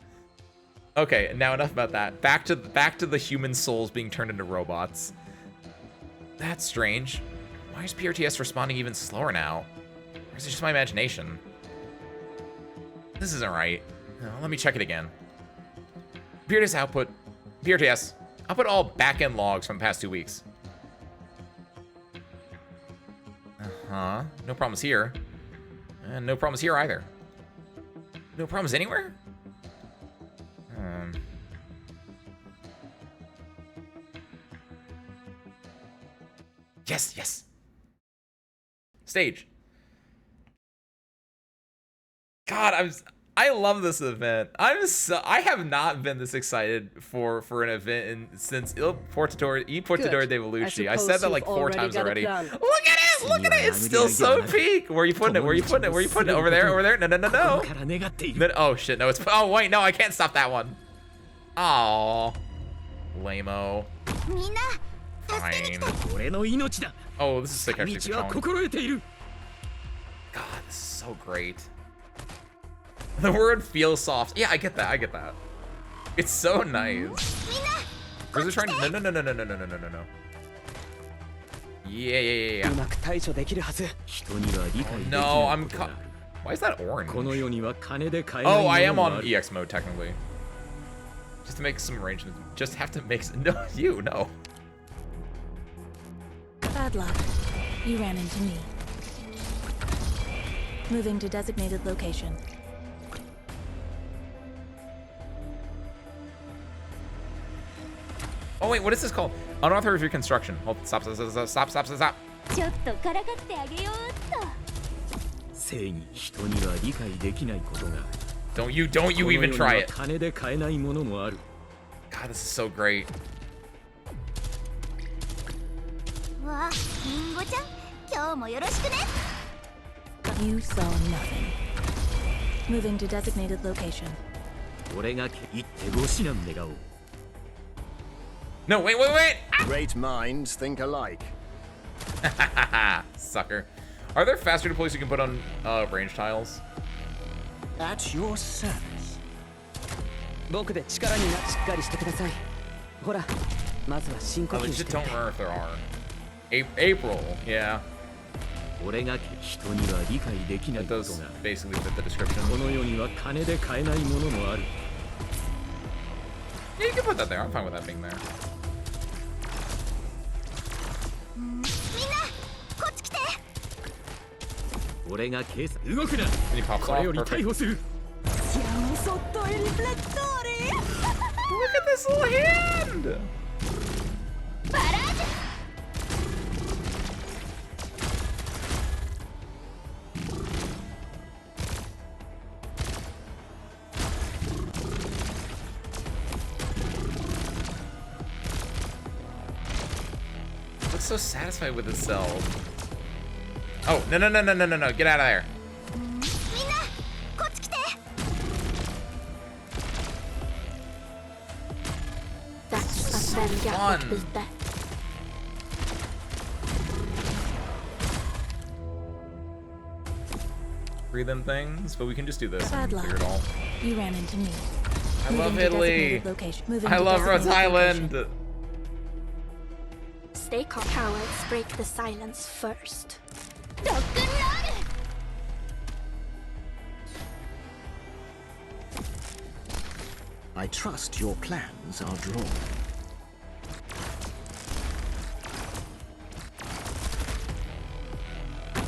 Okay, now enough about that. Back to the human souls being turned into robots. That's strange. Why is PRTS responding even slower now? Or is it just my imagination? This isn't right. Let me check it again. PRTS output. PRTS. Output all back-end logs from the past 2 weeks. Uh-huh. No problems here. And no problems here either. No problems anywhere? Yes, yes. Stage. God, I love this event. I have not been this excited for an event since Il Portatore de Velucci. I said that like 4 times already. Look at it! Look at it! It's still so peak. Where are you putting it? Where are you putting it? Where are you putting it? Over there? Over there? No, no, no, no. No, oh shit! No, it's. Oh wait, no, I can't stop that one. Aww. Lame-o. Fine. Oh, this is sick actually for Challenge. God, this is so great. The word feels soft. Yeah, I get that. I get that. It's so nice. Where's it trying to? No. Yeah. Oh, no, I'm. Why is that orange? Oh, I am on EX mode technically. Just to make some arrangements. Just have to make. No, you no. Bad luck. You ran into me. Moving to designated location. Oh wait, what is this called? Unauthorized reconstruction. Hold, stop. ちょっとからかってあげようっと Don't you even try it. God, this is so great. わあリンゴちゃん今日もよろしくね You saw nothing. Moving to designated location. No, wait. Great minds think alike. Sucker. Are there faster deploys you can put on range tiles? At your service. 僕で力になしっかりしてください。ほら、まずは深呼 I 吸し legit て。 don't remember if there are. April, yeah. That does basically fit the description. Yeah, you can put that there. I'm fine with that being there. みんなこっち来て And he pops off. Perfect. Siamo sotto i riflettori. Look at this little hand! Looks so satisfied with itself. Oh, no. Get out of there. みんなこっち来て That's a very fun. Free them things, but we can just do this and Bad clear it luck. all. You ran into me. I love Moving to Italy. designated location. Moving I to love Rhode designated Island. location. Stay calm. Cowards break the silence first. I trust your plans are drawn.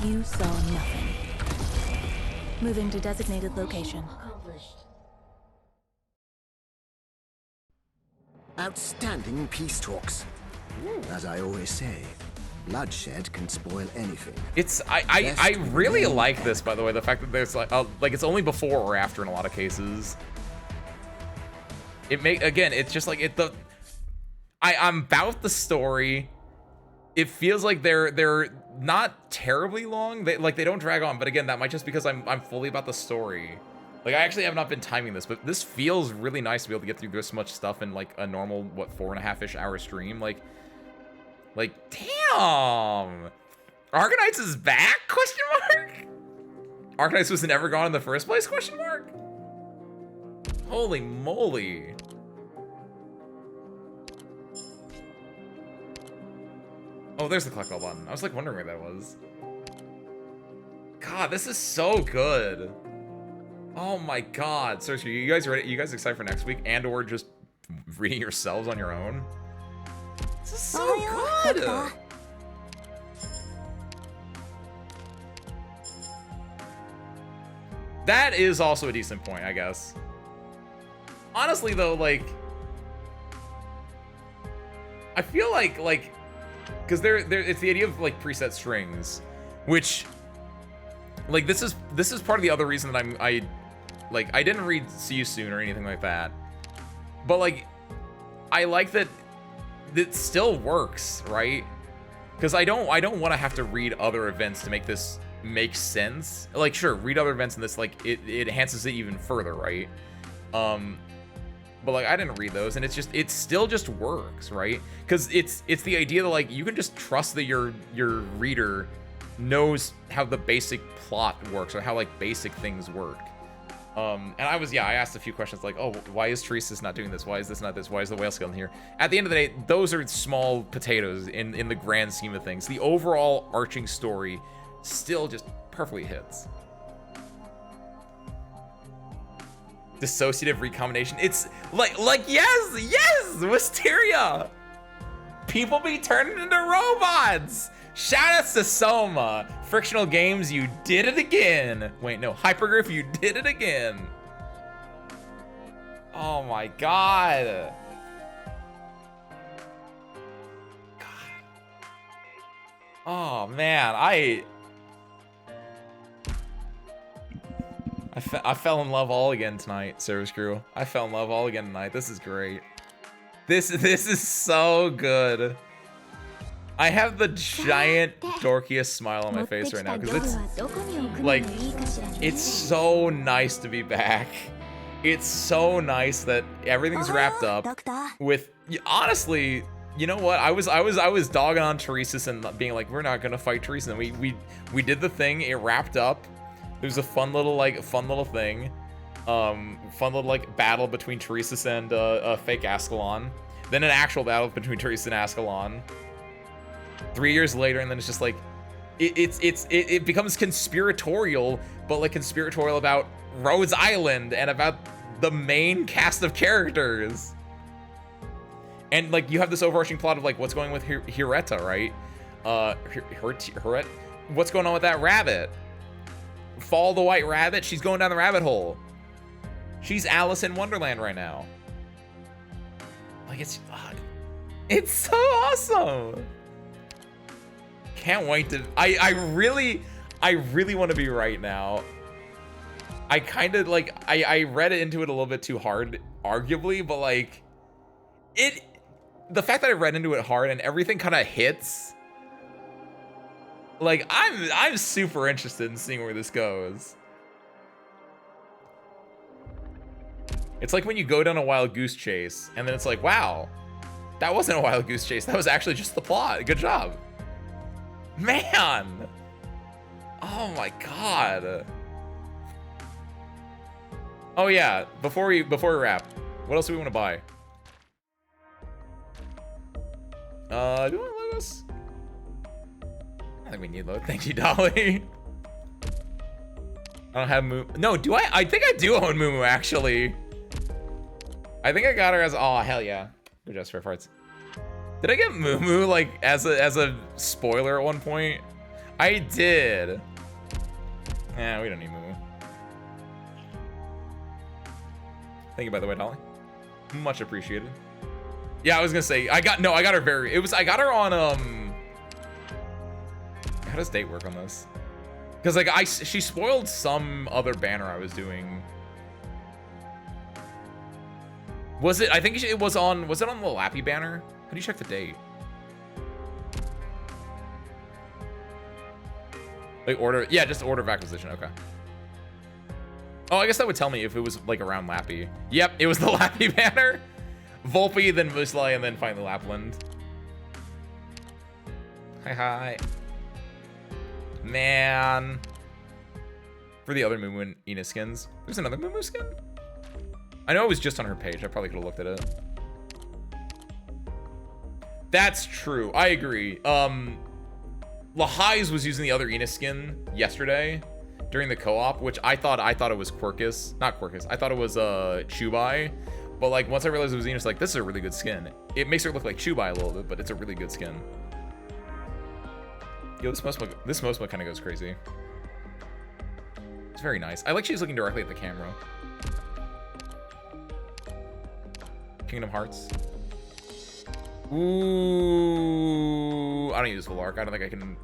You saw nothing. Moving to designated location. Outstanding peace talks. As I always say, bloodshed can spoil anything. I really like this, by the way, the fact that there's like it's only before or after in a lot of cases. It's just like I'm about the story. It feels like they're not terribly long. They don't drag on, but again, that might just because I'm fully about the story. Like, I actually have not been timing this, but this feels really nice to be able to get through this much stuff in like a normal 4.5-ish hour stream. Like damn, Arknights is back? Question mark. Arknights was never gone in the first place? Question mark. Holy moly. Oh, there's the collect all button. I was like wondering where that was. God, this is so good. Oh my god. Seriously, you guys ready? You guys excited for next week and or just reading yourselves on your own? This is so good. That is also a decent point, I guess. Honestly though, like I feel like because it's the idea of like preset strings, which like this is part of the other reason that I didn't read See You Soon or anything like that, but like I like that it still works, right? Because I don't want to have to read other events to make this make sense. Like, sure, read other events and this like it enhances it even further, right? but like I didn't read those, and it still just works, right? Because it's the idea that like you can just trust that your reader knows how the basic plot works or how like basic things work. And I asked a few questions like, oh, why is Teresa's not doing this? Why is this not this? Why is the whale skeleton here? At the end of the day, those are small potatoes in the grand scheme of things. The overall arching story still just perfectly hits. Dissociative recombination. It's like yes, Wisteria. People be turning into robots. Shout outs to Soma. Frictional Games, you did it again. Wait, no, Hypergriff, you did it again. Oh my god. Oh man, I fell in love all again tonight, Service Crew. I fell in love all again tonight. This is great. This is so good. I have the giant dorkiest smile on my face right now because it's like, it's so nice to be back. It's so nice that everything's wrapped up with, honestly, you know what? I was dogging on Teresa's and being like, we're not gonna fight Teresa. And we did the thing. It wrapped up. It was a fun little thing. Fun little like battle between Teresa's and a fake Ascalon. Then an actual battle between Teresa and Ascalon. 3 years later, and then it's just like, it becomes conspiratorial, but like conspiratorial about Rhodes Island and about the main cast of characters. And like you have this overarching plot of like what's going with Hireta, right? Hireta, what's going on with that rabbit? Follow the white rabbit. She's going down the rabbit hole. She's Alice in Wonderland right now. Like it's so awesome. Can't wait to. I really want to be right now. I kind of like I read into it a little bit too hard, arguably, but like the fact that I read into it hard and everything kind of hits. Like I'm super interested in seeing where this goes. It's like when you go down a wild goose chase and then it's like, wow, that wasn't a wild goose chase. That was actually just the plot. Good job. Man. Oh my god. Oh yeah, before we wrap, what else do we want to buy? Do you want logos? I think we need logos. Thank you, Dolly. I don't have Moo. No, do I? I think I do own Moo actually. I think I got her as, oh hell yeah. Good job, Spare Parts. Did I get Moo like as a spoiler at one point? I did. Yeah, we don't need Moo. Thank you, by the way, Dolly. Much appreciated. Yeah, I was gonna say I got her very. I got her on How does date work on this? Because like she spoiled some other banner I was doing. Was it? I think it was on. Was it on the Lappy banner? How do you check the date? Like order, yeah, just order of acquisition, okay. Oh, I guess that would tell me if it was like around Lappy. Yep, it was the Lappy banner. Volpe, then Vuslai, and then finally Lapland. Hi. Man. For the other Moo and Ina skins. There's another Moo skin? I know it was just on her page. I probably could have looked at it. That's true. I agree. Lahai's was using the other Ina skin yesterday during the co-op, which I thought it was Quirkus. Not Quirkus. I thought it was Chubai. But like once I realized it was Ina, it's like, this is a really good skin. It makes her look like Chubai a little bit, but it's a really good skin. Yo, this Mosma kind of goes crazy. It's very nice. I like she's looking directly at the camera. Kingdom Hearts. Ooh, I don't use Valark. I don't think I can.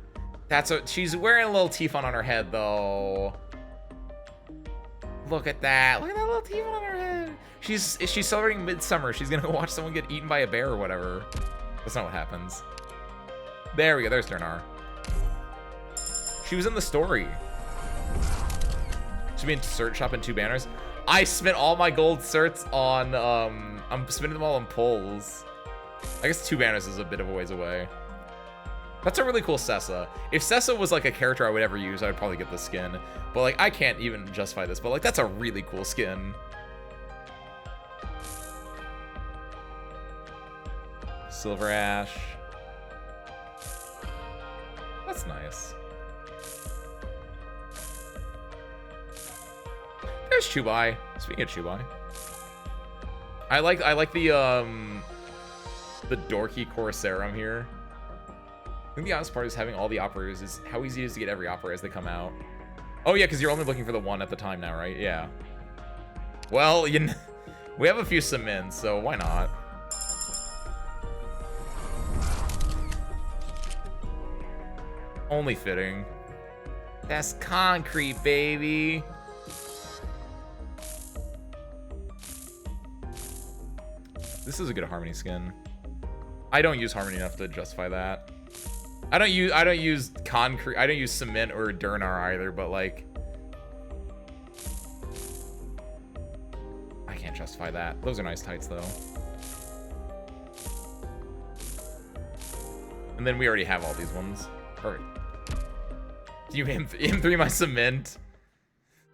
She's wearing a little T-Fun on her head though. Look at that. Look at that little T-Fun on her head. She's celebrating Midsummer. She's gonna watch someone get eaten by a bear or whatever. That's not what happens. There we go. There's Dernar. She was in the story. Should be in search shop in 2 banners. I spent all my gold certs on, I'm spending them all on pulls. I guess 2 banners is a bit of a ways away. That's a really cool Sessa. If Sessa was like a character I would ever use, I'd probably get the skin. But like, I can't even justify this, but like, that's a really cool skin. Silver Ash. That's nice. There's Chubai. Speaking of Chubai, I like the dorky Corsarum here. I think the honest part is having all the operas is how easy it is to get every opera as they come out. Oh yeah, because you're only looking for the one at the time now, right? Yeah. Well, we have a few cements, so why not? Only fitting. That's concrete, baby. This is a good Harmony skin. I don't use Harmony enough to justify that. I don't use concrete. I don't use cement or Durnar either, but like, I can't justify that. Those are nice tights though. And then we already have all these ones. Perfect. Do you M3 my cement?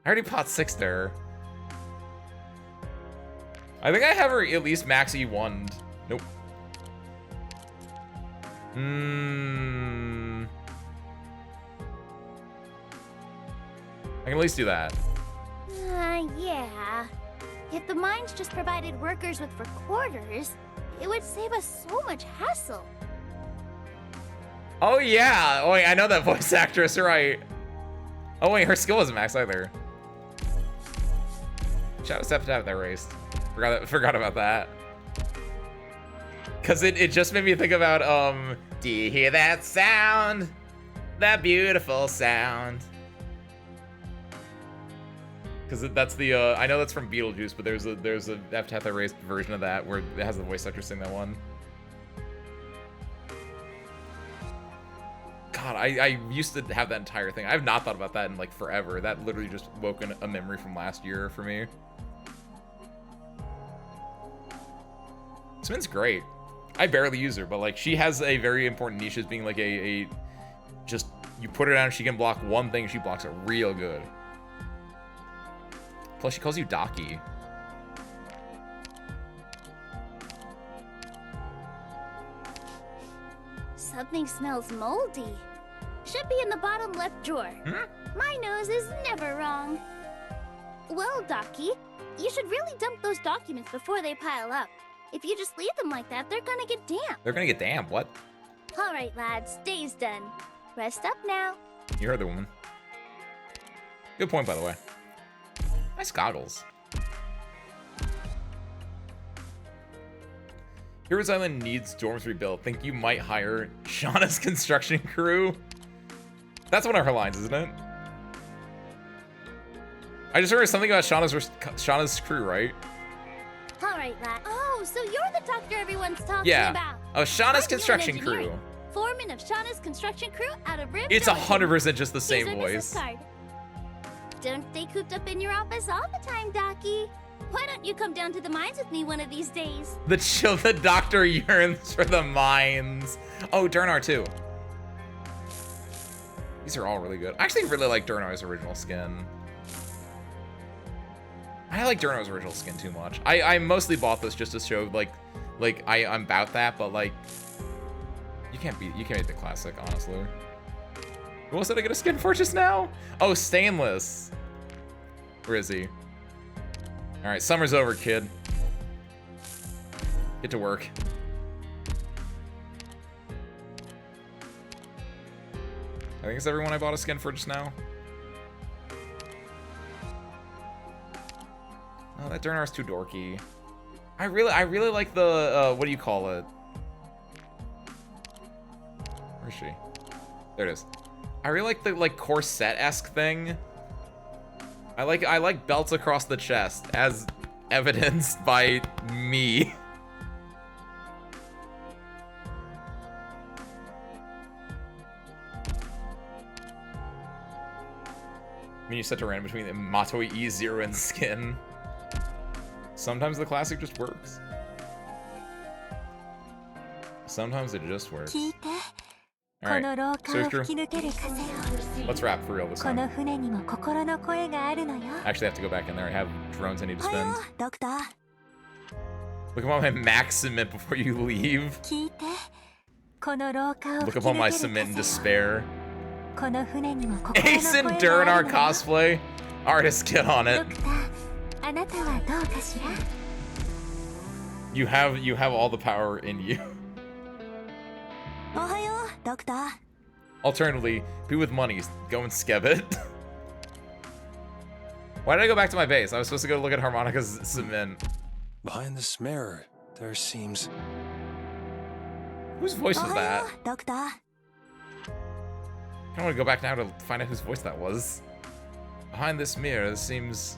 I already bought 6 there. I think I have her at least max E1'd. Nope. I can at least do that. Yeah. If the mines just provided workers with recorders, it would save us so much hassle. Oh yeah! Oh wait, I know that voice actress, right? Oh wait, her skill wasn't max either. Shout out to have that raced. Forgot about that. Cause it just made me think about do you hear that sound? That beautiful sound. Cause that's the I know that's from Beetlejuice, but there's a have to have that raced version of that where it has the voice actor sing that one. God, I used to have that entire thing. I have not thought about that in like forever. That literally just woke a memory from last year for me. Smin's great. I barely use her, but like she has a very important niche as being like a just you put her down, she can block one thing, she blocks it real good. Plus she calls you Daki. Something smells moldy. Should be in the bottom left drawer. My nose is never wrong. Well, Daki, you should really dump those documents before they pile up. If you just leave them like that, they're gonna get damp. They're gonna get damp, what? Alright, lads, day's done. Rest up now. You heard the woman. Good point, by the way. Nice goggles. Heroes Island needs dorms rebuilt. Think you might hire Shauna's construction crew? That's one of her lines, isn't it? I just heard something about Shauna's crew, right? Alright, lad. Oh, so you're the doctor everyone's talking about. Oh, Shauna's construction crew. Foreman of Shauna's construction crew out of Rib. It's 100% just the same voice. Don't stay cooped up in your office all the time, Daki. Why don't you come down to the mines with me one of these days? The doctor yearns for the mines. Oh, Durnar too. These are all really good. I actually really like Durnar's original skin. I like Durnar's original skin too much. I mostly bought this just to show like I'm about that, but like you can't beat the classic, honestly. What was it I get a skin for just now? Oh, Stainless. Where is he? All right, summer's over, kid. Get to work. I think it's everyone I bought a skin for just now. Oh, that Durnar's too dorky. I really like the what do you call it? Where is she? There it is. I really like the corset-esque thing. I like belts across the chest, as evidenced by me. I mean, you set to random between the Matoi E0 and skin. Sometimes the classic just works. Sometimes it just works. Alright, Surf Crew. Let's rap for real this time. I actually have to go back in there. I have drones I need to spend. Look up all my max cement before you leave. Look up all my cement in despair. Ace and Durnar cosplay. Artists, get on it. You have all the power in you. Alternatively, be with money. Go and skev it. Why did I go back to my base? I was supposed to go look at Harmonica's cement. Behind this mirror, there seems... Whose voice was that? I don't want to go back now to find out whose voice that was. Behind this mirror, there seems...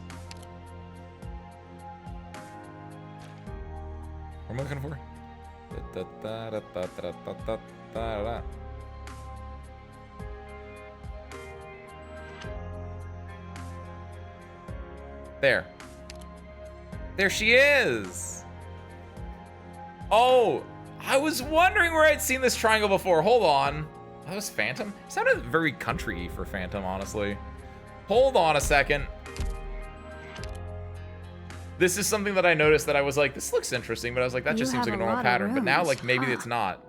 What am I looking for? There. There she is! Oh! I was wondering where I'd seen this triangle before. Hold on. That was Phantom? It sounded very country for Phantom, honestly. Hold on a second. This is something that I noticed that I was like, this looks interesting, but I was like, that just seems like a normal pattern. But now, like, maybe it's not.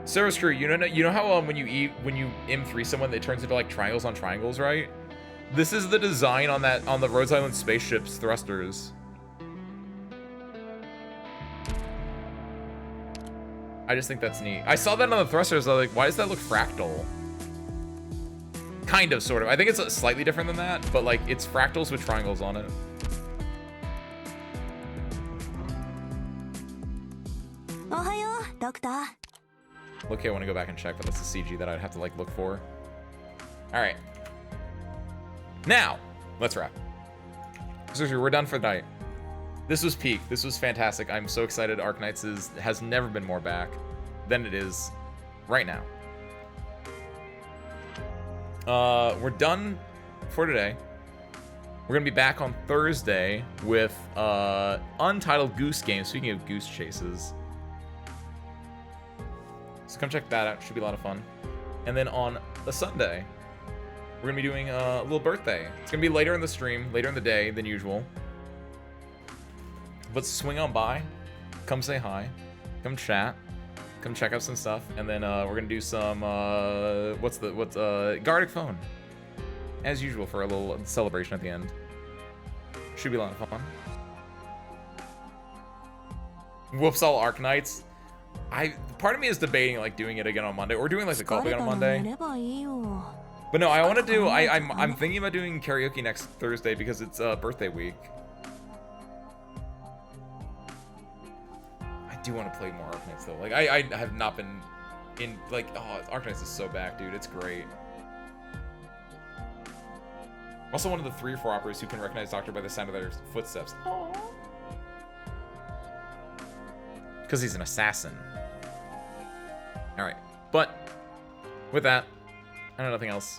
Service Crew, you know how when you M3 someone, it turns into like triangles on triangles, right? This is the design on the Rhodes Island spaceship's thrusters. I just think that's neat. I saw that on the thrusters. I was like, why does that look fractal? Kind of, sort of. I think it's slightly different than that, but like it's fractals with triangles on it. Okay, I want to go back and check, but that's the CG that I'd have to like look for. All right. Now, let's wrap. Seriously, we're done for the night. This was peak. This was fantastic. I'm so excited. Arknights has never been more back than it is right now. We're done for today. We're gonna be back on Thursday with Untitled Goose Game. Speaking of goose chases, so come check that out. Should be a lot of fun. And then on a Sunday, we're gonna be doing a little birthday. It's gonna be later in the stream, later in the day than usual. But swing on by, come say hi, come chat, come check out some stuff, and then we're gonna do some Gardic Phone, as usual, for a little celebration at the end. Should be a lot of fun. Whoops all Arknights. Part of me is debating like doing it again on Monday or doing like the call again on Monday. But no, I want to do. I'm thinking about doing karaoke next Thursday because it's birthday week. I do want to play more Arknights though. Like I have not been in like Arknights is so back, dude. It's great. Also one of the 3 or 4 operators who can recognize Doctor by the sound of their footsteps. Because he's an assassin. All right, but with that, I know nothing else.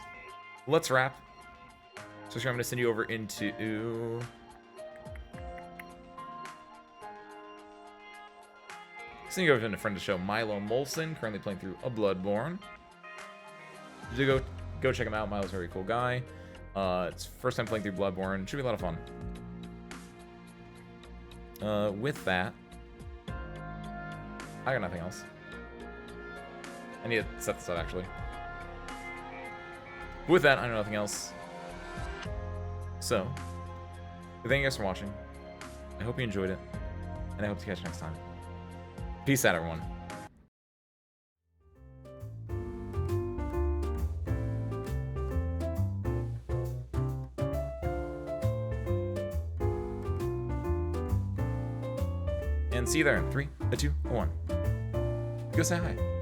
Let's wrap. So I'm gonna send you over into. Send you over to a friend of the show, Milo Molson, currently playing through a Bloodborne. Do go check him out. Milo's a very cool guy. It's first time playing through Bloodborne. Should be a lot of fun. With that, I got nothing else. I need to set this up actually. With that, I know nothing else. So, thank you guys for watching. I hope you enjoyed it, and I hope to catch you next time. Peace out, everyone. And see you there in 3, 2, 1. Go say hi.